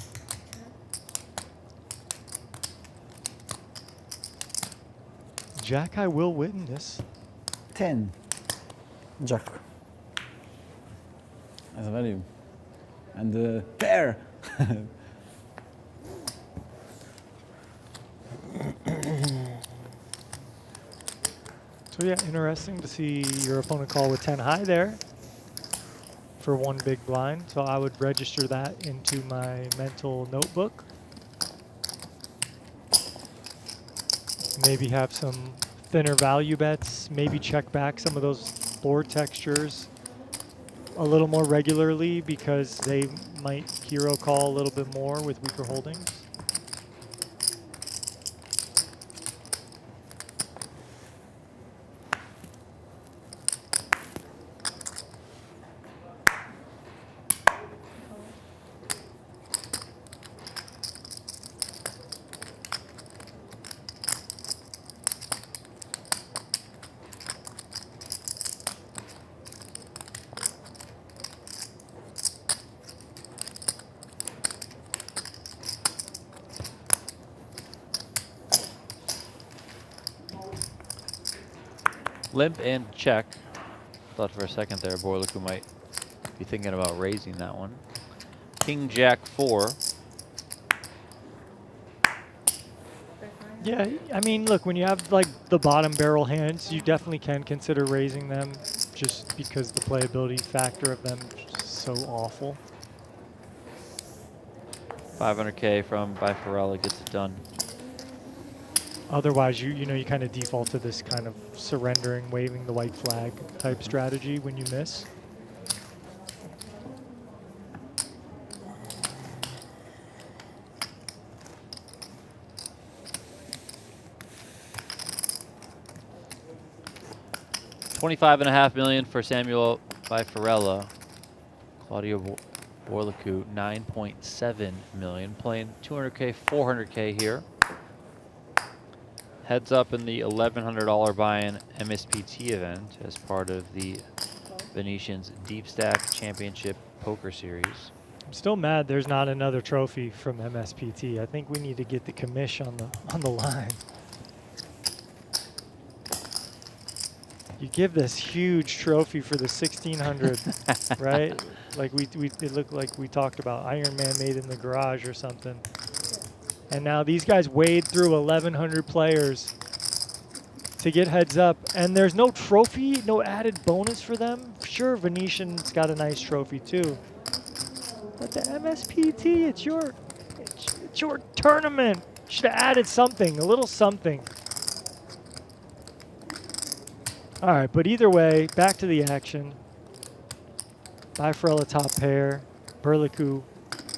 Jack high will win this. 10. Jack. As a value. And the pair. So yeah, interesting to see your opponent call with 10 high there for one big blind. So I would register that into my mental notebook. Maybe have some thinner value bets, maybe check back some of those board textures a little more regularly because they might hero call a little bit more with weaker holdings. Limp and check. Thought for a second there Burlacu might be thinking about raising that one. King Jack 4. Yeah, I mean, look, when you have like the bottom barrel hands, you definitely can consider raising them just because the playability factor of them is so awful. 500K from Bifarella gets it done. Otherwise, you know, you kind of default to this kind of surrendering, waving the white flag type strategy when you miss. $25.5 million for Samuel Bifarella. Claudiu Burlacu, 9.7 million. Playing 200K, 400K here. Heads up in the $1,100 buy-in MSPT event as part of the Venetian's Deep Stack Championship Poker Series. I'm still mad there's not another trophy from MSPT. I think we need to get the commish on the line. You give this huge trophy for the 1600, right? Like it looked like we talked about Iron Man made in the garage or something. And now these guys wade through 1,100 players to get heads up. And there's no trophy, no added bonus for them. Sure, Venetian's got a nice trophy too. But the MSPT, it's your tournament. Should have added something, a little something. All right, but either way, back to the action. Bifarella top pair. Burlacu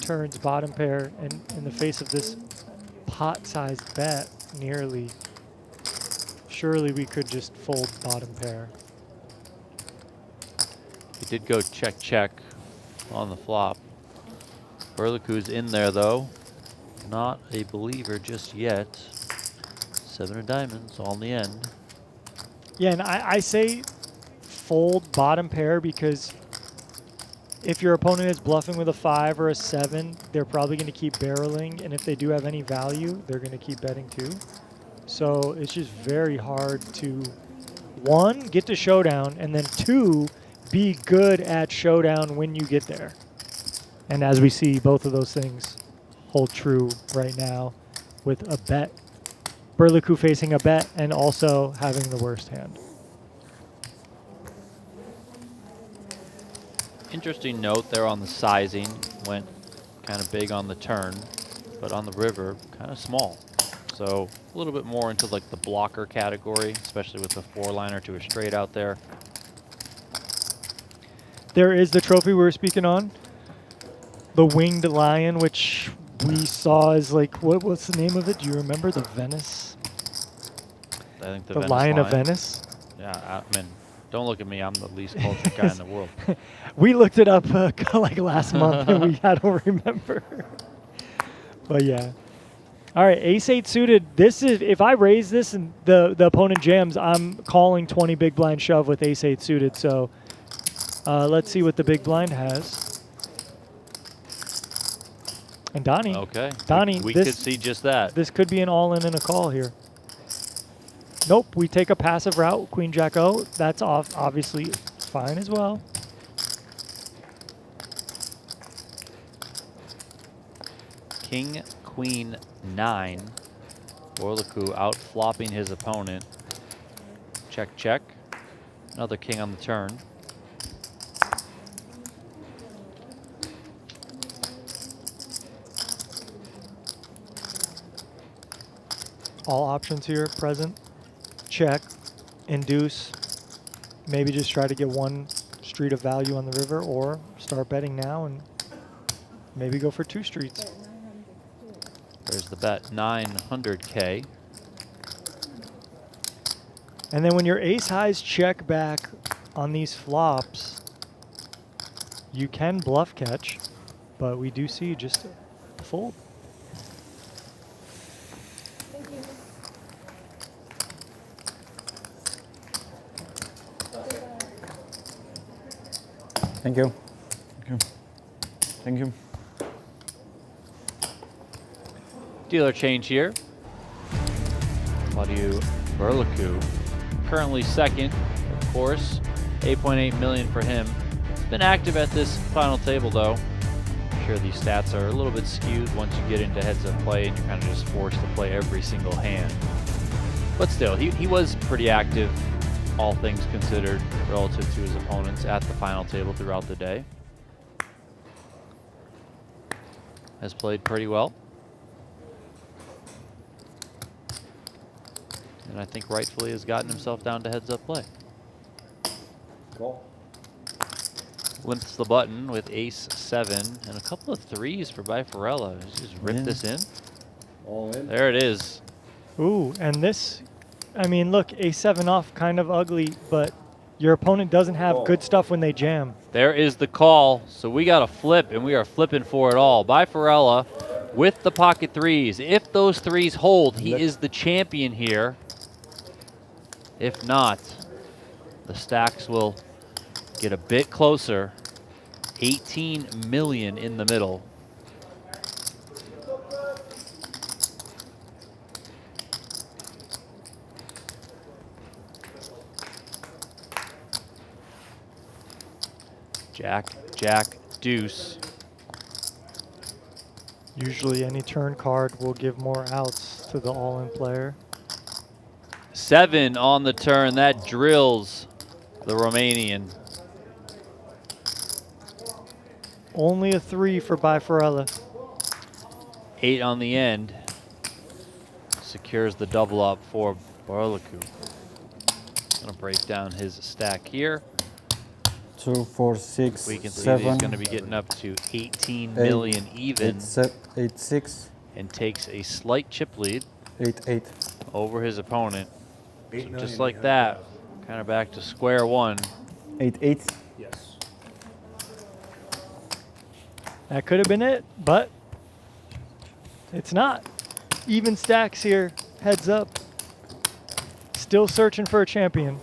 turns bottom pair, and in the face of this pot-sized bet, nearly, surely we could just fold bottom pair. He did go check, check on the flop. Burlacu's in there, though. Not a believer just yet. 7 of diamonds, all in the end. Yeah, and I say fold bottom pair because if your opponent is bluffing with a 5 or a 7, they're probably going to keep barreling, and if they do have any value, they're going to keep betting too. So it's just very hard to, 1, get to showdown, and then 2, be good at showdown when you get there. And as we see, both of those things hold true right now with a bet. Burlacu facing a bet and also having the worst hand. Interesting note there on the sizing. Went kind of big on the turn, but on the river, kind of small. So a little bit more into like the blocker category, especially with the 4-liner to a straight out there. There is the trophy we were speaking on, the winged lion, which we saw as like, what's the name of it? Do you remember? The Venice? I think the Venice Lion of Venice? Yeah, I mean, don't look at me. I'm the least cultured guy in the world. We looked it up like last month, and I don't remember. But yeah. All right, ace-8 suited. This is, if I raise this and the opponent jams, I'm calling 20 big blind shove with ace-8 suited. So let's see what the big blind has. And Donnie. Okay. Donnie, we could see just that. This could be an all-in and a call here. Nope, we take a passive route, Queen Jack O. That's obviously fine as well. King, Queen, 9. Burlacu out flopping his opponent. Check, check. Another king on the turn. All options here present. Check, induce, maybe just try to get one street of value on the river, or start betting now and maybe go for 2 streets. There's the bet, 900K. And then when your ace highs check back on these flops, you can bluff catch, but we do see just a fold. Thank you. Thank you. Thank you. Dealer change here. Claudiu Burlacu, currently second, of course. 8.8 million for him. Been active at this final table though. I'm sure these stats are a little bit skewed once you get into heads up play and you're kind of just forced to play every single hand. But still, he was pretty active, all things considered, relative to his opponents at the final table throughout the day. Has played pretty well. And I think rightfully has gotten himself down to heads up play. Cool. Limps the button with ace-7 and a couple of 3s for Bifarella. Just rip this in. All in. There it is. Ooh, and this, I mean, look, ace-7 off, kind of ugly, but your opponent doesn't have good stuff when they jam. There is the call. So we got a flip, and we are flipping for it all. Bifarella with the pocket 3s. If those 3s hold, he is the champion here. If not, the stacks will get a bit closer. 18 million in the middle. Jack, Jack, deuce. Usually any turn card will give more outs to the all-in player. 7 on the turn. That drills the Romanian. Only a 3 for Bifarella. 8 on the end. Secures the double up for Burlacu. Gonna break down his stack here. 2, 4, 6, We can see 7. he's going to be getting up to 18 million even 8, 6. and takes a slight chip lead 8, 8. over his opponent. 8 So million just like that, kind of back to square one. 8, 8. Yes. That could have been it, but it's not. Even stacks here, heads up. Still searching for a champion.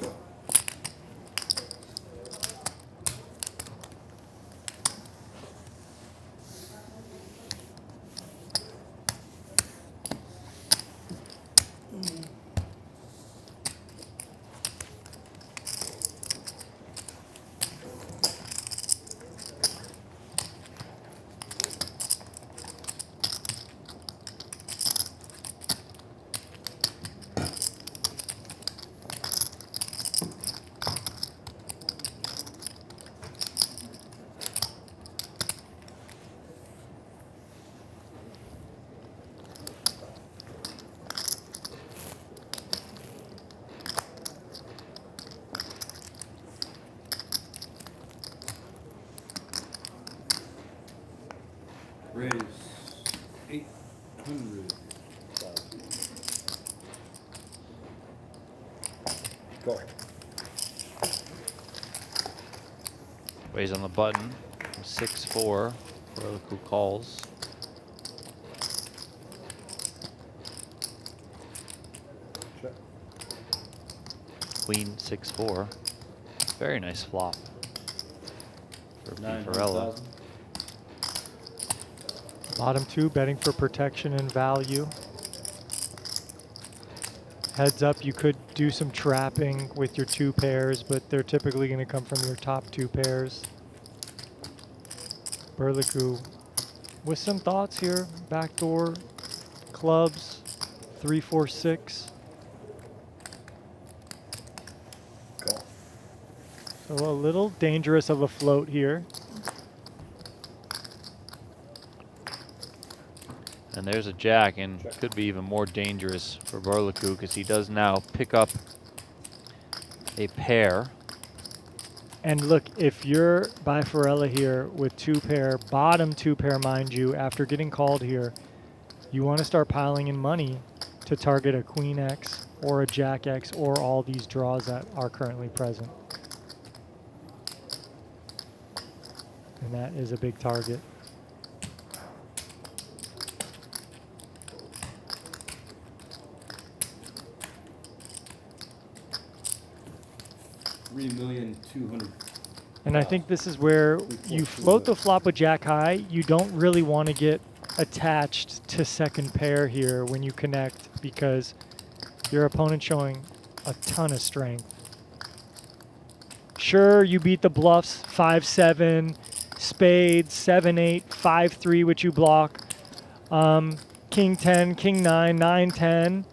Raise 800. Go. Weighs on the button. 6-4. Burlacu calls. Check. Queen 6-4. Very nice flop for Bifarella. Bottom two betting for protection and value. Heads up, you could do some trapping with your 2 pairs, but they're typically going to come from your top 2 pairs. Burlacu with some thoughts here. Backdoor clubs, 3, 4, 6. Go. So a little dangerous of a float here. And there's a jack, and could be even more dangerous for Burlacu because he does now pick up a pair. And look, if you're Bifarella here with 2 pair, bottom 2 pair, mind you, after getting called here, you want to start piling in money to target a Queen X or a Jack X or all these draws that are currently present. And that is a big target. $3,200,000. And I think this is where you float the flop with Jack High. You don't really want to get attached to second pair here when you connect because your opponent's showing a ton of strength. Sure, you beat the bluffs 5-7, spades 7-8, 5-3, which you block. King 10, King 9, 9-10.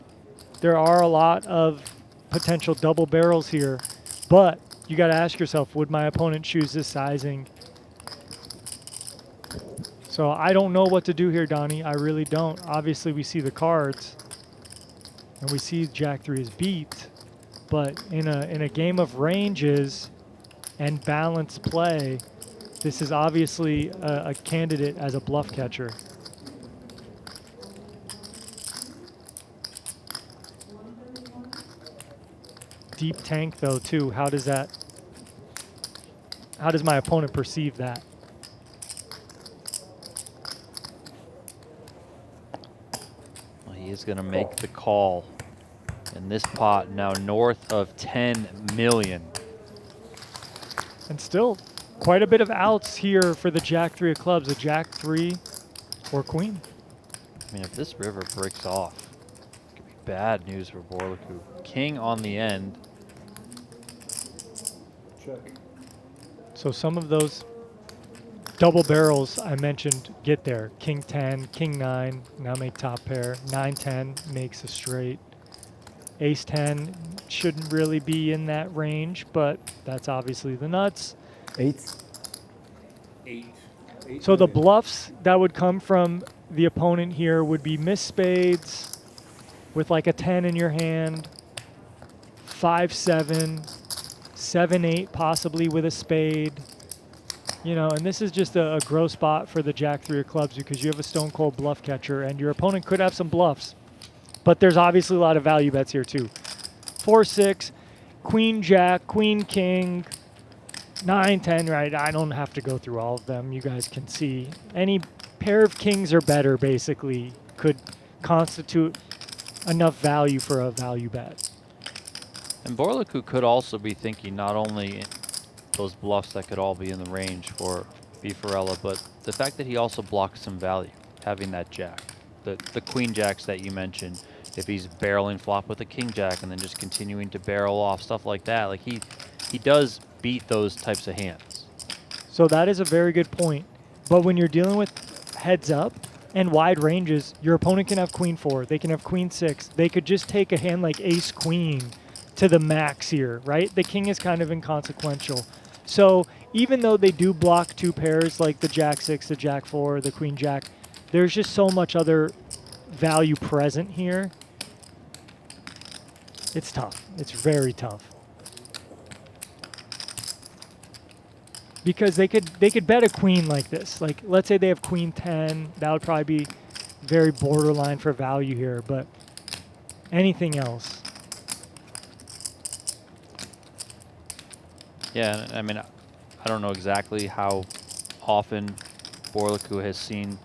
There are a lot of potential double barrels here, but you got to ask yourself, would my opponent choose this sizing? So I don't know what to do here, Donnie. I really don't. Obviously, we see the cards, and we see Jack 3 is beat, but in a game of ranges and balanced play, this is obviously a candidate as a bluff catcher. Deep tank though too. How does my opponent perceive that? Well, he is going to make the call. And this pot now north of 10 million. And still quite a bit of outs here for the Jack 3 of clubs, a Jack 3 or Queen. I mean, if this river breaks off, it could be bad news for Burlacu. King on the end. Check. So some of those double barrels I mentioned get there. King 10, King 9, now make top pair. 9-10 makes a straight. Ace 10 shouldn't really be in that range, but that's obviously the nuts. 8. 8. So the bluffs that would come from the opponent here would be miss spades with like a 10 in your hand, 5-7, 7-8 possibly with a spade. You know, and this is just a gross spot for the Jack 3 of clubs because you have a stone cold bluff catcher and your opponent could have some bluffs. But there's obviously a lot of value bets here too. 4-6, Queen Jack, Queen King, 9-10, right? I don't have to go through all of them. You guys can see. Any pair of kings or better basically could constitute enough value for a value bet. And Burlacu could also be thinking not only those bluffs that could all be in the range for Bifarella, but the fact that he also blocks some value, having that jack. The queen jacks that you mentioned, if he's barreling flop with a king jack and then just continuing to barrel off, stuff like that, like he does beat those types of hands. So that is a very good point. But when you're dealing with heads up and wide ranges, your opponent can have queen 4, they can have queen 6, they could just take a hand like ace queen to the max here, right? The king is kind of inconsequential. So even though they do block 2 pairs like the jack 6, the jack 4, the queen jack, there's just so much other value present here. It's tough. It's very tough. Because they could bet a queen like this. Like, let's say they have queen 10. That would probably be very borderline for value here, but anything else. Yeah, I mean, I don't know exactly how often Burlacu has seen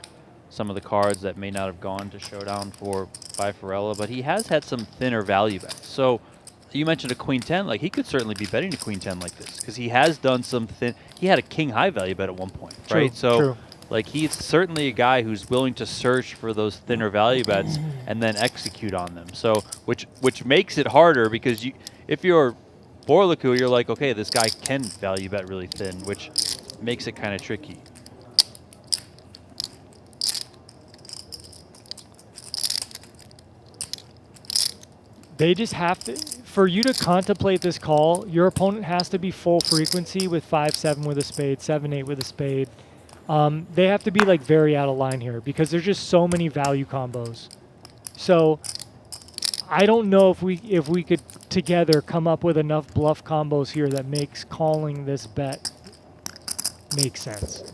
some of the cards that may not have gone to showdown for Bifarella, but he has had some thinner value bets. So you mentioned a queen 10, like he could certainly be betting a queen 10 like this because he has done some thin. He had a king high value bet at one point, True, right? So true. like he's certainly a guy who's willing to search for those thinner value bets and then execute on them. So which makes it harder because if you're Burlacu, you're like, okay, this guy can value bet really thin, which makes it kind of tricky. They just have to, for you to contemplate this call, your opponent has to be full frequency with 5-7 with a spade, 7-8 with a spade. They have to be like very out of line here because there's just so many value combos. So I don't know if we could together come up with enough bluff combos here that makes calling this bet make sense.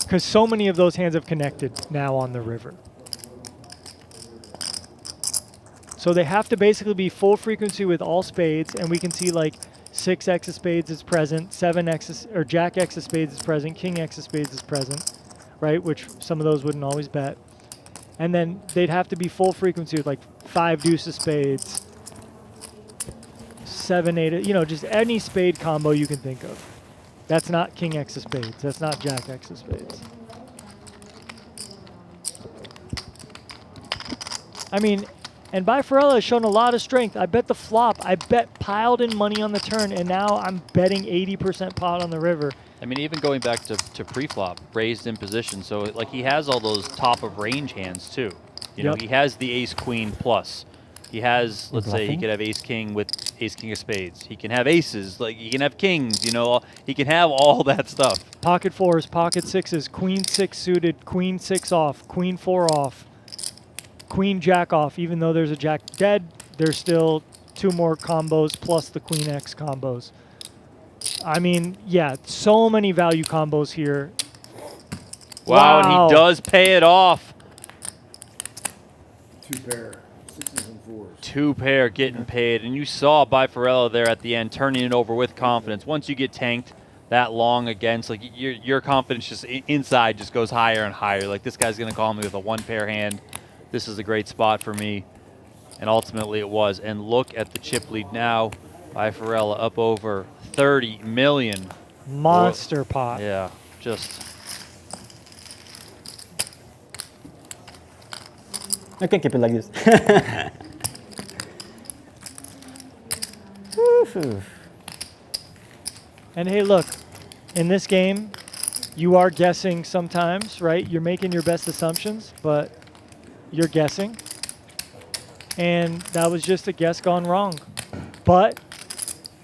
Because so many of those hands have connected now on the river. So they have to basically be full frequency with all spades, and we can see like 6x of spades is present, 7x or jack x of spades is present, king x of spades is present, right? Which some of those wouldn't always bet. And then they'd have to be full frequency with like 5 deuce of spades, 7-8, you know, just any spade combo you can think of. That's not king x of spades. That's not jack x of spades. I mean, and Bifarella has shown a lot of strength. I bet the flop. I bet piled in money on the turn, and now I'm betting 80% pot on the river. I mean, even going back to pre-flop, raised in position, so like he has all those top of range hands too. You know, he has the ace queen plus. He has, let's say, he could have ace king with ace king of spades. He can have aces, like he can have kings. You know, he can have all that stuff. Pocket 4s, pocket 6s, queen 6 suited, queen 6 off, queen 4 off. Queen jack off, even though there's a jack dead, there's still 2 more combos plus the queen X combos. I mean, yeah, so many value combos here. Wow, and he does pay it off. 2 pair, 6s and 4s. 2 pair getting paid, and you saw Bifarella there at the end turning it over with confidence. Once you get tanked that long against, like your confidence just inside just goes higher and higher. Like this guy's gonna call me with a 1 pair hand. This is a great spot for me, and ultimately it was. And look at the chip lead now. Bifarella up over 30 million. Monster pot. Yeah, just. I can keep it like this. And hey, look, in this game, you are guessing sometimes, right? You're making your best assumptions, but you're guessing. And that was just a guess gone wrong. But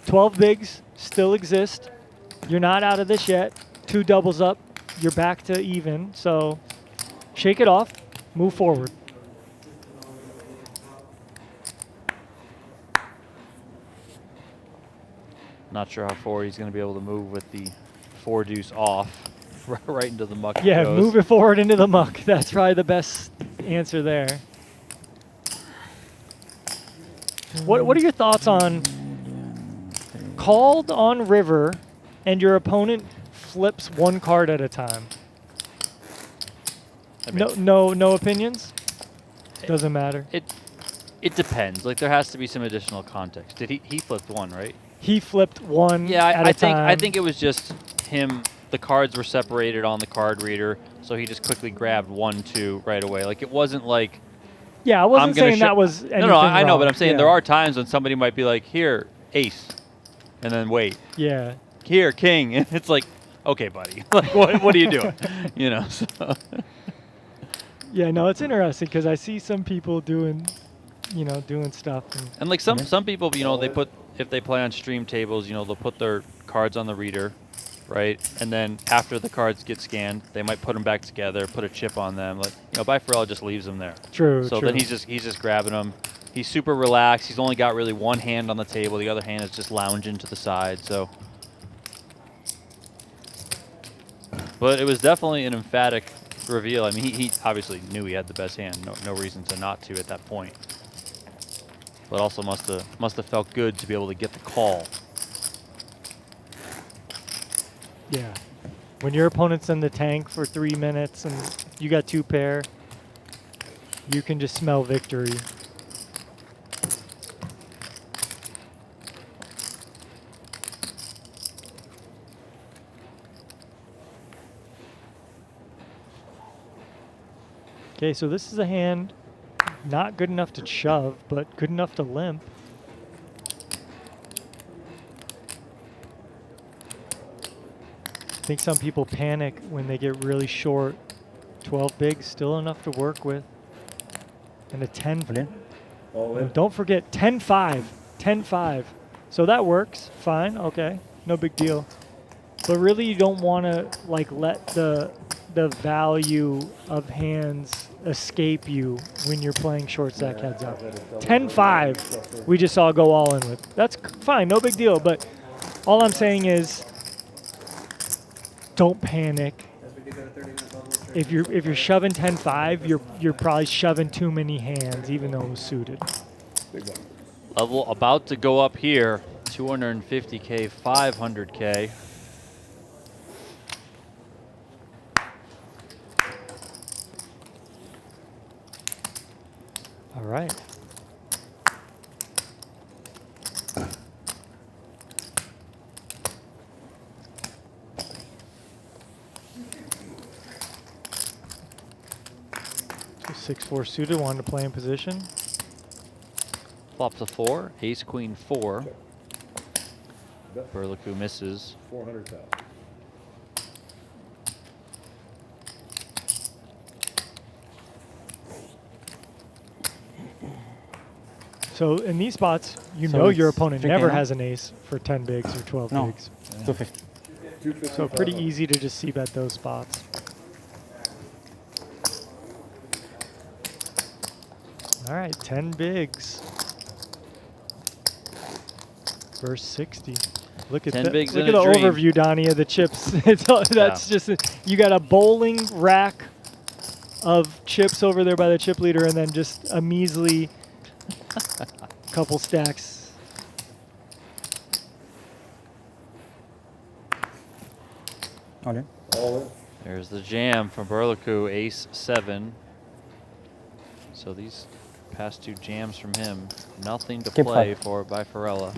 12 bigs still exist. You're not out of this yet. 2 doubles up. You're back to even. So shake it off. Move forward. Not sure how forward he's going to be able to move with the 4 deuce off. Right into the muck. Yeah, goes. move it forward into the muck. That's probably the best answer there. What are your thoughts on called on river and your opponent flips 1 card at a time? I mean, No opinions? Doesn't matter. It depends. Like there has to be some additional context. Did he flipped 1, right? He flipped 1 Yeah, at a time. I think it was just him. The cards were separated on the card reader, so he just quickly grabbed 1, 2 right away. Like it wasn't like. Yeah, I wasn't saying that was anything No, I know, wrong. but I'm saying Yeah. there are times when somebody might be like, here, ace, and then wait. Yeah. Here, king, and it's like, okay, buddy, like what are you doing? You know. So. Yeah, no, it's interesting because I see some people doing stuff. And like some people, you know, if they play on stream tables, you know, they'll put their cards on the reader, right? And then after the cards get scanned, they might put them back together, put a chip on them. Like, you know, Bifarella just leaves them there. True. So true. then he's just grabbing them. He's super relaxed. He's only got really 1 hand on the table. The other hand is just lounging to the side. So, but it was definitely an emphatic reveal. I mean, he obviously knew he had the best hand. No reason to not to at that point. But also must have felt good to be able to get the call. Yeah. When your opponent's in the tank for 3 minutes and you got 2 pair, you can just smell victory. Okay, so this is a hand not good enough to shove, but good enough to limp. I think some people panic when they get really short. 12 bigs, still enough to work with. And a 10. And don't forget 10-5. 10-5. So that works. Fine. Okay. No big deal. But really you don't want to like let the value of hands escape you when you're playing short stack heads up. 10-5 we just saw go all in with. That's fine. No big deal. But all I'm saying is don't panic. If you're shoving 10-5, you're probably shoving too many hands, even though it was suited. Level about to go up here, 250K, 500K. All right. So 6-4 suited, wanted to play in position. Flops a 4, ace, queen, 4. Burlacu misses. 400,000. So in these spots, you So know your it's opponent 3K never now? has an ace for 10 bigs or 12 No, bigs. 250. So pretty easy to just c-bet those spots. All right, 10 bigs. Verse 60. Look at 10 that. bigs Look in at a the dream. overview, Donnie, of the chips. That's just you got a bowling rack of chips over there by the chip leader, and then just a measly couple stacks. All in. There's the jam from Burlacu, ace 7. So these past 2 jams from him, nothing to Keep play 5. for Bifarella.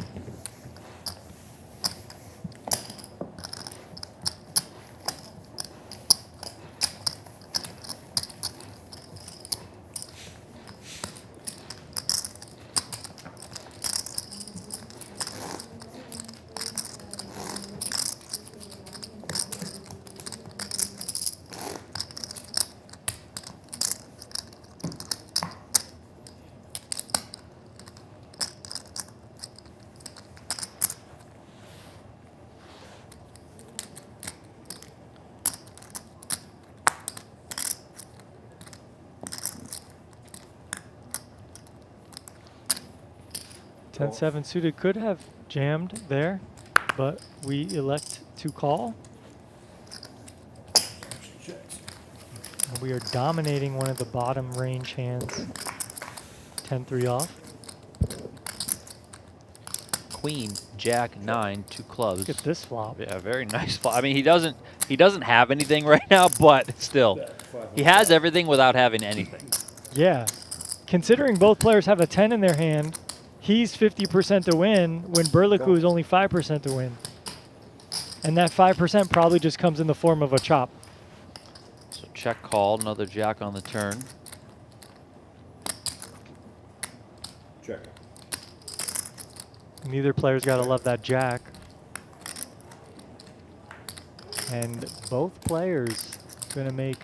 Ten 7 suited could have jammed there. but we elect to call. And we are dominating one of the bottom range hands. 10-3 off. Queen, Jack, 9, 2 clubs. Look at this flop. Yeah, very nice flop. I mean, he doesn't have anything right now, but still, he has everything without having anything. Yeah. Considering both players have a 10 in their hand, he's 50% to win when Burlacu is only 5% to win. And that 5% probably just comes in the form of a chop. So check call, another Jack on the turn. Check. Neither player's got to love that Jack. And both players going to make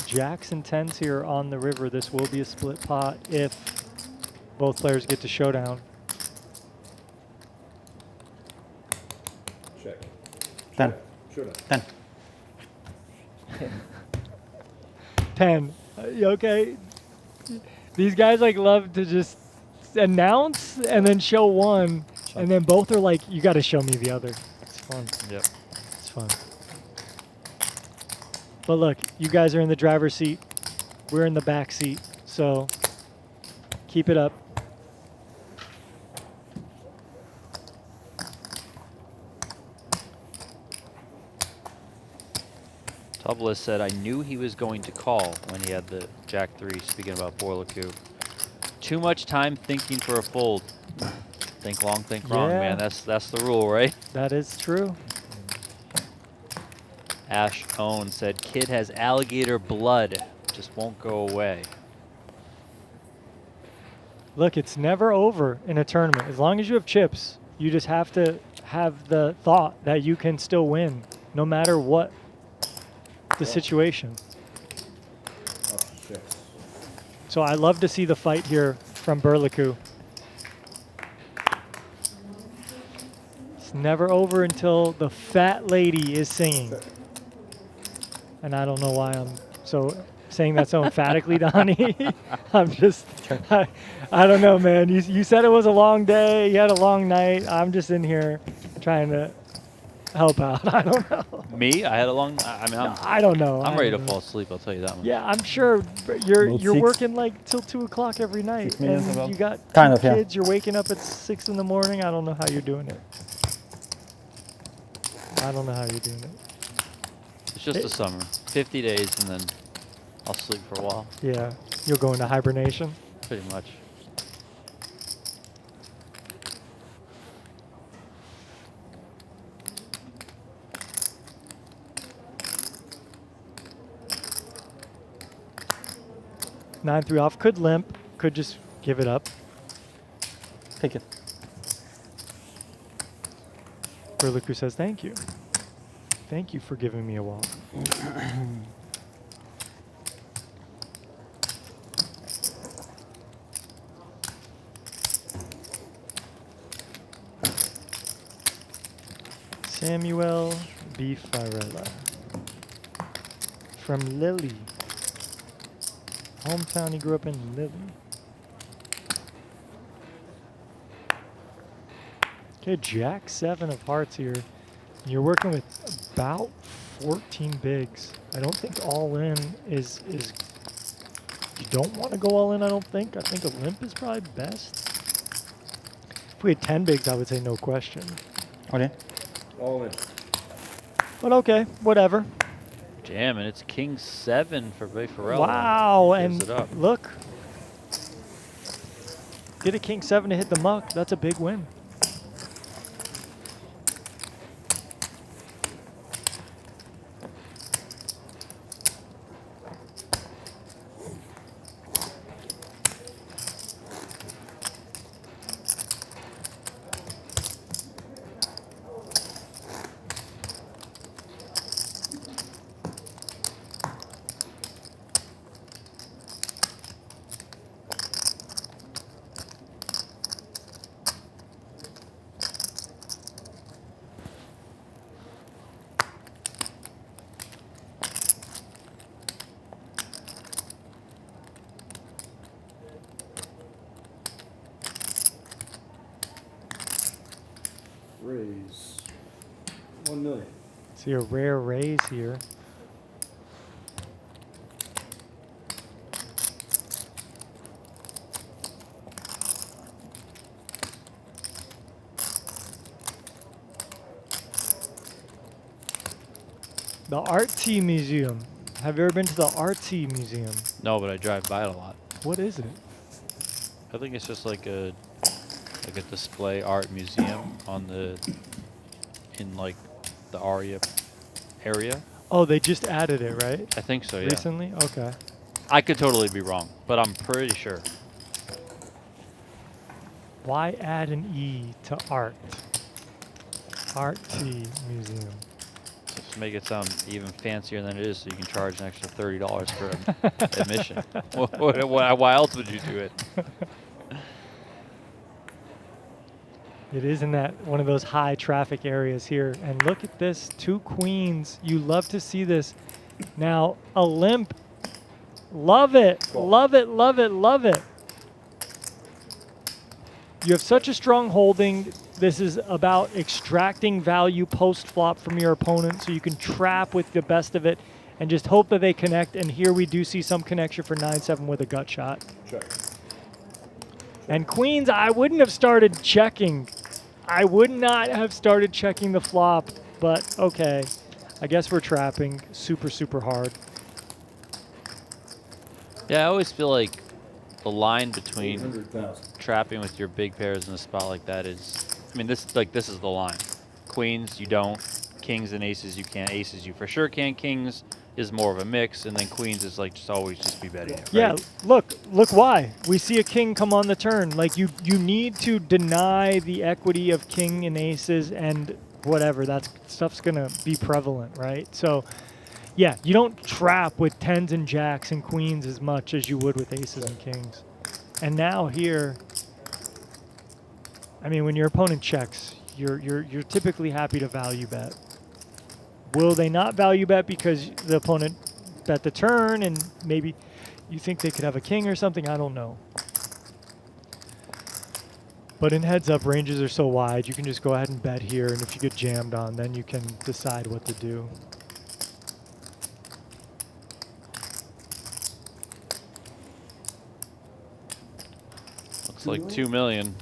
Jacks and 10s here on the river. This will be a split pot if both players get to showdown. Check. 10. Showdown. 10. 10. Okay. These guys like love to just announce and then show one, and then both are like, you got to show me the other. It's fun. Yep. It's fun. But look, you guys are in the driver's seat. We're in the back seat. So keep it up. Tubeless said, I knew he was going to call when he had the Jack 3, speaking about Burlacu. Too much time thinking for a fold. Think long, think wrong, Yeah. man. That's the rule, right? That is true. Ash Owen said, kid has alligator blood. Just won't go away. Look, it's never over in a tournament. As long as you have chips, you just have to have the thought that you can still win, no matter what the situation. So I love to see the fight here from Burlacu. It's never over until the fat lady is singing. And I don't know why I'm saying that so emphatically, Donnie. I'm just, I don't know, man. You said it was a long day. You had a long night. I'm just in here trying to help out. I don't know. Me? I had a long, I don't know. I'm ready to fall asleep, I'll tell you that one. Yeah, I'm sure you're About you're 6. working like till 2 o'clock every night. 6 minutes And about. you got Kind two of, yeah. kids. You're waking up at 6 in the morning. I don't know how you're doing it. I don't know how you're doing it. It's just the summer. 50 days and then I'll sleep for a while. Yeah, you'll go into hibernation. Pretty much. Nine three off. Could limp. Could just give it up. Take it. Burlacu says, thank you. Thank you for giving me a wall. Samuel Bifarella from Lily. Hometown, he grew up in Lily. Okay, Jack 7 of hearts here. You're working with about 14 bigs. I don't think all in is you don't want to go all in, I don't think. I think a limp is probably best. If we had 10 bigs, I would say no question. Okay. All in. But okay, whatever. Jamming. It's King 7 for Bifarella. Wow, Gives and it up. look. Get a King 7 to hit the muck. That's a big win. million. See a rare raise here. The RT Museum. Have you ever been to the RT Museum? No, but I drive by it a lot. What is it? I think it's just like a display art museum on in like the Aria area. Oh, they just added it, right? I think so, yeah. Recently? Okay. I could totally be wrong, but I'm pretty sure. Why add an E to art? RT Museum. Just to make it sound even fancier than it is, so you can charge an extra $30 for admission. Why else would you do it? It is in that one of those high traffic areas here. And look at this, 2 queens. You love to see this. Now, a limp. Love it, love it, love it, love it. You have such a strong holding. This is about extracting value post-flop from your opponent so you can trap with the best of it and just hope that they connect. And here we do see some connection for 9-7 with a gut shot. Check. And queens, I wouldn't have started checking. I would not have started checking the flop, but okay. I guess we're trapping super, super hard. Yeah, I always feel like the line between 800,000. trapping with your big pairs in a spot like that is, I mean, this is the line. Queens, you don't. Kings and aces, you can't. Aces, you for sure can. Kings is more of a mix, and then queens is like always just be betting it, right? Yeah, look why. We see a king come on the turn. Like you need to deny the equity of king and aces and whatever. That stuff's gonna be prevalent, right? So yeah, you don't trap with 10s and jacks and queens as much as you would with aces and kings. And now here, I mean, when your opponent checks, you're typically happy to value bet. Will they not value bet because the opponent bet the turn and maybe you think they could have a king or something? I don't know. But in heads up, ranges are so wide, you can just go ahead and bet here, and if you get jammed on, then you can decide what to do. Looks like 2 million.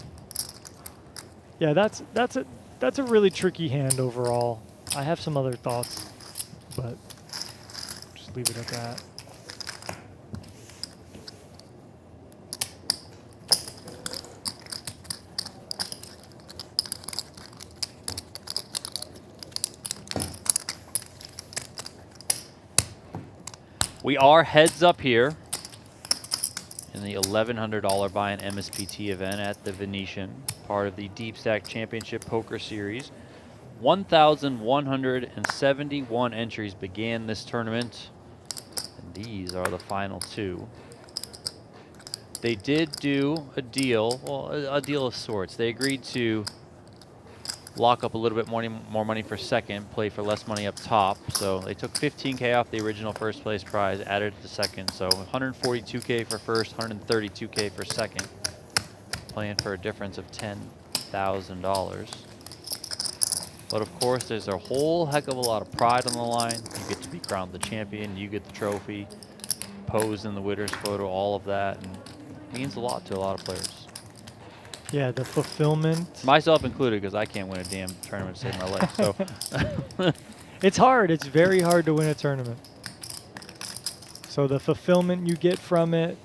Yeah, that's a really tricky hand overall. I have some other thoughts, but just leave it at that. We are heads up here in the $1,100 buy-in MSPT event at the Venetian, part of the Deep Stack Championship Poker Series. 1,171 entries began this tournament, and these are the final 2. They did do a deal, well, a deal of sorts. They agreed to lock up a little bit more money for second, play for less money up top. So they took 15K off the original first place prize, added it to second. So 142K for first, 132K for second, playing for a difference of $10,000. But of course, there's a whole heck of a lot of pride on the line. You get to be crowned the champion, you get the trophy, pose in the winner's photo, all of that, and it means a lot to a lot of players. Yeah, the fulfillment. Myself included, because I can't win a damn tournament to save my life. So it's hard. It's very hard to win a tournament. So the fulfillment you get from it,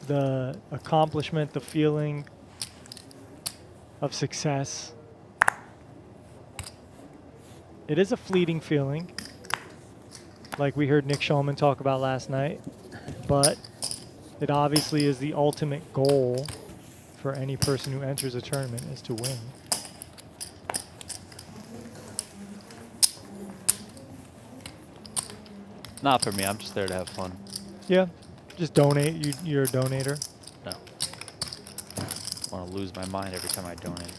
the accomplishment, the feeling of success. It is a fleeting feeling, like we heard Nick Shulman talk about last night, but it obviously is the ultimate goal for any person who enters a tournament is to win. not for me. I'm just there to have fun. Yeah, just donate. You're a donator. No. I want to lose my mind every time I donate.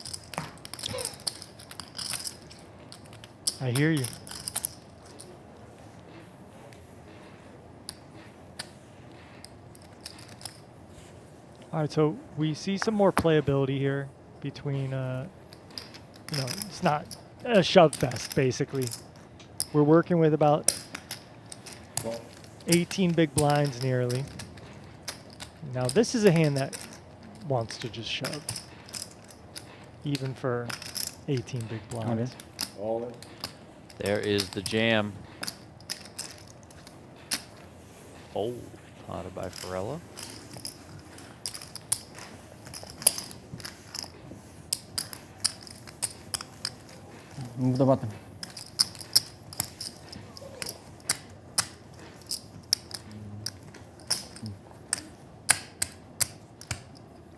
I hear you. All right, so we see some more playability here between, you know, it's not a shove fest, basically. We're working with about 18 big blinds nearly. Now this is a hand that wants to just shove, even for 18 big blinds. All in. There is the jam. Fold, potted by Bifarella. Move the button.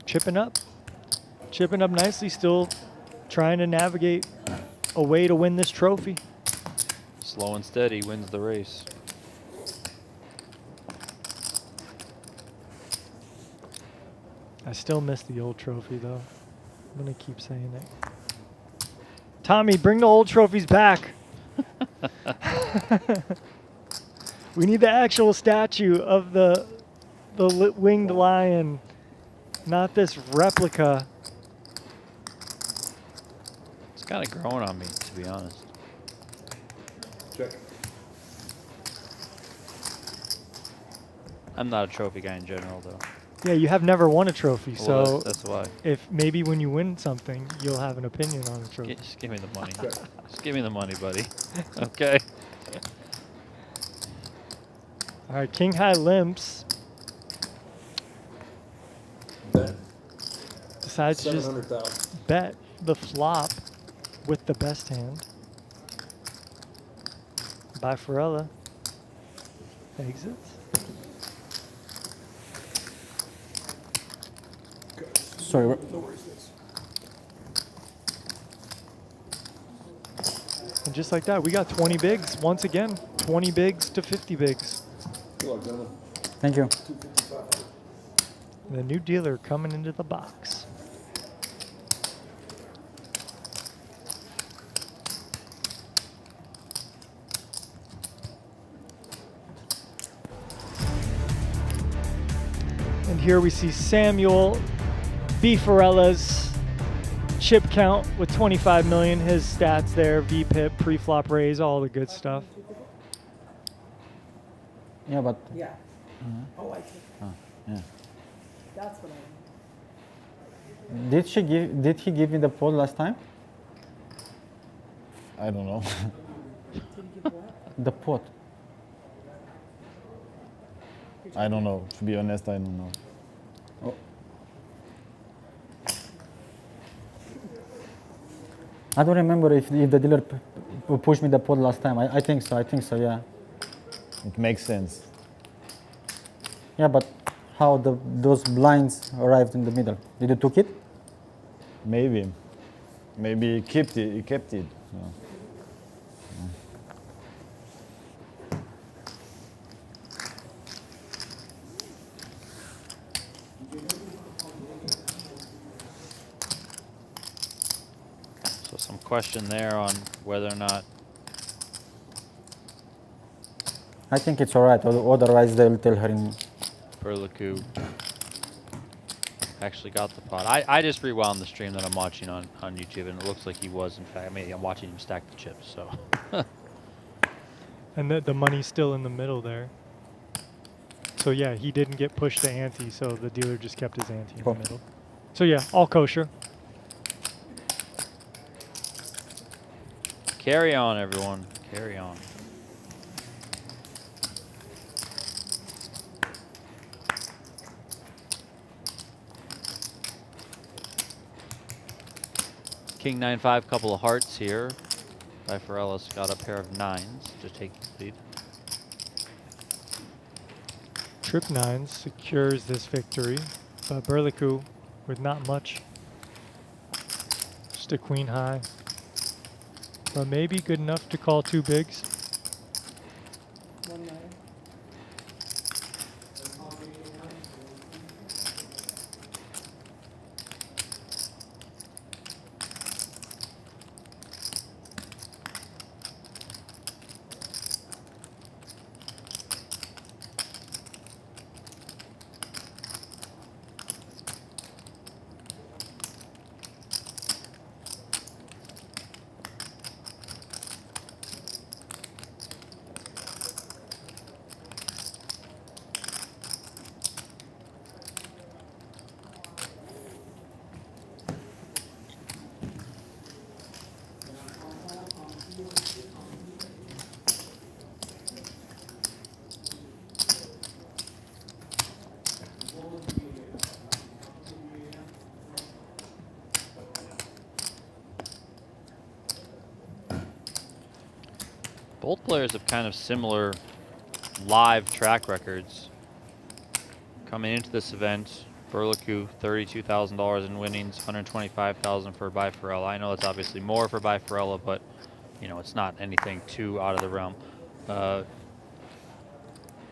Chipping up nicely, still trying to navigate a way to win this trophy. Slow and steady wins the race. I still miss the old trophy though. I'm gonna keep saying it. Tommy, bring the old trophies back. We need the actual statue of the winged lion, not this replica. It's kind of growing on me, to be honest. Check. I'm not a trophy guy in general, though. Yeah, you have never won a trophy, Well, so that's why. if maybe when you win something, you'll have an opinion on the trophy. Just give me the money. Just give me the money, buddy. Okay. All right, king high limps. Bet. Decides to just 700,000. bet the flop with the best hand. Bifarella exits. Sorry. And just like that, we got 20 bigs. Once again, 20 bigs to 50 bigs. Good luck, gentlemen. Thank you. The new dealer coming into the box. And here we see Samuel Bifarella's chip count with 25 million. His stats there, VPIP, pre-flop raise, all the good stuff. Yeah, but. Yeah. Oh, I see. yeah. That's what Did he give you the pod last time? I don't know. Did he give what? The pod. I don't know. To be honest, I don't know. Oh. I don't remember if the dealer pushed me the pod last time. I think so. I think so. Yeah. It makes sense. Yeah, but how those blinds arrived in the middle? Did you took it? Maybe. Maybe he kept it. He kept it. Yeah. So some question there on whether or not. I think it's all right. Otherwise, they'll tell her in. Burlacu actually got the pot. I just rewound the stream that I'm watching on YouTube, and it looks like he was, in fact. Maybe I'm watching him stack the chips, so. And the money's still in the middle there. So yeah, he didn't get pushed to ante, so the dealer just kept his ante in the middle. So yeah, all kosher. Carry on, everyone. Carry on. King 9-5, couple of hearts here. Bifarella's got a pair of 9s to take the lead. Trip 9 secures this victory, but Burlacu with not much. Just a queen high. But maybe good enough to call 2 bigs. 1-9. Both players have kind of similar live track records. Coming into this event, Burlacu, $32,000 in winnings, $125,000 for Bifarella. I know it's obviously more for Bifarella, but you know it's not anything too out of the realm.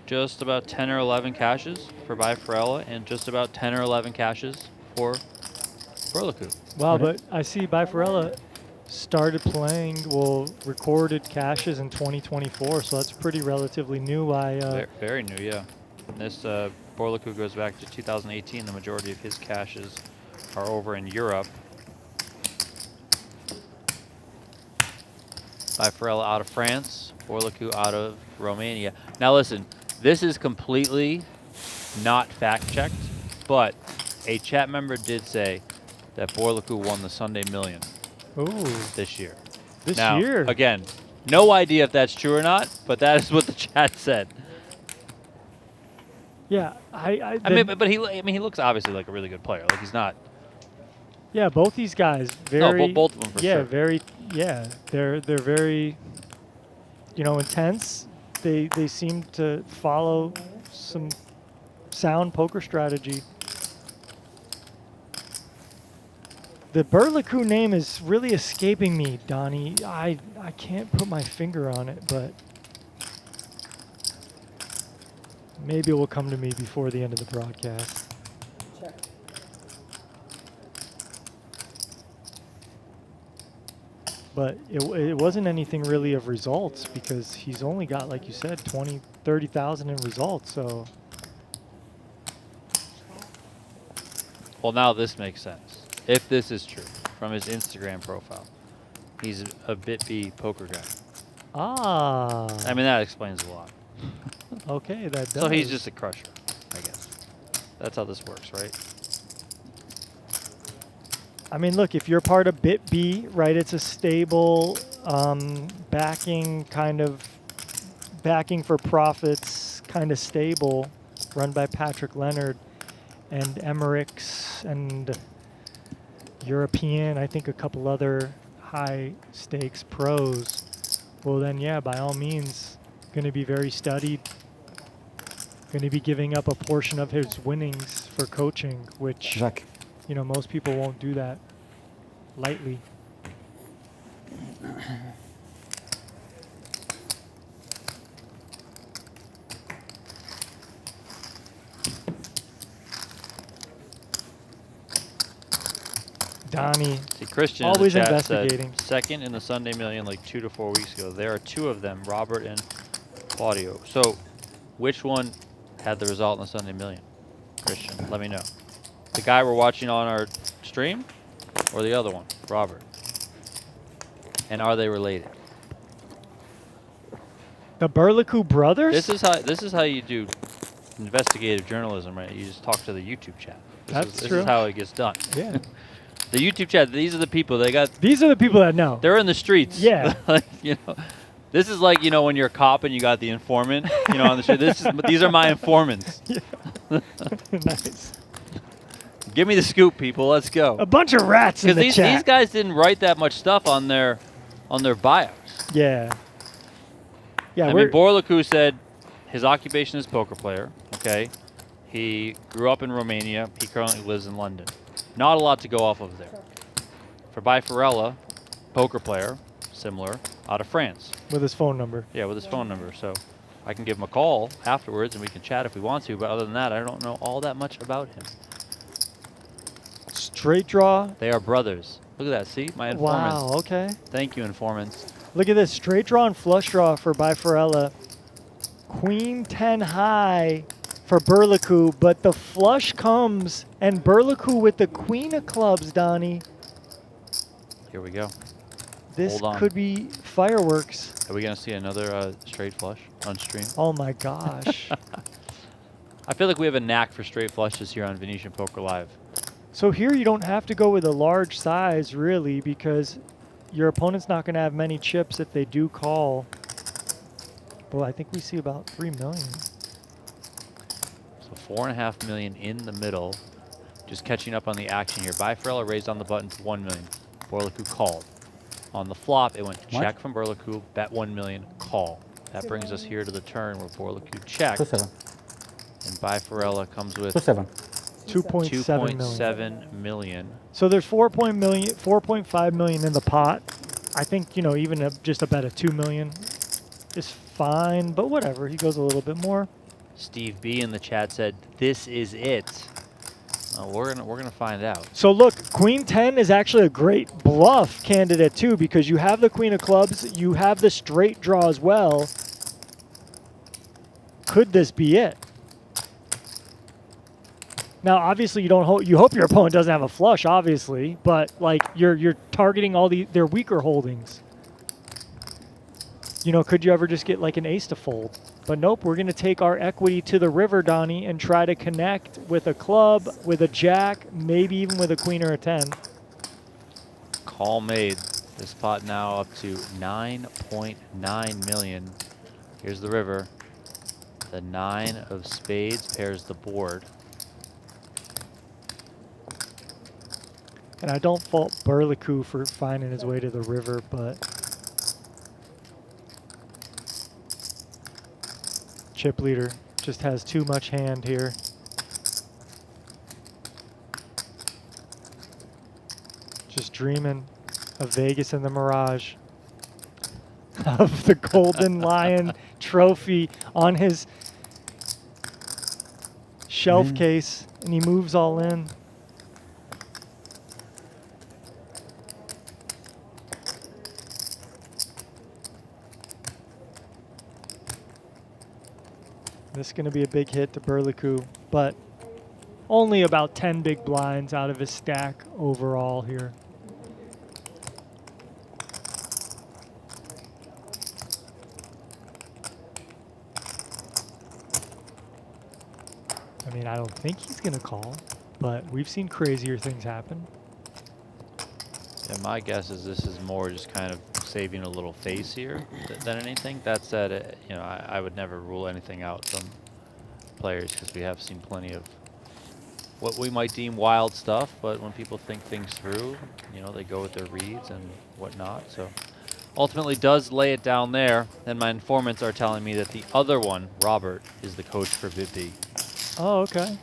Just about 10 or 11 cashes for Bifarella, and just about 10 or 11 cashes for Burlacu. Wow, but I see Bifarella started playing, recorded cashes in 2024, so that's pretty relatively new. Very new, yeah. And this Burlacu goes back to 2018. The majority of his cashes are over in Europe. Bifarella out of France, Burlacu out of Romania. Now listen, this is completely not fact-checked, but a chat member did say that Burlacu won the Sunday Million this year. This now, year? Again, no idea if that's true or not, but that is what the chat said. Yeah, I mean, he looks obviously like a really good player. Like he's not. Yeah, both these guys very. No, both of them for sure. Very. Yeah, they're very, intense. They seem to follow some sound poker strategy. The Burlacu name is really escaping me, Donnie. I can't put my finger on it, but maybe it will come to me before the end of the broadcast. Check. But it wasn't anything really of results because he's only got, like you said, 20, 30,000 in results. So. Well, now this makes sense. If this is true from his Instagram profile, he's a BitB poker guy. Ah. I mean, that explains a lot. Okay, that does. So he's just a crusher, I guess. That's how this works, right? I mean, look, if you're part of BitB, right, it's a stable backing for profits, kind of stable, run by Patrick Leonard and Emmerichs and European, I think a couple other high stakes pros. Well, then, yeah, by all means, going to be very studied. Going to be giving up a portion of his winnings for coaching, which, most people won't do that lightly. Donnie, see, Christian always in the chat investigating. said second in the Sunday Million like 2 to 4 weeks ago. There are two of them, Robert and Claudio. So, which one had the result in the Sunday Million? Christian, let me know. The guy we're watching on our stream, or the other one, Robert? And are they related? The Burlacu brothers? This is how you do investigative journalism, right? You just talk to the YouTube chat. This is how it gets done. Yeah. The YouTube chat, these are the people These are the people that know. They're in the streets. Yeah. This is like, when you're a cop and you got the informant, on the street. These are my informants. Yeah. Nice. Give me the scoop, people. Let's go. A bunch of rats in the chat. These guys didn't write that much stuff on their bios. Yeah. Yeah. I mean, Burlacu said his occupation is poker player. Okay. He grew up in Romania. He currently lives in London. Not a lot to go off of there. For Bifarella, poker player, similar, out of France. With his phone number. Yeah, with his phone number. So I can give him a call afterwards and we can chat if we want to. But other than that, I don't know all that much about him. Straight draw. They are brothers. Look at that. See? My informants. Wow, okay. Thank you, informants. Look at this. Straight draw and flush draw for Bifarella. Queen 10 high for Burlacu, but the flush comes, and Burlacu with the queen of clubs, Donnie. Here we go. This could be fireworks. Are we going to see another straight flush on stream? Oh, my gosh. I feel like we have a knack for straight flushes here on Venetian Poker Live. So here you don't have to go with a large size, really, because your opponent's not going to have many chips if they do call. Well, I think we see about 3 million. So 4.5 million in the middle. Just catching up on the action here. Bifarella raised on the button to 1 million. Burlacu called. On the flop, it went check from Burlacu, bet 1 million, call. call. That brings us here to the turn where Burlacu checks. 2-7. And Bifarella comes with 2-7. 2.7 million. So there's 4.5 million in the pot. I think, you know, even just a bet of 2 million is fine, but whatever. He goes a little bit more. Steve B in the chat said, "This is it." We're gonna find out. So look, Queen 10 is actually a great bluff candidate too, because you have the Queen of Clubs, you have the straight draw as well. Could this be it? Now, obviously, you hope your opponent doesn't have a flush, obviously, but like you're targeting all their weaker holdings. You know, could you ever just get like an ace to fold? But nope, we're going to take our equity to the river, Donnie, and try to connect with a club, with a jack, maybe even with a queen or a 10. Call made. This pot now up to 9.9 million. Here's the river. The 9 of spades pairs the board. And I don't fault Burlacu for finding his way to the river, but chip leader just has too much hand here. Just dreaming of Vegas and the Mirage. Of the Golden Lion trophy on his shelf case, and he moves all in. This is going to be a big hit to Burlacu, but only about 10 big blinds out of his stack overall here. I mean, I don't think he's going to call, but we've seen crazier things happen. Yeah, my guess is this is more just kind of saving a little face here than anything. That said, you know, I would never rule anything out from players because we have seen plenty of what we might deem wild stuff, but when people think things through, you know, they go with their reads and whatnot. So ultimately does lay it down there. And my informants are telling me that the other one, Robert, is the coach for VidB. Oh, okay.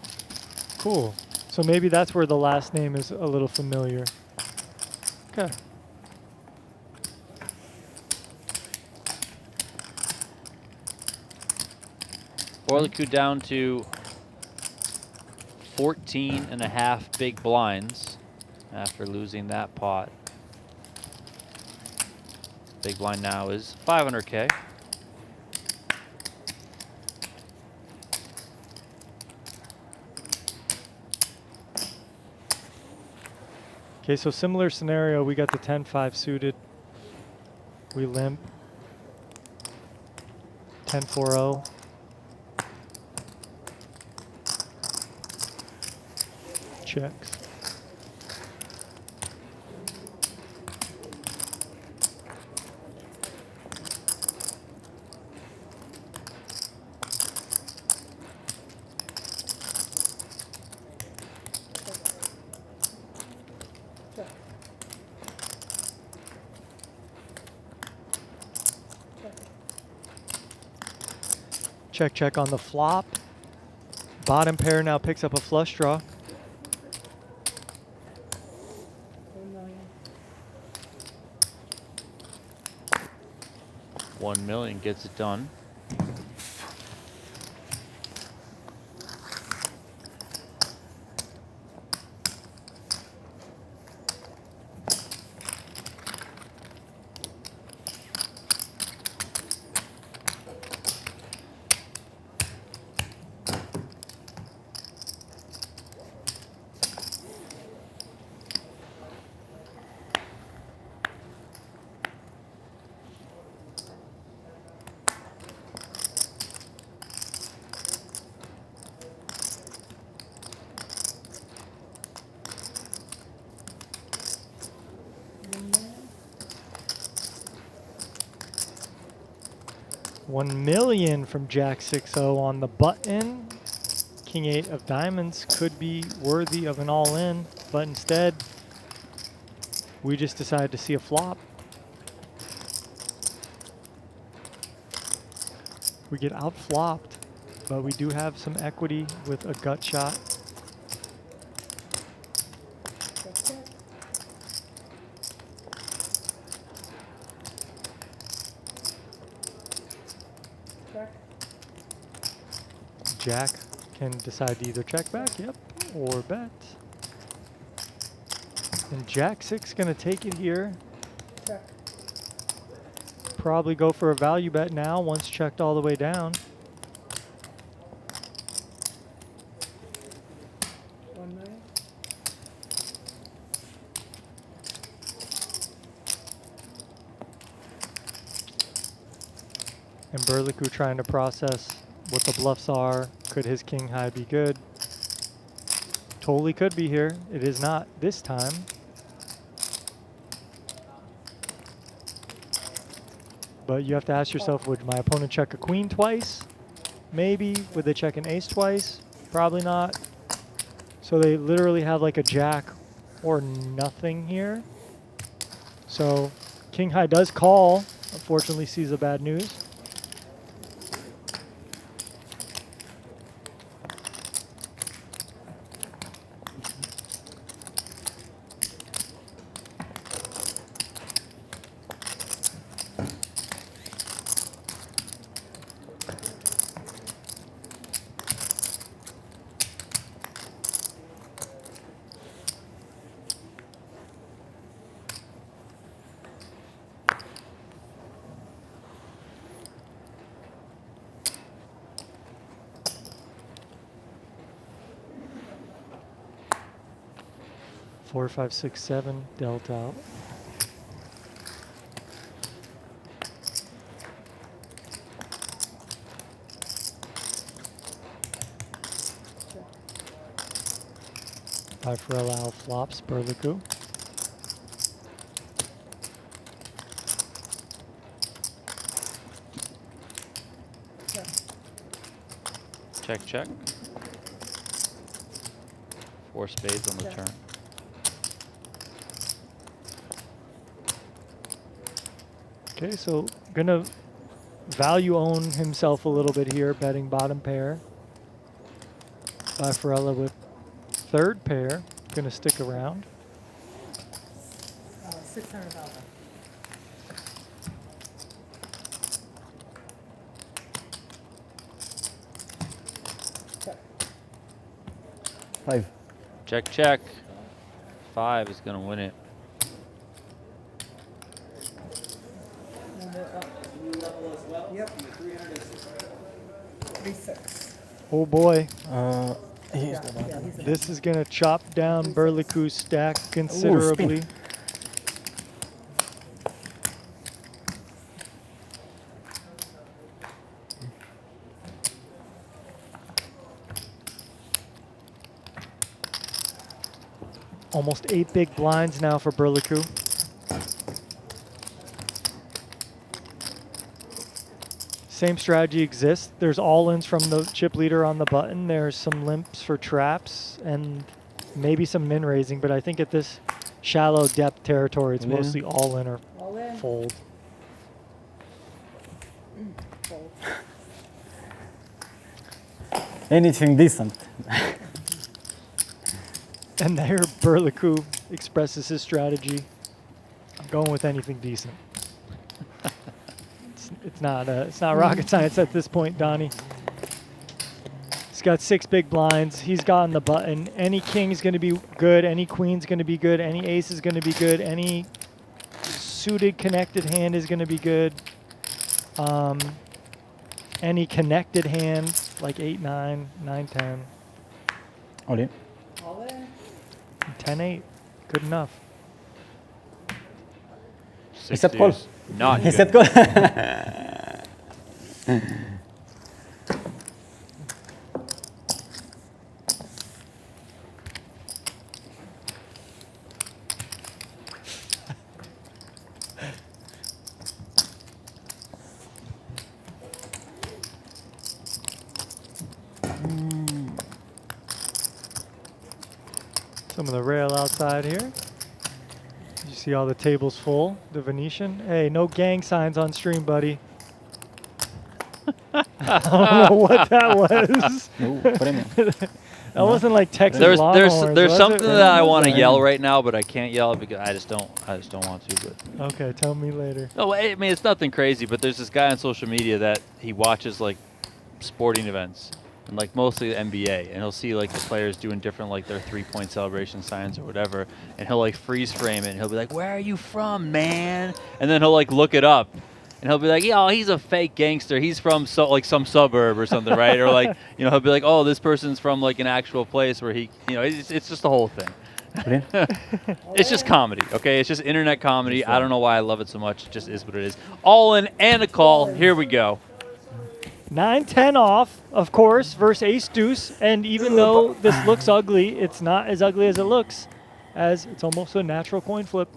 Cool. So maybe that's where the last name is a little familiar. Okay. Burlacu down to 14.5 big blinds after losing that pot. Big blind now is 500K. Okay, so similar scenario. We got the 10-5 suited. We limp. 10-4-0. Checks. Check, check on the flop. Bottom pair now picks up a flush draw. $1 million gets it done. $1 million from Jack 6-0 on the button. King 8 of diamonds could be worthy of an all-in, but instead, we just decided to see a flop. We get outflopped, but we do have some equity with a gut shot. Jack can decide to either check back, yep, or bet. And Jack 6 gonna take it here. Check. Probably go for a value bet now once checked all the way down. 1-9. And Burlacu trying to process what the bluffs are. Could his king high be good? Totally could be here. It is not this time. But you have to ask yourself, would my opponent check a queen twice? Maybe. Would they check an ace twice? Probably not. So they literally have like a jack or nothing here. So king high does call. Unfortunately sees the bad news. Four, five, six, seven, dealt out. Bifarella out flops, Burlacu. Check, check. 4 spades on the turn. Okay, so gonna value own himself a little bit here, betting bottom pair. Bifarella with third pair, gonna stick around. 600,000. Five. Check, check. 5 is going to win it. Yep. 3-6. Oh boy. He's This is gonna chop down Burlacu's stack considerably. Almost 8 big blinds now for Burlacu. Same strategy exists. There's all-ins from the chip leader on the button. There's some limps for traps and maybe some min raising, but I think at this shallow depth territory, it's mostly all-in or fold. Anything decent. And there Burlacu expresses his strategy. I'm going with anything decent. It's not rocket science at this point, Donnie. He's got 6 big blinds. He's gotten the button. Any king's going to be good. Any queen's going to be good. Any ace is going to be good. Any suited connected hand is going to be good. Any connected hand like 8-9, 9-10. All in. 10-8. Good enough. He said call. Not he good. said call. Some of the rail outside here. You see all the tables full. The Venetian. Hey, no gang signs on stream, buddy. I don't know what that was. Premium. That wasn't like Texas There's Longhorns, was something it? that I want to yell right now, but I can't yell because I just don't want to. But Okay, tell me later. no, I mean it's nothing crazy. But there's this guy on social media that he watches like sporting events and like mostly the NBA, and he'll see like the players doing different like their 3-point celebration signs or whatever, and he'll like freeze frame it, and he'll be like, "Where are you from, man?" And then he'll like look it up. And he'll be like, "Yo, he's a fake gangster. He's from like some suburb or something, right?" Or like, you know, he'll be like, "Oh, this person's from like an actual place where he, you know, it's just the whole thing." It's just comedy, okay? It's just internet comedy. I don't know why I love it so much. It just is what it is. All in and a call. Here we go. 9-10 off, of course, versus ace deuce. And even though this looks ugly, it's not as ugly as it looks, as it's almost a natural coin flip.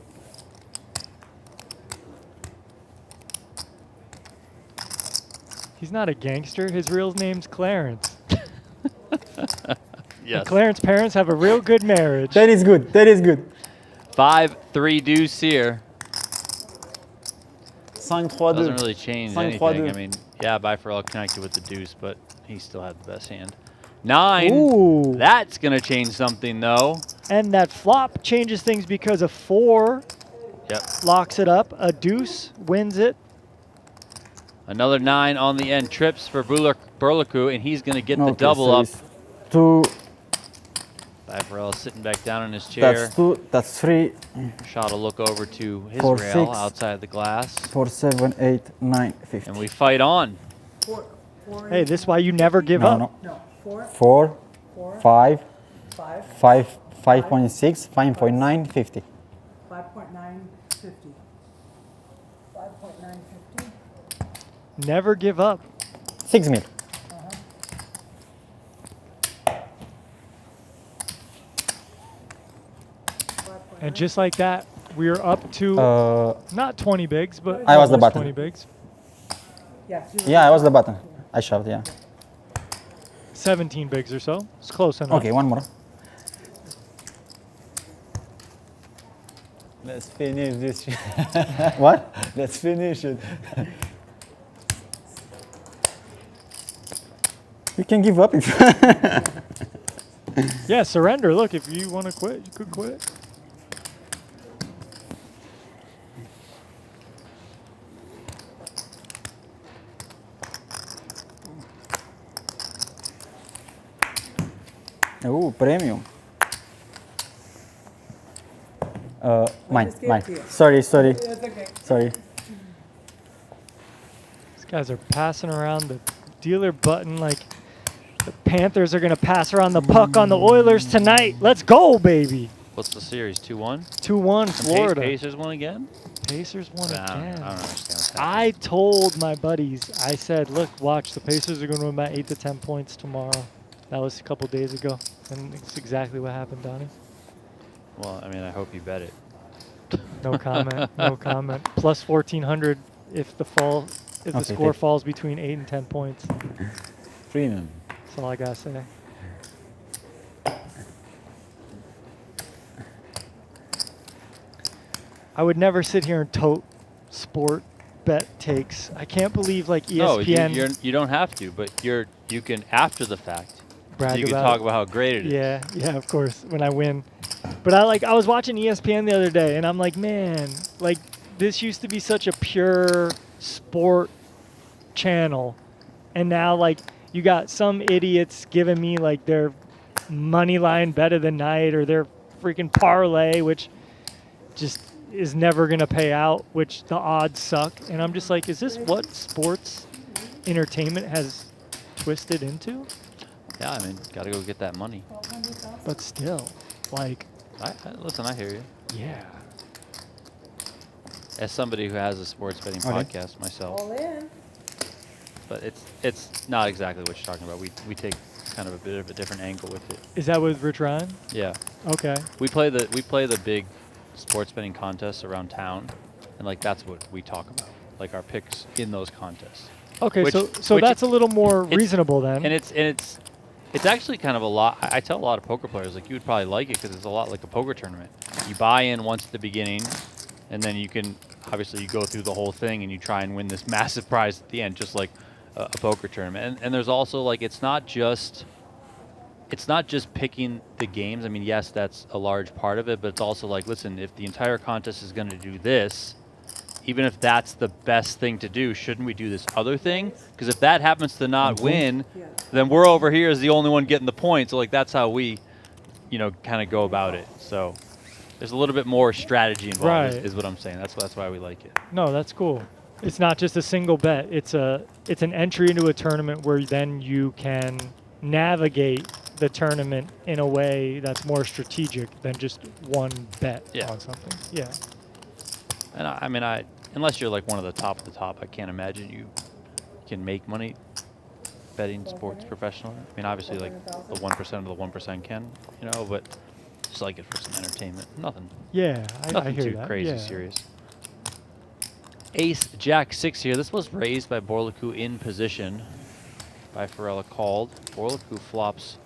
He's not a gangster. His real name's Clarence. Yes. And Clarence's parents have a real good marriage. That is good. That is good. 5-3 deuce here. 5-3-2. Doesn't really change 5-3-2. anything. I mean, yeah, Bifarella connected with the deuce, but he still had the best hand. 9. Ooh. That's going to change something, though. And that flop changes things because a 4 locks it up. A deuce wins it. Another 9 on the end. Trips for Burlacu, and he's going to get the double so up. it's 2. Bifarella sitting back down in his chair. That's 2. That's 3. Shot a look over to his 4, rail 6. outside the glass. 4, 7, 8, 9, 50. And we fight on. Hey, this is why you never give up. No, 4, 4, 5, 5, 5.6, 5.9, 50. 5.9, 50. 5.9, 50. Never give up. 6 mil. And just like that, we're up to not 20 bigs, but I was the almost button. 20 bigs. Yeah, I was the button. I shoved, yeah. 17 bigs or so. It's close enough. Okay, one more. Let's finish this. What? Let's finish it. You can give up if Yeah, surrender. Look, if you want to quit, you could quit. Oh, premium. Mine. Sorry. Sorry. These guys are passing around the dealer button like the Panthers are going to pass around the puck on the Oilers tonight. Let's go, baby. What's the series? 2-1? 2-1 Florida. Pacers won again? Pacers won again. I don't understand what's happening. I told my buddies, I said, look, watch, the Pacers are going to win about 8 to 10 points tomorrow. That was a couple days ago. And it's exactly what happened, Donnie. Well, I mean, I hope you bet it. No comment. No comment. Plus 1,400 if the score falls between 8 and 10 points. Premium. That's all I gotta say. I would never sit here and tote sport bet takes. I can't believe like ESPN. No, you don't have to, but you can after the fact. Brag you can about talk it. about how great it is. Yeah, of course, when I win. But I was watching ESPN the other day, and I'm like, man, like this used to be such a pure sport channel, and now like you got some idiots giving me like their money line bet of the night or their freaking parlay, which just is never gonna pay out, which the odds suck. And I'm just like, is this what sports entertainment has twisted into? Yeah, I mean, gotta go get that money. But still, like, listen, I hear you. Yeah. As somebody who has a sports betting podcast myself, All in. but it's not exactly what you're talking about. We take kind of a bit of a different angle with it. Is that with Rich Ryan? Yeah. Okay. We play the big sports betting contests around town, and like that's what we talk about, like our picks in those contests. Okay, so that's a little more reasonable then. And it's actually kind of a lot. I tell a lot of poker players, like, you would probably like it because it's a lot like a poker tournament. You buy in once at the beginning, and then you can, obviously you go through the whole thing and you try and win this massive prize at the end, just like a poker tournament. And there's also like it's not just picking the games. I mean, yes, that's a large part of it, but it's also like, listen, if the entire contest is going to do this, even if that's the best thing to do, shouldn't we do this other thing? Because if that happens to not win, then we're over here as the only one getting the point. So like that's how we, you know, kind of go about it. So there's a little bit more strategy involved, Right. is what I'm saying. That's why we like it. No, that's cool. It's not just a single bet. It's an entry into a tournament where then you can navigate the tournament in a way that's more strategic than just one bet on something. Yeah. And I mean, unless you're like one of the top, I can't imagine you can make money betting sports professionally. I mean, obviously, like the 1% of the 1% can, you know, but just like it for some entertainment. Nothing. Yeah, I nothing hear too that. crazy Yeah. serious. Ace Jack 6 here. This was raised by Burlacu in position. Bifarella called. Burlacu flops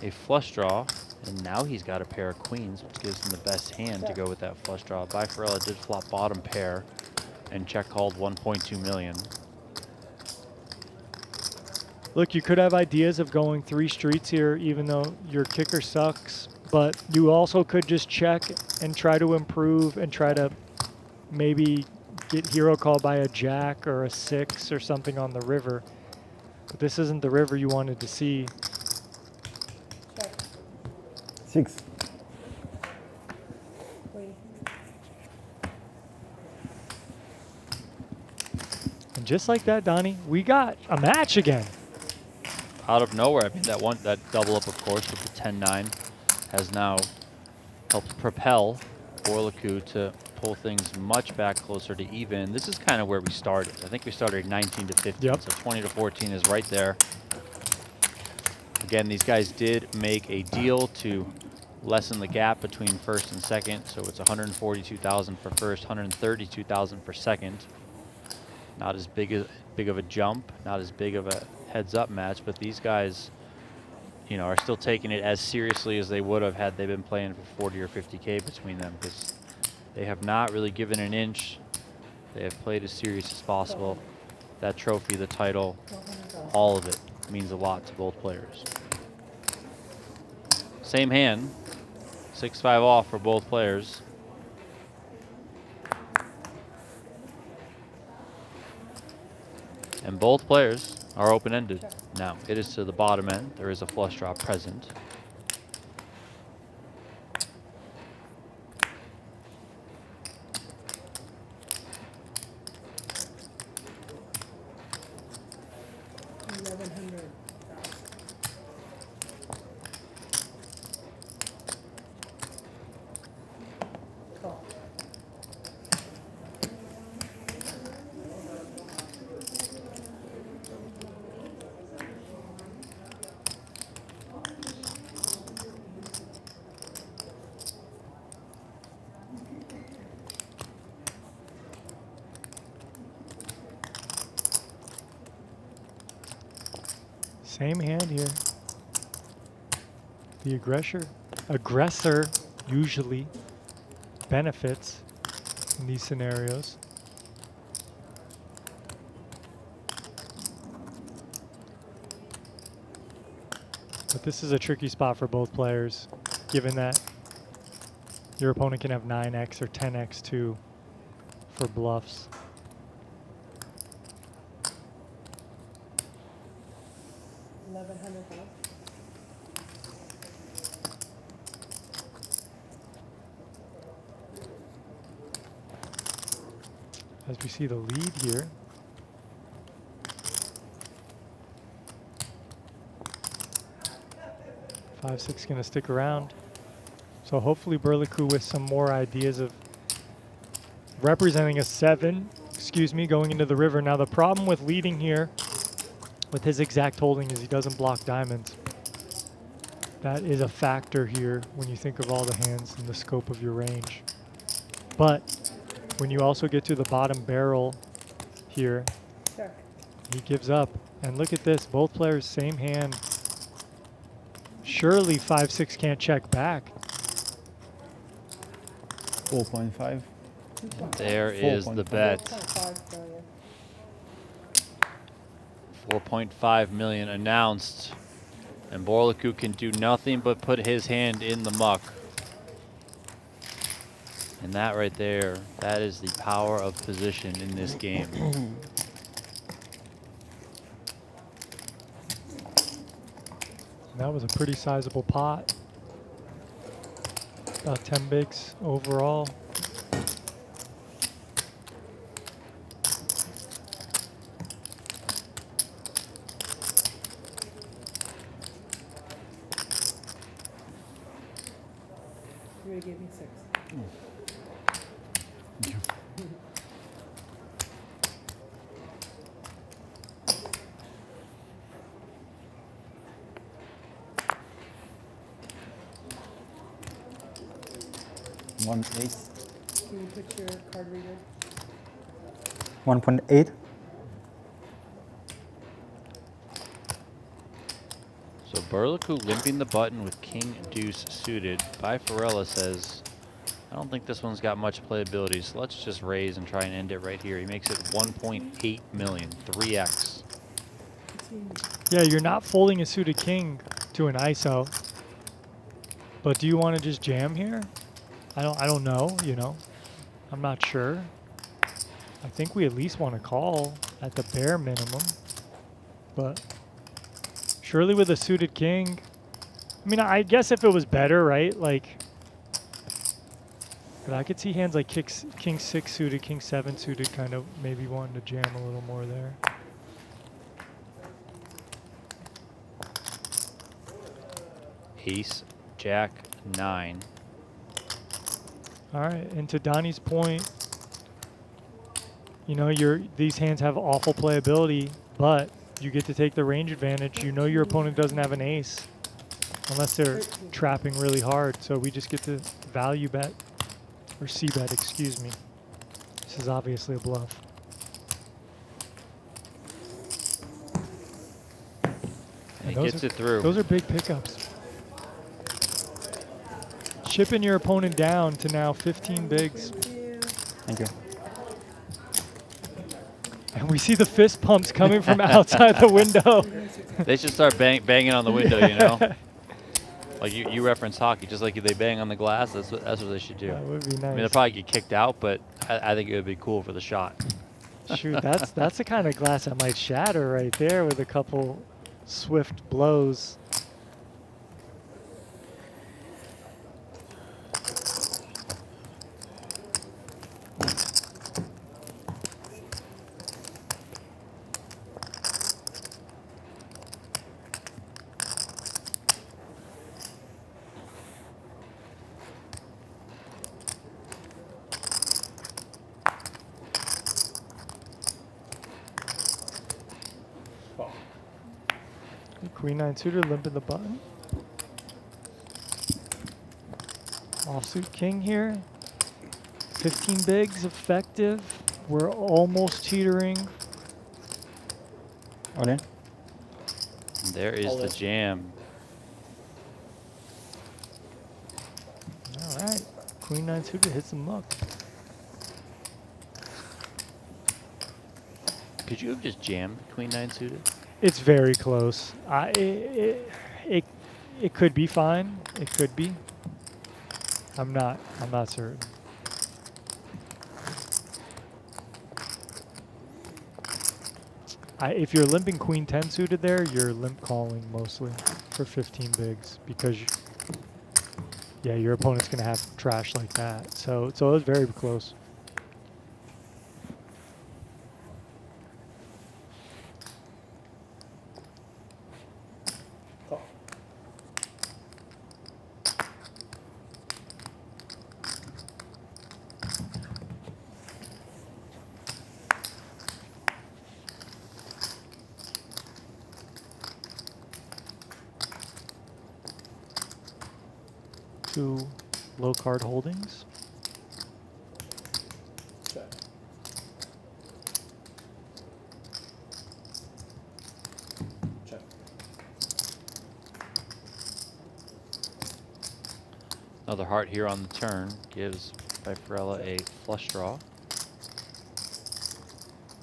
a flush draw, and now he's got a pair of queens, which gives him the best hand to go with that flush draw. Bifarella did flop bottom pair and check called 1.2 million. Look, you could have ideas of going 3 streets here, even though your kicker sucks, but you also could just check and try to improve and try to maybe get hero called by a jack or a 6 or something on the river. But this isn't the river you wanted to see. 6. And just like that, Donnie, we got a match again. Out of nowhere, I mean, that double up, of course, with the 10-9 has now helped propel Burlacu to pull things much back closer to even. This is kind of where we started. I think we started 19 to 15, so 20 to 14 is right there. Again, these guys did make a deal to lessen the gap between first and second, so it's 142,000 for first, 132,000 for second. Not as big of a jump, not as big of a heads-up match, but these guys, you know, are still taking it as seriously as they would have had they been playing for 40 or 50K between them, because they have not really given an inch. They have played as serious as possible. That trophy, the title, all of it means a lot to both players. Same hand, 6-5 off for both players. And both players are open-ended. Now, it is to the bottom end. There is a flush draw present. Same hand here. The aggressor usually benefits in these scenarios. But this is a tricky spot for both players, given that your opponent can have 9x or 10x too for bluffs. As we see the lead here. Five, 6 going to stick around. So hopefully Burlacu with some more ideas of representing a 7, going into the river. Now the problem with leading here with his exact holding is he doesn't block diamonds. That is a factor here when you think of all the hands in the scope of your range. But when you also get to the bottom barrel here, he gives up. And look at this, both players, same hand. Surely 5-6 can't check back. 4.5. There is the bet. 4.5 million announced. And Burlacu can do nothing but put his hand in the muck. And that right there, that is the power of position in this game. That was a pretty sizable pot. About 10 bigs overall. You already gave me 6. One ace. Can you put your card reader? 1.8. So Burlacu limping the button with king deuce suited. Bifarella says, I don't think this one's got much playability, so let's just raise and try and end it right here. He makes it 1.8 million, 3x. Yeah, you're not folding a suited king to an ISO. But do you want to just jam here? I don't know, you know. I'm not sure. I think we at least want to call at the bare minimum. But surely with a suited king, I mean, I guess if it was better, right? Like, but I could see hands like king 6 suited, king 7 suited, kind of maybe wanting to jam a little more there. Ace, jack, 9. All right, and to Donnie's point, you know, these hands have awful playability, but you get to take the range advantage. You know your opponent doesn't have an ace unless they're trapping really hard, so we just get to value bet, or c-bet, excuse me. This is obviously a bluff. And he gets it through. Those are big pickups. Chipping your opponent down to now 15 bigs. Thank you. And we see the fist pumps coming from outside the window. They should start banging on the window, you know? Like you reference hockey, just like if they bang on the glass, that's what they should do. That would be nice. I mean, they'll probably get kicked out, but I think it would be cool for the shot. Shoot, that's the kind of glass that might shatter right there with a couple swift blows. Queen 9 suited, limping the button. Offsuit king here. 15 bigs effective. We're almost teetering. All in. There is the jam. All right. Queen 9 suited hits the muck. Could you have just jammed Queen 9 suited? It's very close. It could be fine. It could be. I'm not certain. If you're limping Queen 10 suited there, you're limp calling mostly for 15 bigs because yeah, your opponent's gonna have trash like that. So it was very close. Two low card holdings. Check. Check. Another heart here on the turn gives Bifarella a flush draw.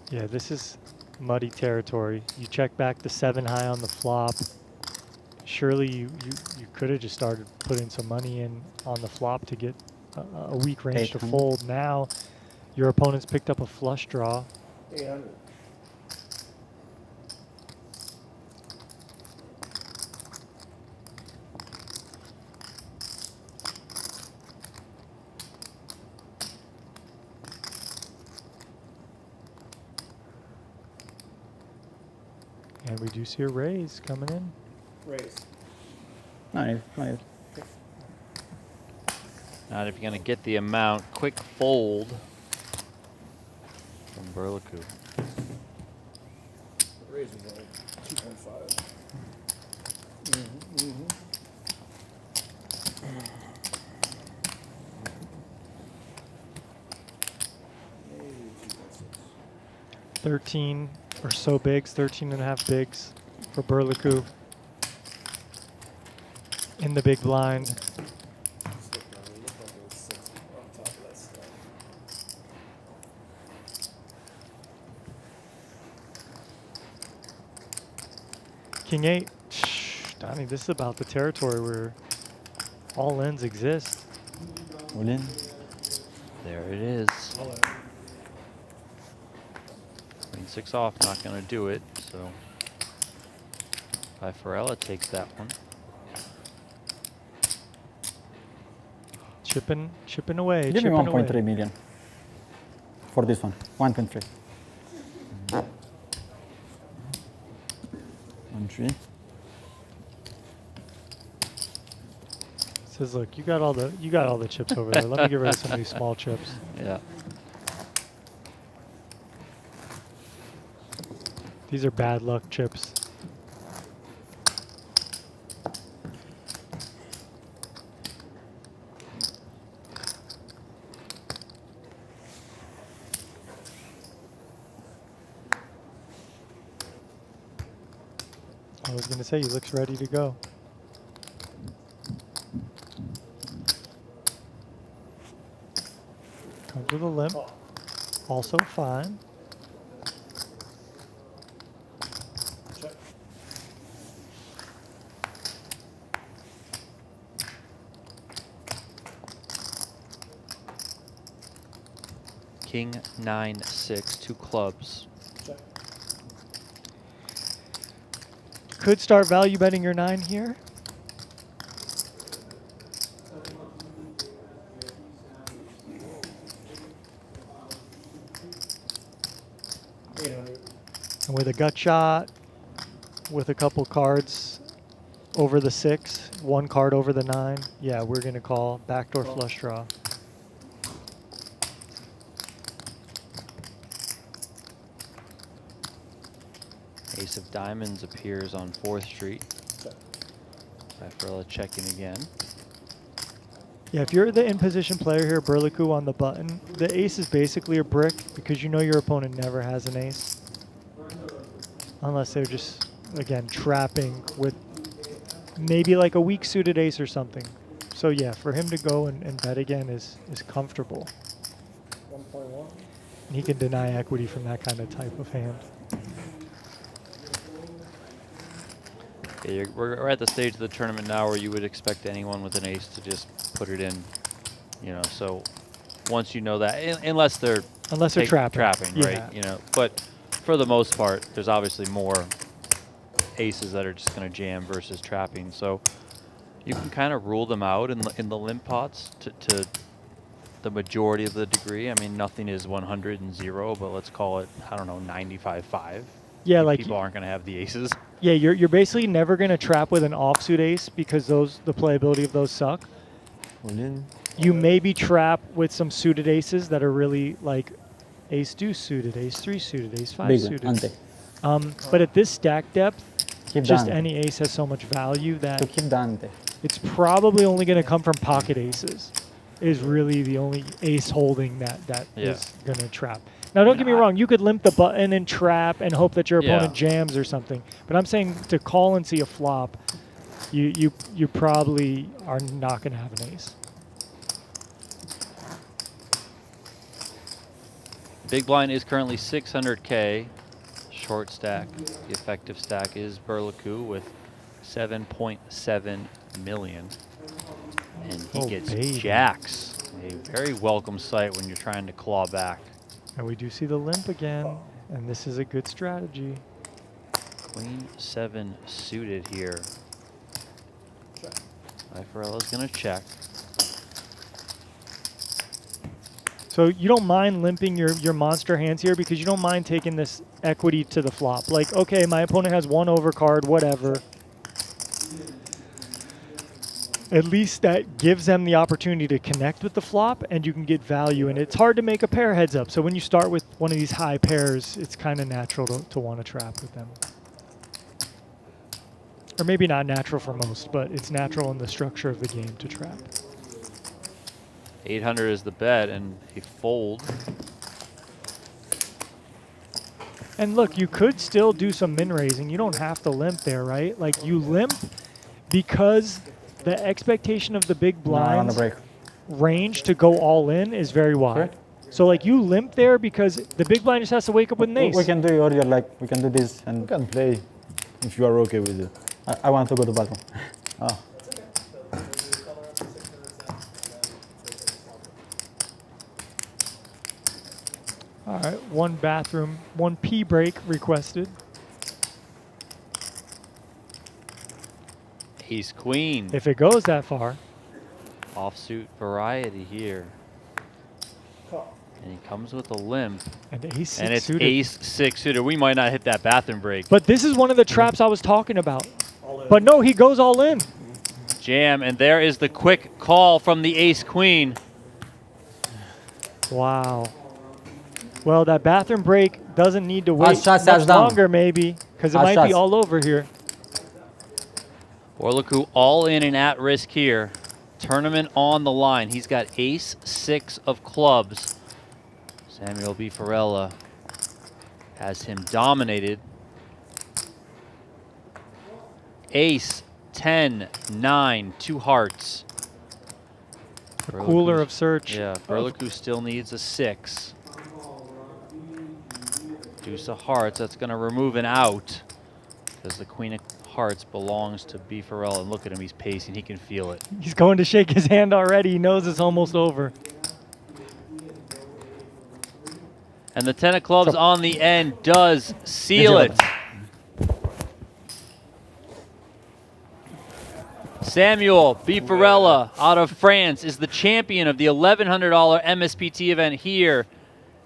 Yeah, this is muddy territory. You check back the 7 high on the flop. Surely you could have just started putting some money in on the flop to get a weak range to 800. fold. Now your opponent's picked up a flush draw. 800. And we do see a raise coming in. Raise. Nice, nice. Not if you're going to get the amount. Quick fold from Burlacu. Raise is only 2.5. Mm-hmm. 13 or so bigs, 13 and a half bigs for Burlacu in the big blind. King 8. Shh, Donnie, this is about the territory where all ends exist. All in. There it is. Queen 6 off, not going to do it. So Bifarella takes that one. Chipping away. Give me chipping 1.3 away. million for this one. 1.3. 1.3. Says, look, you got all the chips over there. Let me get rid of some of these small chips. Yeah. These are bad luck chips. I was going to say, he looks ready to go. Comes with a limp. Also fine. King 9-6, 2 clubs. Could start value betting your 9 here. And with a gut shot, with a couple cards over the 6, 1 card over the 9, yeah, we're going to call backdoor flush draw. Ace of diamonds appears on 4th Street. Bifarella checking again. Yeah, if you're the in-position player here, Burlacu on the button, the ace is basically a brick because you know your opponent never has an ace. Unless they're just, again, trapping with maybe like a weak suited ace or something. So yeah, for him to go and bet again is comfortable. 1.1. And he can deny equity from that kind of type of hand. Yeah, we're at the stage of the tournament now where you would expect anyone with an ace to just put it in, you know. So once you know that, unless they're trapping, right? yeah. You know, but for the most part, there's obviously more aces that are just going to jam versus trapping. So you can kind of rule them out in the limp pots to the majority of the degree. I mean, nothing is 100 and 0, but let's call it, I don't know, 95-5. Yeah, like people aren't going to have the aces. Yeah, you're basically never going to trap with an offsuit ace because the playability of those suck. You maybe trap with some suited aces that are really like ace deuce suited, ace 3 suited, ace 5 suited. But at this stack depth, just any ace has so much value that it's probably only going to come from pocket aces. Is really the only ace holding that is going to trap. Now, don't get me wrong. You could limp the button and trap and hope that your opponent jams or something. But I'm saying to call and see a flop, you probably are not going to have an ace. Big blind is currently 600K. short stack. The effective stack is Burlacu with 7.7 million. And he gets jacks. A very welcome sight when you're trying to claw back. And we do see the limp again, and this is a good strategy. Queen 7 suited here. Bifarella's gonna check. So you don't mind limping your monster hands here because you don't mind taking this equity to the flop. Like, okay, my opponent has one overcard, whatever. At least that gives them the opportunity to connect with the flop, and you can get value. And it's hard to make a pair heads up. So when you start with one of these high pairs, it's kind of natural to want to trap with them. Or maybe not natural for most, but it's natural in the structure of the game to trap. 800 is the bet, and a fold. And look, you could still do some min raising. You don't have to limp there, right? Like, you limp because the expectation of the big blinds range to go all in is very wide. So like, you limp there because the big blind just has to wake up with an ace. We can do earlier, like we can do this and we can play if you are okay with it. I want to go to the bottom. Oh. All right, one bathroom, one pee break requested. Ace queen. If it goes that far. Offsuit variety here. And he comes with a limp. And ace 6 and it's suited. ace 6 suited. We might not hit that bathroom break. But this is one of the traps I was talking about. But no, he goes all in. Jam, and there is the quick call from the ace queen. Wow. Well, that bathroom break doesn't need to wait shots much down. longer, maybe, because it Hot might be shots. all over here. Burlacu all in and at risk here. Tournament on the line. He's got ace 6 of clubs. Samuel Bifarella has him dominated. Ace 10, 9, 2 hearts. A cooler of search. Yeah, Burlacu still needs a 6. Deuce of hearts, that's going to remove an out because the queen of hearts belongs to Bifarella. And look at him, he's pacing, he can feel it. He's going to shake his hand already. He knows it's almost over. And the 10 of clubs on the end does seal it. Samuel Bifarella out of France is the champion of the $1,100 MSPT event here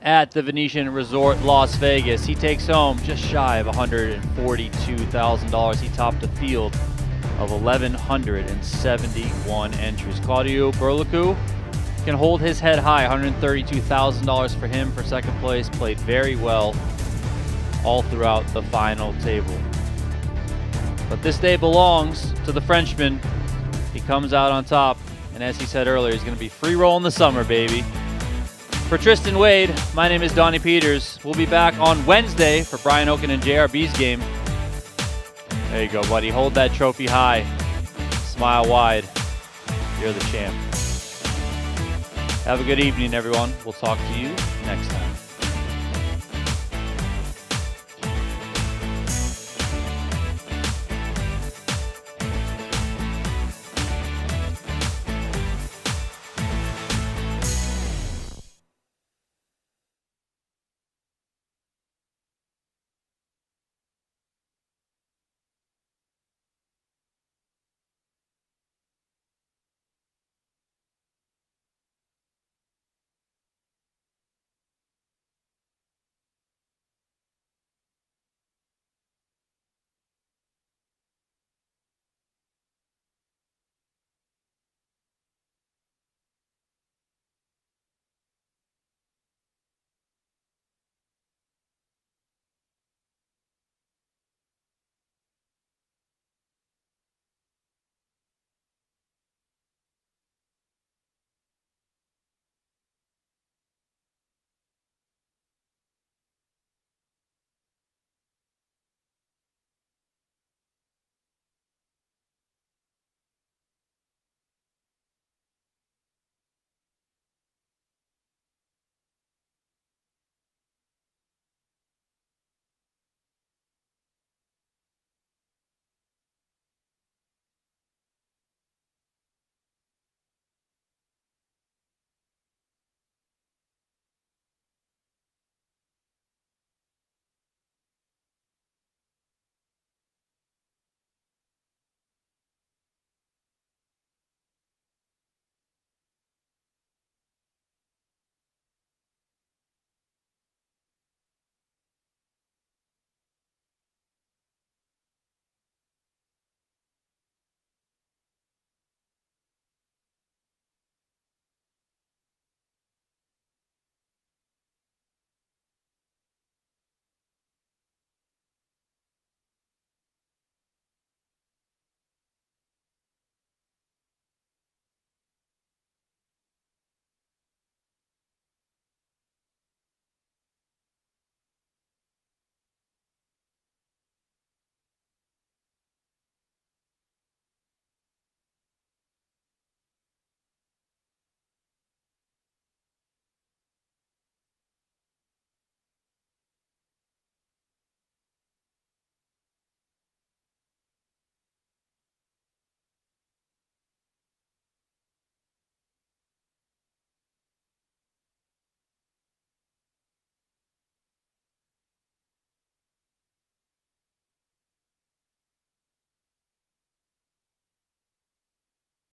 at the Venetian Resort Las Vegas. He takes home just shy of $142,000. He topped a field of 1,171 entries. Claudiu Burlacu can hold his head high, $132,000 for him for second place. Played very well all throughout the final table. But this day belongs to the Frenchman. He comes out on top, and as he said earlier, he's going to be free rolling the summer, baby. For Tristan Wade, my name is Donnie Peters. We'll be back on Wednesday for Brian Oken and JRB's game. There you go, buddy. Hold that trophy high. Smile wide. You're the champ. Have a good evening, everyone. We'll talk to you next time.